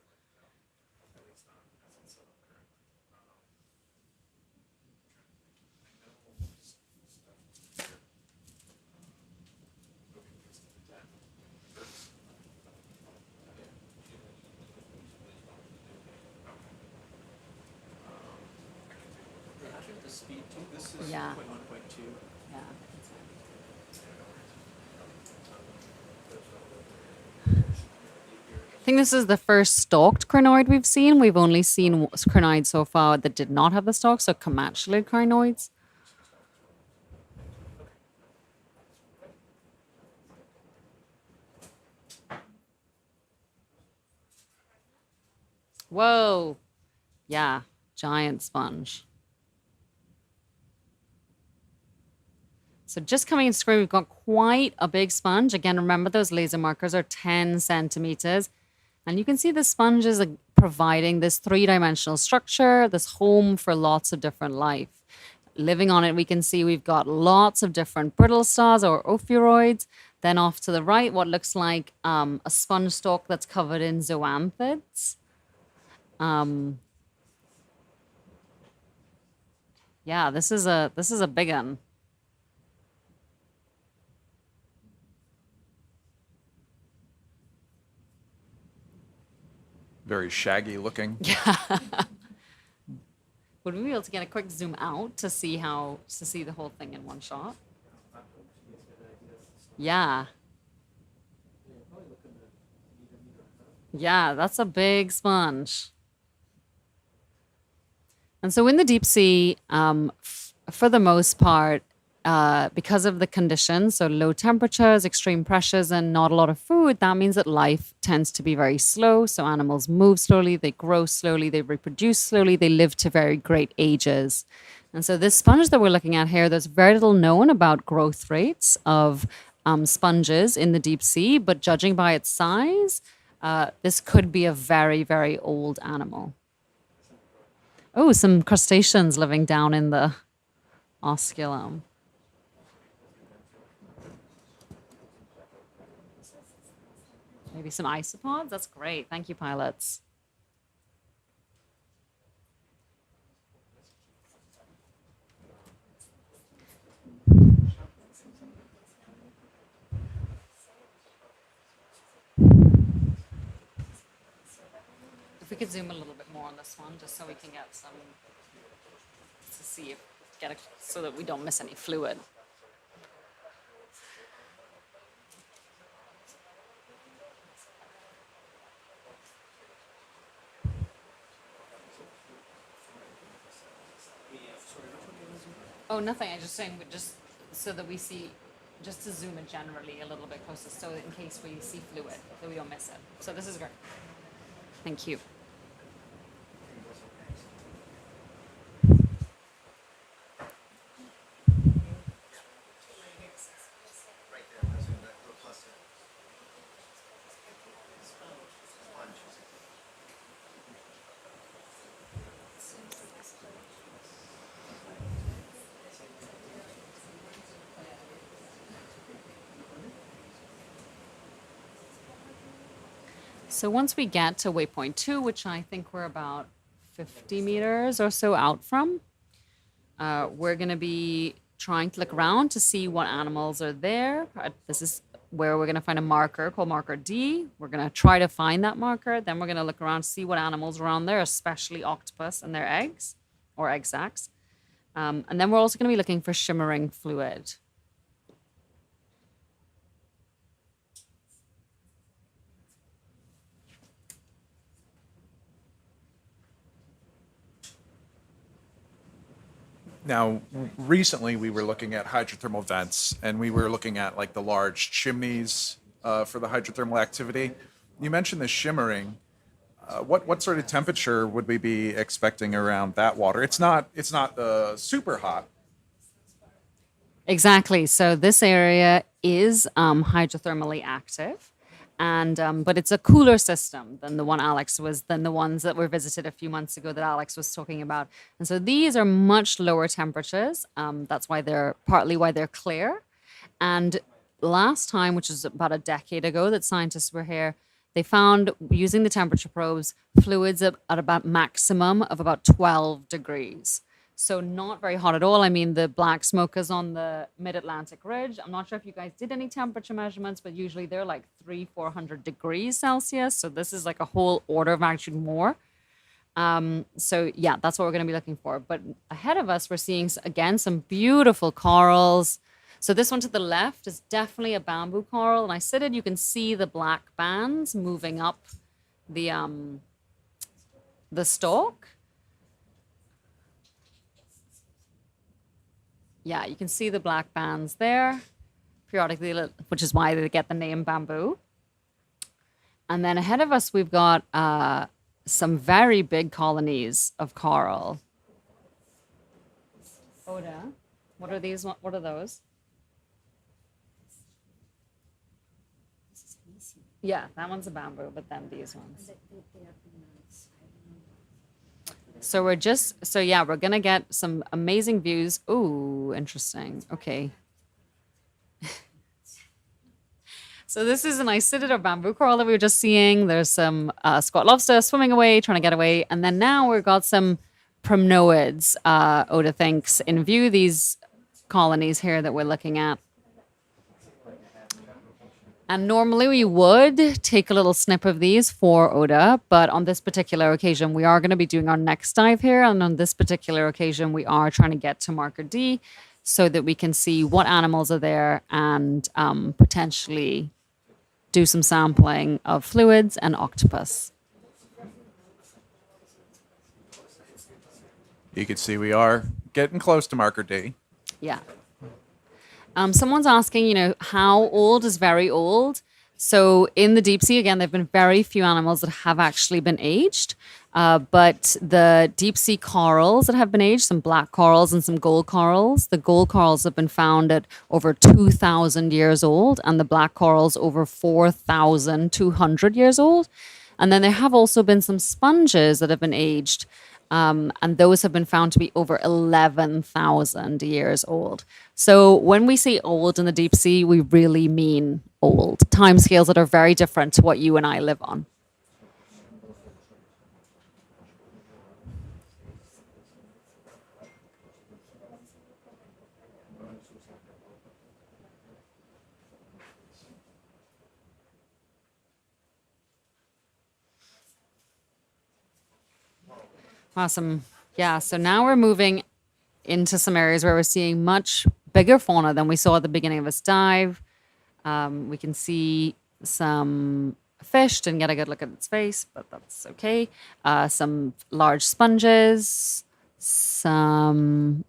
Yeah. Yeah. I think this is the first stalked crinoid we've seen. We've only seen crinoids so far that did not have the stalk, so comatulid crinoids. Whoa. Yeah, giant sponge. So just coming in screen, we've got quite a big sponge. Again, remember those laser markers are 10 centimeters. And you can see the sponge is providing this three-dimensional structure, this home for lots of different life. Living on it, we can see we've got lots of different brittle stars or ophiuroids. Then off to the right, what looks like a sponge stalk that's covered in zoanthids. Yeah, this is a big one. Very shaggy looking. Yeah. Would we be able to get a quick zoom out to see the whole thing in one shot? Yeah. Yeah, that's a big sponge. And so in the deep sea, for the most part, because of the conditions, so low temperatures, extreme pressures, and not a lot of food, that means that life tends to be very slow. So animals move slowly, they grow slowly, they reproduce slowly, they live to very great ages. And so this sponge that we're looking at here, there's very little known about growth rates of sponges in the deep sea, but judging by its size, this could be a very, very old animal. Oh, some crustaceans living down in the osculum. Maybe some isopods? That's great. Thank you, pilots. If we could zoom a little bit more on this one, just so we can get some, to see if, so that we don't miss any fluid. Oh, nothing. I just saying, just so that we see, just to zoom it generally a little bit closer, so in case we see fluid, that we don't miss it. So this is great. Thank you. So once we get to waypoint 2, which I think we're about 50 meters or so out from, we're going to be trying to look around to see what animals are there. This is where we're going to find a marker called marker D. We're going to try to find that marker. Then we're going to look around to see what animals are around there, especially octopus and their eggs or egg sacs. And then we're also going to be looking for shimmering fluid. Now, recently we were looking at hydrothermal vents, and we were looking at like the large chimneys for the hydrothermal activity. You mentioned the shimmering. What sort of temperature would we be expecting around that water? It's not super hot. Exactly. So this area is hydrothermally active, and but it's a cooler system than the ones that were visited a few months ago that Alex was talking about. And so these are much lower temperatures. That's why partly why they're clear. And last time, which is about a decade ago, that scientists were here, they found using the temperature probes fluids at about maximum of about 12 degrees. So not very hot at all. I mean, the black smoke is on the mid-Atlantic ridge. I'm not sure if you guys did any temperature measurements, but usually they're like 300-400 degrees Celsius. So this is like a whole order of magnitude more. So yeah, that's what we're going to be looking for. But ahead of us, we're seeing, again, some beautiful corals. So this one to the left is definitely a bamboo coral. And I said it, you can see the black bands moving up the stalk. Yeah, you can see the black bands there periodically, which is why they get the name bamboo. And then ahead of us, we've got some very big colonies of coral. Oda, what are these? What are those? Yeah, that one's a bamboo, but then these ones. So we're going to get some amazing views. Ooh, interesting. Okay. So this is an isidid or bamboo coral that we were just seeing. There's some squat lobster swimming away, trying to get away. And then now we've got some primnoids, Oda thinks, in view, these colonies here that we're looking at. And normally we would take a little snip of these for Oda, but on this particular occasion, we are going to be doing our next dive here. And on this particular occasion, we are trying to get to marker D so that we can see what animals are there and potentially do some sampling of fluids and octopus. You can see we are getting close to marker D. Yeah. Someone's asking, how old is very old? So in the deep sea, again, there have been very few animals that have actually been aged. But the deep sea corals that have been aged, some black corals and some gold corals, the gold corals have been found at over 2,000 years old and the black corals over 4,200 years old. And then there have also been some sponges that have been aged. And those have been found to be over 11,000 years old. So when we say old in the deep sea, we really mean old. Timescales that are very different to what you and I live on. Awesome. Yeah, so now we're moving into some areas where we're seeing much bigger fauna than we saw at the beginning of this dive. We can see some fish, didn't get a good look at its face, but that's okay. Some large sponges, some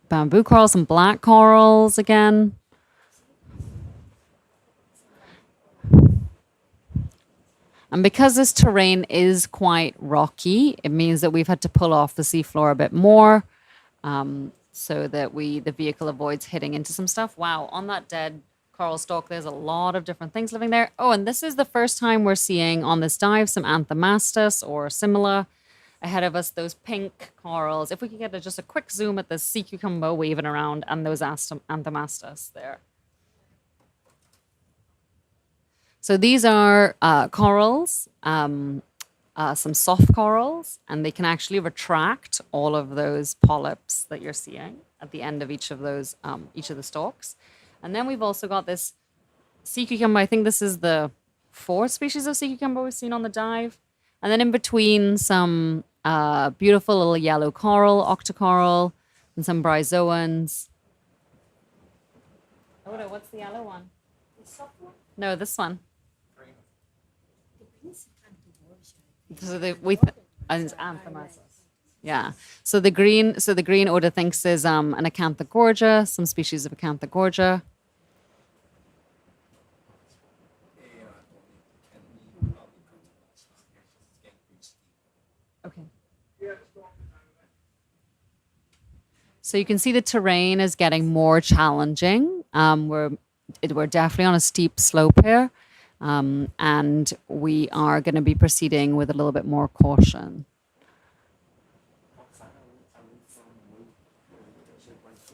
bamboo corals, some black corals again. And because this terrain is quite rocky, it means that we've had to pull off the seafloor a bit more so that the vehicle avoids hitting into some stuff. Wow, on that dead coral stalk, there's a lot of different things living there. Oh, and this is the first time we're seeing on this dive some anthomastus or similar. Ahead of us, those pink corals. If we could get just a quick zoom at the sea cucumber waving around and those anthomastus there. So these are corals, some soft corals, and they can actually retract all of those polyps that you're seeing at the end of each of those, each of the stalks. And then we've also got this sea cucumber. I think this is the fourth species of sea cucumber we've seen on the dive. And then in between some beautiful little yellow coral, octocoral, and some bryozoans. Oh, no, what's the yellow one? The soft one? No, this one. So and it's anthomastus. Yeah. So the green Odothinx is an acanthogorgia, some species of acanthogorgia. Okay. So you can see the terrain is getting more challenging. We're definitely on a steep slope here. And we are going to be proceeding with a little bit more caution.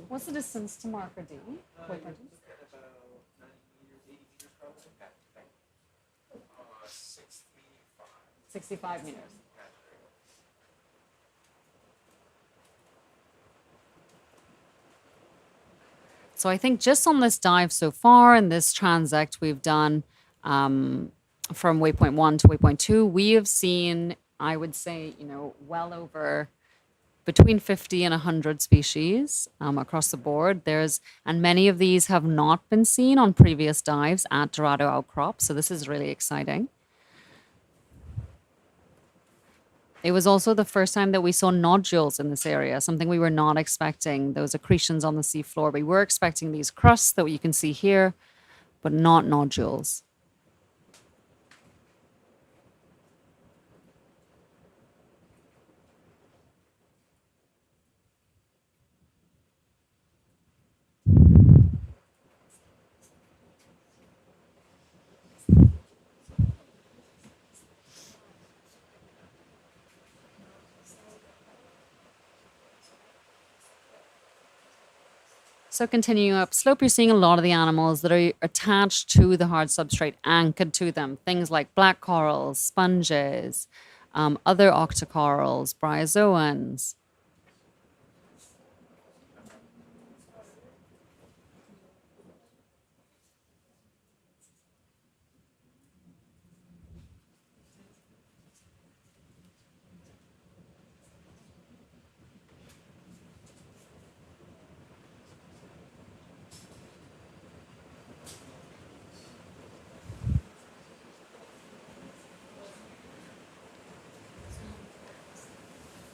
What's the distance to marker D? 65 meters. So I think just on this dive so far, in this transect we've done from waypoint 1 to waypoint 2, we have seen, I would say, well over between 50 and 100 species across the board. And many of these have not been seen on previous dives at Dorado Outcrop, so this is really exciting. It was also the first time that we saw nodules in this area, something we were not expecting, those accretions on the seafloor. We were expecting these crusts that you can see here, but not nodules. So continuing up slope, you're seeing a lot of the animals that are attached to the hard substrate, anchored to them. Things like black corals, sponges, other octocorals, bryozoans.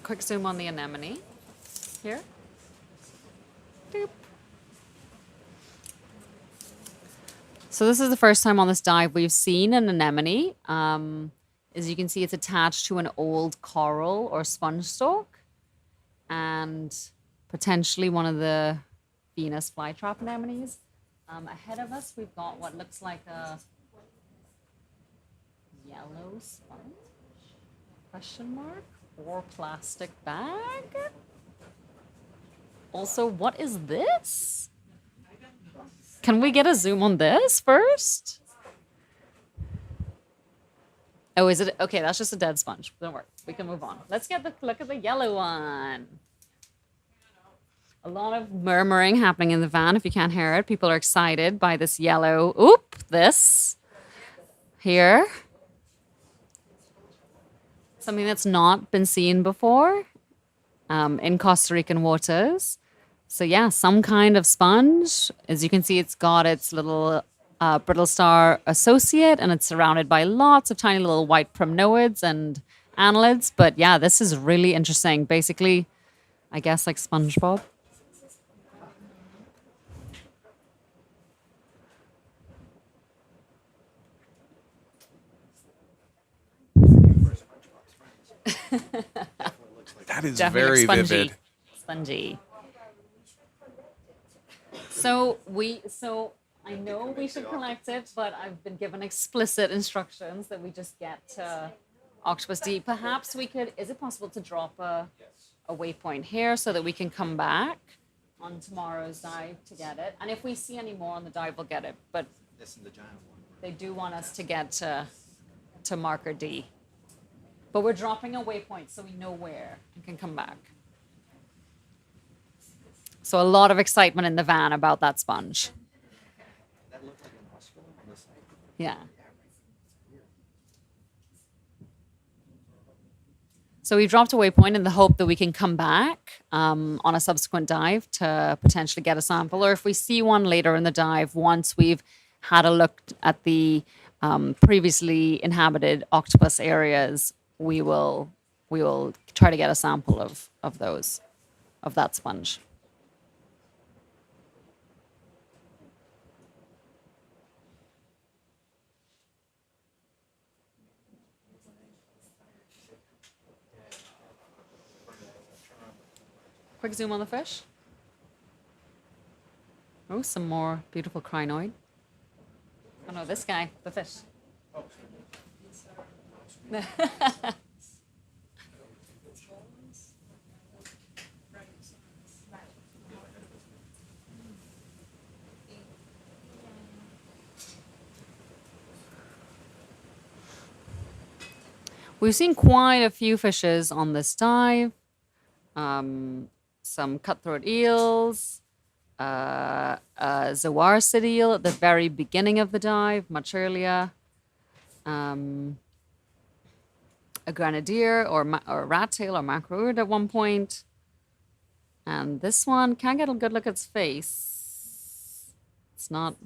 Quick zoom on the anemone here. Doop. So this is the first time on this dive we've seen an anemone. As you can see, it's attached to an old coral or sponge stalk, and potentially one of the Venus flytrap anemones. Ahead of us, we've got what looks like a yellow sponge? Question mark? Or plastic bag? Also, what is this? Can we get a zoom on this first? Oh, is it? Okay, that's just a dead sponge. Don't worry, we can move on. Let's get the look at the yellow one. A lot of murmuring happening in the van, if you can't hear it. People are excited by this yellow, this here. Something that's not been seen before in Costa Rican waters. So yeah, some kind of sponge. As you can see, it's got its little brittle star associate, and it's surrounded by lots of tiny little white primnoids and annelids. But yeah, this is really interesting. Basically, I guess like SpongeBob. That is Definitely very looks spongy. vivid. Spongy. So I know we should collect it, but I've been given explicit instructions that we just get to Octopus D. Perhaps we could, is it possible to drop a waypoint here so that we can come back on tomorrow's dive to get it? And if we see any more on the dive, we'll get it. But This is the giant one. they do want us to get to marker D. But we're dropping a waypoint so we know where and can come back. So a lot of excitement in the van about that sponge. That looked like an hospital on the side. Yeah. So we dropped a waypoint in the hope that we can come back on a subsequent dive to potentially get a sample, or if we see one later in the dive, once we've had a look at the previously inhabited octopus areas, we will try to get a sample of that sponge. Quick zoom on the fish. Oh, some more beautiful crinoid. Oh no, this guy, the fish. We've seen quite a few fishes on this dive. Some cutthroat eels, a Zawarcid eel at the very beginning of the dive, much earlier. A grenadier or rat tail or macroid at one point. And this one can't get a good look at its face. It's not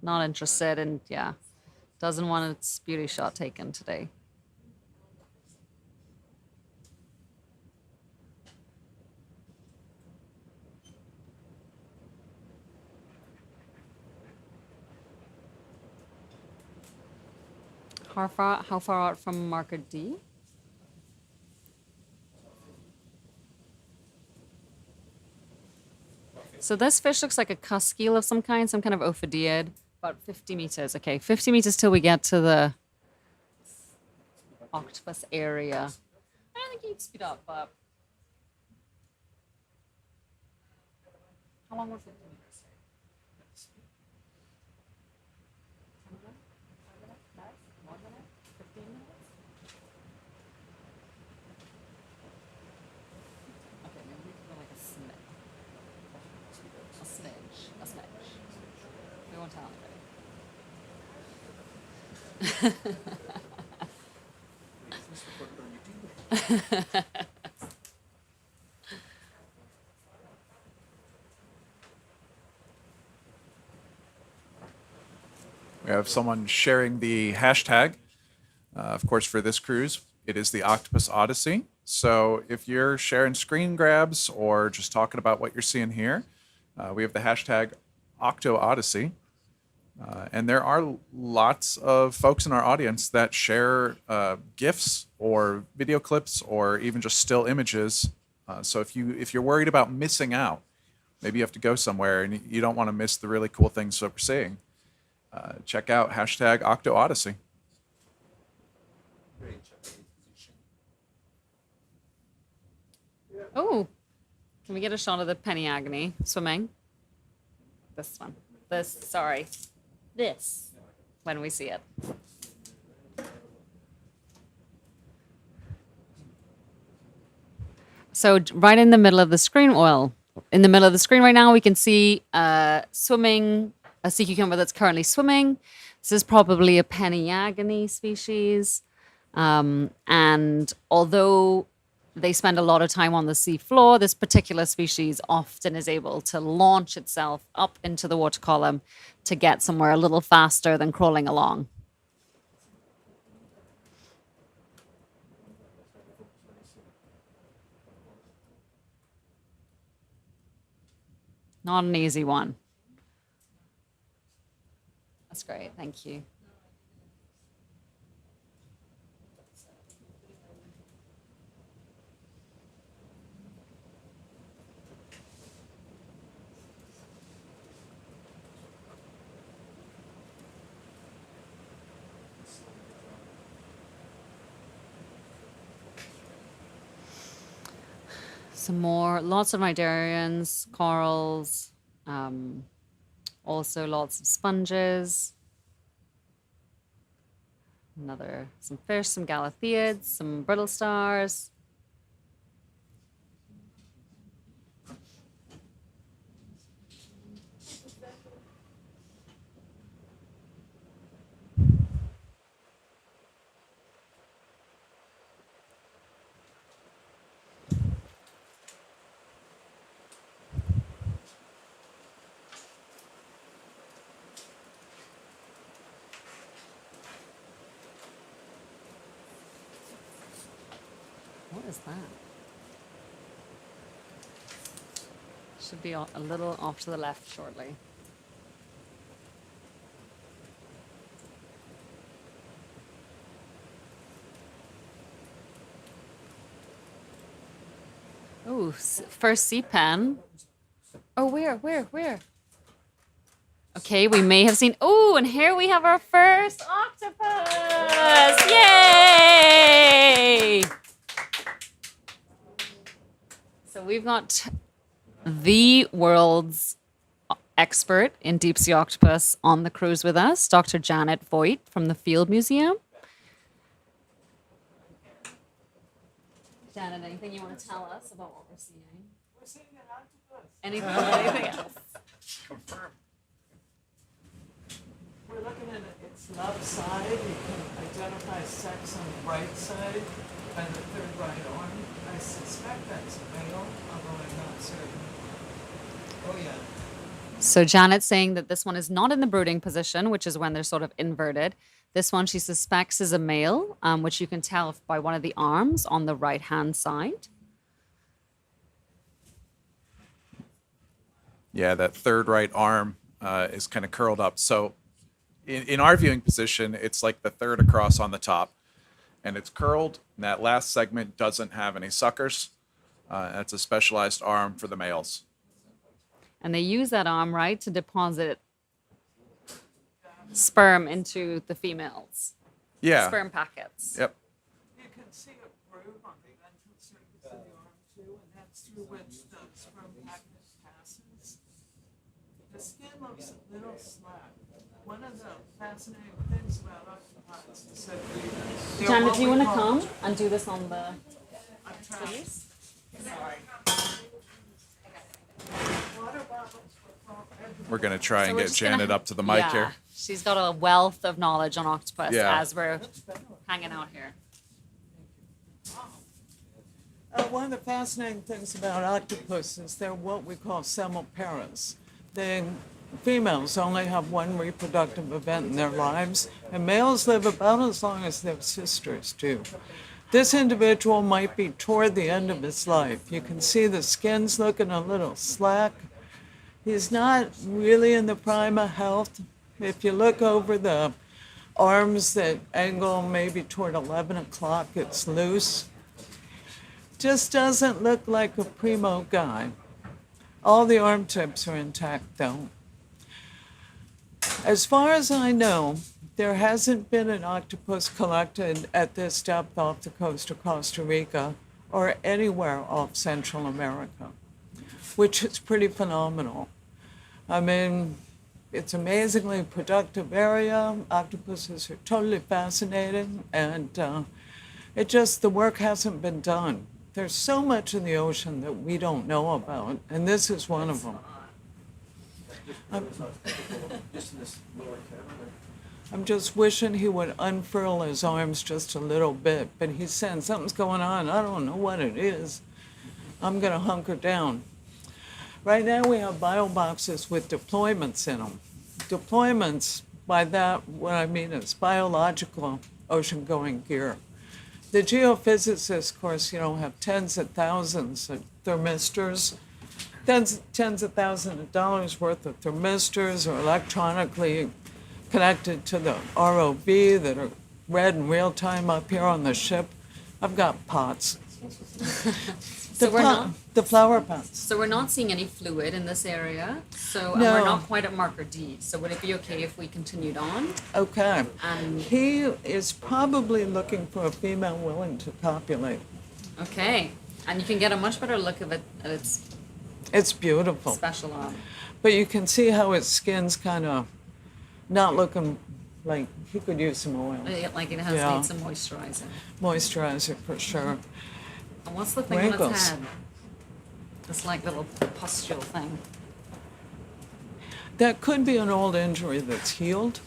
interested, and yeah, doesn't want its beauty shot taken today. How far out from marker D? So this fish looks like a cusk eel of some kind of ophidiid. About 50 meters. Okay, 50 meters till we get to the octopus area. I don't think you'd speed up, but how long was 50 meters? We have someone sharing the hashtag. Of course, for this cruise, it is the Octopus Odyssey. So if you're sharing screen grabs or just talking about what you're seeing here, we have the hashtag Octo Odyssey. And there are lots of folks in our audience that share GIFs or video clips or even just still images. So if you're worried about missing out, maybe you have to go somewhere and you don't want to miss the really cool things that we're seeing, check out hashtag Octo Odyssey. Oh, can we get a shot of the penny agony swimming? This one. This, when we see it. So right in the middle of the screen, in the middle of the screen right now, we can see swimming, a sea cucumber that's currently swimming. This is probably a penny agony species. And although they spend a lot of time on the sea floor, this particular species often is able to launch itself up into the water column to get somewhere a little faster than crawling along. Not an easy one. That's great, thank you. some more, lots of cnidarians, corals, also lots of sponges. Some fish, some galatheids, some brittle stars. What is that? Should be a little off to the left shortly. Oh, first sea pen. Oh, where? Okay, we may have seen. Oh, and here we have our first octopus! Yay! So we've got the world's expert in deep sea octopus on the cruise with us, Dr. Janet Voigt from the Field Museum. Janet, anything you want to tell us about what we're seeing? We're seeing an octopus. Anything else? Confirm. We're looking at its left side. You can identify sex on the right side by the third right arm. I suspect that's a male, although I'm not certain. Oh yeah. So Janet's saying that this one is not in the brooding position, which is when they're sort of inverted. This one she suspects is a male, which you can tell by one of the arms on the right-hand side. Yeah, that third right arm is kind of curled up. So in our viewing position, it's like the third across on the top. And it's curled, and that last segment doesn't have any suckers. That's a specialized arm for the males. And they use that arm, right, to deposit sperm into the females. Yeah. Sperm packets. Yep. You can see a groove on the ventral surface of the arm too, and that's through which the sperm packet passes. The skin looks a little slack. One of the fascinating things about octopuses is that Janet, do you want to come and do this on the please? water bottles were thought everywhere. We're going to try So and we're get just gonna- Janet up to the mic Yeah. here. She's got a wealth of knowledge on octopus Yeah. as we're hanging out here. One of the fascinating things about octopus is they're what we call semelparous. The females only have one reproductive event in their lives, and males live about as long as their sisters do. This individual might be toward the end of his life. You can see the skin's looking a little slack. He's not really in the prime of health. If you look over the arms that angle maybe toward 11 o'clock, it's loose. Just doesn't look like a primo guy. All the arm tips are intact though. As far as I know, there hasn't been an octopus collected at this depth off the coast of Costa Rica or anywhere off Central America, which is pretty phenomenal. I mean, it's amazingly productive area. Octopuses are totally fascinating, and the work hasn't been done. There's so much in the ocean that we don't know about, and this is one of them. I'm just wishing he would unfurl his arms just a little bit, but he's saying something's going on. I don't know what it is. I'm gonna hunker down. Right now we have bio boxes with deployments in them. Deployments, by that, what I mean is biological ocean-going gear. The geophysicists, of course, have tens of thousands of thermistors, tens of thousands of dollars worth of thermistors are electronically connected to the ROV that are read in real time up here on the ship. I've got pots. The flower pots. So we're not seeing any fluid in this area. So and No. we're not quite at marker D. So would it be okay if we continued on? Okay. And He is probably looking for a female willing to copulate. okay. And you can get a much better look of it at its It's beautiful. special arm. But you can see how its skin's kind of not looking like he could use some oil. Like it has Yeah. needs some moisturizing. Moisturizer for sure. And what's the thing on Wrinkles. its head? This like little pustule thing. That could be an old injury that's healed.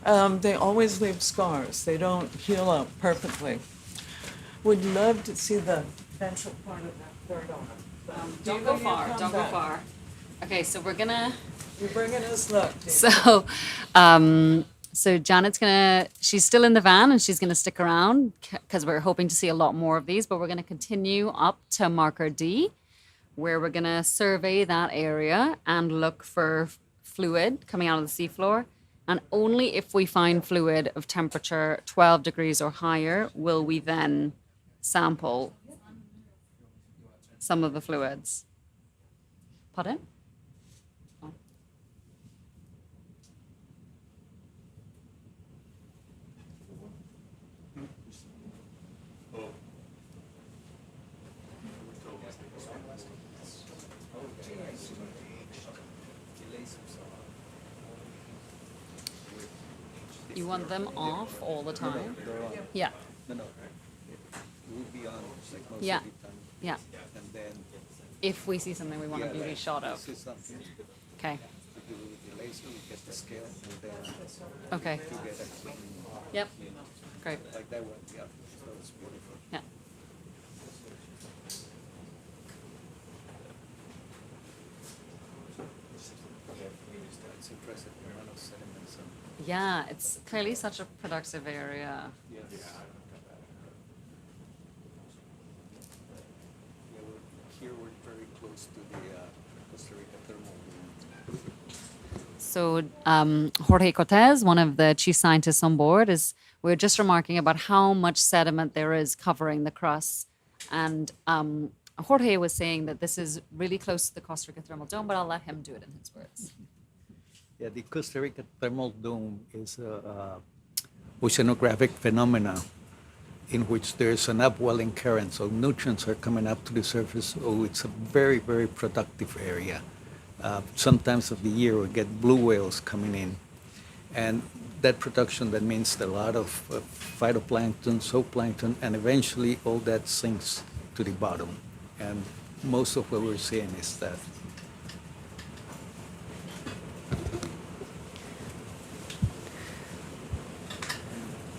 They always leave scars. They don't heal up perfectly. Would love to see the ventral part of that turtle. Don't go far. Don't go far. Okay, so we're gonna. You're bringing us luck. Dave. So Janet's she's still in the van and she's gonna stick around because we're hoping to see a lot more of these, but we're gonna continue up to marker D, where we're gonna survey that area and look for fluid coming out of the seafloor. And only if we find fluid of temperature 12 degrees or higher will we then sample some of the fluids. Pardon? Oh. You want them off all the time? Yeah. No. It will be on like most Yeah. of the time. Yeah. And then If we see something we want a beauty shot of. see something, Okay. we do with the laser, we get the scale, and then Okay. you get a clean, Yep. Great. like that one, yeah. So it's beautiful. Yeah. It's impressive, the amount of sediments and Yeah, it's clearly such a productive area. Yeah, here we're very close to the Costa Rica thermal dome. So Jorge Cortez, one of the chief scientists on board, we're just remarking about how much sediment there is covering the crust. And Jorge was saying that this is really close to the Costa Rica thermal dome, but I'll let him do it in his words. Yeah, the Costa Rica thermal dome is a oceanographic phenomena in which there's an upwelling current, so nutrients are coming up to the surface. So it's a very, very productive area. Sometimes of the year we get blue whales coming in, and that production, that means a lot of phytoplankton, zooplankton, and eventually all that sinks to the bottom. And most of what we're seeing is that.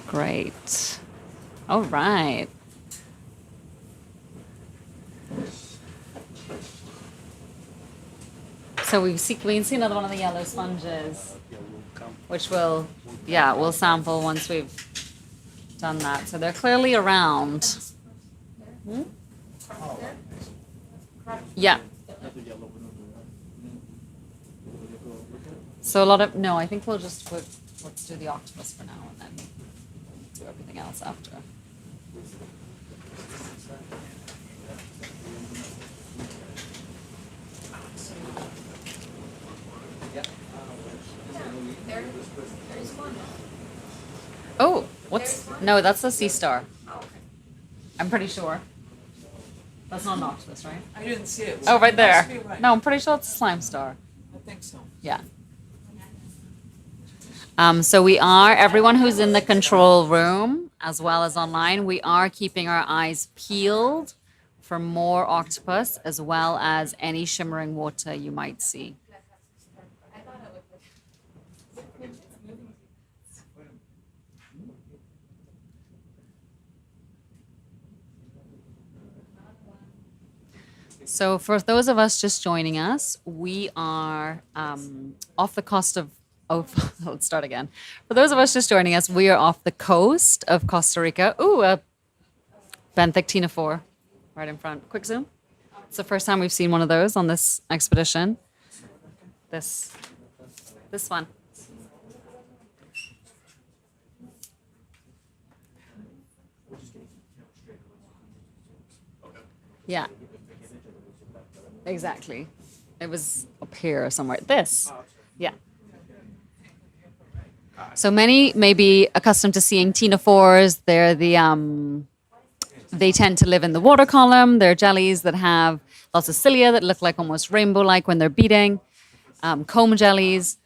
Great. All right. So we can see another one of the yellow sponges, which we'll sample once we've done that. So they're clearly around. Hmm? Yeah. So I think let's do the octopus for now and then do everything else after. Oh, no, that's a sea star. I'm pretty sure. That's not an octopus, right? I didn't see it. Oh, right It there. must be right. No, I'm pretty sure it's a slime star. I think so. Yeah. So everyone who's in the control room, as well as online, we are keeping our eyes peeled for more octopus, as well as any shimmering water you might see. So for those of us just joining us, we are off the coast of, let's start again. For those of us just joining us, we are off the coast of Costa Rica. Ooh, a benthic ctenophore right in front. Quick zoom. It's the first time we've seen one of those on this expedition. This one. Yeah. Exactly. It was up here somewhere. This. Yeah. So many may be accustomed to seeing ctenophores. They're the They tend to live in the water column. They're jellies that have lots of cilia that look like almost rainbow-like when they're beating. Comb jellies.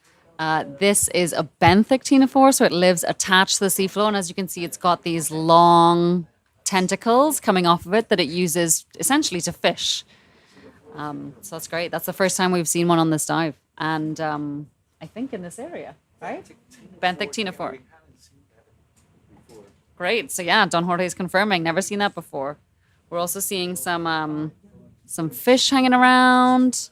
This is a benthic ctenophore, so it lives attached to the seafloor. And as you can see, it's got these long tentacles coming off of it that it uses essentially to fish. So that's great. That's the first time we've seen one on this dive. And I think in this area, right? Benthic ctenophore. Great. So yeah, Don Jorge is confirming. Never seen that before. We're also seeing some fish hanging around.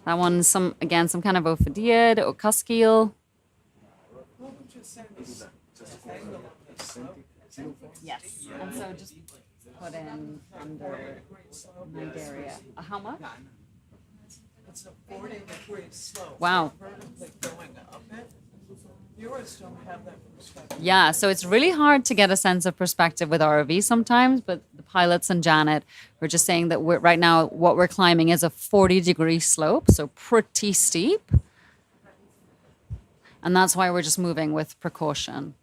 That one's some kind of ophidiid, ocuscule. Yes. And so just put in under Nigeria. How much? It's a 40-degree slope. Wow. Like going up it. Viewers don't have that perspective. Yeah, so it's really hard to get a sense of perspective with ROV sometimes, but the pilots and Janet were just saying that right now what we're climbing is a 40-degree slope, so pretty steep. And that's why we're just moving with precaution.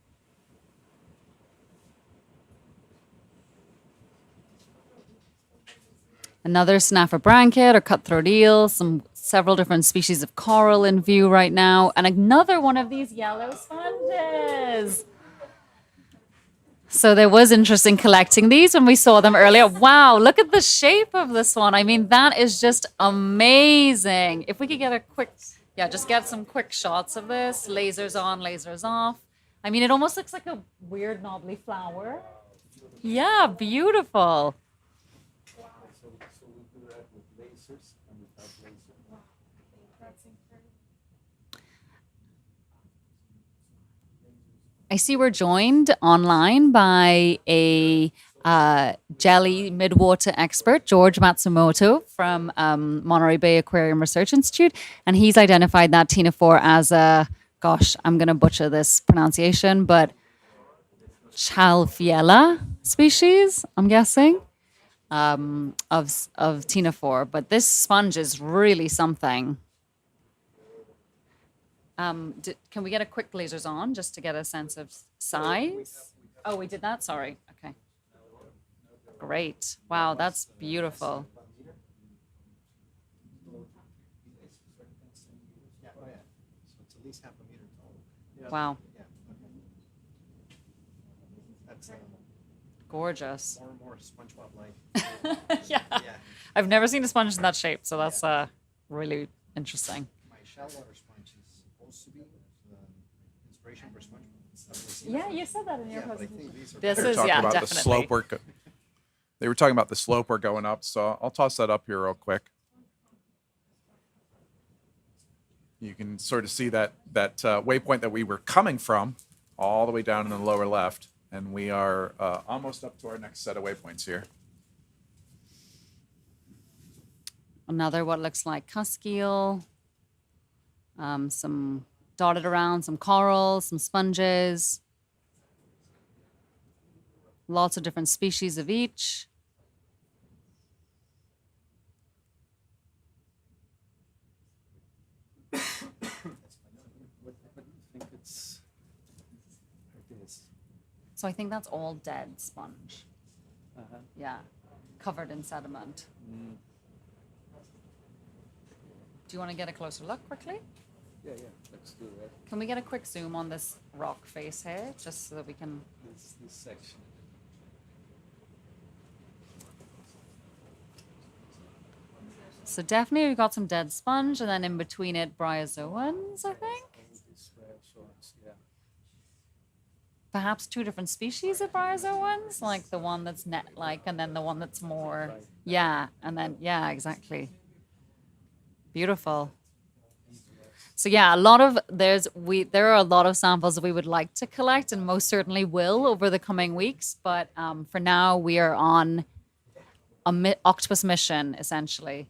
Another snaphobranchid or cutthroat eel, several different species of coral in view right now, and another one of these yellow sponges. So there was interest in collecting these when we saw them earlier. Wow, look at the shape of this one. I mean, that is just amazing. If we could get just get some quick shots of this. Lasers on, lasers off. I mean, it almost looks like a weird knobbly flower. Yeah, beautiful. I see we're joined online by a jelly midwater expert, George Matsumoto from Monterey Bay Aquarium Research Institute, and he's identified that ctenophore as I'm going to butcher this pronunciation, but Chalfiella species, I'm guessing, of ctenophore. But this sponge is really something. Can we get a quick lasers on just to get a sense of size? Oh, we did that? Sorry. Okay. Great. Wow, that's beautiful. Wow. Gorgeous. More SpongeBob-like. Yeah. I've never seen a sponge in that shape, so that's really interesting. My shallow-water sponge is supposed to be the inspiration for SpongeBob. Yeah, you said that in your presentation. They were talking about definitely. the slope they were talking about the slope we're going up, so I'll toss that up here real quick. You can sort of see that waypoint that we were coming from all the way down in the lower left, and we are almost up to our next set of waypoints here. Another what looks like cuskeel, some dotted around, some corals, some sponges, lots of different species of each. So I think that's all dead sponge. Yeah, covered in sediment. Do you want to get a closer look quickly? Yeah, let's do that. Can we get a quick zoom on this rock face here, just so that we can... This section. So definitely we've got some dead sponge, and then in between it, bryozoans, I think. Yeah. Perhaps two different species of bryozoans, like the one that's net-like, and then the one that's more... Yeah, and then, yeah, exactly. Beautiful. So yeah, there are a lot of samples that we would like to collect, and most certainly will over the coming weeks. But for now, we are on a octopus mission, essentially.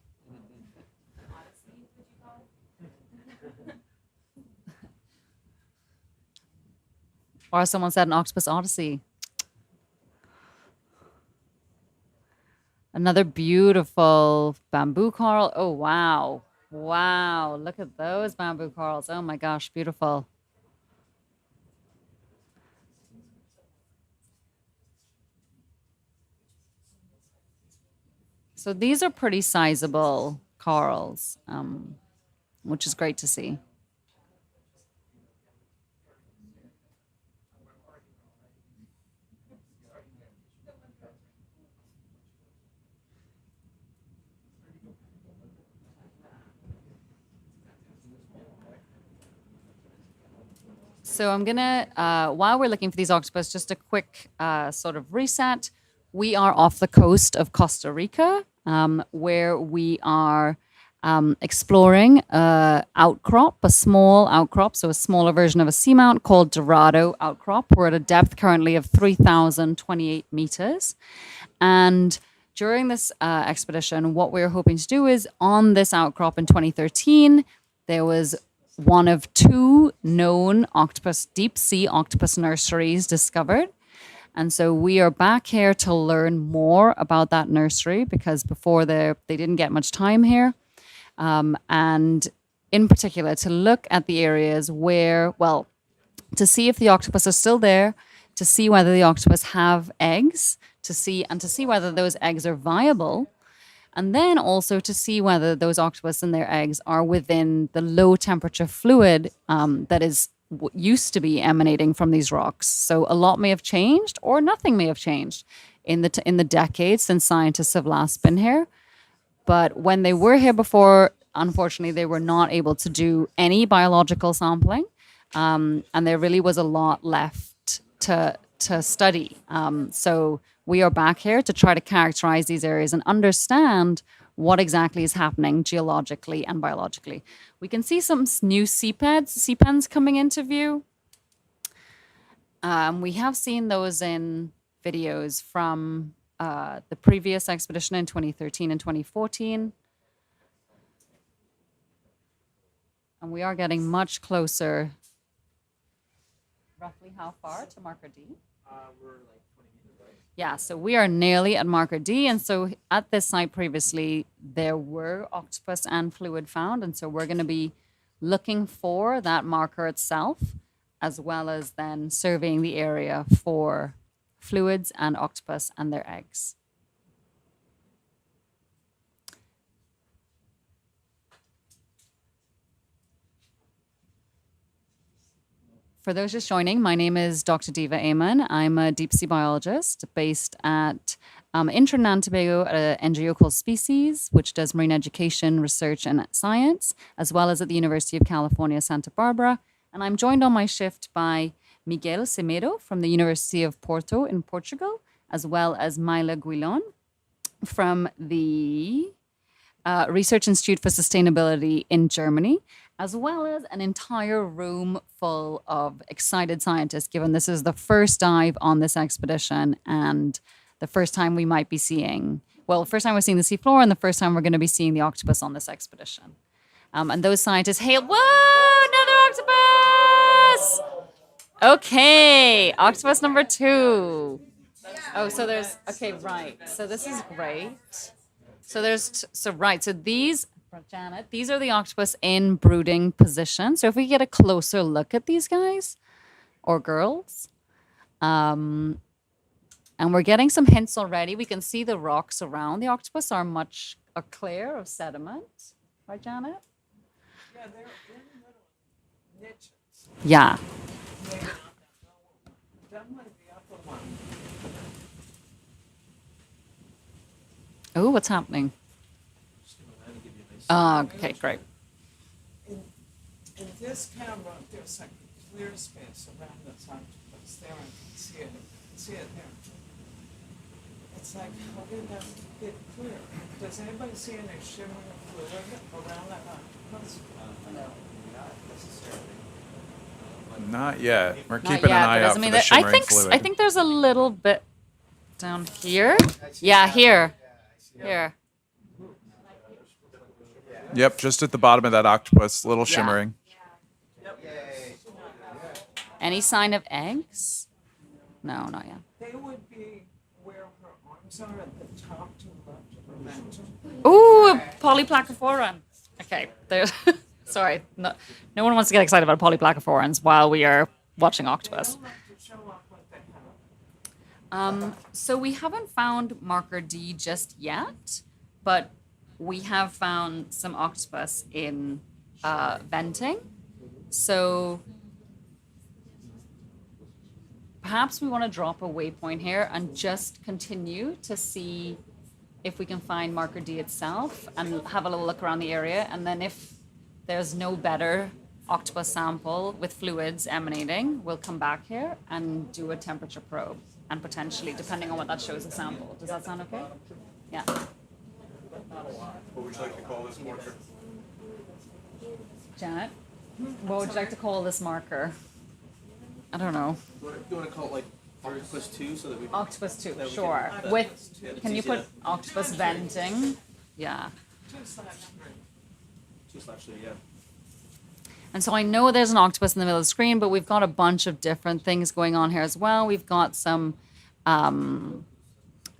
Or someone said an Octopus Odyssey. Another beautiful bamboo coral. Oh, wow. Wow. Look at those bamboo corals. Oh, my gosh. Beautiful. So these are pretty sizable corals, which is great to see. So I'm gonna, while we're looking for these octopus, just a quick sort of reset. We are off the coast of Costa Rica, where we are exploring outcrop, a small outcrop, so a smaller version of a seamount called Dorado Outcrop. We're at a depth currently of 3,028 meters. And during this expedition, what we're hoping to do is on this outcrop in 2013, there was one of two known octopus, deep sea octopus nurseries discovered. And so we are back here to learn more about that nursery because before they didn't get much time here. And in particular, to look at the areas where, well, to see if the octopus are still there, to see whether the octopus have eggs, to see whether those eggs are viable. And then also to see whether those octopus and their eggs are within the low temperature fluid that is used to be emanating from these rocks. So a lot may have changed or nothing may have changed in the decades since scientists have last been here. But when they were here before, unfortunately, they were not able to do any biological sampling. And there really was a lot left to study. So we are back here to try to characterize these areas and understand what exactly is happening geologically and biologically. We can see some new sea pens coming into view. We have seen those in videos from the previous expedition in 2013 and 2014. And we are getting much closer. Roughly how far to marker D? We're like 20 meters away. Yeah, so we are nearly at marker D. And so at this site previously, there were octopus and fluid found. And so we're going to be looking for that marker itself, as well as then surveying the area for fluids and octopus and their eggs. For those just joining, my name is Dr. Diva Amon. I'm a deep sea biologist based at in Trinidad and Tobago at an NGO called Species, which does marine education, research, and science, as well as at the University of California, Santa Barbara. And I'm joined on my shift by Miguel Semedo from the University of Porto in Portugal, as well as Myla Guilon from the Research Institute for Sustainability in Germany, as well as an entire room full of excited scientists, given this is the first dive on this expedition and the first time we might be seeing, well, first time we're seeing the seafloor and the first time we're going to be seeing the octopus on this expedition. And those scientists hail, whoa, another octopus! Okay, octopus number 2. Oh, so there's, okay, right. So this is great. So these, Janet, these are the octopus in brooding position. So if we get a closer look at these guys or girls, and we're getting some hints already. We can see the rocks around the octopus are clear of sediment. Right, Janet? Yeah, they're in little niches. Yeah. That might be upper one. Oh, what's happening? Okay, great. In this camera, there's like a clear space around this octopus there. I can see it. See it there. It's like, how did that get clear? Does anybody see any shimmering fluid around that octopus? No, not necessarily. Not yet. We're Not keeping yet, an but eye out doesn't for mean the that- shimmering fluid. I think there's a little bit down here. Yeah, here. Here. Yep, just at the bottom of that octopus, little shimmering. Any sign of eggs? No, not yet. They would be where her arms are at the top to the left of her mantle. Ooh, polyplacophorans. Okay, there's. Sorry, no one wants to get excited about polyplacophorans while we are watching octopus. So we haven't found marker D just yet. but we have found some octopus in venting. So perhaps we want to drop a waypoint here and just continue to see if we can find marker D itself and have a little look around the area. And then if there's no better octopus sample with fluids emanating, we'll come back here and do a temperature probe and potentially, depending on what that shows, a sample. Does that sound okay? Yeah. What would you like to call this marker? Janet, what would you like to call this marker? I don't know. You want to call it like Octopus 2 so that we Octopus 2, that we sure. can- With, it's can you easy put to- octopus venting? Yeah. 2/3, yeah. And so I know there's an octopus in the middle of the screen, but we've got a bunch of different things going on here as well. We've got some, a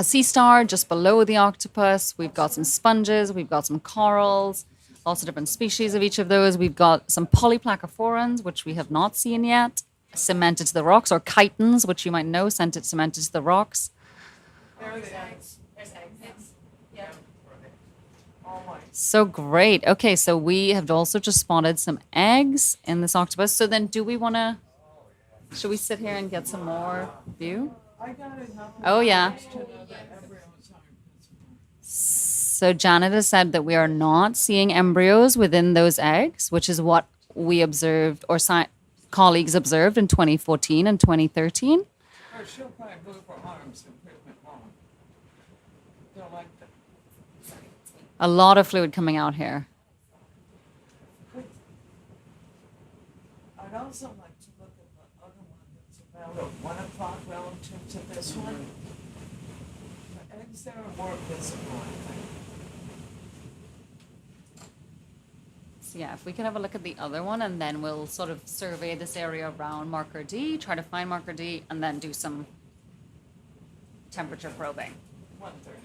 sea star just below the octopus. We've got some sponges. We've got some corals, lots of different species of each of those. We've got some polyplacophorans, which we have not seen yet, cemented to the rocks, or chitons, which you might know, cemented to the rocks. There are the eggs. There's eggs. Yeah. All white. So great. Okay, so we have also just spotted some eggs in this octopus. So then do we want to, should we sit here and get some more view? I got enough. Oh, yeah. To know that embryos aren't visible. So Janet has said that we are not seeing embryos within those eggs, which is what we observed, or colleagues observed in 2014 and 2013. Or she'll probably move her arms and put them on. They'll like that. A lot of fluid coming out here. I'd also like to look at the other one that's about at 1 o'clock relative to this one. The eggs there are more visible, I think. So yeah, if we could have a look at the other one, and then we'll sort of survey this area around marker D, try to find marker D, and then do some temperature probing. 1:30.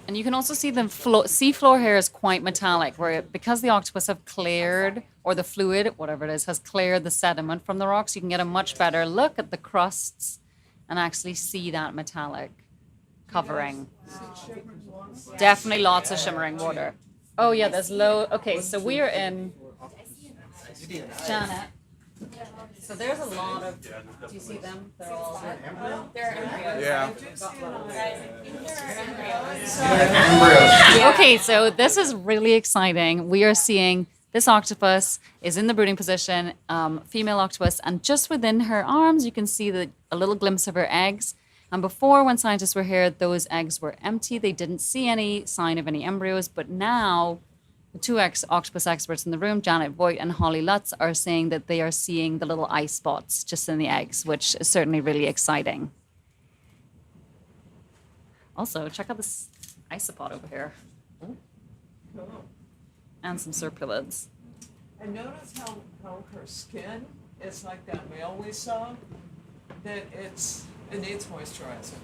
And you can also see the sea floor here is quite metallic, where because the octopus have cleared, or the fluid, whatever it is, has cleared the sediment from the rocks, you can get a much better look at the crusts and actually see that metallic covering. Definitely lots of shimmering water. Oh yeah, there's low. Okay, so we are in Janet. So there's a lot of. Do you see them? They're all. They're embryos. Yeah. Okay, so this is really exciting. We are seeing this octopus is in the brooding position, female octopus, and just within her arms, you can see a little glimpse of her eggs. And before, when scientists were here, those eggs were empty. They didn't see any sign of any embryos, but now the two octopus experts in the room, Janet Voigt and Holly Lutz, are saying that they are seeing the little eye spots just in the eggs, which is certainly really exciting. Also, check out this isopod over here. Cool. And some serpulids. And notice how her skin is like that whale we saw, that it needs moisturizer.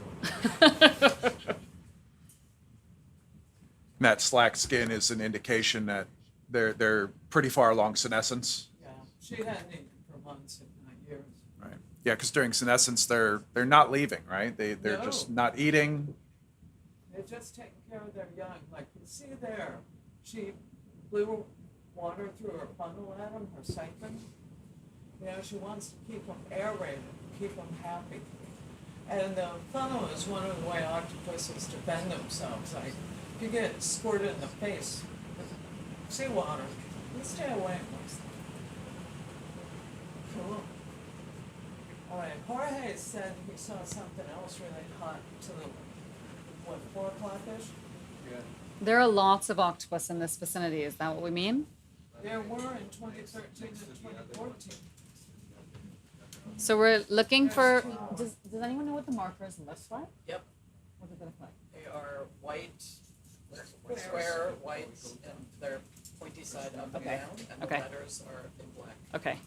That slack skin is an indication that they're pretty far along senescence. Yeah, she hadn't eaten for months, if not years. Right. Yeah, because during senescence they're not leaving, right? They're No. just not eating. They're just taking care of their young. Like you see there, she blew water through her funnel at them, her siphon. You know, she wants to keep them aerated, keep them happy. And the funnel is one of the way octopuses defend themselves. Like, if you get squirted in the face with seawater, you stay away from them. Cool. All right, Jorge said he saw something else really hot to the, 4 o'clock-ish? There are lots of octopus in this vicinity. Is that what we mean? There were in 2013 and 2014. So we're looking for. Does anyone know what the markers look like? Yep. What do they look like? They are white, square, white, and they're pointy side up and Okay. down, and the Okay. letters are in black. Okay.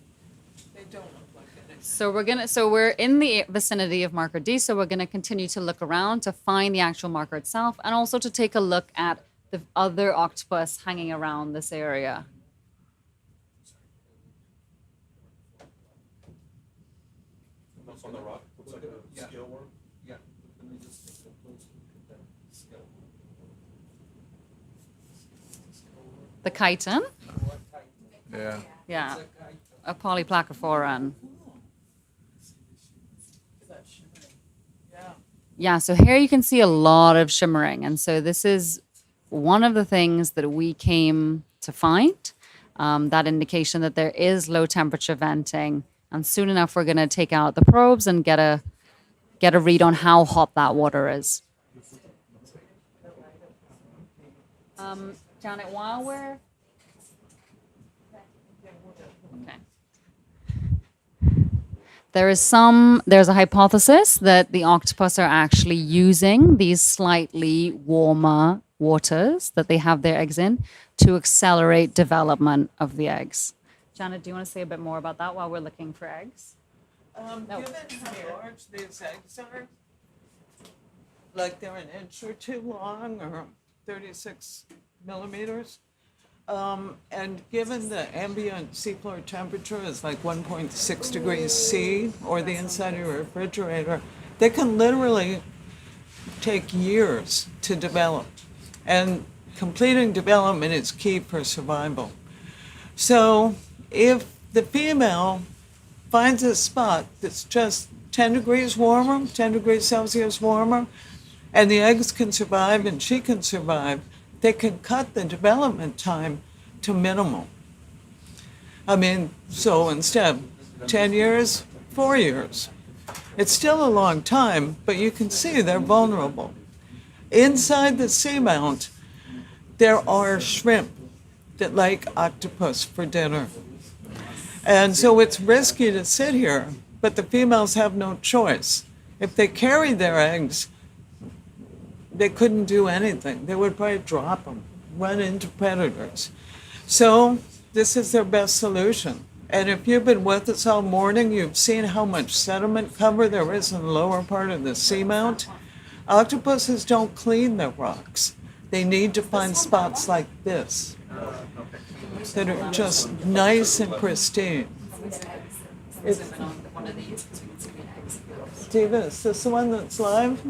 They don't look like So we're in the vicinity of marker D, so we're gonna continue to look around to find the actual marker itself and also to take a look at the other octopus hanging around this area. On the rock, looks like a scale worm. Yeah, let me just take a close look at that scale. The chitin, Yeah. yeah, a polyplacophoran. Yeah, so here you can see a lot of shimmering. And so this is one of the things that we came to find, that indication that there is low temperature venting. And soon enough, we're going to take out the probes and get a read on how hot that water is. Janet, while we're... Okay. There's a hypothesis that the octopus are actually using these slightly warmer waters that they have their eggs in to accelerate development of the eggs. Janet, do you want to say a bit more about that while we're looking for eggs? Given how large these eggs are, like they're an inch or two long or 36 millimeters, and given the ambient seafloor temperature is like 1.6 degrees C or the inside of your refrigerator, they can literally take years to develop. And completing development is key for survival. So if the female finds a spot that's just 10 degrees warmer, 10 degrees Celsius warmer, and the eggs can survive and she can survive, they can cut the development time to minimal. I mean, so instead of 10 years, 4 years. It's still a long time, but you can see they're vulnerable. Inside the seamount, there are shrimp that like octopus for dinner. And so it's risky to sit here, but the females have no choice. If they carried their eggs, they couldn't do anything. They would probably drop them, run into predators. So this is their best solution. And if you've been with us all morning, you've seen how much sediment cover there is in the lower part of the seamount. Octopuses don't clean their rocks. They need to find spots like this that are just nice and pristine. Diva, is this the one that's live?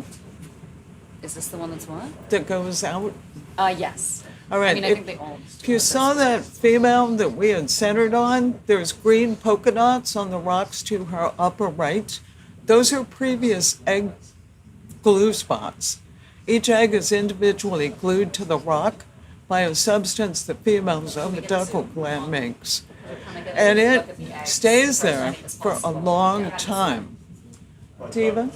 Is this the one that's what? That goes out? Yes. All right. I mean, I think they all. If you saw that female that we had centered on, there's green polka dots on the rocks to her upper right. Those are previous egg glue spots. Each egg is individually glued to the rock by a substance the female's oviductal gland makes. And it stays there for a long time. Diva,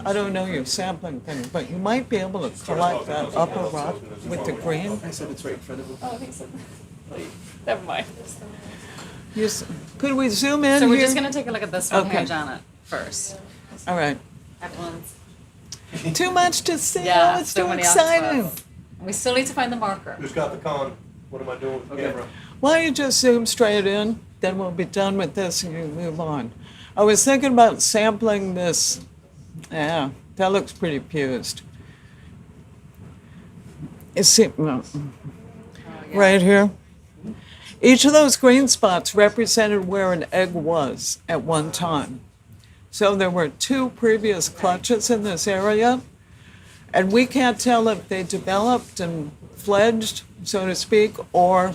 I don't know your sampling thing, but you might be able to collect that upper rock with the green. I said it's right in front of him. Oh, I think so. Never mind. Could we zoom in So we're here? just going to take a look at this one here, Okay. Janet, first. All right. Everyone's. Too much to see. Yeah, Oh, it's so too many exciting. octopus. We still need to find the marker. Who's got the con? What am I doing with the camera? Why don't you just zoom straight in, then we'll be done with this and you can move on. I was thinking about sampling this. Yeah, that looks pretty fused. Right here. Each of those green spots represented where an egg was at one time. So there were 2 previous clutches in this area, and we can't tell if they developed and fledged, so to speak, or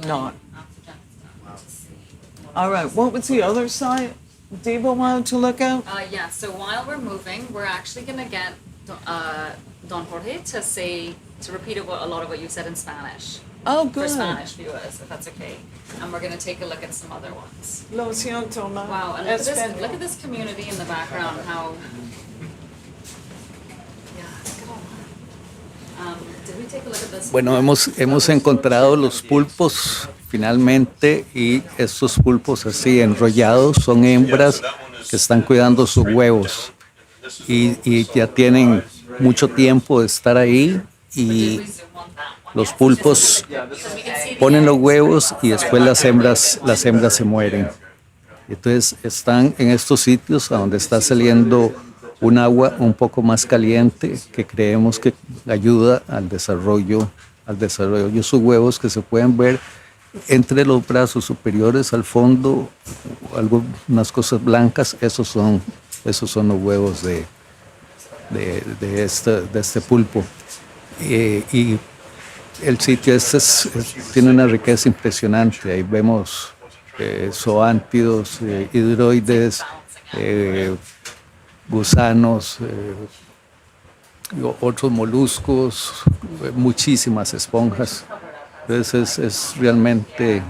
not. All right, what was the other side Diva wanted to look at? Yeah, so while we're moving, we're actually going to get Don Jorge to repeat a lot of what you said in Spanish. Oh, For good. Spanish viewers, if that's okay. And we're going to take a look at some other ones. Lo siento, ma. Wow, and look at this community in the background, how... Yeah, look at all that. Did we take a look at this? Bueno, hemos encontrado los pulpos finalmente y estos pulpos así enrollados son hembras que están cuidando sus huevos y ya tienen mucho tiempo de estar ahí y los pulpos ponen los huevos y después las hembras se mueren. Entonces están en estos sitios a donde está saliendo un agua un poco más caliente que creemos que ayuda al desarrollo de sus huevos, que se pueden ver entre los brazos superiores al fondo, algunas cosas blancas. Esos son los huevos de este pulpo. Y el sitio tiene una riqueza impresionante. Ahí vemos zoántidos, hidroides, gusanos, otros moluscos, muchísimas esponjas. Entonces es realmente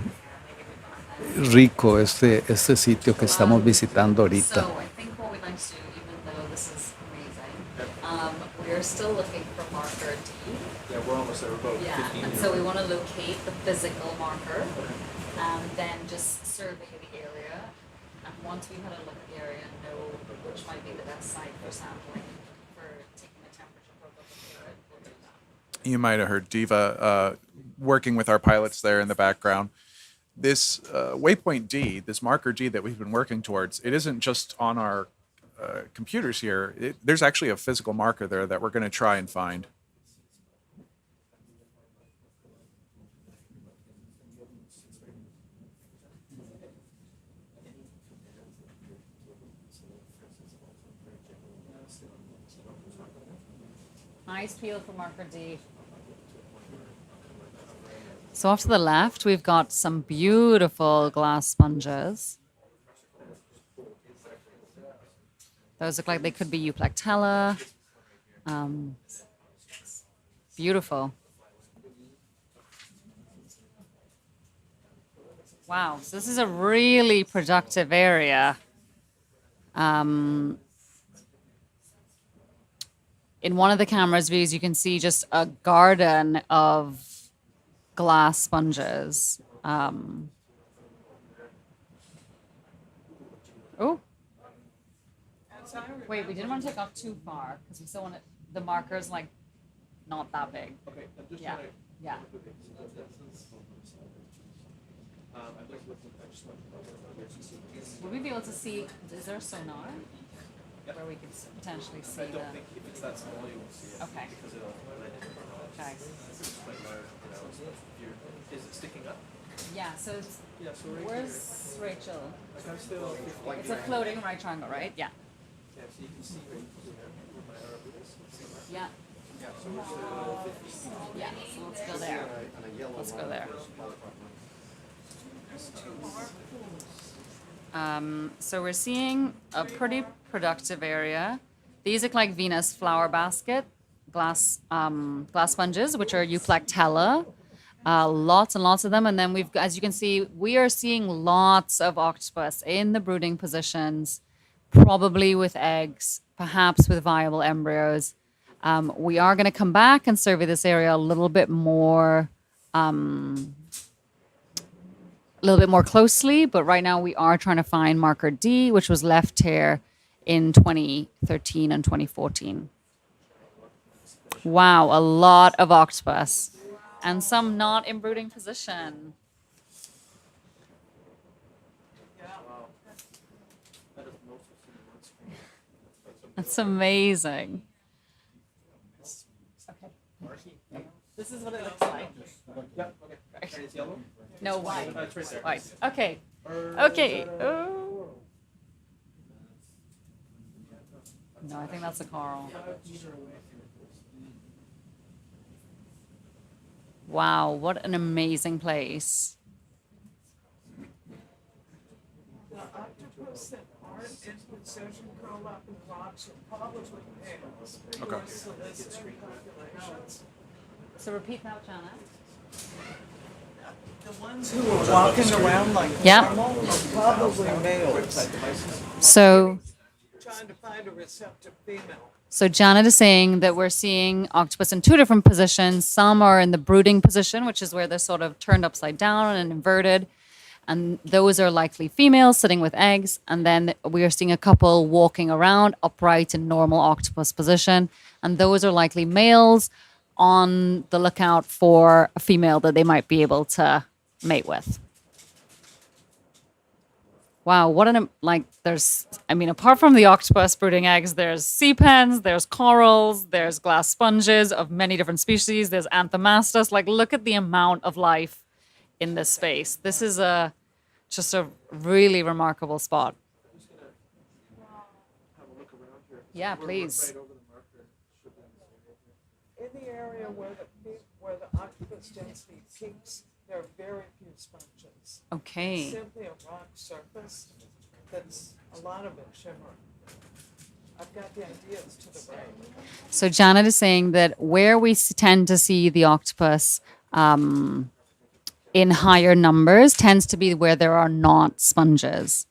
rico este sitio que estamos visitando ahorita. So I think what we'd like to do, even though this is amazing, we're still looking for marker D. Yeah, we're almost there. We're about Yeah, 15 and so we want to locate the physical marker, and then just survey the area. And once we've had a look at the area and know which might be the best site for sampling, for taking the temperature probe of the fluid, we'll do that. You might have heard Diva working with our pilots there in the background. This waypoint D, this marker D that we've been working towards, it isn't just on our computers here. There's actually a physical marker there that we're going to try and find. Eyes peeled for marker D. So off to the left, we've got some beautiful glass sponges. Those look like they could be Euplectella. Beautiful. Wow, so this is a really productive area. In one of the camera's views, you can see just a garden of glass sponges. Oh. Wait, we didn't want to take off too far because we still want the markers like not that big. Okay, I'm just Yeah. trying to. Yeah. Would we be able to see, is there a sonar where we could potentially see I don't think if it's that small you won't see it. Okay. Because it'll blend in. Okay. This is quite large, you know, so is it sticking up? Yeah, so it's, Yeah, so right where's Rachel? Like I'm still 15. It's a floating right triangle, right? Yeah. Yeah, so you can see right here where my ROV is. Yeah. Yeah, so we're still 15. Yeah, so let's go there. Let's go there. So we're seeing a pretty productive area. These look like Venus flower basket glass sponges, which are Euplectella. Lots and lots of them. And then we've, as you can see, we are seeing lots of octopus in the brooding positions, probably with eggs, perhaps with viable embryos. We are going to come back and survey this area a little bit more closely, but right now we are trying to find marker D, which was left here in 2013 and 2014. Wow, a lot of octopus. And some not in brooding position. That's amazing. Okay. This is what it looks like. Yep, okay. And it's yellow? No, white. It's right there. White. Okay. Okay. Oh. No, I think that's a coral. Wow, what an amazing place. The octopus that aren't in position curl up in rocks are probably males. Okay. So this is populations. So repeat that, Jana. The ones who are walking around like Yeah. normal are probably males. So Trying to find a receptive female. So Janet is saying that we're seeing octopus in two different positions. Some are in the brooding position, which is where they're sort of turned upside down and inverted. And those are likely females sitting with eggs. And then we are seeing a couple walking around upright in normal octopus position. And those are likely males on the lookout for a female that they might be able to mate with. Wow, what an like there's I mean apart from the octopus brooding eggs, there's sea pens, there's corals, there's glass sponges of many different species, there's anthomastus. Like look at the amount of life in this space. This is just a really remarkable spot. Yeah, please. In the area where the octopus density peaks, there are very few sponges. Okay. It's simply a rock surface that's a lot of it shimmering. I've got the ideas to the right. So Janet is saying that where we tend to see the octopus in higher numbers tends to be where there are not sponges.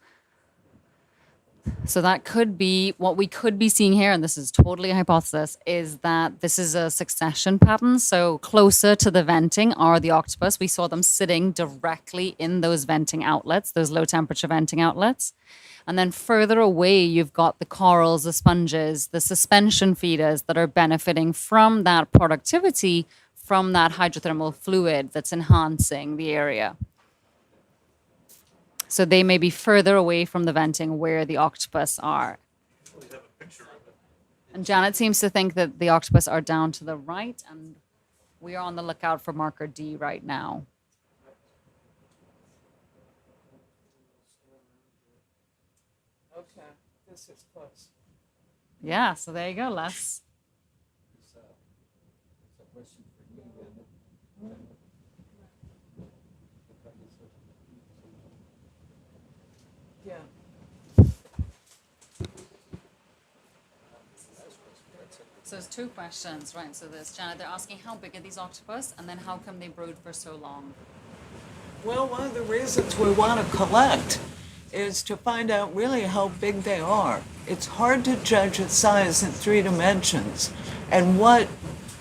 So that could be what we could be seeing here, and this is totally a hypothesis, is that this is a succession pattern. So closer to the venting are the octopus. We saw them sitting directly in those venting outlets, those low temperature venting outlets. And then further away, you've got the corals, the sponges, the suspension feeders that are benefiting from that productivity, from that hydrothermal fluid that's enhancing the area. So they may be further away from the venting where the octopus are. And Janet seems to think that the octopus are down to the right, and we are on the lookout for marker D right now. Okay, this is close. Yeah, so there you go, Les. Yeah. So there's two questions, right? So there's Janet, they're asking how big are these octopus, and then how come they brood for so long? Well, one of the reasons we want to collect is to find out really how big they are. It's hard to judge its size in 3 dimensions. And what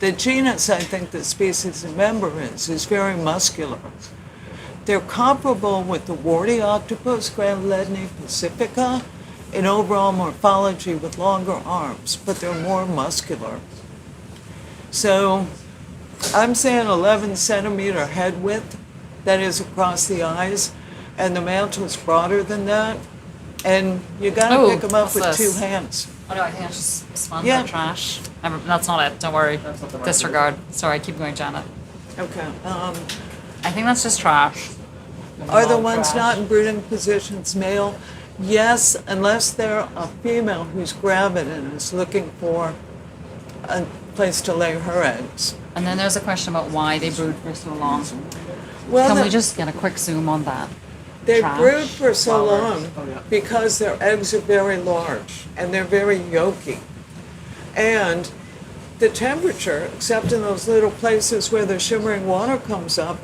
the genus I think the species and member is very muscular. They're comparable with the warty octopus, Grandledni pacifica, in overall morphology with longer arms, but they're more muscular. So I'm saying 11 centimeter head width, that is across the eyes, and the mantle's broader than that. And you gotta pick them up with what's 2 this? hands. Oh no, I think it's just sponge Yeah. or trash. That's not it, don't worry. Disregard. Sorry, keep going, Janet. Okay. I think that's just trash. Are the ones not in brooding positions male? Yes, unless they're a female who's gravid and is looking for a place to lay her eggs. And then there's a question about why they brood for so long. Well, Can the- we just get a quick zoom on that? They Trash. brood for so long because their eggs are very large and they're very yolky. And the temperature, except in those little places where the shimmering water comes up,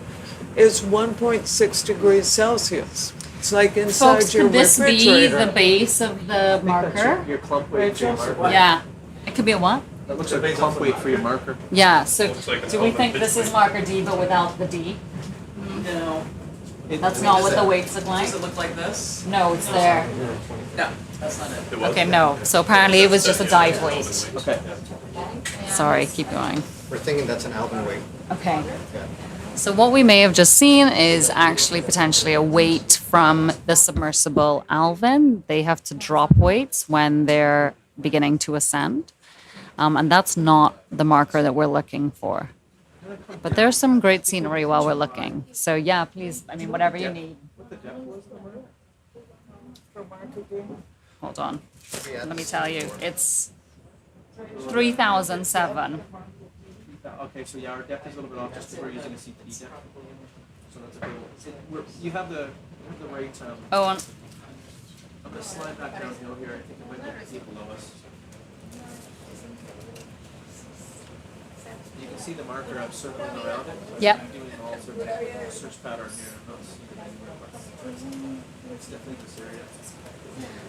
is 1.6 degrees Celsius. It's like inside Folks, your could this be refrigerator. the base of the marker? Your clump weight for your marker. Yeah. It could be a what? That looks like a clump weight for your marker. Yeah, so do we think this is marker D but without the D? No. That's not what the weights look like? Does it look like this? No, it's there. No, that's not it. Okay, no. So apparently it was just a dive weight. Okay. Sorry, keep going. We're thinking that's an Alvin weight. Okay. So what we may have just seen is actually potentially a weight from the submersible Alvin. They have to drop weights when they're beginning to ascend. And that's not the marker that we're looking for. But there's some great scenery while we're looking. So yeah, please, I mean, whatever you need. Hold on. Let me tell you. It's 3007. Okay, so yeah, our depth is a little bit off just because we're using a CTD depth. So that's a big. You have the right. Oh, On the slide back downhill here, I think it might be below us. You can see the marker I'm circling around it. Yep. I'm doing all sorts of search pattern here. I'm not seeing it anywhere, but it's definitely this area.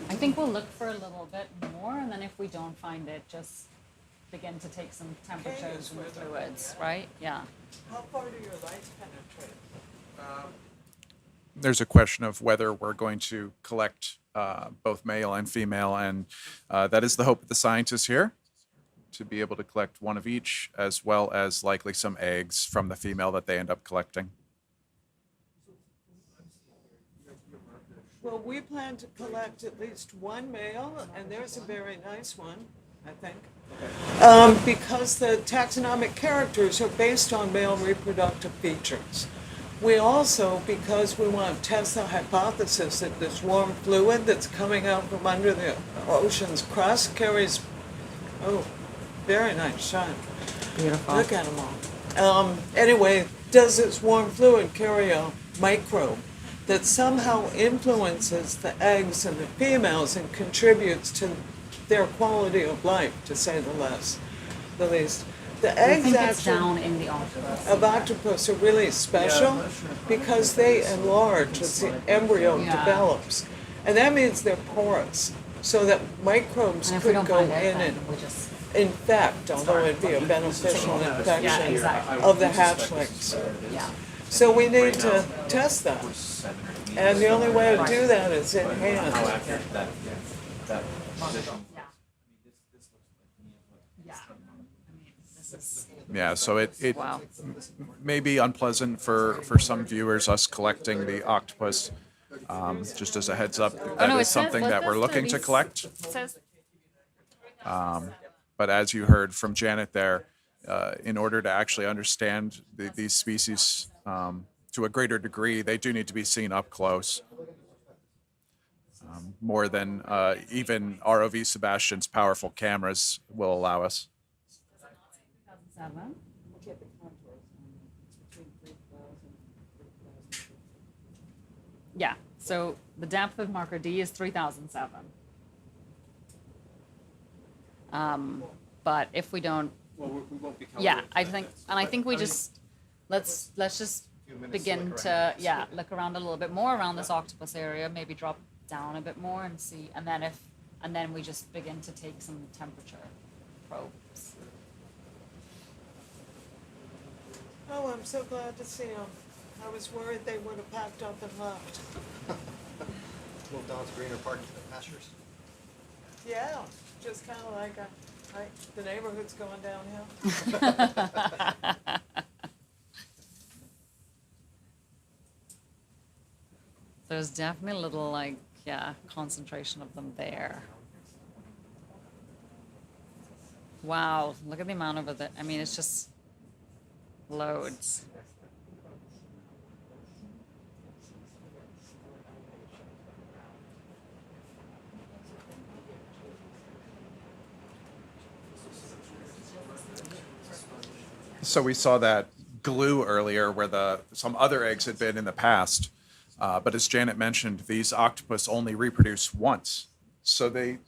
I think we'll look for a little bit more, and then if we don't find it, just begin to take some temperatures and fluids, right? Yeah. How far do your lights penetrate? There's a question of whether we're going to collect both male and female, and that is the hope of the scientists here, to be able to collect one of each, as well as likely some eggs from the female that they end up collecting. Well, we plan to collect at least one male, and there's a very nice one, I think. Because the taxonomic characters are based on male reproductive features. We also, because we want to test the hypothesis that this warm fluid that's coming out from under the ocean's crust carries, oh, very nice shot. Beautiful. Look at them all. Anyway, does this warm fluid carry a microbe that somehow influences the eggs and the females and contributes to their quality of life, to say the least. The I eggs think it's actually down in the octopus. of octopus are really special because they enlarge as the embryo develops. And that means they're porous, so that microbes And if we could don't go find it, in then and we just infect, although it'd be a beneficial infection exactly. of the hatchlings. Yeah. So we need to test that. And the only way to do that is in hand. Yeah, so it Wow. may be unpleasant for some viewers, us collecting the octopus. Just as a heads up, that no, it is says- something what that we're does looking to 30 collect. It says But as you heard from Janet there, in order to actually understand these species to a greater degree, they do need to be seen up close. More than even ROV SuBastian's powerful cameras will allow us. 7. Yeah, so the depth of marker D is 3007. But if we don't, Well, we won't be. yeah, I think we just let's just begin to look around a little bit more around this octopus area, maybe drop down a bit more and see, and then we just begin to take some temperature probes. Oh, I'm so glad to see them. I was worried they would have packed up and left. Moved on to greener pastures. Yeah, just kind of like the neighborhood's going downhill. There's definitely a little concentration of them there. Wow, look at the amount of it. I mean, it's just loads. So we saw that glue earlier where some other eggs had been in the past. But as Janet mentioned, these octopus only reproduce once. So they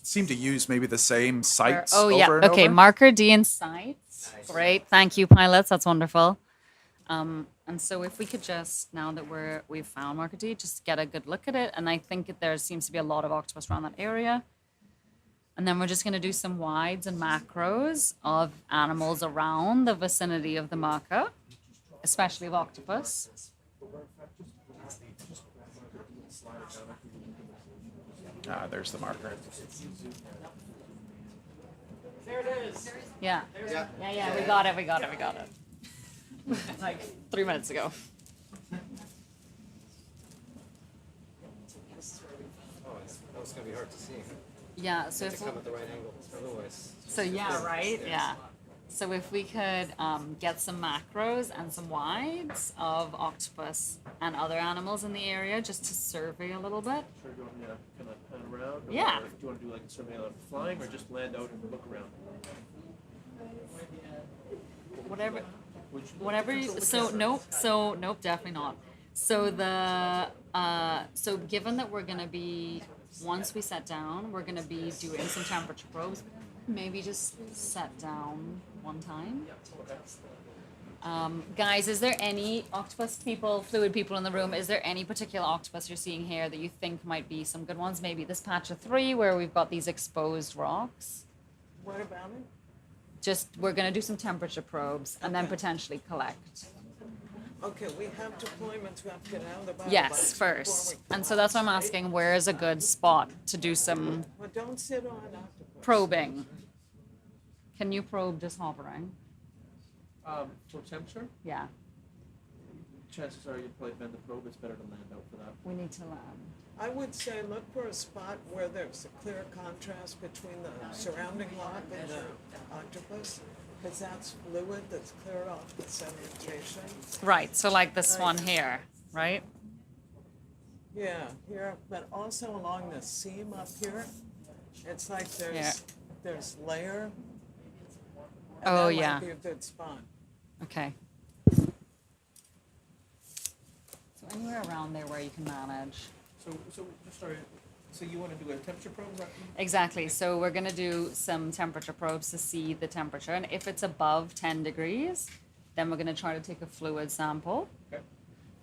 seem to use maybe the same sites Oh yeah, over and okay, over. marker D in sites. Great, thank you, pilots, that's wonderful. And so if we could just, now that we've found marker D, just get a good look at it. And I think there seems to be a lot of octopus around that area. And then we're just going to do some wides and macros of animals around the vicinity of the marker, especially of octopus. There's the marker. There it is. Yeah. Yeah, we got it. Like 3 minutes ago. Oh, it's gonna be hard to see. Yeah, so if Come at the right angle, otherwise. So yeah, right? Yeah. So if we could get some macros and some wides of octopus and other animals in the area just to survey a little bit. Sure, do you want me to kind of pan around? Yeah. Or do you want to do like a survey of flying or just land out and look around? Whatever nope, definitely not. So so given that we're gonna be, once we set down, we're gonna be doing some temperature probes. Maybe just set down one time. Guys, is there any octopus people, fluid people in the room? Is there any particular octopus you're seeing here that you think might be some good ones? Maybe this patch of 3 where we've got these exposed rocks. What about it? Just, we're going to do some temperature probes and then potentially collect. Okay, we have deployments, we have to get out of the box. Yes, first. And so that's why I'm asking, where is a good spot to do some Well, don't sit on an octopus. probing? Can you probe just hovering? For temperature, Yeah, chances are you'd probably bend the probe. It's better to land out for that. we need to land. I would say look for a spot where there's a clear contrast between the surrounding rock and the octopus, because that's fluid that's cleared off the sedimentation. Right, so like this one here, right? Yeah, here, but also along the seam up here, it's like Yeah. there's layer. And Oh, that yeah. might be a good spot. Okay. So anywhere around there where you can manage. So sorry. So you want to do a temperature probe? Exactly. So we're going to do some temperature probes to see the temperature. And if it's above 10 degrees, then we're going to try to take a fluid sample. Okay.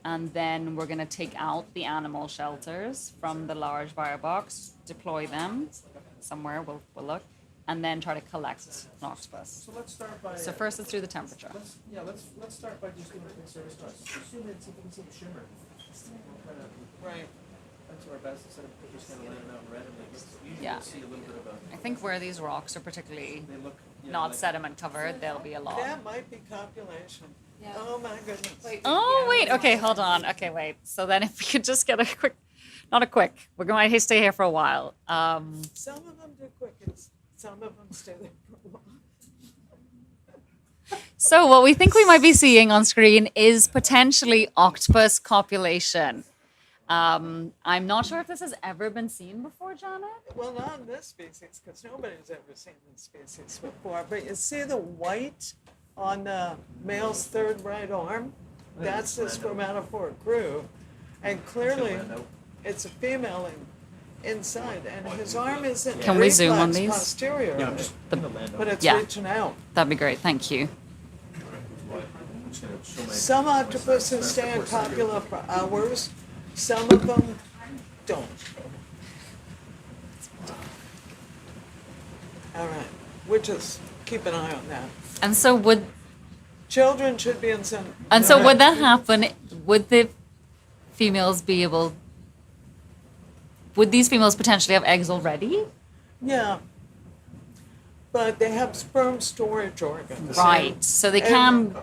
And then we're going to take out the animal shelters from the large firebox, deploy them somewhere, we'll look, and then try to collect an octopus. So let's start by. So first let's do the temperature. Let's start by just doing a quick service test. Zoom in, see if we can see the shimmer. Right. That's our best instead of just kind of laying out randomly. Usually Yeah. you'll see a little bit of a. I think where these rocks are particularly They look. not sediment covered, there'll be a lot. That might be copulation. Yeah. Oh my goodness. Oh, wait. Okay, hold on. Okay, wait. So then if we could just get a quick, not a quick, we're going to stay here for a while. Some of them do quickens, some of them stay there for a while. So what we think we might be seeing on screen is potentially octopus copulation. I'm not sure if this has ever been seen before, Janet. Well, not in this species, because nobody's ever seen this species before. But you see the white on the male's third right arm? That's the spermatophore groove. And clearly, it's a female inside. And his arm isn't Can we zoom on reflex these? posterior, Yeah, I'm just gonna land but it's Yeah. reaching out. That'd be great. Thank you. I'm just gonna show my. Some octopuses stay in copula for hours. Some of them don't. All right, we just keep an eye on that. And so would Children should be in some. would that happen? Would the females be able? Would these females potentially have eggs already? Yeah. But they have sperm storage organs. Right. So they can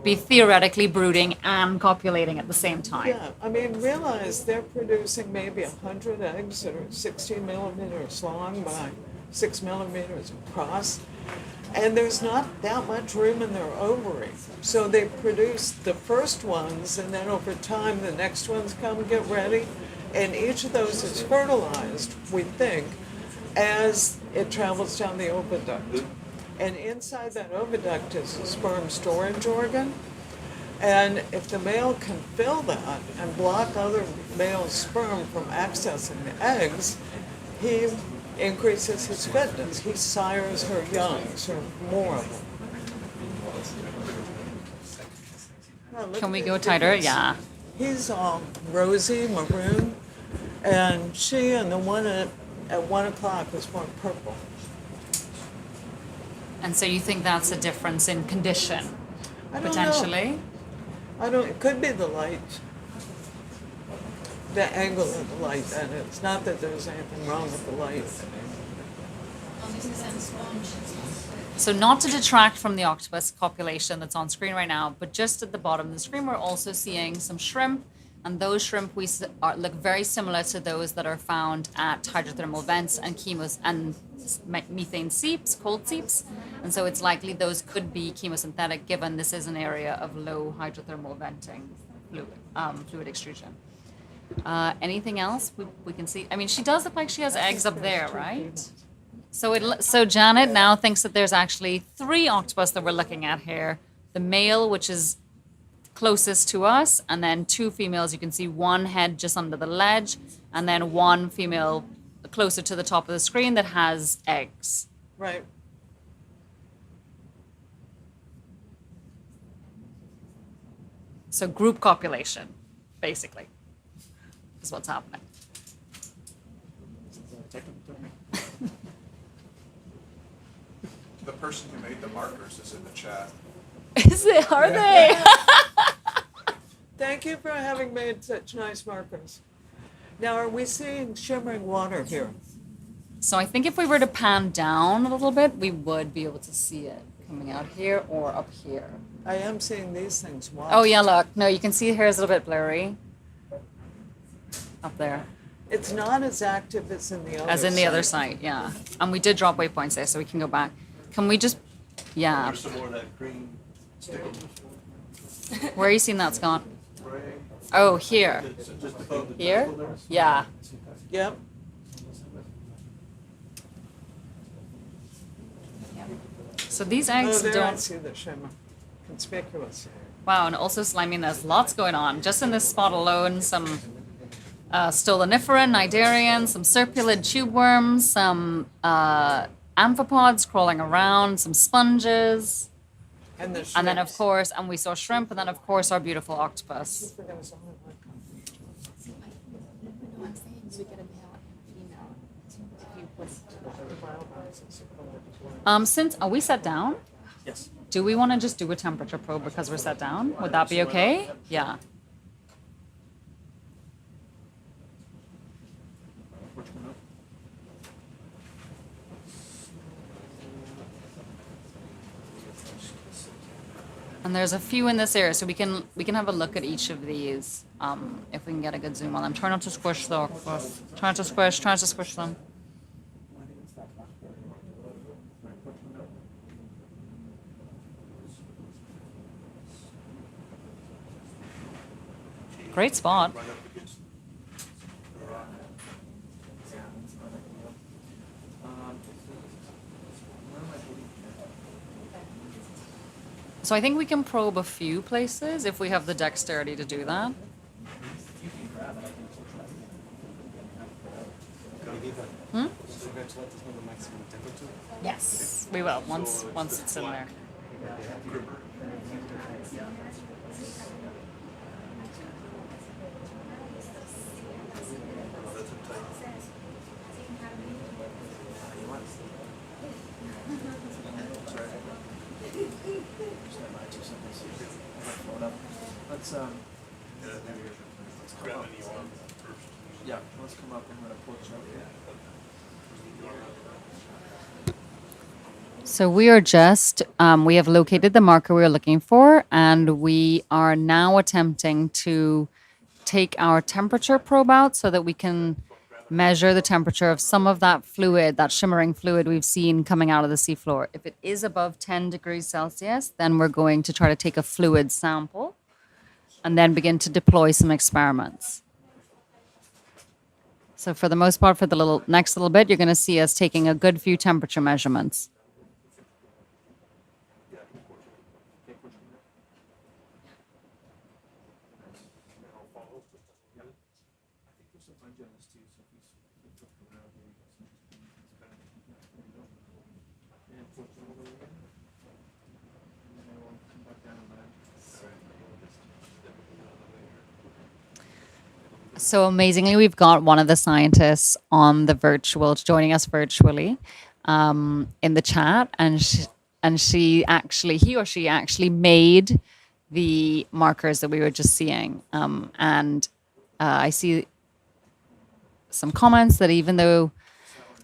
be theoretically brooding and copulating at the same time. Yeah, I mean, realize they're producing maybe 100 eggs that are 16 millimeters long by 6 millimeters across. And there's not that much room in their ovary. So they produce the first ones, and then over time, the next ones come and get ready. And each of those is fertilized, we think, as it travels down the oviduct. And inside that oviduct is a sperm storage organ. And if the male can fill that and block other male sperm from accessing the eggs, he increases his fitness. He sires her young, or more of them. Now, look Can at we the go tighter? difference. Yeah. He's rosy, maroon, and she and the one at 1 o'clock is more purple. And so you think that's a difference in condition, I don't know. potentially? It could be the light. The angle of the light, and it's not that there's anything wrong with the light. So not to detract from the octopus copulation that's on screen right now, but just at the bottom of the screen, we're also seeing some shrimp. And those shrimp look very similar to those that are found at hydrothermal vents and methane seeps, cold seeps. And so it's likely those could be chemosynthetic, given this is an area of low hydrothermal venting fluid extrusion. Anything else we can see? I mean, she does look like she has eggs up there, right? So Janet now thinks that there's actually 3 octopus that we're looking at here. The male, which is closest to us, and then 2 females. You can see one head just under the ledge, and then one female closer to the top of the screen that has eggs. Right. So group copulation, basically, is what's happening. The person who made the markers is in the chat. Is it? Are they? Thank you for having made such nice markers. Now, are we seeing shimmering water here? So I think if we were to pan down a little bit, we would be able to see it coming out here or up here. I am seeing these things. Wow. Oh yeah, look. No, you can see here is a little bit blurry. Up there. It's not as active as in the other As in the other side. side, yeah. And we did drop waypoints there, so we can go back. Can we just, yeah. There's some more of that green stick. Where are you seeing that, Scott? Oh, here. Here? Yeah. Yep. So these Oh, eggs there I don't. see the shimmer. Conspicuous. Wow, and also slimy. There's lots going on. Just in this spot alone, some stoloniferan, cnidarian, some serpulid tube worms, some amphipods crawling around, some sponges. And the And then, of shrimps. course, and we saw shrimp, and then, of course, our beautiful octopus. No, I'm saying we get a male and female. If you Since, are we set down? Yes. Do we want to just do a temperature probe because we're set down? Would that be okay? Yeah. And there's a few in this area, so we can have a look at each of these if we can get a good zoom on them. Try not to squish the octopus. Try not to squish them. Great spot. So I think we can probe a few places if we have the dexterity to do that. Hmm? Yes, we will once it's in there. Let's come up. Yeah, let's come up and I'm gonna pull it up. So we are just, we have located the marker we are looking for, and we are now attempting to take our temperature probe out so that we can measure the temperature of some of that fluid, that shimmering fluid we've seen coming out of the seafloor. If it is above 10 degrees Celsius, then we're going to try to take a fluid sample and then begin to deploy some experiments. So for the most part, for the next little bit, you're going to see us taking a good few temperature measurements. So amazingly, we've got one of the scientists on the virtual, joining us virtually in the chat, and he or she actually made the markers that we were just seeing. I see some comments that even though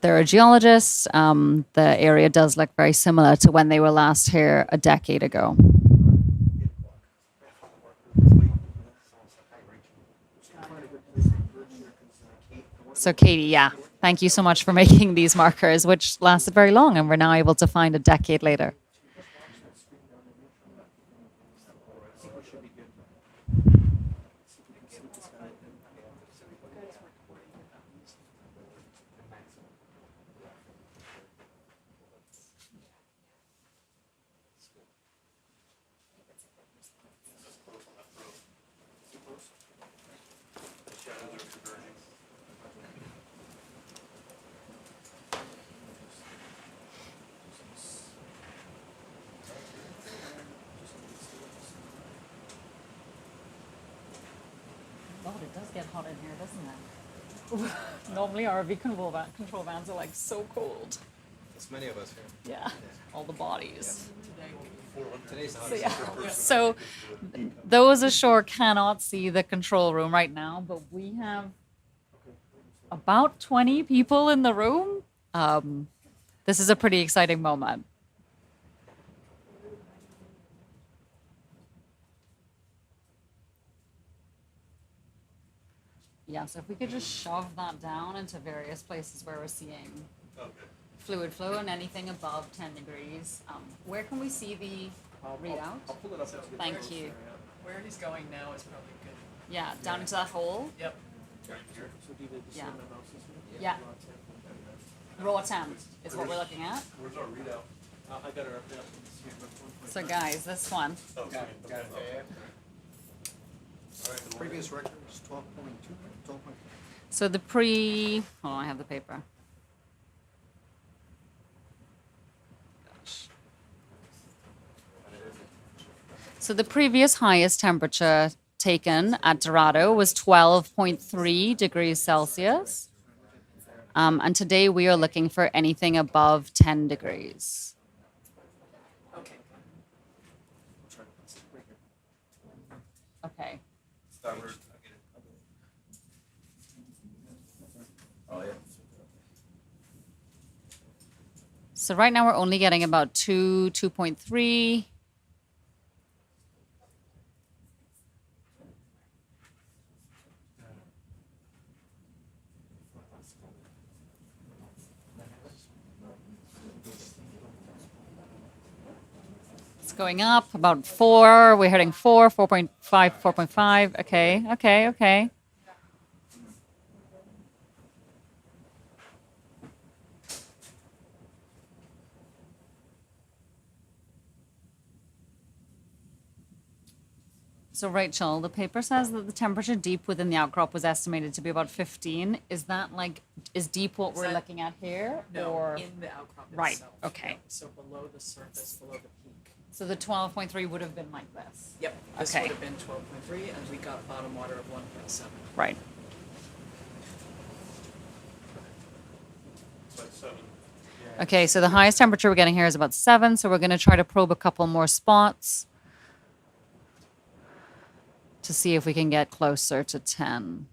there are geologists, the area does look very similar to when they were last here a decade ago. So Katie, yeah, thank you so much for making these markers, which lasted very long, and we're now able to find a decade later. God, it does get hot in here, doesn't it? Normally RV control vans are like so cold. There's many of us here. Yeah, all the bodies. Today's the So, hottest yeah. day. So those ashore cannot see the control room right now, but we have about 20 people in the room. This is a pretty exciting moment. Yeah, so if we could just shove that down into various places where we're seeing fluid flow and anything above 10 degrees. Where can we see the readout? I'll pull it up. Thank you. Where he's going now is probably good. Yeah, down into that hole. Yep. Yeah. Yeah. Raw temp is what we're looking at. Where's our readout? I got her up there. So guys, this one. Okay, got it. The previous record was 12.2, 12.2. So hold on, I have the paper. So the previous highest temperature taken at Dorado was 12.3 degrees Celsius. And today we are looking for anything above 10 degrees. Okay. So right now we're only getting about 2.3. It's going up about 4. We're hitting 4, 4.5, 4.5. Okay. So Rachel, the paper says that the temperature deep within the outcrop was estimated to be about 15. Is that is deep what we're looking at here? No, or? in the outcrop Right, itself. okay. Yeah, so below the surface, below the peak. So the 12.3 would have been like this? Yep, this Okay. would have been 12.3, and we got bottom water of 1.7. Right. Okay, so the highest temperature we're getting here is about 7, so we're going to try to probe a couple more spots to see if we can get closer to 10.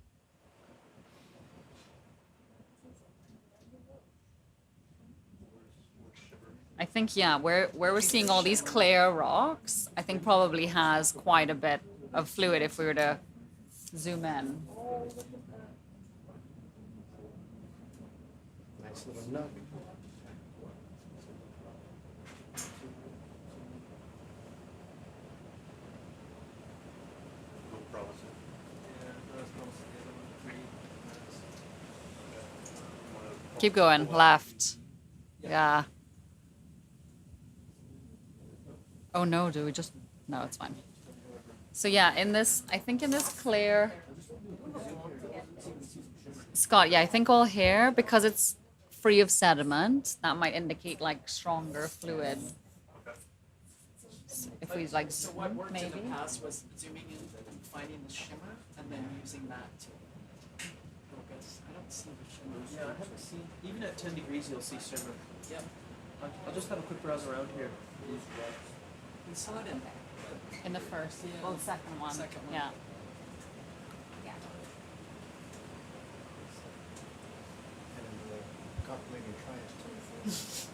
I think, yeah, where we're seeing all these clear rocks, I think probably has quite a bit of fluid if we were to zoom in. Nice little nug. Keep going, left. Yeah. Oh no, do we just, no, it's fine. So yeah, I think in this clear, Scott, yeah, I think all here, because it's free of sediment, that might indicate like stronger fluid. If we like So what zoom, worked maybe. in the past was zooming in and finding the shimmer, and then using that to focus. I don't see the shimmer. Yeah, I haven't seen, even at 10 degrees, you'll see shimmer. Yep. I'll just have a quick browse around here. We saw it in there. In the first, well, the second one. Second one. Yeah. Calculating triangles.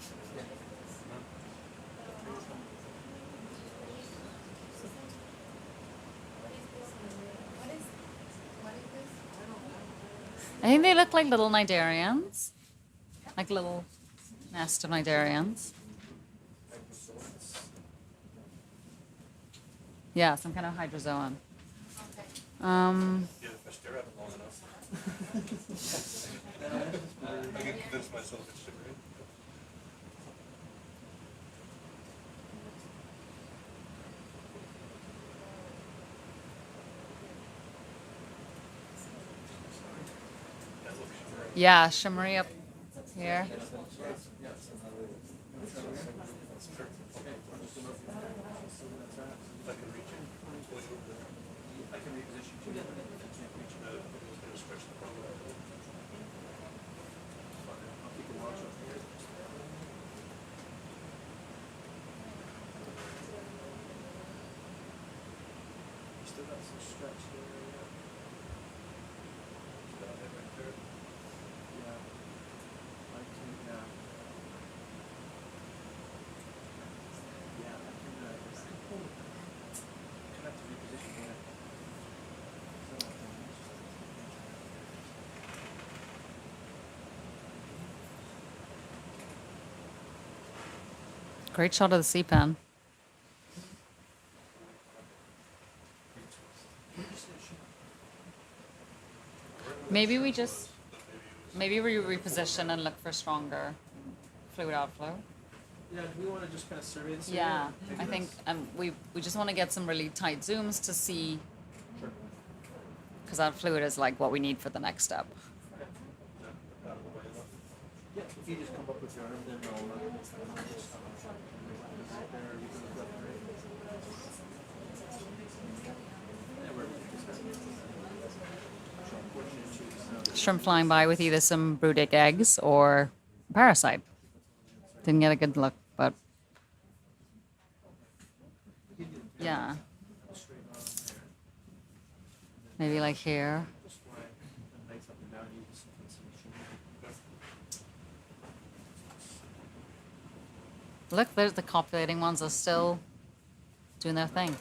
I think they look like little cnidarians, like little nest of cnidarians. Yeah, some kind of hydrozoan. Yeah, if I stare at it long enough. I can convince myself it's shimmering. Yeah, shimmery up here. Still got some stretch there. Got it right there. Yeah. I can, yeah, I can, kind of have to reposition that. Great shot of the sea pen. Maybe we reposition and look for stronger fluid outflow. Yeah, do we want to just kind of survey this? Yeah, I think we just want to get some really tight zooms to see, because that fluid is like what we need for the next step. Yeah, if you just come up with your arm, then I'll Shrimp flying by with either some brooding eggs or parasite. Didn't get a good look, but yeah. Maybe like here. Look, there's the copulating ones are still doing their thing.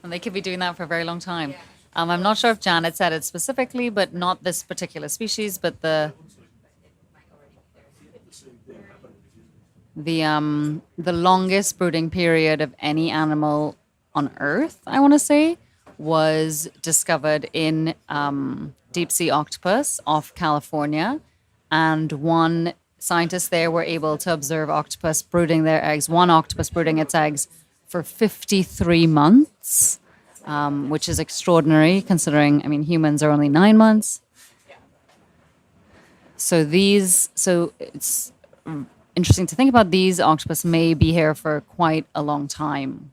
And they could be doing that for a very long time. I'm not sure if Janet said it specifically, but not this particular species, but the longest brooding period of any animal on Earth, I want to say, was discovered in deep sea octopus off California, and one scientist there were able to observe octopus brooding their eggs, one octopus brooding its eggs for 53 months, which is extraordinary considering, I mean, humans are only 9 months. So it's interesting to think about, these octopus may be here for quite a long time.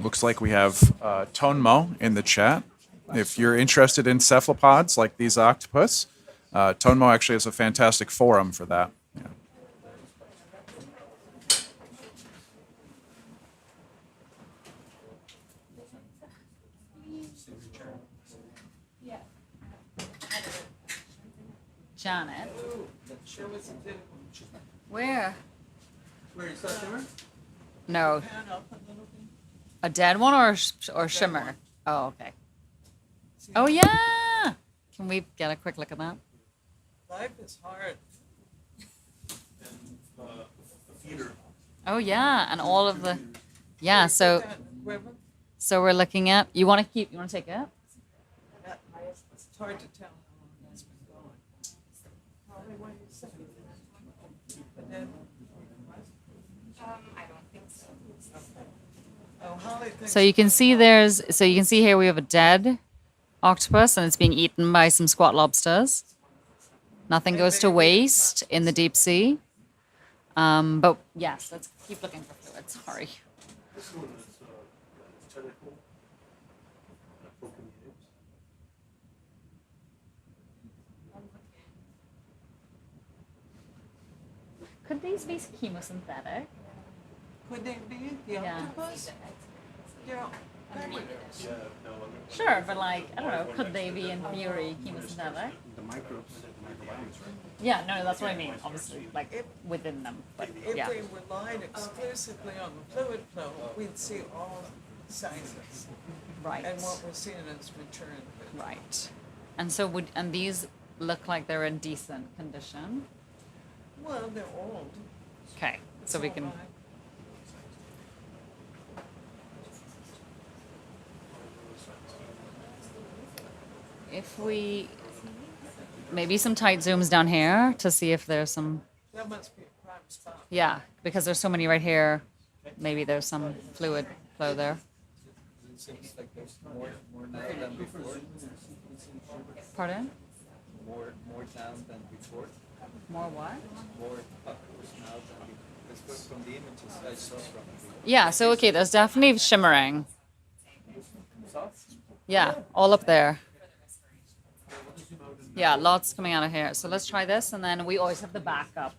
Looks like we have Tonmo in the chat. If you're interested in cephalopods like these octopus, Tonmo actually has a fantastic forum for that. Yeah. Janet. Where? Where is that there? No. Pan up a little bit. A dead one or shimmer? Oh, okay. Oh, yeah! Can we get a quick look at that? Life is hard. Oh, yeah, and all of the... Yeah, so we're looking at... You want to take it? It's hard to tell how long that's been going. Probably what you said. But then, I don't think so. oh, Holly thinks. So you can see here we have a dead octopus and it's being eaten by some squat lobsters. Nothing goes to waste in the deep sea. But yes, let's keep looking for fluid. Sorry. Could these be chemosynthetic? Could they be the Yeah. octopus? Yeah. Sure, but like, I don't know, could they be in theory chemosynthetic? The microbes, microbiomes, right? Yeah, no, that's what I mean, obviously, like within them, but If yeah. we relied exclusively on the fluid flow, we'd see all sizes. Right. And what we're seeing is return. Right. And so and these look like they're in decent condition? Well, they're old. Okay, so we can, if we, maybe some tight zooms down here to see if there's some, That must be a prime spot. yeah, because there's so many right here, maybe there's some fluid flow there. It seems like there's more now than before. Pardon? More now than before. More what? More octopus now than before. That's from the images I saw from Yeah, so okay, there's definitely shimmering. Yeah, all up there. Yeah, lots coming out of here. So let's try this, and then we always have the backup,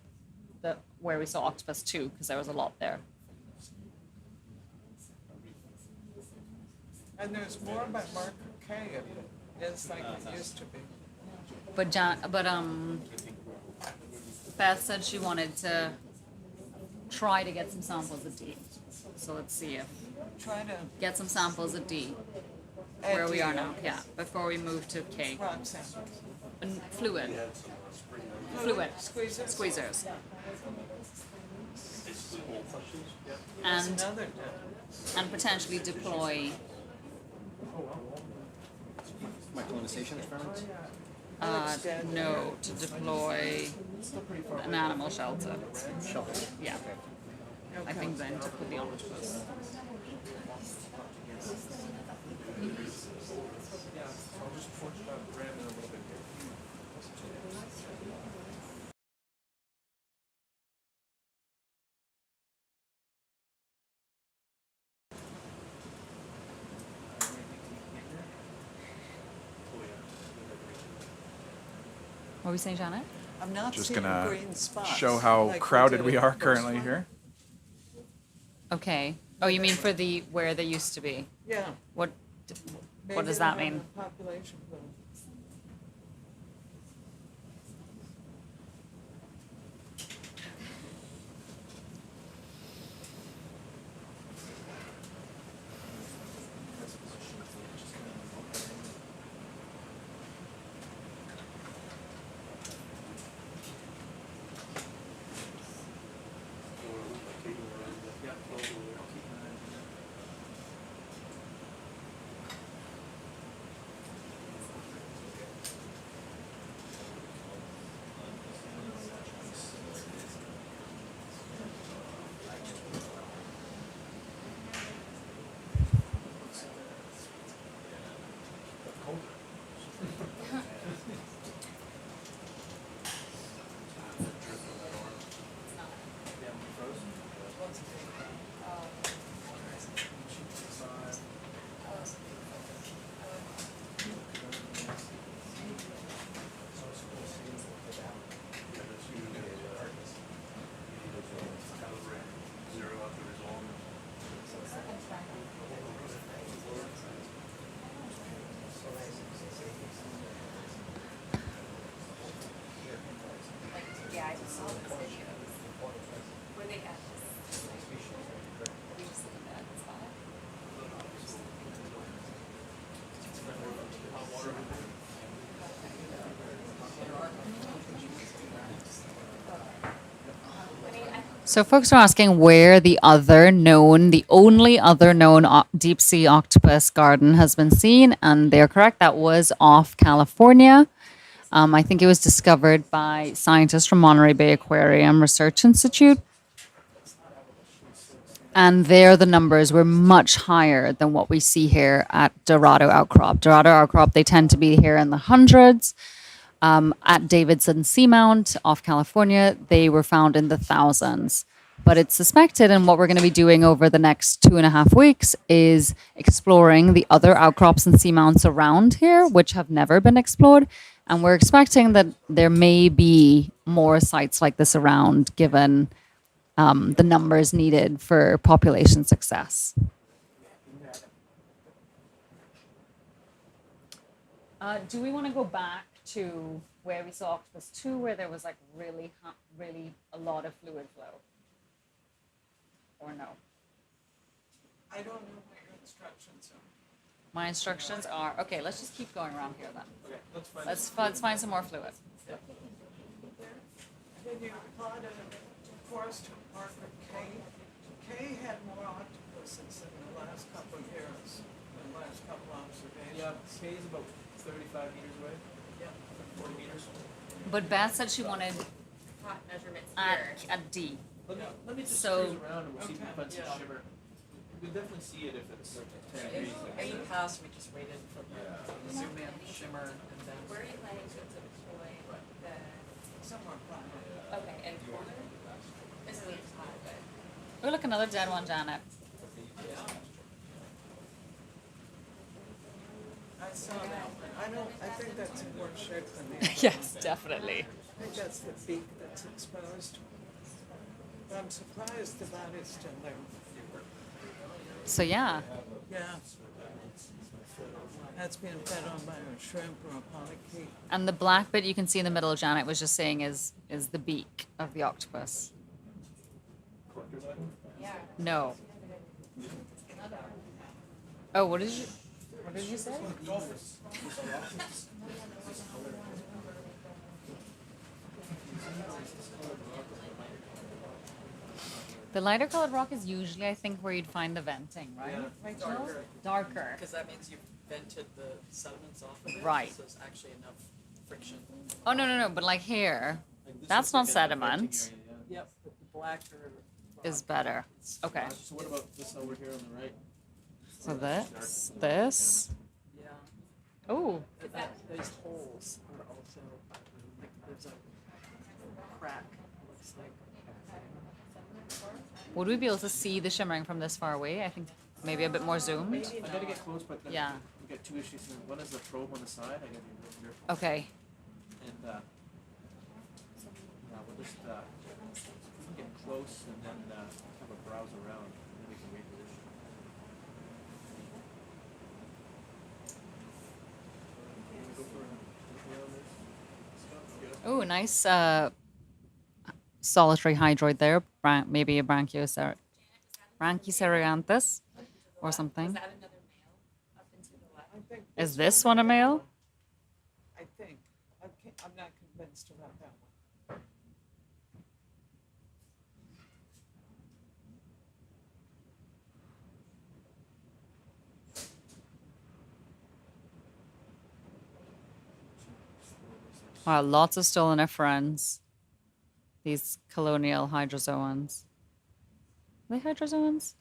where we saw octopus too, because there was a lot there. And there's more by Mark K. It's like it used to be. But Beth said she wanted to try to get some samples at D. So let's see if Try to get some samples at D, add where we to are your now. Yeah, before we move to K. rock samples. And fluid. Fluid. Squeezers. Squeezers. That's And another depth. and potentially deploy Micronization experiments? no, to deploy an animal shelter. Shelter. Yeah. I think then to put the octopus. What were we saying, Janet? I'm not Just seeing gonna green spots. show how like crowded did we at are the first currently one. here. Okay. Oh, you mean for the where they used to be? Yeah. What Maybe does they'll that have mean? a population boom. Yeah, I just saw those videos. Were they at this? We just looked at that spot. So folks are asking where the only other known deep sea octopus garden has been seen, and they're correct. That was off California. I think it was discovered by scientists from Monterey Bay Aquarium Research Institute. And there the numbers were much higher than what we see here at Dorado Outcrop. Dorado Outcrop, they tend to be here in the hundreds. At Davidson Seamount off California, they were found in the thousands. But it's suspected, and what we're going to be doing over the next 2.5 weeks is exploring the other outcrops and seamounts around here, which have never been explored. And we're expecting that there may be more sites like this around, given the numbers needed for population success. Do we want to go back to where we saw Octopus 2, where there was like really a lot of fluid flow? Or no? I don't know what your instructions are. My instructions are, okay, let's just keep going around here then. Okay, Let's find some more fluid. Then you plotted Forest Marker K. K had more octopuses in the last couple of years, the last couple observations. Yeah, K is about 35 meters away. Yeah. 40 meters. But Beth said she wanted Hot measurements here. at D. Let me just So- cruise around and we'll see if we can find some Yeah. shimmer. We can definitely see it if it's 10 In degrees. the past, we just waited for the zoom in, shimmer, and then. Where are you planning to deploy the, Somewhere private. okay, and corner? This isn't hot, but. Oh, look, another dead one, Janet. I saw that one. I think that's in worse shape than the other. Yes, definitely. I think that's the beak that's exposed. But I'm surprised the body's still there. So yeah, Yeah. That's being fed on by a shrimp or a polychaete. and the black bit you can see in the middle, Janet was just saying is the beak of the octopus. No. Oh, what did you say? The lighter colored rock is usually, I think, where you'd find the venting, right? Right, Jill? Darker. Darker. Because that means you've vented the sediments off of it. Right. So there's actually enough friction. Oh, no, but like here, that's not sediment, Yep, the blacker. is better. Okay. So what about this over here on the right? So this. Yeah. Oh, But those holes are also, like, there's a crack, looks like. would we be able to see the shimmering from this far away? I think maybe a bit more zoomed. I gotta get close, but then Yeah. we got two issues here. One is the probe on the side. I gotta be real careful. Okay. And yeah, we'll just we can get close and then have a browse around, and then we can reposition. Can we go for a on this? Oh, nice solitary hydroid there. Maybe a Brachioceranthus or something. I think Is this one a male? I think. I'm not convinced about that one. Wow, lots of stoloniferans. These colonial hydrozoans. Are they hydrozoans?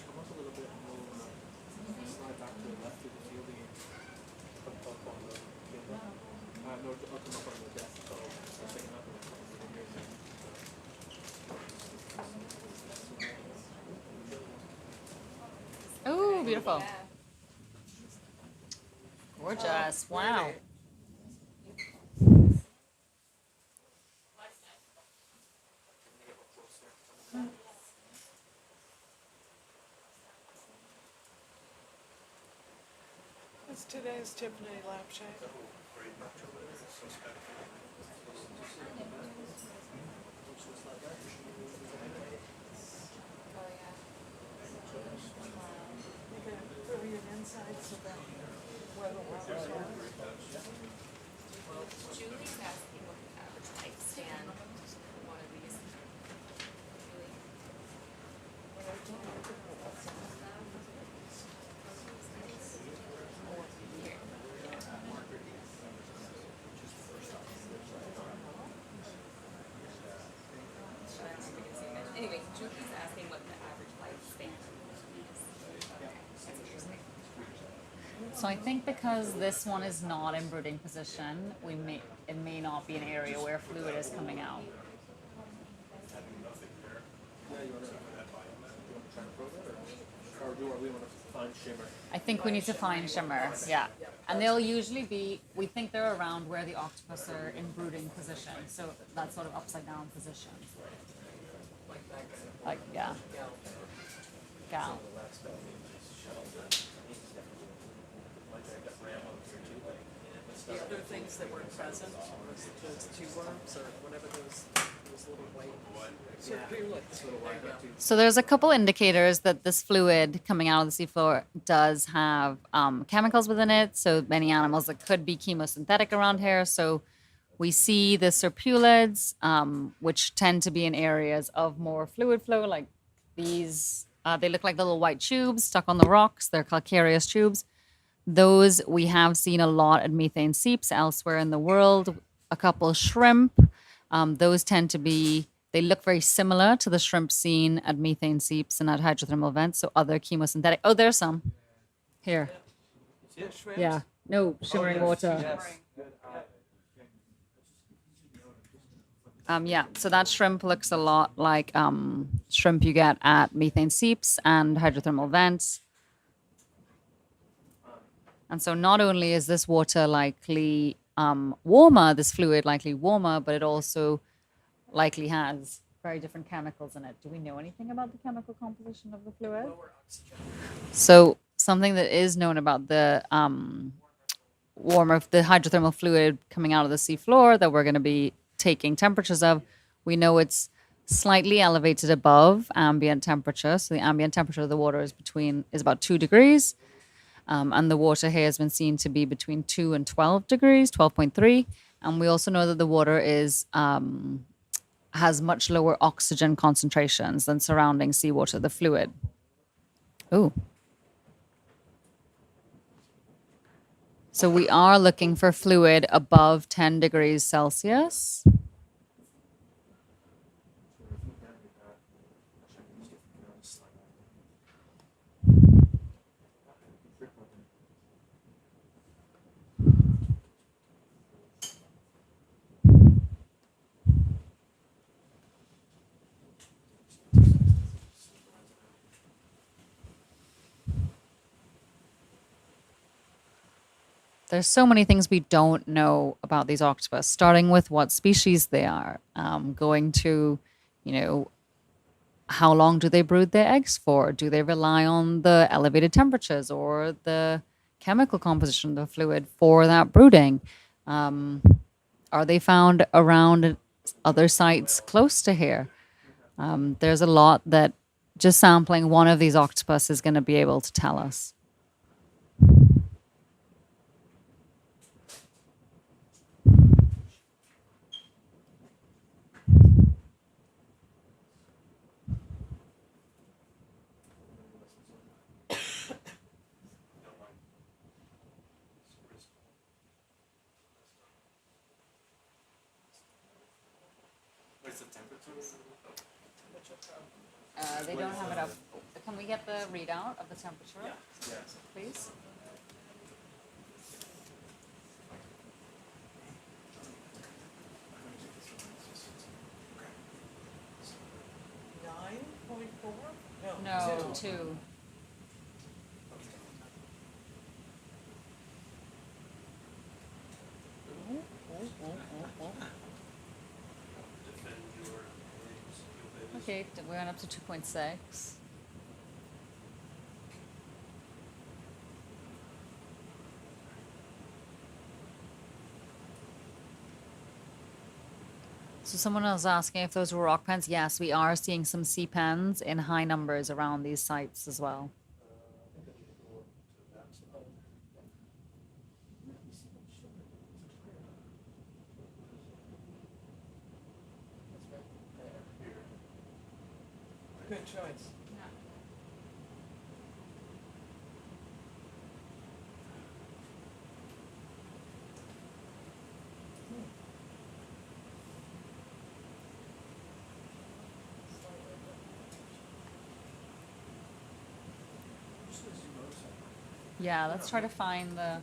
Come up a little bit and we'll slide back to the left through the fielding and come up on the field. No, I'll come up on the deck. So I'll take it up and come over here. Oh, beautiful. Gorgeous. Wow. It's today's Tiffany lampshade. You can throw your insides about where the wells are. Julie's asking what the average lifespan of one of these. Anyway, Julie's asking what the average lifespan is. That's interesting. So I think because this one is not in brooding position, it may not be an area where fluid is coming out. Or do we want to find shimmer? I think we need to find shimmer, yeah. And they'll usually be, we think they're around where the octopus are in brooding position, so that sort of upside down position. Like, yeah. Gal. The other things that were present was those two worms or whatever those little white. So here, look, this little white. So there's a couple indicators that this fluid coming out of the seafloor does have chemicals within it. So many animals that could be chemosynthetic around here. So We see the serpulids, which tend to be in areas of more fluid flow, like these. They look like little white tubes stuck on the rocks. They're calcareous tubes. Those we have seen a lot at methane seeps elsewhere in the world. A couple shrimp. Those tend to be, they look very similar to the shrimp seen at methane seeps and at hydrothermal vents. So other chemosynthetic. Oh, there's some. Here. Yeah. No, shimmering water. Yeah, so that shrimp looks a lot like shrimp you get at methane seeps and hydrothermal vents. And so not only is this water likely warmer, this fluid likely warmer, but it also likely has very different chemicals in it. Do we know anything about the chemical composition of the fluid? So something that is known about the the hydrothermal fluid coming out of the seafloor that we're going to be taking temperatures of, we know it's slightly elevated above ambient temperature. So the ambient temperature of the water is about 2 degrees. And the water here has been seen to be between 2 and 12 degrees, 12.3. And we also know that the water has much lower oxygen concentrations than surrounding seawater, the fluid. Ooh. So we are looking for fluid above 10 degrees Celsius. There's so many things we don't know about these octopus, starting with what species they are, going to, how long do they brood their eggs for? Do they rely on the elevated temperatures or the chemical composition of the fluid for that brooding? Are they found around other sites close to here? There's a lot that just sampling one of these octopus is going to be able to tell us. They don't have it up. Can we get the readout of the temperature? Yeah. Please. No, 2. Okay, we went up to 2.6. So someone else asking if those were rock pens. Yes, we are seeing some sea pens in high numbers around these sites as well. Good choice. Yeah, let's try to find the...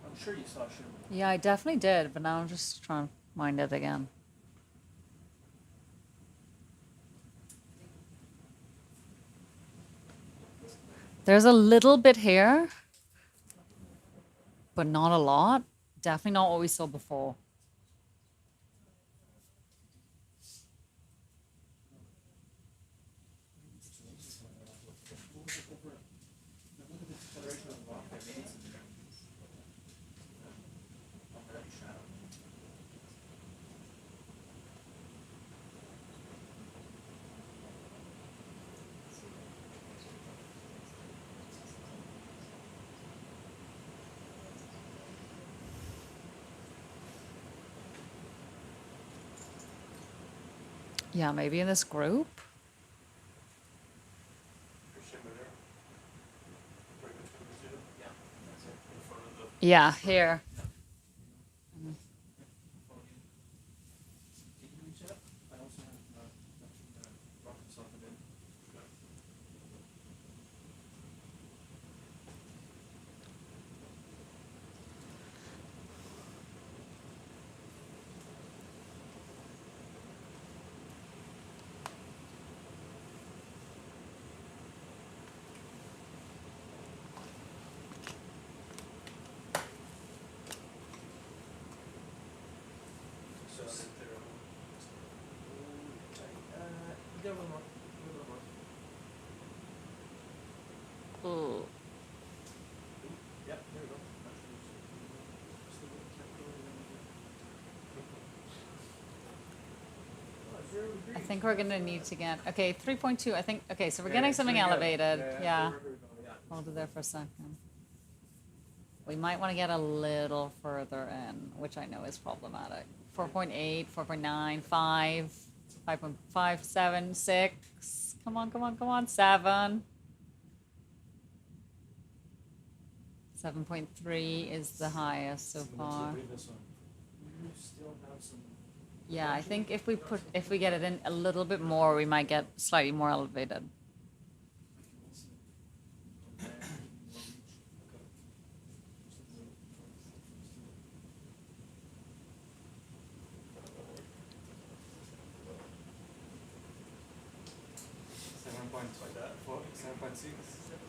I'm sure you saw shrimp. Yeah, I definitely did, but now I'm just trying to find it again. There's a little bit here, but not a lot. Definitely not what we saw before. Yeah, maybe in this group. Yeah, here. Ooh. I think we're gonna need to get, okay, 3.2, I think, okay, so we're getting something elevated, yeah. Hold it there for a second. We might wanna get a little further in, which I know is problematic. 4.8, 4.9, 5, 5.5, 7, 6, come on, come on, come on, 7. 7.3 is the highest so far. Yeah, I think if we get it in a little bit more, we might get slightly more elevated.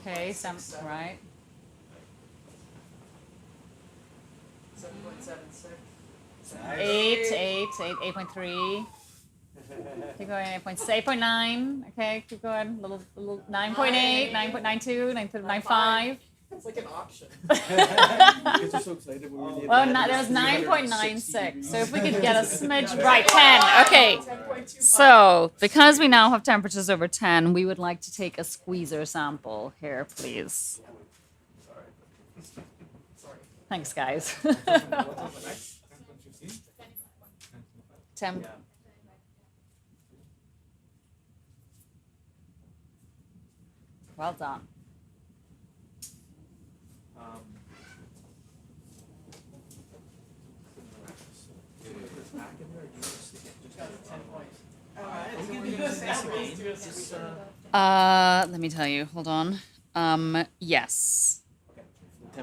Okay, right. 7.76. 8.3. Keep going, 8.9. Okay, keep going. Little 9.8, 9.92, 9.95. It's like an auction. Kids are so excited when we need Well, there was 9.96. So if we could get a smidge, right, 10. Okay. So because we now have temperatures over 10, we would like to take a squeezer sample here, please. Thanks, guys. Temp. Well done. Let me tell you. Hold on. Yes.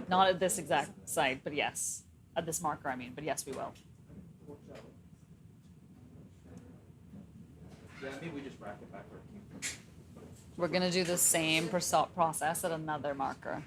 Not at this exact site, but yes. At this marker, I mean, but yes, we will. Yeah, maybe we just rack it backward. We're gonna do the same process at another marker.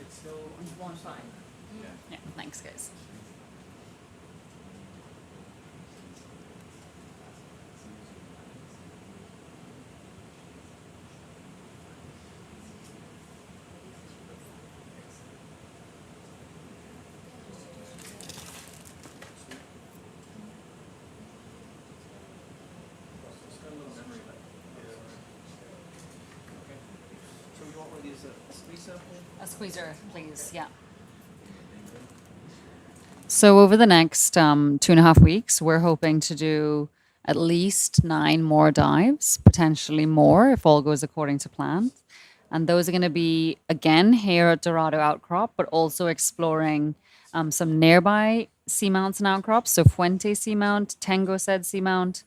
It's still 1.5. Yeah, thanks, guys. use a squeeze sample? A squeezer, please. Yeah. So over the next 2.5 weeks, we're hoping to do at least 9 more dives, potentially more if all goes according to plan. And those are going to be, again, here at Dorado Outcrop, but also exploring some nearby seamounts and outcrops. So Fuente Seamount, Tengo said Seamount,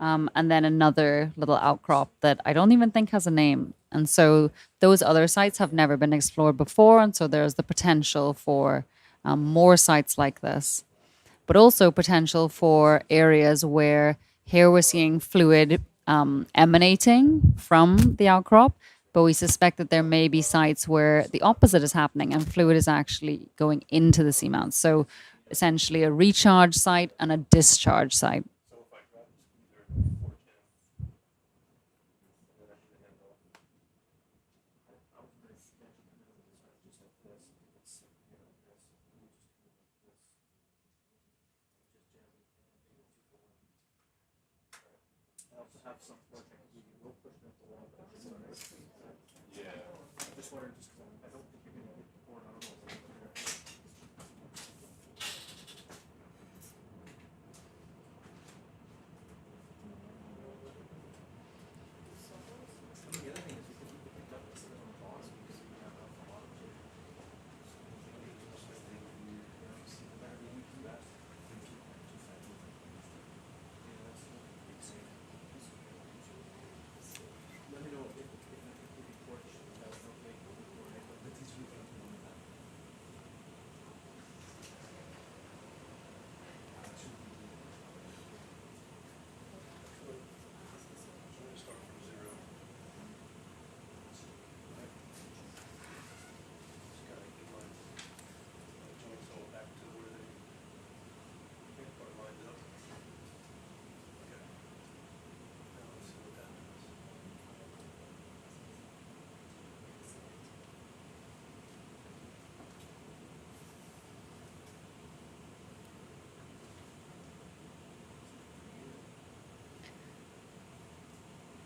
and then another little outcrop that I don't even think has a name. And so those other sites have never been explored before. And so there's the potential for more sites like this, but also potential for areas where here we're seeing fluid emanating from the outcrop, but we suspect that there may be sites where the opposite is happening and fluid is actually going into the seamount. So essentially a recharge site and a discharge site.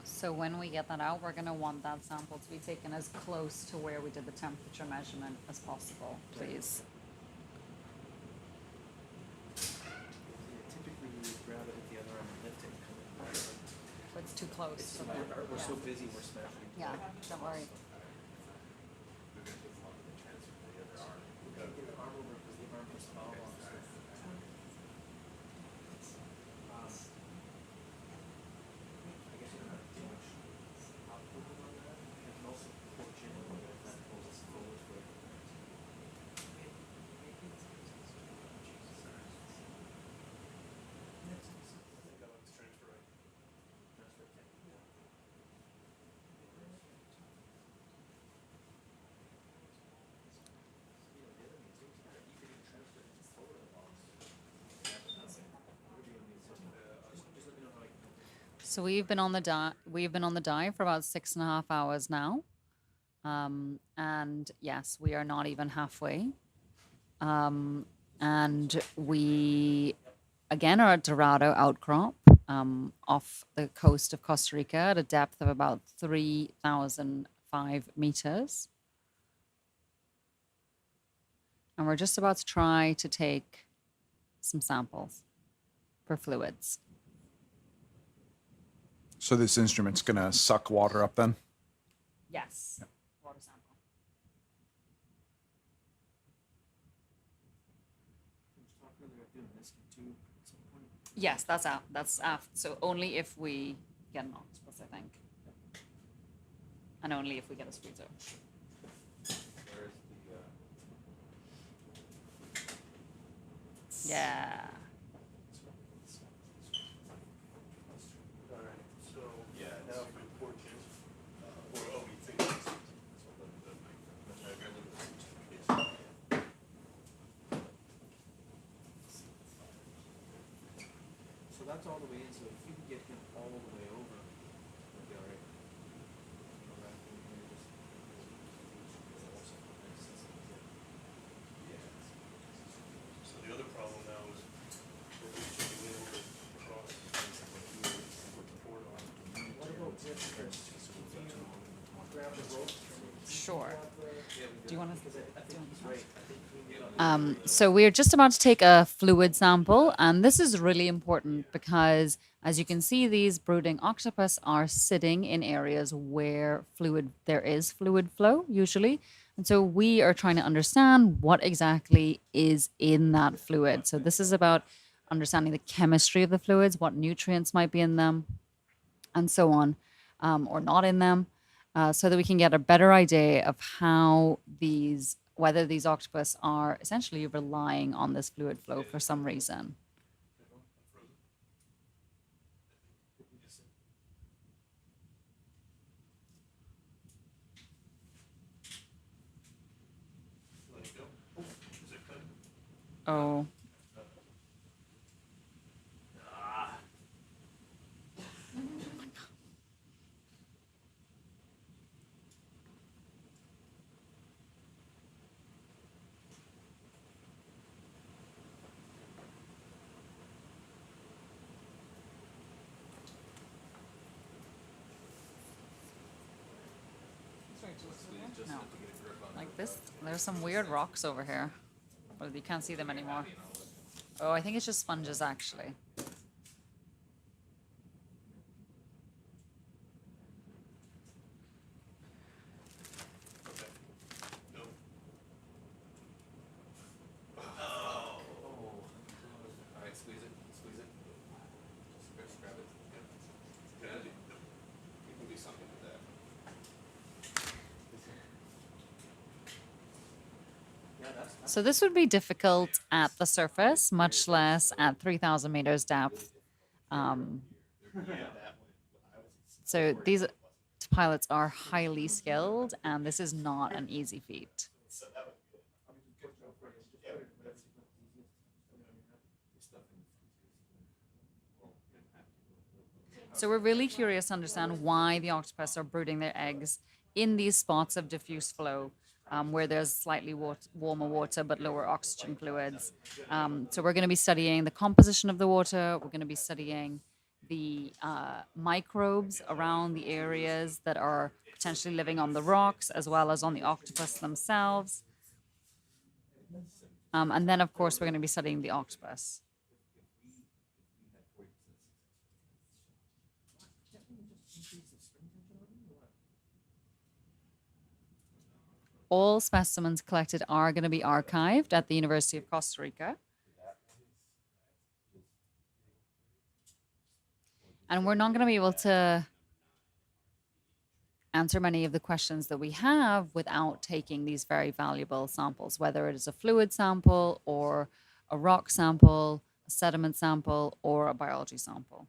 So when we get that out, we're going to want that sample to be taken as close to where we did the temperature measurement as possible, please. Typically, we would grab it at the other arm and lift it. But it's too close. So we're so busy, we're smashing. Yeah, don't worry. So we've been on the dive for about 6.5 hours now, and yes, we are not even halfway. And we again are at Dorado Outcrop off the coast of Costa Rica at a depth of about 3,005 meters, and we're just about to try to take some samples for fluids. So this instrument's gonna suck water up then? Yes. Yeah. Water sample. Yes, that's out. That's after. So only if we get an octopus, I think, and only if we get a squeezer. Yeah. So that's all the way in, so if you can get him all the way over, it'll be all right. So the other problem now is that we should be able to cross the port on. What about this, Chris? Can you grab the rope? Sure. Do you want to? So we're just about to take a fluid sample, and this is really important because, as you can see, these brooding octopus are sitting in areas where there is fluid flow usually, and so we are trying to understand what exactly is in that fluid. So this is about understanding the chemistry of the fluids, what nutrients might be in them, and so on, or not in them, so that we can get a better idea of whether these octopus are essentially relying on this fluid flow for some reason. Oh. No. Like this, there's some weird rocks over here. Well, you can't see them anymore. Oh, I think it's just sponges, actually. Alright, squeeze it. Just grab it. Yeah. You can do something with that. So this would be difficult at the surface, much less at 3,000 meters depth. So these pilots are highly skilled, and this is not an easy feat. So we're really curious to understand why the octopus are brooding their eggs in these spots of diffuse flow, where there's slightly warmer water but lower oxygen fluids. So we're going to be studying the composition of the water. We're going to be studying the microbes around the areas that are potentially living on the rocks, as well as on the octopus themselves. And then, of course, we're going to be studying the octopus. All specimens collected are going to be archived at the University of Costa Rica. And we're not going to be able to answer many of the questions that we have without taking these very valuable samples, whether it is a fluid sample or a rock sample, a sediment sample, or a biology sample.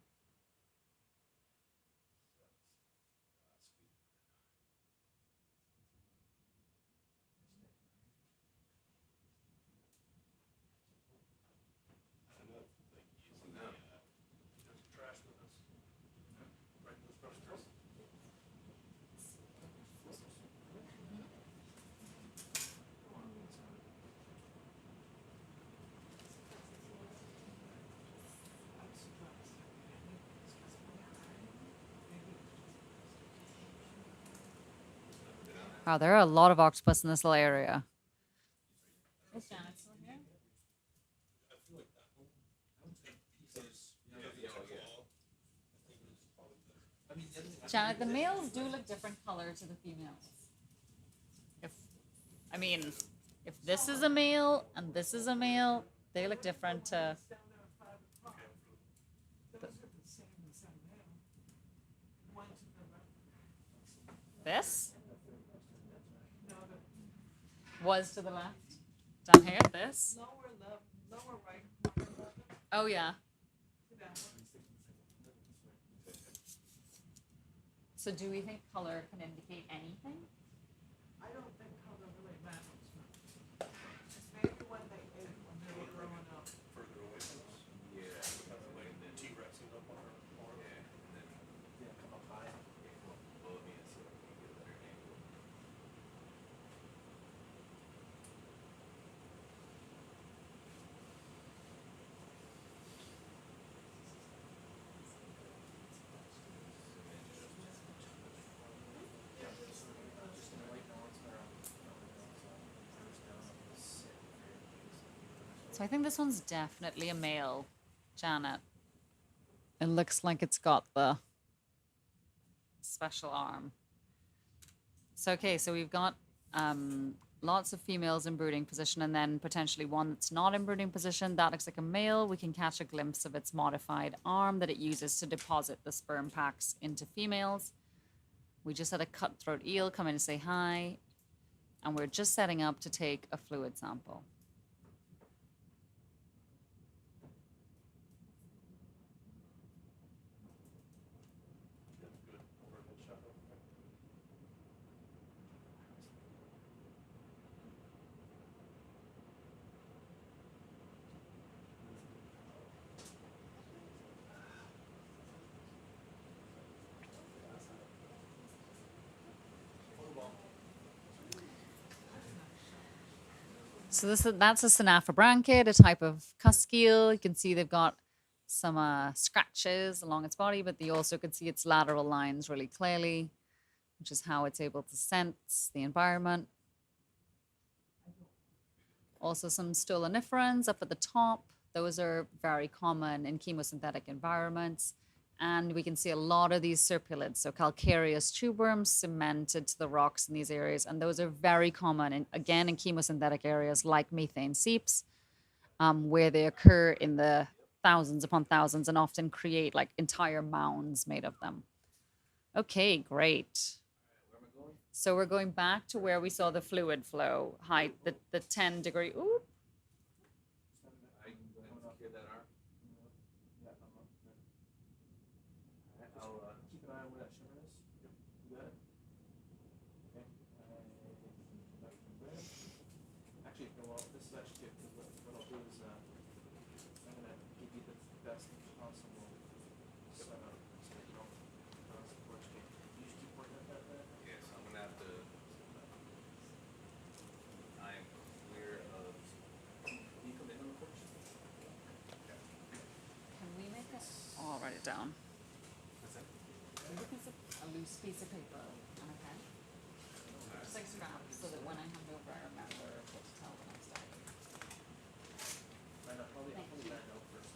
Wow, there are a lot of octopus in this little area. Is Janet still here? Janet, the males do look different color to the females. If this is a male and this is a male, they look different to... This? Was to the left. Down here, this. Lower right. Oh, yeah. So do we think color can indicate anything? I don't think color really matters. It's maybe when they ate when they were growing up. Further away from us. Yeah. Like the T-Rex is up on our farm. And then come up high. Below me so you can get a better angle. So I think this one's definitely a male, Janet. It looks like it's got the special arm. So, okay, so we've got lots of females in brooding position and then potentially one that's not in brooding position. That looks like a male. We can catch a glimpse of its modified arm that it uses to deposit the sperm packs into females. We just had a cutthroat eel come in and say hi. And we're just setting up to take a fluid sample. So that's a synaphobranchid, a type of cusk eel. You can see they've got some scratches along its body, but you also can see its lateral lines really clearly, which is how it's able to sense the environment. Also some stoloniferans up at the top. Those are very common in chemosynthetic environments. And we can see a lot of these serpulids, so calcareous tube worms cemented to the rocks in these areas. And those are very common, again, in chemosynthetic areas like methane seeps, where they occur in the thousands upon thousands and often create like entire mounds made of them. Okay, great. So we're going back to where we saw the fluid flow height, the 10-degree. Ooh. Keep an eye on where that shimmer is. You got it? Okay. Actually, well, this is actually good, because what I'll do is I'm going to give you the best possible setup so that you don't cause the torch cake. You just keep working at that there? Yeah, so I'm gonna have to. I'm clear of. Can you come in on the porch? Can we make it? Oh, I'll write it down. What's that? A loose piece of paper and a pen. Just like scraps so that when I hand over, I remember what to tell the next day. Line up, probably line out first.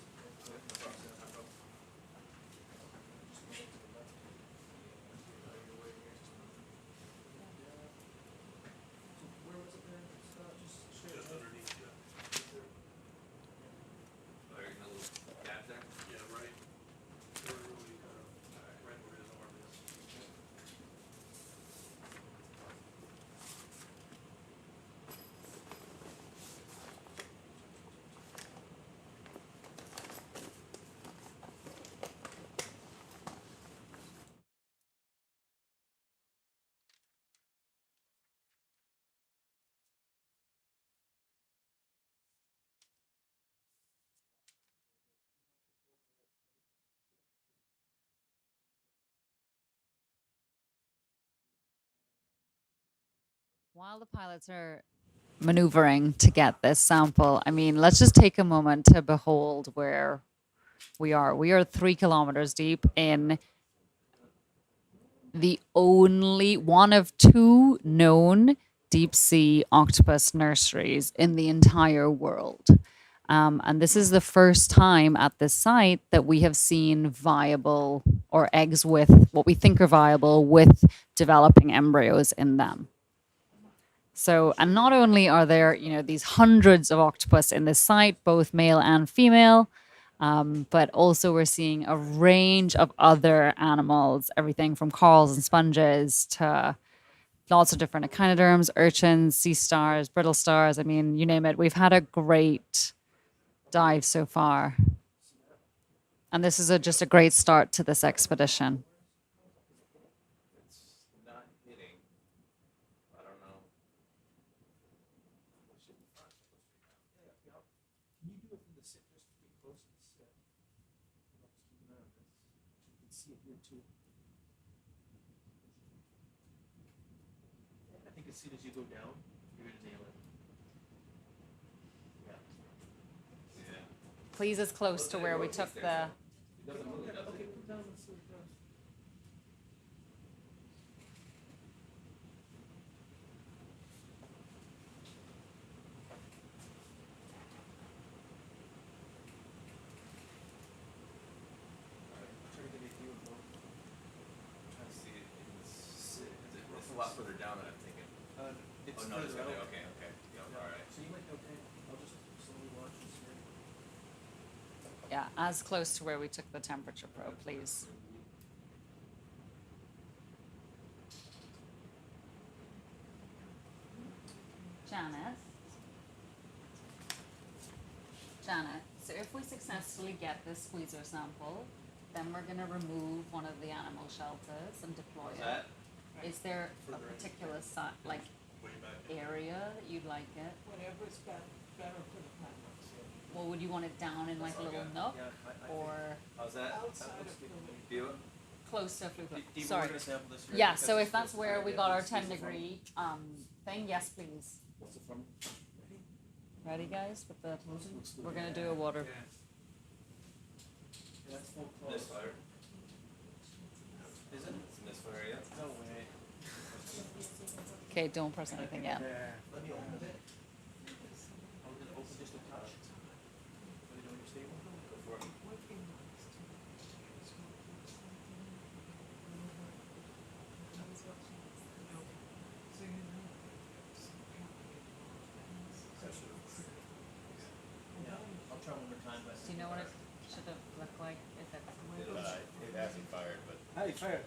Where was it there? Just straight Just ahead? underneath, yeah. Are you gonna little gap there? Yeah, right. We're really kind of right where his arm is. While the pilots are maneuvering to get this sample, I mean, let's just take a moment to behold where we are. We are 3 kilometers deep in the only one of 2 known deep sea octopus nurseries in the entire world. And this is the first time at this site that we have seen viable or eggs with what we think are viable with developing embryos in them. So, and not only are there, you know, these hundreds of octopus in this site, both male and female, but also we're seeing a range of other animals, everything from corals and sponges to lots of different echinoderms, urchins, sea stars, brittle stars. I mean, you name it. We've had a great dive so far. And this is just a great start to this expedition. It's not hitting. I don't know. It should be fine. Yeah, yeah. Can you do it from the sit, just to be close to the sit? I'll just keep an eye on this. You can see it here too. I think as soon as you go down, you're gonna nail it. Yeah. Yeah. Please, as close to where we took the. It doesn't move, does Okay, it? put down, let's see what it does. a lot further down than I'm thinking. It's Oh, no, it's further got out. okay, okay, yeah, Yeah. alright. So you might be okay. I'll just slowly watch this here. Yeah, as close to where we took the temperature probe, please. Janet. Janet, so if we successfully get this squeezer sample, then we're gonna remove one of the animal shelters and deploy What's it. that? Is there a particular like area that you'd like it? Whatever's better for the plants. Well, would you want it down in like a little nook or How's that? Outside of the Feel it? close to fluid? We're Sorry. gonna sample this here Yeah, because so if it's that's the where fire we dip. got our It's 10 the degree thing, yes please. What's the front? Ready guys with the, we're gonna do a water. Yeah, that's full close. This fire. Is it? It's in this fire, yeah? No way. Okay, don't press anything yet. Let me open it. I'm gonna open just a touch. Are they doing your stable? Go for it. Yeah, I'll try one more time, but. Do you know what it should have looked like if it? It hasn't fired, but Hey, fire.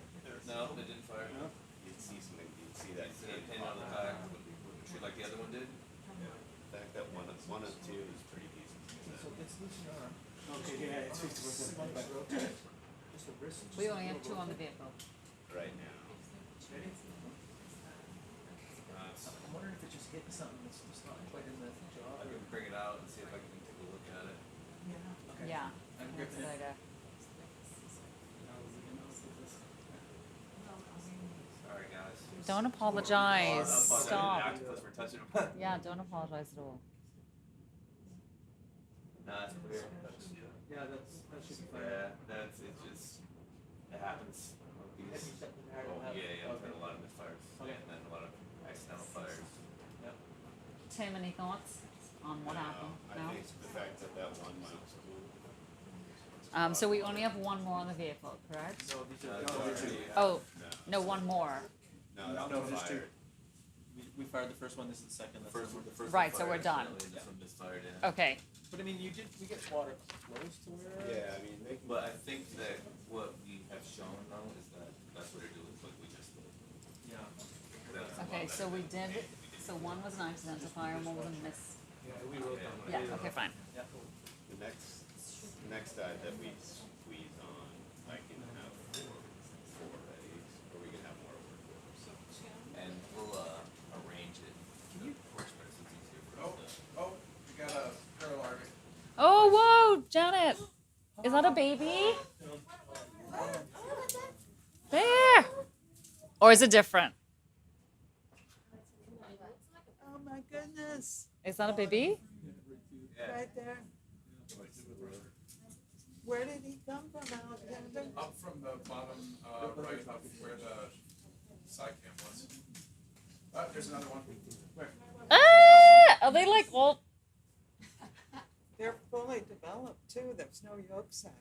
No, it didn't fire. No? you'd see something, you'd see that. You see a pin on the tire, like the other one did? In fact, that one of two is pretty decent. So it's loosen your arm. Okay, yeah, it's 50%. Just the wrist. We only have 2 on the vehicle. Right now. Ready? I'm wondering if it's just hitting something that's just not quite in the jaw. I can bring it out and see if I can take a look at it. Okay. Yeah. I'm That's gripping a it. good idea. Sorry, guys. Don't apologize. Oh, Stop. Octopus for touching them. Yeah, don't apologize at all. Nah, it's clear. Yeah, that should be fine. Yeah, it happens. These, yeah, I've had a lot of misfires. Okay. And then a lot of accidental fires. Yep. Tim, any thoughts on what happened? I No? think the fact that that one mounts So we only have 1 more on the vehicle, correct? No, these are. No, No, these are. Oh, no, 1 more. No, that No, one there's two. fired. We fired the first one, this is the second. The That's first one Right, so fired we're done. accidentally, This one misfired, yeah. Okay. But I mean, we get water close to where. Yeah, I mean, they can. But I think that what we have shown though is that that's what it do with what we just did. Yeah. That's a lot Okay, so better. we did, so 1 was an accidental fire and 1 was a miss. Yeah, we wrote down. Yeah, okay, fine. Yeah. The next dive that we squeeze on, I can have four ready, or we can have more work with, so. And we'll arrange it. Can you works better since it's easier for us to. Oh, we got a pearl arctic. Oh, whoa, Janet. Is that a baby? There. Or is it different? Oh my goodness, Is that a baby? right there. Where did he come from, Alexander? Up from the bottom, right up where the side cam was. There's another one. Where? Ah, are they like all? They're fully developed too, there's no yolk sac.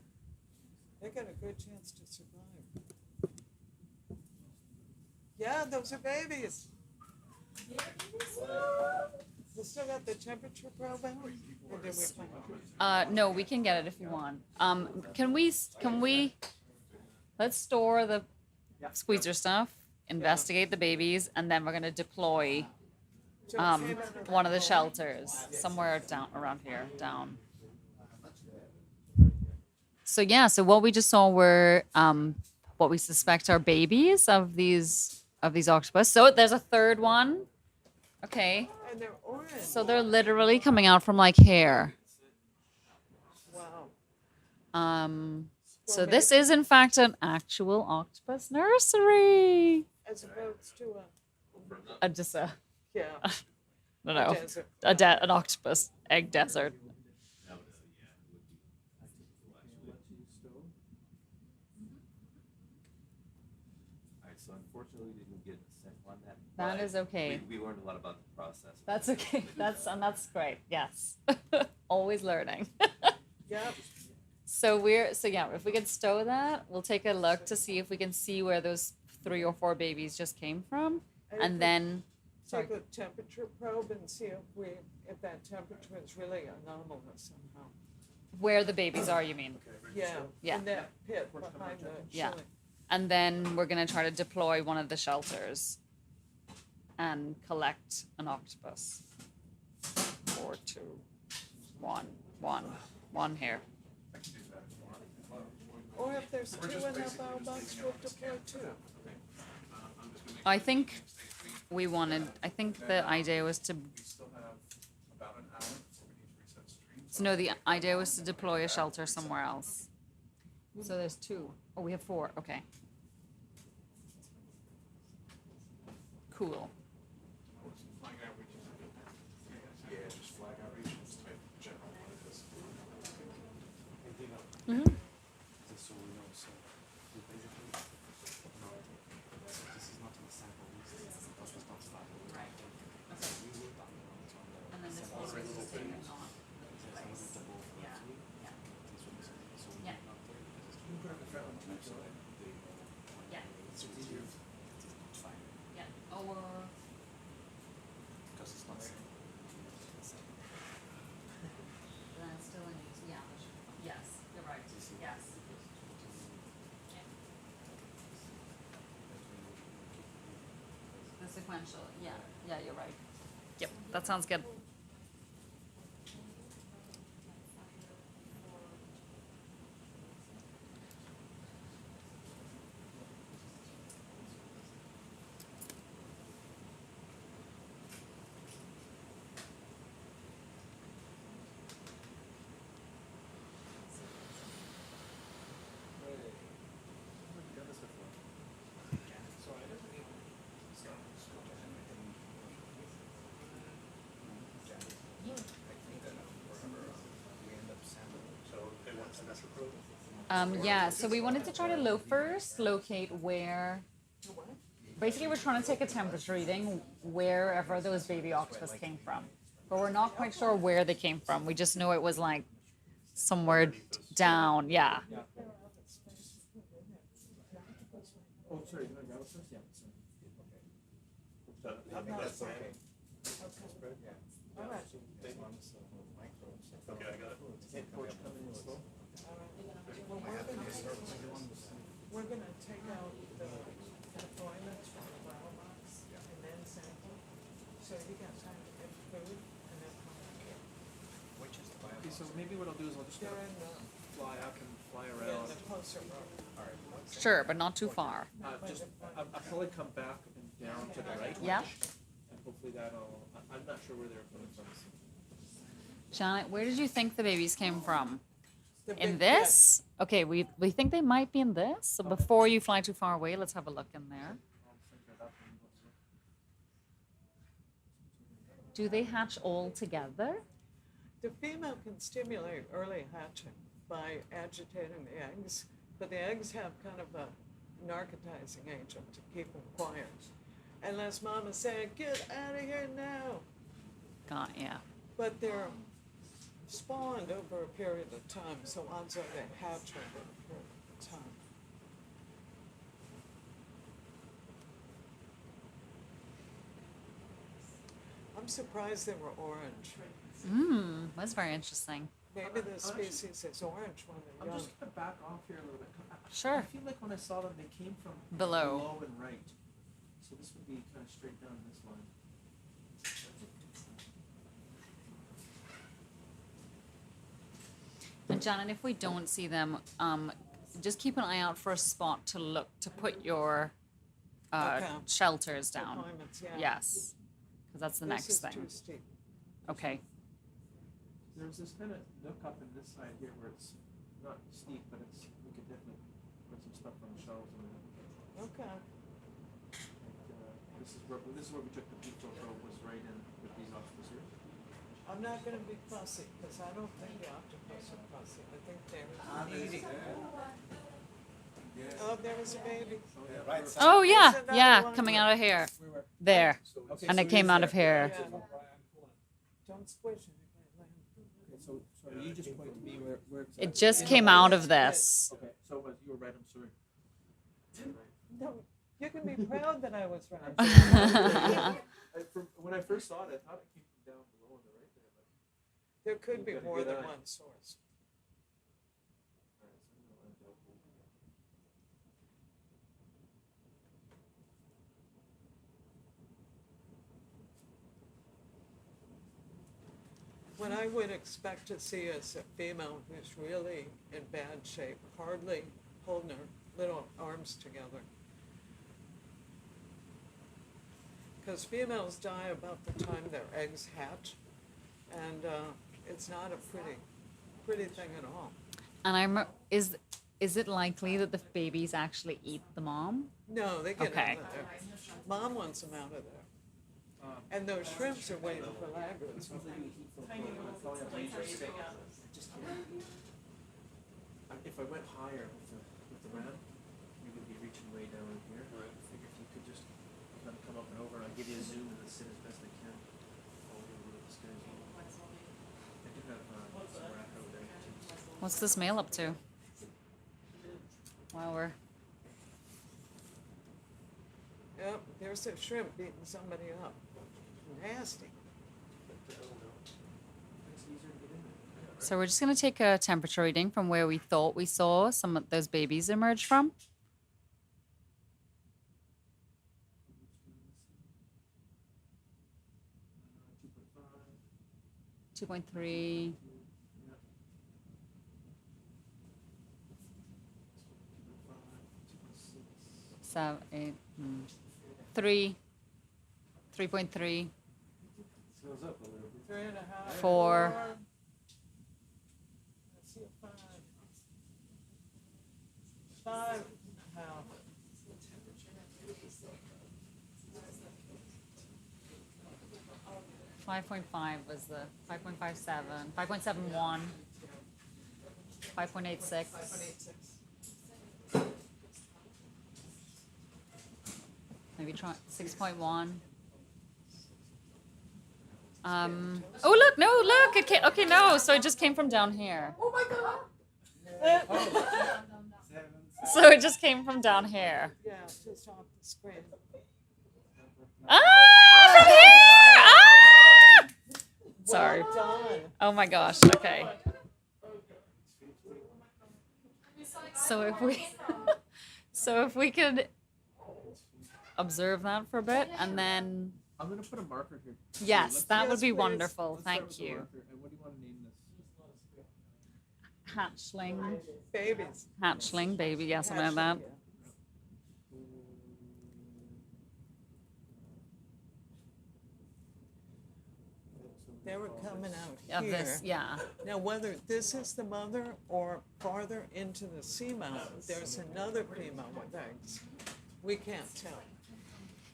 They got a good chance to survive. Yeah, those are babies. We still got the temperature probe out? Or did we find it? No, we can get it if you want. Can we, let's store the squeezer stuff, investigate the babies, and then we're gonna deploy one of the shelters somewhere down around here, down. So yeah, so what we just saw were what we suspect are babies of these octopus. So there's a third one. Okay. And they're orange. So they're literally coming out from like hair. Wow. So this is in fact an actual octopus nursery. As opposed to Just a yeah. no, no, desert. an octopus egg desert. Alright, so unfortunately we didn't get a second one that. That but is okay. We learned a lot about the process. That's okay. That's great. Yes, always learning. Yeah. So yeah, if we can stow that, we'll take a look to see if we can see where those 3 or 4 babies just came from, And then, Take a temperature probe and see if that temperature is really anomalous somehow. where the babies are, you mean? Yeah. Yeah. In that pit behind the Yeah. chili. And then we're going to try to deploy one of the shelters and collect an octopus. 4, 2, 1, 1, 1 here. Or if there's two in that bow box, we'll deploy two. I think I think the idea was to, so no, the idea was to deploy a shelter somewhere else. So there's 2. Oh, we have 4, okay. Cool. Mm-hmm. Just so we know, so we basically, no, this is not in the sample list, this is not file. Right. So we will download it on the. And then this sample one list. is taken off. There's a little double for Yeah, three. yeah. This one is, so we Yeah. not there, this is. You put it in front of the map so that they know. Yeah. It's easier, it is not fine, Yeah. Or because it's not sample. then it's still in use. Yeah. Yes, you're right. Yes. Yeah. The sequential. Yeah. Yeah, you're right. Yep, that sounds good. Yeah, so we wanted to try to first locate where, basically we're trying to take a temperature reading wherever those baby octopus came from. But we're not quite sure where they came from. We just know it was like somewhere down, yeah. Oh, sorry, you want to grab it first? Yeah, sorry. That's okay. All right. Okay, I got it. Hey, Coach, coming in slow. Well, we're gonna take out the deployments from the flower box and then sample. So you got time to get food and then come back. Okay, so maybe what I'll do is I'll just They're in the, fly, I can fly in around. the closer road. Sure, but not too far. I'll probably come back and down to the right. Yeah. And hopefully that'll, I'm not sure where they're coming from. Janet, where did you think the babies came from? The In big this? Okay, we think they might be in this. So before you fly too far away, let's have a look in there. Do they hatch all together? The female can stimulate early hatching by agitating the eggs, but the eggs have kind of a narcotizing agent to keep them quiet. Unless mama said, "Get out of here now." Got yeah. But they're spawned over a period of time, so odds are they hatch over a period of time. I'm surprised they were orange. That's very interesting. Maybe the species is orange when they're I'm young. just gonna back off here a little bit. Sure. I feel like when I saw them, they came from Below. and right. So this would be kind of straight down this line. And Janet, if we don't see them, just keep an eye out for a spot to put your Okay. shelters down. Deployments, yeah. Yes, because that's the This next is thing. too steep. Okay. There's this kind of nook up in this side here where it's not steep, but it's, we could definitely put some stuff on the shelves. And, Okay. this is where we took the peak photo, was right in with these octopus here. I'm not gonna be fussy, because I don't think the octopus are fussy. I think they're needy. Oh, there was a baby. Oh yeah, There's another yeah, one. coming out of here. There, Okay, and so it came he's out of there. here. Yeah. Don't squish it. Okay, so sorry, you just pointed to me where it's It at. just In came the- out of this. Okay, so you were right, I'm sorry. No, You can be proud that I was right. When I first saw it, I thought it came from down below on the right there, but. There could be You've got a more good than eye. one source. Alright, so I'm gonna undo. What I would expect to see is a female who's really in bad shape, hardly holding her little arms together. Because females die about the time their eggs hatch, and it's not a pretty thing at all. And is it likely that the babies actually eat the mom? No, they get Okay. out of there. Mom wants them out of there. And those shrimps are waiting for laggards. If I went higher with the ram, you would be reaching way down in here. I figure if you could just let them come up and over, and I'll give you a zoom and then sit as best I can. All over the stairs. I do have some rack over there too. What's this male up to? While we're Yep, there's a shrimp beating somebody up. Nasty. So we're just going to take a temperature reading from where we thought we saw some of those babies emerge from. Two 2.3. Seven, 8, 3, 3.3, Goes up a little bit. 3.5. 4. Let's see, 5. 5.5. 5.5 was the 5.57, 5.71, 5.86. Maybe try 6.1. Oh look, no, look, it came, okay, no, so it just came from down here. Oh my God! So it just came from down here. Yeah, just off the screen. Ah, from here! Ah! Sorry. Well done. Oh my gosh, okay. So if we could observe that for a bit and then I'm gonna put a marker here. yes, Let's- that would yes, be please. wonderful. let's start Thank with the you. marker. And what do you want to name this? Hatchling, Babies. hatchling, baby, yeah, something like that. They were coming out Of here. this, yeah. Now, whether this is the mother or farther into the seamount, there's another female with eggs. We can't tell.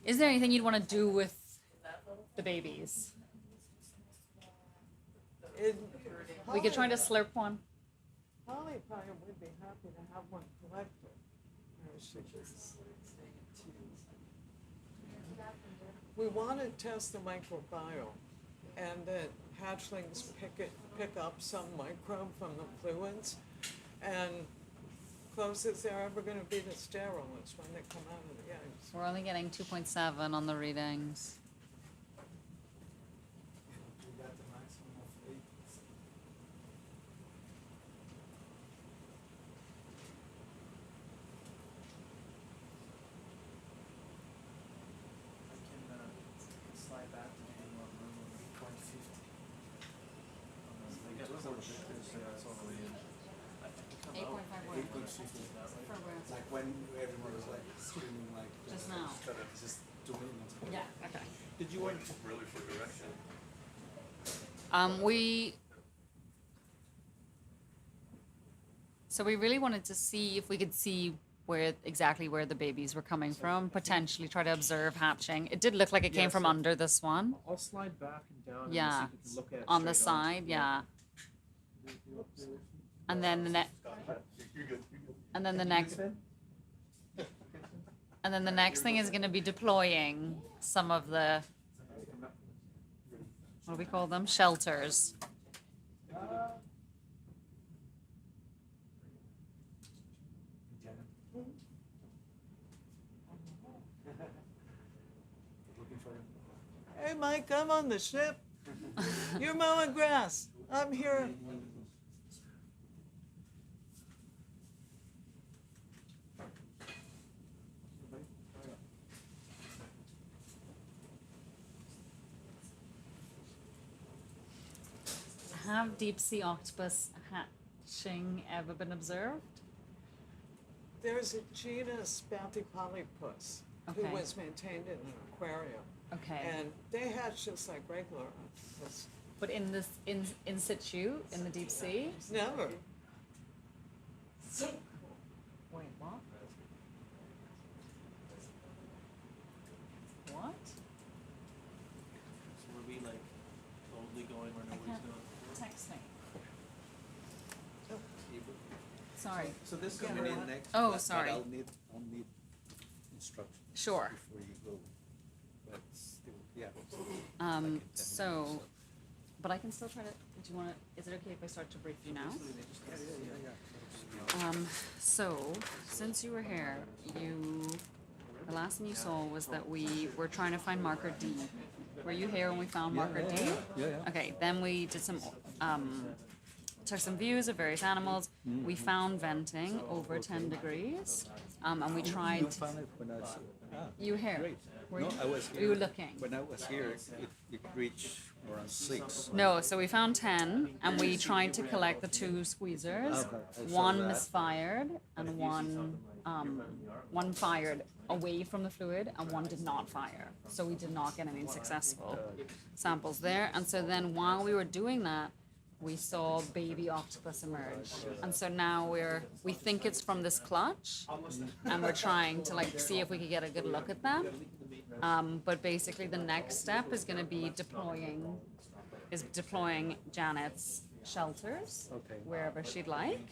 Is there anything you'd want to do with the babies? We could try to slurp one. Holly probably would be happy to have one collected. There she is. We want to test the microbiome, and that hatchlings pick up some microbe from the fluids, and closest they're ever going to be to sterile is when they come out of the eggs. We're only getting 2.7 on the readings. We got the maximum of 8. I can slide back to the one room on 0.50. I guess we'll look at this, it's all the way in. 8.5 Like when everyone was like screaming like Just now. just doing it. Yeah, okay. Did you want Really for direction. So we really wanted to see if we could see exactly where the babies were coming from, potentially try to observe hatching. It did look like it came from under this one. I'll slide back and down Yeah, and see if we can look at it on the straight on. side, yeah. And then the next, You're good, you're good. and then the next, and then the next thing is going to be deploying some of the, what do we call them? Shelters. Mike, I'm on the ship. You're mowing grass. I'm here. Have deep sea octopus hatching ever been observed? There's a genus Bathypolypus Okay. who was maintained in an aquarium. Okay. And they hatch just like regular octopus. But in this in situ in the deep sea? Never. Wait, what? What? So were we like totally going where I nobody's can't going? text me. Sorry. So this coming in next. Oh, but sorry. I'll need instructions. Sure. Before you go. But still, yeah. So, but I can still try to, do you want to, is it okay if I start to brief you now? So, since you were here, the last thing you saw was that we were trying to find marker D. Were you here when we found marker D? Yeah. Okay, then we did some, took some views of various animals. We found venting over 10 degrees, and we tried. You found it when I was. You were here? Great. Were No, you? I was here. You were looking? When I was here, it reached around 6. No, so we found 10, and we tried to collect the 2 squeezers. Okay, I saw One that. misfired, and one fired away from the fluid, and one did not fire. So we did not get any successful samples there. And so then while we were doing that, we saw baby octopus emerge. And so now we think it's from this clutch, and we're trying to like see if we could get a good look at them. But basically the next step is going to be deploying Janet's shelters Okay. wherever she'd like.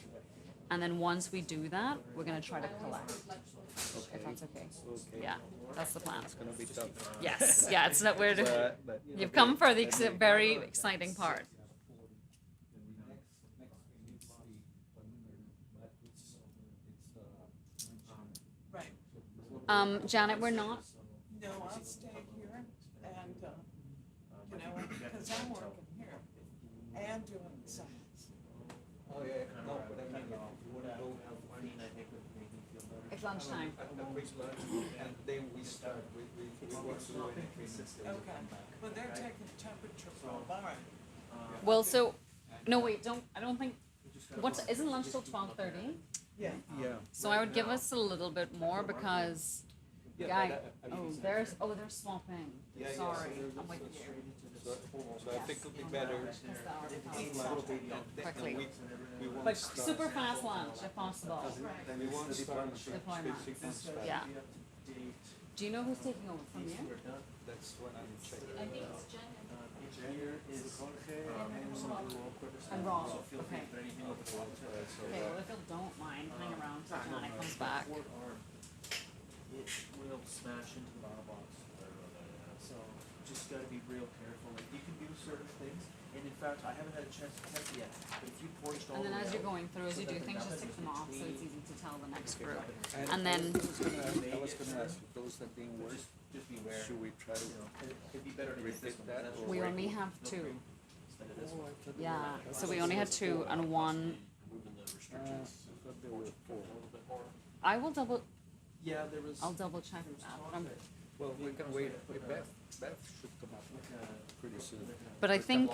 And then once we do that, we're going to try to collect, if that's okay. Okay. Yeah, that's the plan. It's gonna be tough. Yes, yeah, it's not weird. But, You've come for the very exciting part. Right. Janet, we're not. No, I'll stay here and, because I'm working here and doing science. Oh, yeah, no, but I mean, if you wanna go It's lunchtime. at a quick lunch, and then we start, we work through anything. Okay, but they're taking temperature from the barn. Well, so, no, wait, I don't think, isn't lunch till 12:30? Yeah. Yeah. So I would give us a little bit more because, they're swapping. Sorry, I'm with you. So I think it'll be better. Quickly. We won't But start. super fast lunch if possible. We won't start. Deployment. Yeah. Do you know who's taking over from you? That's what I'm checking. I think it's Jen. Engineer is Jorge, And Rob, okay. Okay, well, if you don't mind, hang around till Janet comes back. It will smash into the bottom box. So just gotta be real careful. Like you can do certain things, and in fact, I haven't had a chance to test it yet. But if you porched all And the then way as you're out, going through, as you do things, just take them off so it's easy to tell the next group. And I then, was gonna ask if those that didn't work, just beware. should we try to It'd be better to get this repeat one. that? we only have 2. Instead of this one. Yeah, so we only had 2 and one. Moving the restrictions thought there were 4. a little bit more. I will double, Yeah, there was. I'll double check that. Well, we can wait. Beth should come up pretty soon. But I think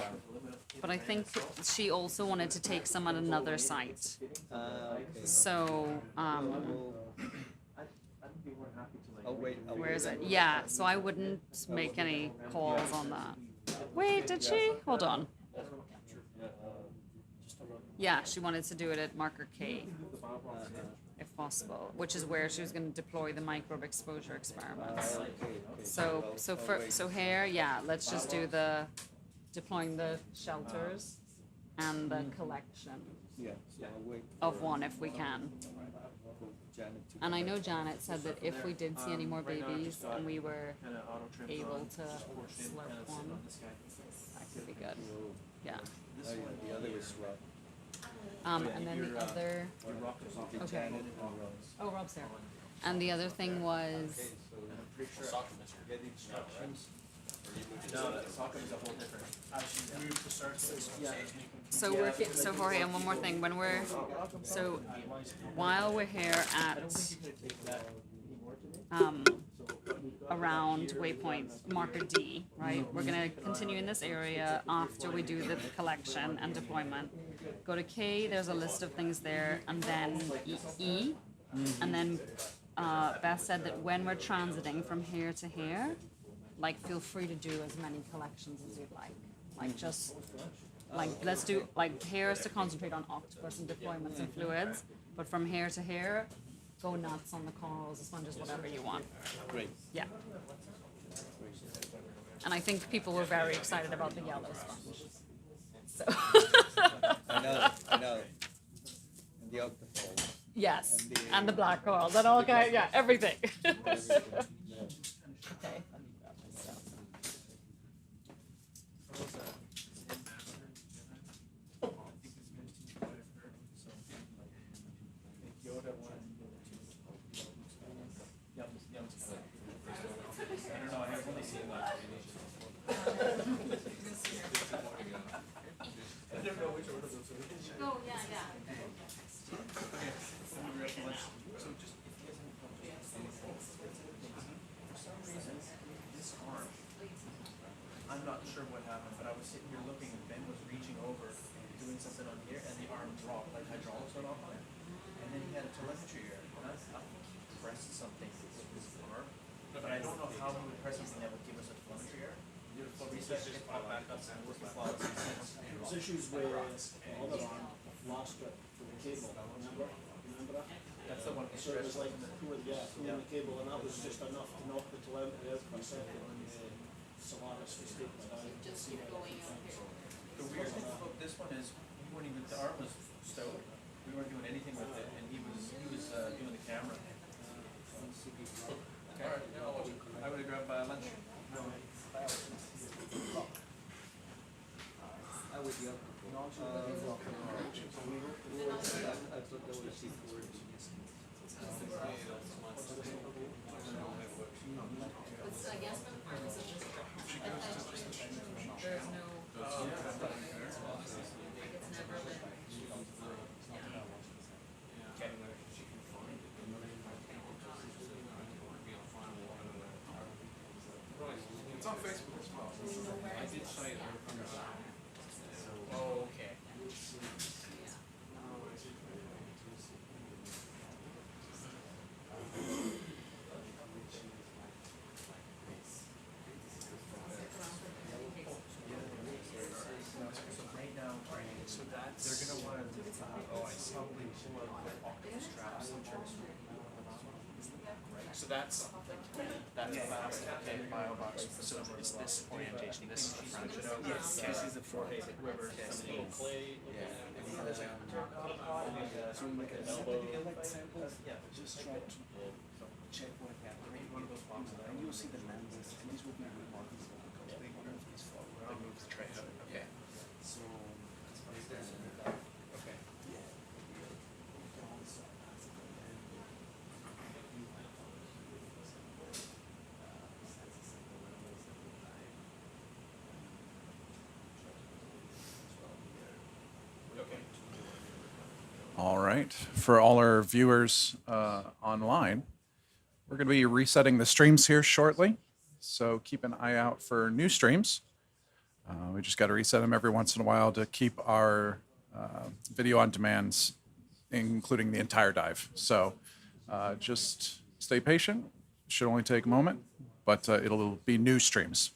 she also wanted to take some at another site. Okay. So, I'd be more happy to like. I'll wait. where is it? Yeah, so I wouldn't make any calls on that. Wait, did she? Hold on. Yeah, she wanted to do it at marker K, if possible, which is where she was going to deploy the microbe exposure experiments. So here, yeah, let's just do the deploying the shelters and the collection Yeah, so I'll wait. of one if we can. for Janet to And I come know back. Janet said that if we did see any more Right now, I've babies just got and we were Kinda auto trims able on, to just porched in, slurp kinda sitting one, on this guy. that could be good. Whoa. Yeah. This Oh, yeah, one the other here, is rough. And then the other. your rock is off. Okay. Janet and Rose. Oh, Rob's there. And the other thing was. Okay, so And I'm pretty sure I get the instructions. No, that's Soccer is a whole different. Actually, move to start. Yeah. So so Jorge, and one more thing, while we're here at around waypoint marker D, right? We're gonna continue in this area after we do the collection and deployment. Go to K, there's a list of things there, and then E, and then Beth said that when we're transiting from here to here, like feel free to do as many collections as you'd like. Like just like let's do like here is to concentrate on octopus and deployments and fluids, but from here to here, go nuts on the corals, the sponges, whatever you want. Great. Yeah. And I think people were very excited about the yellow sponge. So. I know. And the octopus. Yes, and the black corals, and all kind, yeah, everything. Okay. Oh, yeah, yeah. I'm not sure what happened, but I was sitting here looking and Ben was reaching over, doing something on here, and the arm dropped, like hydraulics went off on it. And then he had a telemetry error, and I think he pressed something with his arm, but I don't know how he would press something that would give us a telemetry error. Reset, just pop back up and work the flawless. There's issues with the other arm, lost strip for the cable, remember that? That's the one. So it was like pulling the cable, and that was just enough to knock the telemetry out for a second, and Solaris was taken down. Just keep going up here. The weird thing about this one is, we weren't even, the arm was stowed, we weren't doing anything with it, and he was doing the camera. Okay, I would have grabbed lunch. I would the I thought that was I guess for the purpose of this, There's no. it's never been. It's on Facebook as well. I did cite it. Oh, okay. So right now, so that they're gonna want to probably pull out the octopus traps and tricks. Right. So that's fast. Okay, biobox. So it's this orientation. This is the front. Yes. This is the forehead. Whoever has a little clay. So we can collect samples, just try to check what happened. One of those boxes, and you'll see the lenses, and these will be remarkable because they wonder if it's fall. They move the tray out. Okay. So, Okay. All right. For all our viewers online, we're going to be resetting the streams here shortly. So keep an eye out for new streams. We just got to reset them every once in a while to keep our video on demands, including the entire dive. So just stay patient. Should only take a moment, but it'll be new streams.